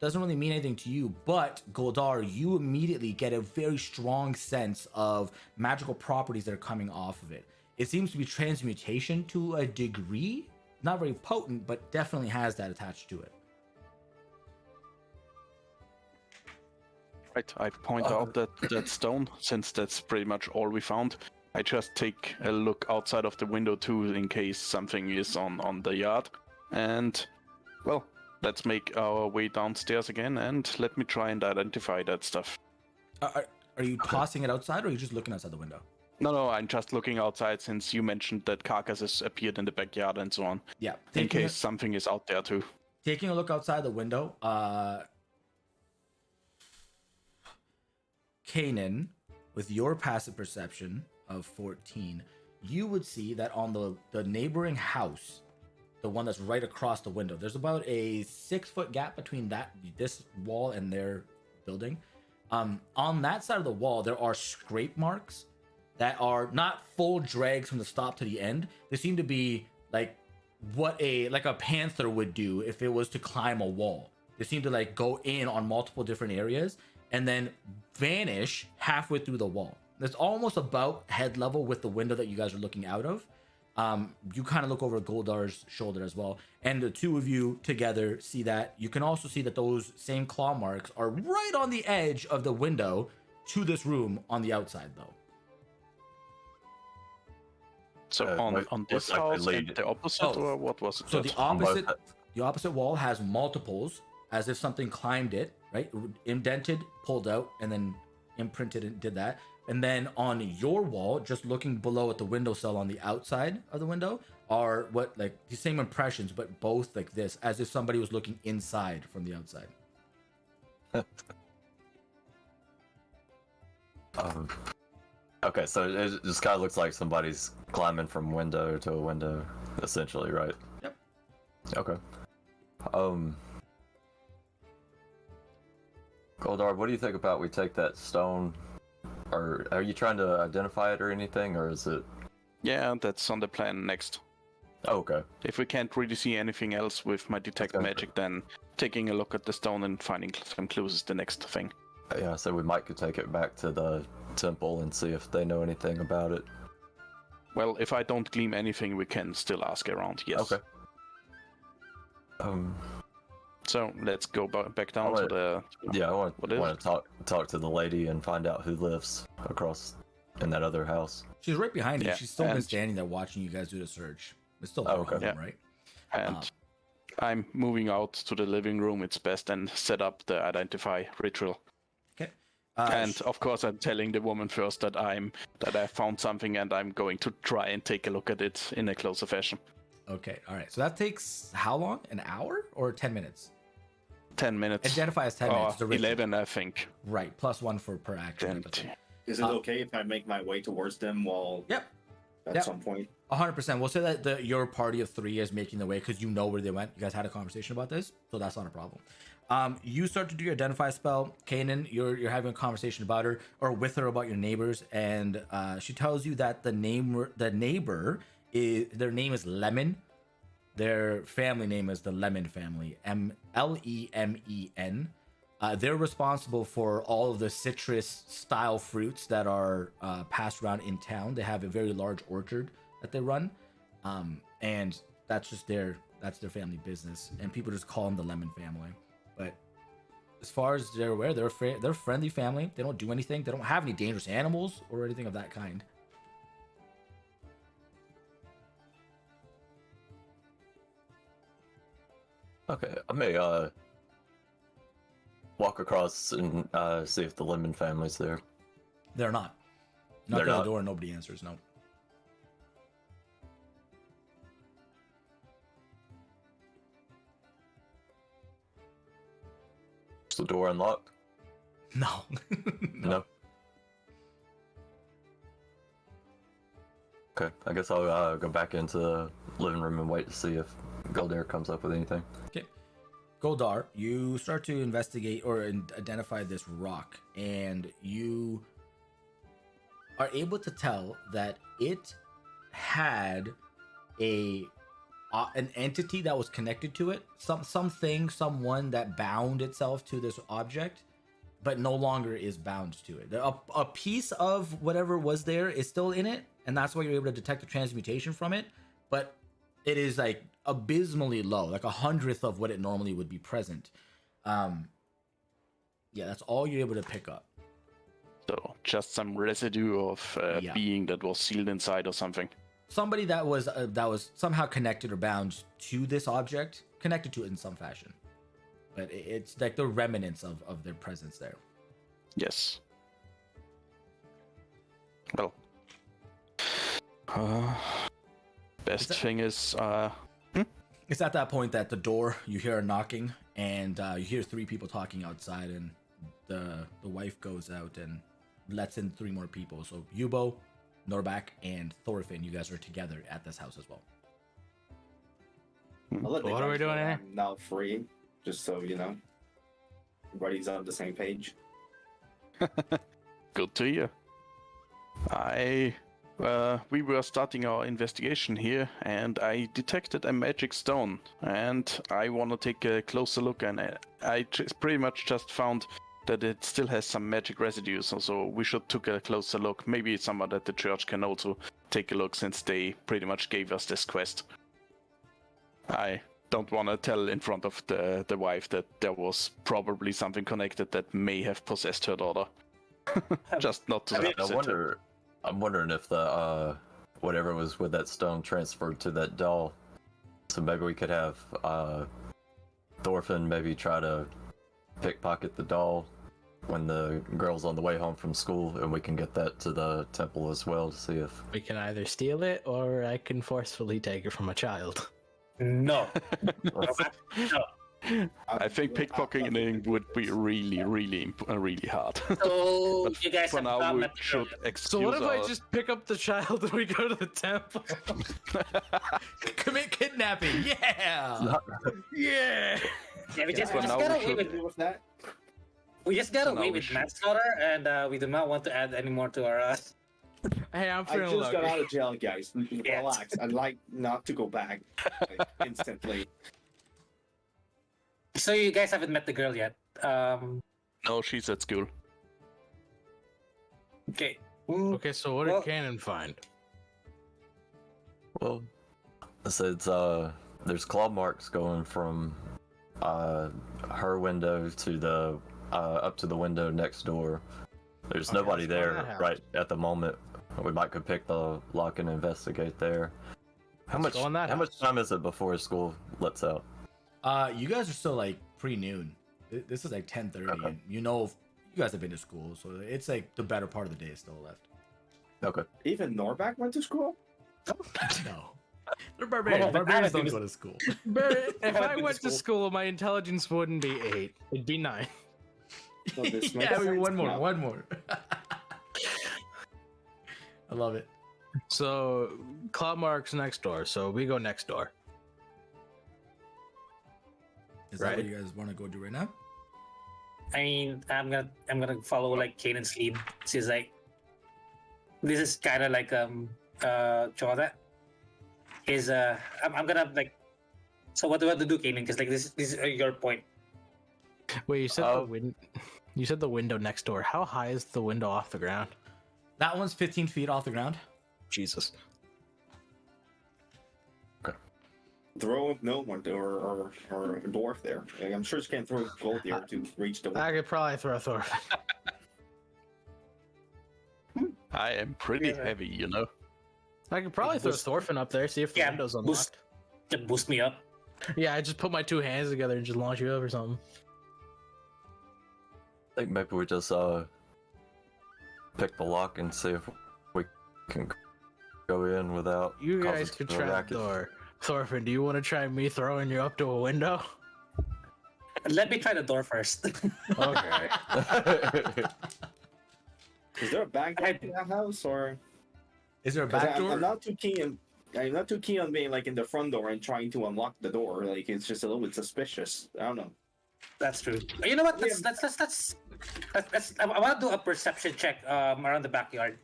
S1: Doesn't really mean anything to you, but Goldar, you immediately get a very strong sense of magical properties that are coming off of it. It seems to be transmutation to a degree. Not very potent, but definitely has that attached to it.
S4: Right, I point out that stone, since that's pretty much all we found. I just take a look outside of the window too, in case something is on the yard. And, well, let's make our way downstairs again, and let me try and identify that stuff.
S1: Are you tossing it outside, or are you just looking outside the window?
S4: No, I'm just looking outside since you mentioned that carcasses appeared in the backyard and so on.
S1: Yeah.
S4: In case something is out there too.
S1: Taking a look outside the window, Kanan, with your passive perception of 14, you would see that on the neighboring house, the one that's right across the window, there's about a 6-foot gap between this wall and their building. On that side of the wall, there are scrape marks that are not full drags from the stop to the end. They seem to be like what a panther would do if it was to climb a wall. They seem to like go in on multiple different areas and then vanish halfway through the wall. It's almost about head level with the window that you guys are looking out of. You kind of look over Goldar's shoulder as well, and the two of you together see that. You can also see that those same claw marks are right on the edge of the window to this room on the outside, though.
S4: So on this house and the opposite, or what was it?
S1: So the opposite wall has multiples, as if something climbed it, right? Indented, pulled out, and then imprinted and did that. And then on your wall, just looking below at the windowsill on the outside of the window, are what like the same impressions, but both like this, as if somebody was looking inside from the outside.
S6: Okay, so it just kind of looks like somebody's climbing from window to a window, essentially, right?
S1: Yep.
S6: Okay. Goldar, what do you think about we take that stone? Or are you trying to identify it or anything, or is it?
S4: Yeah, that's on the plan next.
S6: Oh, okay.
S4: If we can't really see anything else with my detect magic, then taking a look at the stone and finding some clues is the next thing.
S6: Yeah, so we might could take it back to the temple and see if they know anything about it.
S4: Well, if I don't glean anything, we can still ask around, yes.
S6: Okay.
S4: So let's go back down to the...
S6: Yeah, I want to talk to the lady and find out who lives across in that other house.
S1: She's right behind you. She's still been standing there watching you guys do the search. It's still right?
S4: And I'm moving out to the living room. It's best and set up the identify ritual.
S1: Okay.
S4: And of course, I'm telling the woman first that I found something and I'm going to try and take a look at it in a closer fashion.
S1: Okay, all right. So that takes how long? An hour or 10 minutes?
S4: 10 minutes.
S1: Identify as 10 minutes.
S4: 11, I think.
S1: Right, +1 per action.
S2: Is it okay if I make my way towards them while...
S1: Yep.
S2: At some point?
S1: 100%. We'll say that your party of 3 is making the way because you know where they went. You guys had a conversation about this, so that's not a problem. You start to do your identify spell. Kanan, you're having a conversation about her or with her about your neighbors, and she tells you that the neighbor their name is Lemon. Their family name is the Lemon family, Lemen. They're responsible for all of the citrus style fruits that are passed around in town. They have a very large orchard that they run, and that's their family business. And people just call them the Lemon family. But as far as they're aware, they're a friendly family. They don't do anything. They don't have any dangerous animals or anything of that kind.
S6: Okay, I may walk across and see if the Lemon family's there.
S1: They're not. Knock on the door, nobody answers. No.
S6: Is the door unlocked?
S1: No.
S6: No. Okay, I guess I'll go back into the living room and wait to see if Goldar comes up with anything.
S1: Okay. Goldar, you start to investigate or identify this rock, and you are able to tell that it had an entity that was connected to it, someone that bound itself to this object but no longer is bound to it. A piece of whatever was there is still in it, and that's why you're able to detect the transmutation from it, but it is like abysmally low, like 100th of what it normally would be present. Yeah, that's all you're able to pick up.
S4: So just some residue of
S1: Yeah.
S4: being that was sealed inside or something.
S1: Somebody that was somehow connected or bound to this object, connected to it in some fashion, but it's like the remnants of their presence there.
S4: Yes. Well. Best thing is,
S1: It's at that point that the door, you hear a knocking, and you hear 3 people talking outside, and the wife goes out and lets in 3 more people. So Youbo, Norbak, and Thorfinn, you guys are together at this house as well.
S2: I'll let the
S3: What are we
S2: guys know
S3: doing here?
S2: I'm now free, just so you know. Everybody's on the same page.
S4: good to hear. We were starting our investigation here, and I detected a magic stone, and I want to take a closer look, and I pretty much just found that it still has some magic residues, so we should take a closer look. Maybe someone at the church can also take a look, since they pretty much gave us this quest. I don't want to tell in front of the wife that there was probably something connected that may have possessed her daughter. Just not to upset her.
S6: I'm wondering if the whatever was with that stone transferred to that doll. So maybe we could have Thorfinn maybe try to pickpocket the doll when the girl's on the way home from school, and we can get that to the temple as well to see if
S3: We can either steal it or I can forcefully take it from a child.
S5: No.
S4: I think pickpocketing would be really hard.
S5: So
S4: But
S5: you guys
S4: for
S5: have
S4: now,
S5: found
S4: we
S5: that
S4: should
S5: girl.
S4: excuse
S3: So what if I
S4: our-
S3: just pick up the child and we go to the temple?
S1: Commit kidnapping, yeah!
S3: Yeah!
S5: Yeah, we just,
S4: for
S5: we just
S4: now
S5: got
S4: we
S5: away
S4: should-
S5: with
S2: With that,
S5: we just got
S4: For now
S5: away
S4: we
S5: with
S4: should-
S5: manslaughter, and we do not want to add any more to our.
S3: Hey, I'm
S2: I
S3: feeling
S2: just got
S3: lucky.
S2: out of jail, guys. Relax. I'd like not to go back instantly.
S5: So you guys haven't met the girl yet.
S4: No, she's at school.
S5: Okay.
S3: Okay, so what
S5: Well-
S3: did Cannon find?
S6: well, so it's there's claw marks going from her window to the up to the window next door. There's
S3: Okay,
S6: nobody
S3: let's go in
S6: there
S3: that house.
S6: right at the moment. We might could pick the lock and investigate there. How
S3: Let's go in that
S6: much
S3: house.
S6: time is it before school lets out?
S1: You guys are still like pre-noon. This is like 10:30,
S6: Okay.
S1: and you know you guys have been to school, so it's like the better part of the day is still left.
S6: Okay.
S2: Even Norbak went to school?
S1: No. They're barbarians.
S5: Well,
S1: Barbarians
S5: the
S1: don't
S5: thing
S1: go to school.
S3: If I
S2: been
S3: went to
S2: to
S3: school, my intelligence wouldn't be 8. It'd be 9.
S2: So this
S1: Yeah,
S2: makes
S1: I mean,
S2: sense
S1: one more,
S2: now.
S1: one more. I love it.
S3: So, Cloud Mark's next door, so we go next door.
S1: Is that what
S3: Right.
S1: you guys want to go do right now?
S5: I mean, I'm gonna follow like Kanan's lead. She's like, this is kind of like Choda. Is I'm gonna like. So what do I have to do, Kanan? Because like this is your point.
S3: Wait, you said
S6: Oh.
S3: you said the window next door. How high is the window off the ground?
S1: That one's 15 feet off the ground.
S3: Jesus.
S2: Throw a gnome or a dwarf there. Like, I'm sure you can throw gold there to reach the
S3: I could probably throw Thor.
S4: I am pretty
S5: Yeah.
S4: heavy, you know.
S3: I could probably throw
S5: Boost-
S3: Thorfinn up there, see if the
S5: Yeah,
S3: window's
S5: boost-
S3: unlocked.
S5: To boost me up.
S3: Yeah, I just put my 2 hands together and just launch you up or something.
S6: I think maybe we just pick the lock and see if we can go in without.
S3: You guys
S6: causing
S3: could
S6: a
S3: try the
S6: racket.
S3: door. Thorfinn, do you want to try me throwing you up to a window?
S5: Let me try the door first.
S3: Okay.
S2: Is there a back door to that house, or?
S1: Is there a
S2: 'Cause
S1: back door?
S2: I'm not too keen. I'm not too keen on being like in the front door and trying to unlock the door. Like it's just a little bit suspicious. I don't know.
S5: That's true. You know what? I want to do a perception check around the backyard.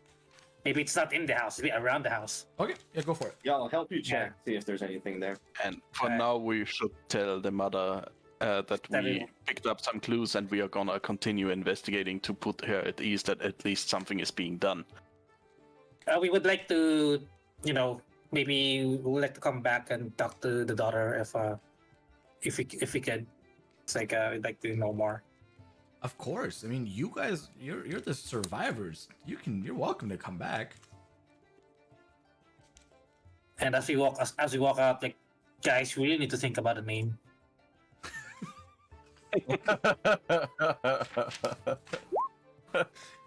S5: Maybe it's not in the house. Maybe around the house.
S1: Okay, yeah, go for it.
S2: Yeah, I'll help you check, see if there's anything there.
S4: And for
S5: Okay.
S4: now, we should tell the mother that we picked up some clues and we are gonna continue investigating to put her at ease that at least something is being done.
S5: We would like to, maybe we would like to come back and talk to the daughter if we could. It's like we'd like to know more.
S1: Of course. I mean, you guys, you're the survivors. You're welcome to come back.
S5: And as we walk out, like, guys, we really need to think about a name.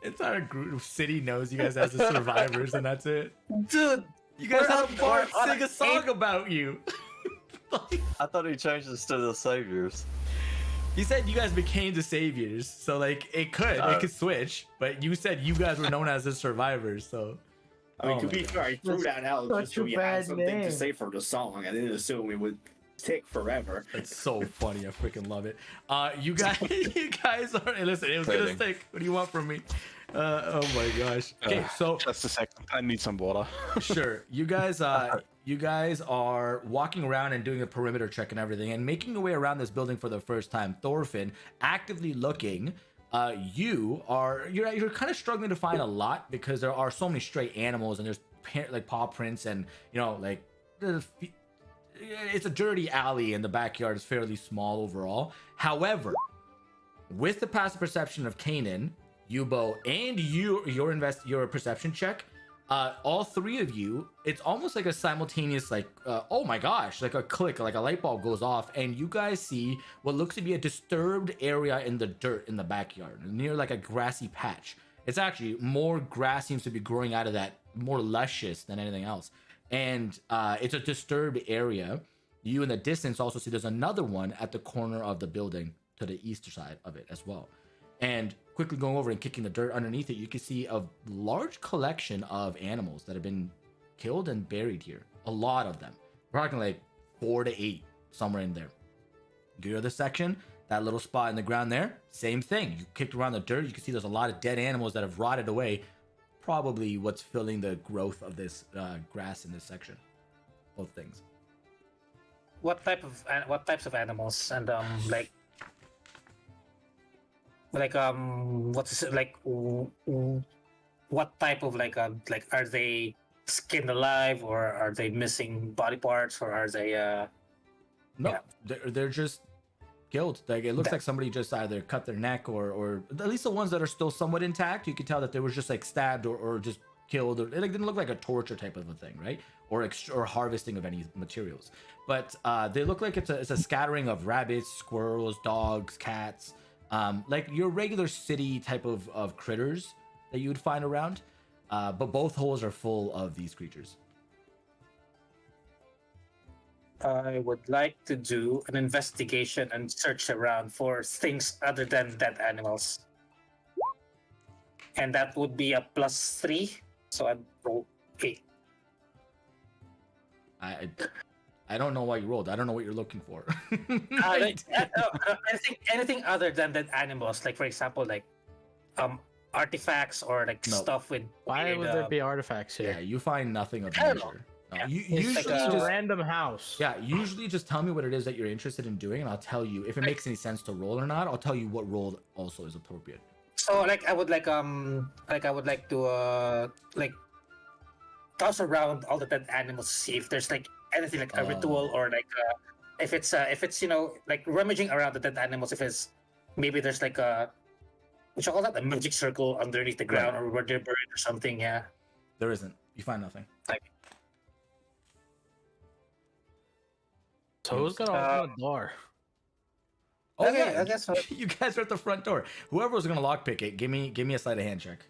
S1: Entire group of city knows you guys as the survivors, and that's it.
S5: Dude,
S1: You guys
S5: we're
S1: have Bart
S5: on
S1: sing a song about you.
S6: I thought he changed this to the saviors.
S1: He said you guys became the saviors, so like it could switch. But you said you guys were known as the survivors, so.
S2: I mean,
S1: Oh
S2: to
S1: my
S2: be
S1: God.
S2: fair, I threw that out
S7: such
S2: just so
S7: a
S2: we had
S7: bad
S2: something
S7: name.
S2: to say for the song. I didn't assume it would take forever.
S1: It's so funny. I freaking love it. You guys, are. Hey, listen, it was gonna
S6: Fitting.
S1: stick. What do you want from me? Oh my gosh. Okay, so
S4: Just a second, I need some water.
S1: sure, you guys are walking around and doing a perimeter check and everything, and making your way around this building for the first time. Thorfinn, actively looking. You're kind of struggling to find a lot because there are so many stray animals and there's like paw prints and like it's a dirty alley and the backyard is fairly small overall. However, with the passive perception of Kanan, Youbo, and your perception check, all three of you, it's almost like a simultaneous oh my gosh, like a click, like a light bulb goes off, and you guys see what looks to be a disturbed area in the dirt in the backyard near like a grassy patch. It's actually more grass seems to be growing out of that, more luscious than anything else, and it's a disturbed area. You in the distance also see there's another one at the corner of the building to the east side of it as well. And quickly going over and kicking the dirt underneath it, you can see a large collection of animals that have been killed and buried here. A lot of them. We're talking like 4 to 8, somewhere in there. Go to the section, that little spot in the ground there, same thing. You kicked around the dirt, you can see there's a lot of dead animals that have rotted away. Probably what's filling the growth of this grass in this section. Both things.
S5: What types of animals and what's it like? What type of are they skinned alive, or are they missing body parts, or are they
S1: No, they're just killed. Like it looks like somebody just either cut their neck or at least the ones that are still somewhat intact, you can tell that they were just like stabbed or just killed, or it didn't look like a torture type of a thing, right? Or harvesting of any materials. But they look like it's a scattering of rabbits, squirrels, dogs, cats, like your regular city type of critters that you would find around. But both holes are full of these creatures.
S5: I would like to do an investigation and search around for things other than dead animals. And that would be a +3, so I'd roll 8.
S1: I don't know why you rolled. I don't know what you're looking for.
S5: Anything other than dead animals, like for example, like artifacts or like
S1: No.
S5: stuff with.
S3: Why
S5: weird,
S3: would there be artifacts
S1: Yeah,
S3: here?
S1: you find nothing of
S5: I don't know.
S1: nature. No,
S5: Yeah.
S1: you
S5: It's
S1: usually
S5: like
S3: It's a
S1: just
S3: random house.
S1: usually just tell me what it is that you're interested in doing, and I'll tell you if it makes any sense to roll or not. I'll tell you what roll also is appropriate.
S5: So I would like to toss around all the dead animals to see if there's like anything like a ritual, or like if it's like rummaging around the dead animals, if it's maybe there's like a what you call that, a magic circle underneath the ground, or where they're buried or something. Yeah.
S1: There isn't. You find nothing.
S3: So who's gonna open the door?
S1: Oh
S5: Okay,
S1: yeah,
S5: I guess so.
S1: you guys are at the front door. Whoever was gonna lockpick it, give me a sleight of hand check.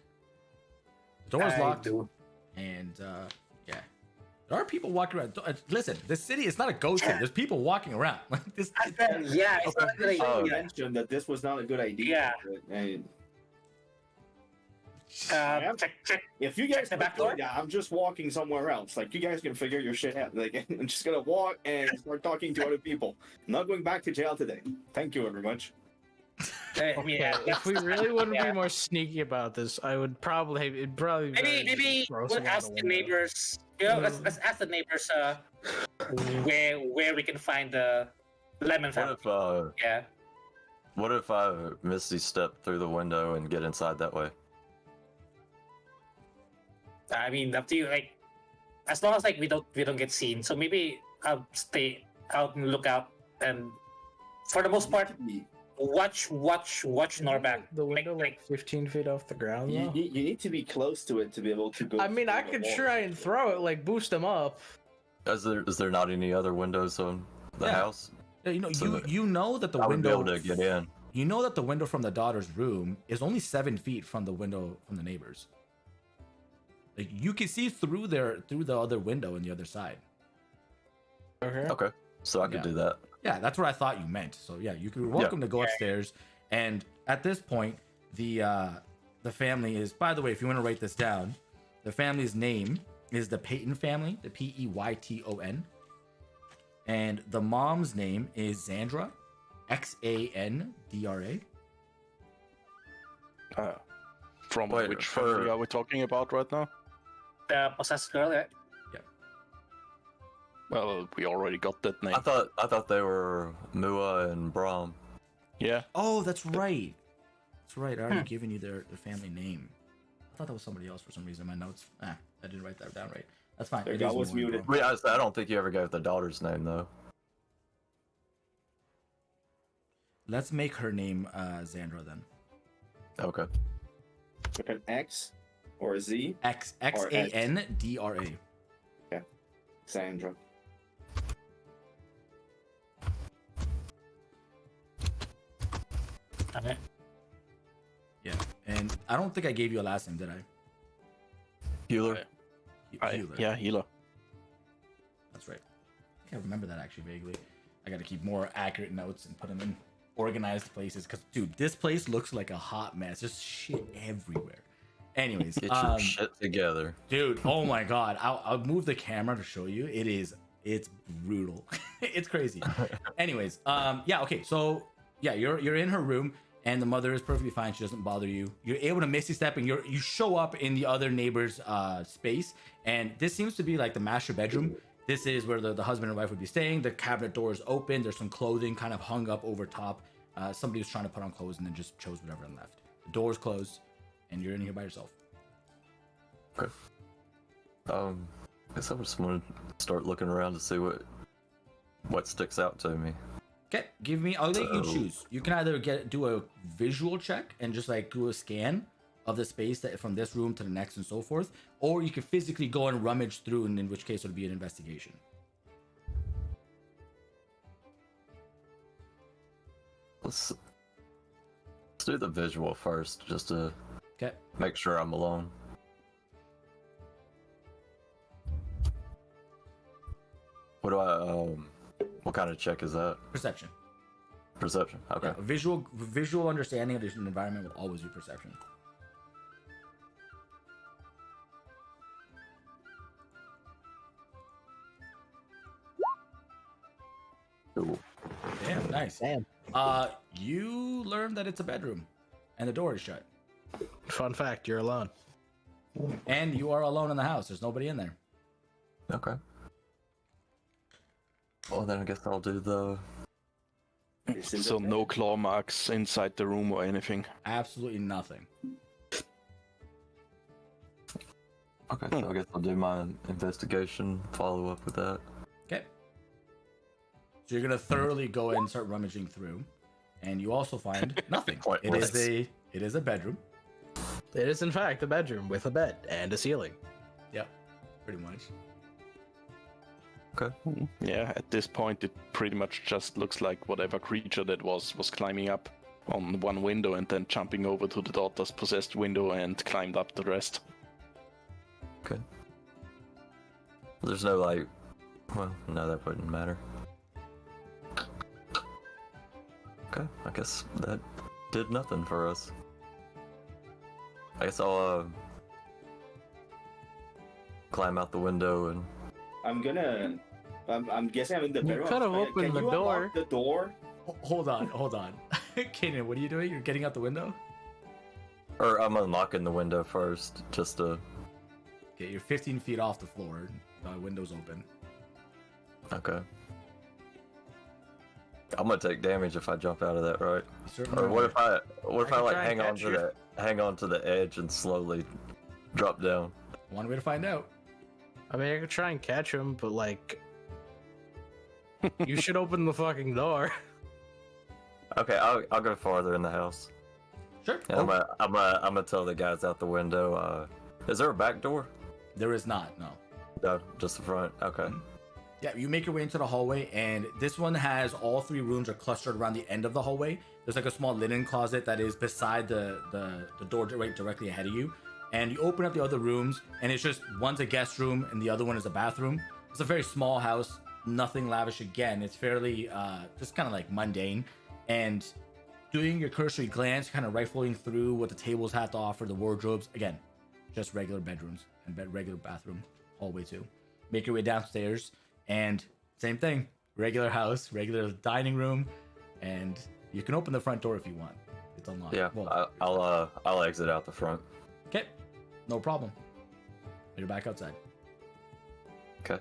S1: The door's
S5: I
S1: locked,
S5: do.
S1: and yeah, there are people walking around. Listen, this city is not a ghost city. There's people walking around. Like this.
S5: Yeah, it's not a good
S2: I
S5: idea.
S2: mentioned that this was not a good idea. And
S5: Check.
S2: if you guys
S5: the
S2: are
S5: back
S2: doing
S5: door?
S2: that, I'm just walking somewhere else. Like you guys can figure your shit out. Like I'm just gonna walk and start talking to other people. I'm not going back to jail today. Thank you very much.
S5: Yeah,
S3: If we really wouldn't be more sneaky about this, I would probably be
S5: maybe
S3: grossing
S5: we'll
S3: out
S5: ask
S3: the
S5: the
S3: window.
S5: neighbors. Let's ask the neighbors where we can find the Lemon
S6: What
S5: family.
S6: if
S5: Yeah.
S6: what if I misty step through the window and get inside that way?
S5: I mean, up to you. Like, as long as like we don't get seen. So maybe I'll stay out and look out, and for the most part, watch Norback.
S3: The window like 15 feet off the ground.
S2: You,
S3: Though?
S2: you need to be close to it to be able to go.
S3: I mean, I
S2: through the
S3: could
S2: wall.
S3: try and throw it, like boost them up.
S6: Is there not any other windows on the
S1: Yeah.
S6: house?
S1: Yeah, you know,
S6: So that
S1: you know that the
S6: I would be
S1: window
S6: able to get in.
S1: You know that the window from the daughter's room is only 7 feet from the window from the neighbors. Like you can see through the other window on the other side.
S3: Okay.
S6: Okay, so I could
S1: Yeah.
S6: do that.
S1: Yeah, that's what I thought you meant. So yeah, you're welcome to go upstairs. And at this point, the family is. By the way, if you want to write this down, the family's name is the Peyton family, the Peyton, and the mom's name is Xandra, Xandra.
S4: From
S6: Wait,
S4: which
S6: for-
S4: family are we talking about right now?
S5: The possessed girl. Yeah.
S4: Well, we already got that name.
S6: I thought they were Mua and Brahm.
S4: Yeah.
S1: Oh, that's right. That's right. I already given you their family name. I thought that was somebody else for some reason in my notes. I didn't write that down right. That's fine.
S2: There
S1: It
S2: you
S1: is
S2: go, I was
S1: Mua and
S2: muted.
S1: Brahm.
S6: Wait, I don't think you ever gave the daughter's name though.
S1: Let's make her name Xandra then.
S6: Okay.
S2: With an X or a Z,
S1: Xandra.
S2: Sandra.
S5: Okay.
S1: Yeah. And I don't think I gave you a last name, did I?
S6: Healer.
S1: Healer.
S4: Yeah, healer.
S1: That's right. I think I remember that actually vaguely. I got to keep more accurate notes and put them in organized places. Because, dude, this place looks like a hot mess. Just shit everywhere. Anyways,
S6: Get your shit together.
S1: dude, oh my god. I'll move the camera to show you. It's brutal. It's crazy. Anyways, yeah, okay. So, yeah, you're in her room. And the mother is perfectly fine. She doesn't bother you. You're able to misty step, and you show up in the other neighbor's space. And this seems to be like the master bedroom. This is where the husband and wife would be staying. The cabinet door is open. There's some clothing kind of hung up over top. Somebody was trying to put on clothes and then just chose whatever and left. The door's closed, and you're in here by yourself.
S6: Okay. I guess I just want to start looking around to see what sticks out to me.
S1: Okay, I'll let you choose. You can either do a visual check and just like do a scan of the space that from this room to the next and so forth, or you can physically go and rummage through, and in which case it would be an investigation.
S6: Let's do the visual first, just to
S1: Okay.
S6: make sure I'm alone. What kind of check is that?
S1: Perception.
S6: Perception. Okay.
S1: Yeah, visual understanding of the environment will always be perception.
S6: Cool.
S1: Damn, nice.
S3: Damn.
S1: You learn that it's a bedroom, and the door is shut,
S3: Fun fact: you're alone.
S1: and you are alone in the house. There's nobody in there.
S6: Okay. Well, then I guess I'll do the.
S4: So no claw marks inside the room or anything.
S1: Absolutely nothing.
S6: Okay, so I guess I'll do my investigation. Follow up with that.
S1: Okay. So you're gonna thoroughly go and start rummaging through, and you also find nothing.
S6: Pointless.
S1: It is a bedroom.
S3: It is in fact a bedroom with a bed and a ceiling.
S1: Yep, pretty much.
S6: Okay.
S4: Yeah, at this point it pretty much just looks like whatever creature that was climbing up on one window and then jumping over to the daughter's possessed window and climbed up the rest.
S6: Okay. There's no like. Well, no, that wouldn't matter. Okay, I guess that did nothing for us. I guess I'll climb out the window and.
S2: I'm guessing I'm in the bedroom.
S3: could have
S2: Can
S3: opened the
S2: you
S3: door.
S2: unlock the door.
S1: Hold on. Kaden, what are you doing? You're getting out the window?
S6: Or I'm unlocking the window first, just to.
S1: Okay, you're 15 feet off the floor. The window's open.
S6: Okay. I'm gonna take damage if I jump out of that, right?
S1: Certainly
S6: Or what
S1: are.
S6: if I
S3: can
S6: like
S3: try and
S6: hang on to the edge and slowly drop down?
S1: One way to find out.
S3: I mean, I could try and catch him, but like, you should open the fucking door.
S6: Okay, I'll go farther in the house.
S1: Sure.
S6: And I'm gonna tell the guys out the window. Is there a back door?
S1: There is not. No.
S6: No, just the front. Okay.
S1: Yeah, you make your way into the hallway, and this one has all 3 rooms are clustered around the end of the hallway. There's like a small linen closet that is beside the door right directly ahead of you. And you open up the other rooms, and it's just one's a guest room, and the other one is a bathroom. It's a very small house, nothing lavish again. It's fairly just kind of like mundane. And doing your cursory glance, kind of rifling through what the tables have to offer, the wardrobes, again, just regular bedrooms and regular bathroom, hallway too. Make your way downstairs. And same thing, regular house, regular dining room, and you can open the front door if you want. It's unlocked.
S6: Yeah,
S1: Well,
S6: I'll exit out the front.
S1: okay, no problem. You're back outside.
S6: Okay.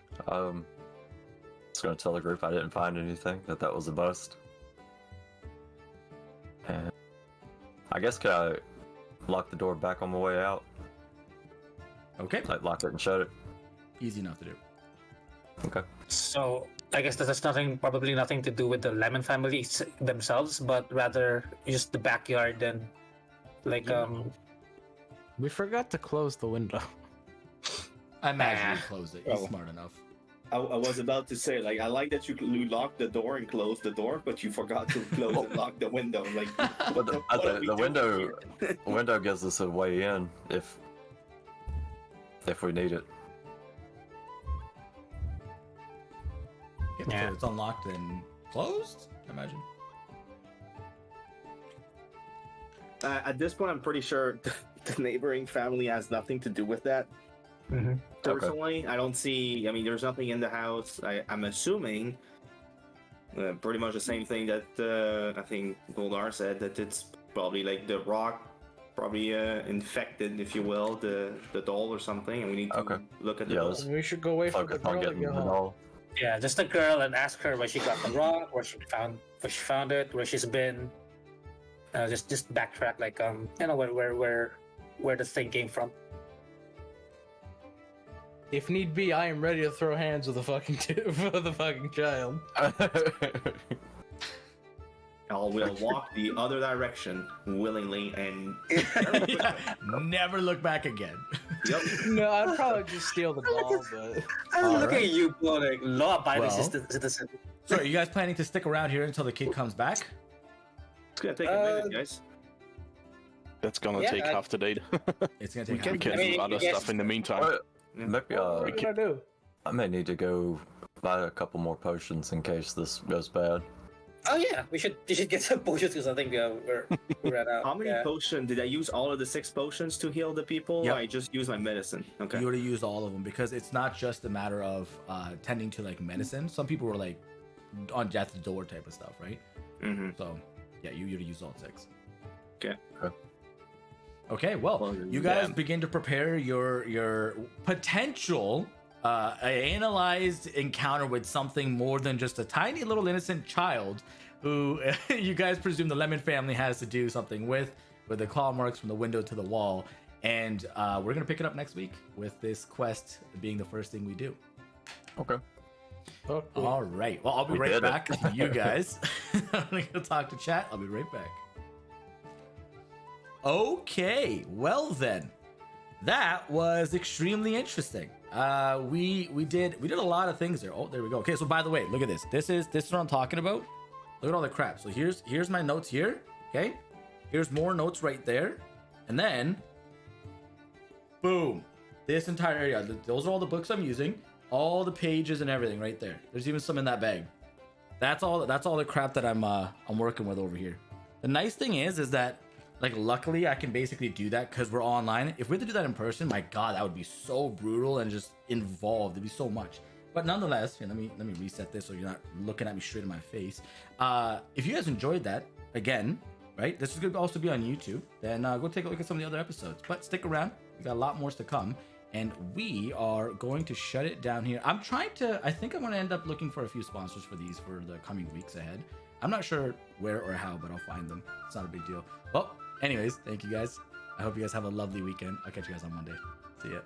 S6: Just gonna tell the group I didn't find anything. That was a bust. And I guess could I lock the door back on my way out?
S1: Okay,
S6: Like lock it and shut it.
S1: easy enough to do.
S6: Okay.
S5: So I guess this has probably nothing to do with the Lemon family themselves, but rather just the backyard and like
S3: We forgot to close the window.
S1: I imagine you closed it. He's
S2: Oh.
S1: smart enough.
S2: I was about to say, like, I like that you locked the door and closed the door, but you forgot to close and lock the window. Like, what are we
S6: The
S2: doing
S6: window
S2: here?
S6: window gives us a way in if we need it.
S1: Okay,
S5: Yeah.
S1: So it's unlocked and closed, I imagine.
S2: At this point, I'm pretty sure the neighboring family has nothing to do with that.
S5: Mhm.
S2: Personally, I don't see. I mean, there's nothing in the house. I'm assuming pretty much the same thing that I think Goldar said, that it's probably like the rock, probably infected, if you will, the doll or something, and we need to
S6: Okay.
S2: look at the
S6: Yeah,
S2: doll.
S6: let's
S3: We should go wait for the
S6: focus on
S3: girl to
S6: getting
S3: get
S6: the
S3: home.
S6: doll.
S5: yeah, just a girl and ask her where she got the rock, where she found it, where she's been. Just backtrack, like where the thing came from.
S3: If need be, I am ready to throw hands with the fucking for the fucking child.
S2: We'll walk the other direction willingly and.
S1: Never look back again.
S2: Yep.
S3: No, I'd probably just steal the doll, but
S5: Look at you, like law-abiding
S1: Well.
S5: citizen.
S1: So are you guys planning to stick around here until the kid comes back?
S2: It's gonna take a minute, guys.
S4: That's gonna
S5: Yeah,
S4: take half the day.
S1: It's gonna
S4: We
S1: take
S4: can,
S1: half
S4: do
S1: a
S5: I mean,
S4: other
S5: I guess-
S4: stuff in the meantime.
S6: Or maybe
S3: what are you gonna do?
S6: I may need to go buy a couple more potions in case this goes bad.
S5: Oh yeah, you should get some potions because I think we're ran out.
S2: How many
S5: Yeah.
S2: potions did I use? All of the 6 potions to heal the people?
S1: Yep.
S2: I just used my medicine. Okay.
S1: You would have used all of them because it's not just a matter of tending to like medicine. Some people were like on death's door type of stuff, right?
S2: Mm-hmm.
S1: So yeah, you would have used all 6.
S2: Okay.
S1: Okay, well,
S2: Well,
S1: you guys
S2: yeah.
S1: begin to prepare your potential analyzed encounter with something more than just a tiny little innocent child who you guys presume the Lemon family has to do something with the claw marks from the window to the wall. And we're going to pick it up next week with this quest being the first thing we do.
S6: Okay.
S3: Oh,
S1: All right. Well, I'll be
S6: We
S1: right
S6: did it.
S1: back with you guys. I'm going to go talk to chat. I'll be right back. Okay. Well, then. That was extremely interesting. We did a lot of things there. Oh, there we go. Okay, so by the way, look at this. This is what I'm talking about. Look at all the crap. So here's my notes here. Okay, here's more notes right there, and then boom, this entire area. Those are all the books I'm using, all the pages and everything right there. There's even some in that bag. That's all the crap that I'm working with over here. The nice thing is that like luckily I can basically do that because we're online. If we had to do that in person, my god, that would be so brutal and just involved. It'd be so much. But nonetheless, let me reset this so you're not looking at me straight in my face. If you guys enjoyed that, again, right? This is going to also be on YouTube. Then go take a look at some of the other episodes. But stick around. We got a lot more to come. and we are going to shut it down here. I think I'm going to end up looking for a few sponsors for these for the coming weeks ahead. I'm not sure where or how, but I'll find them. It's not a big deal. Well, anyways, thank you guys. I hope you guys have a lovely weekend. I'll catch you guys on Monday. See ya.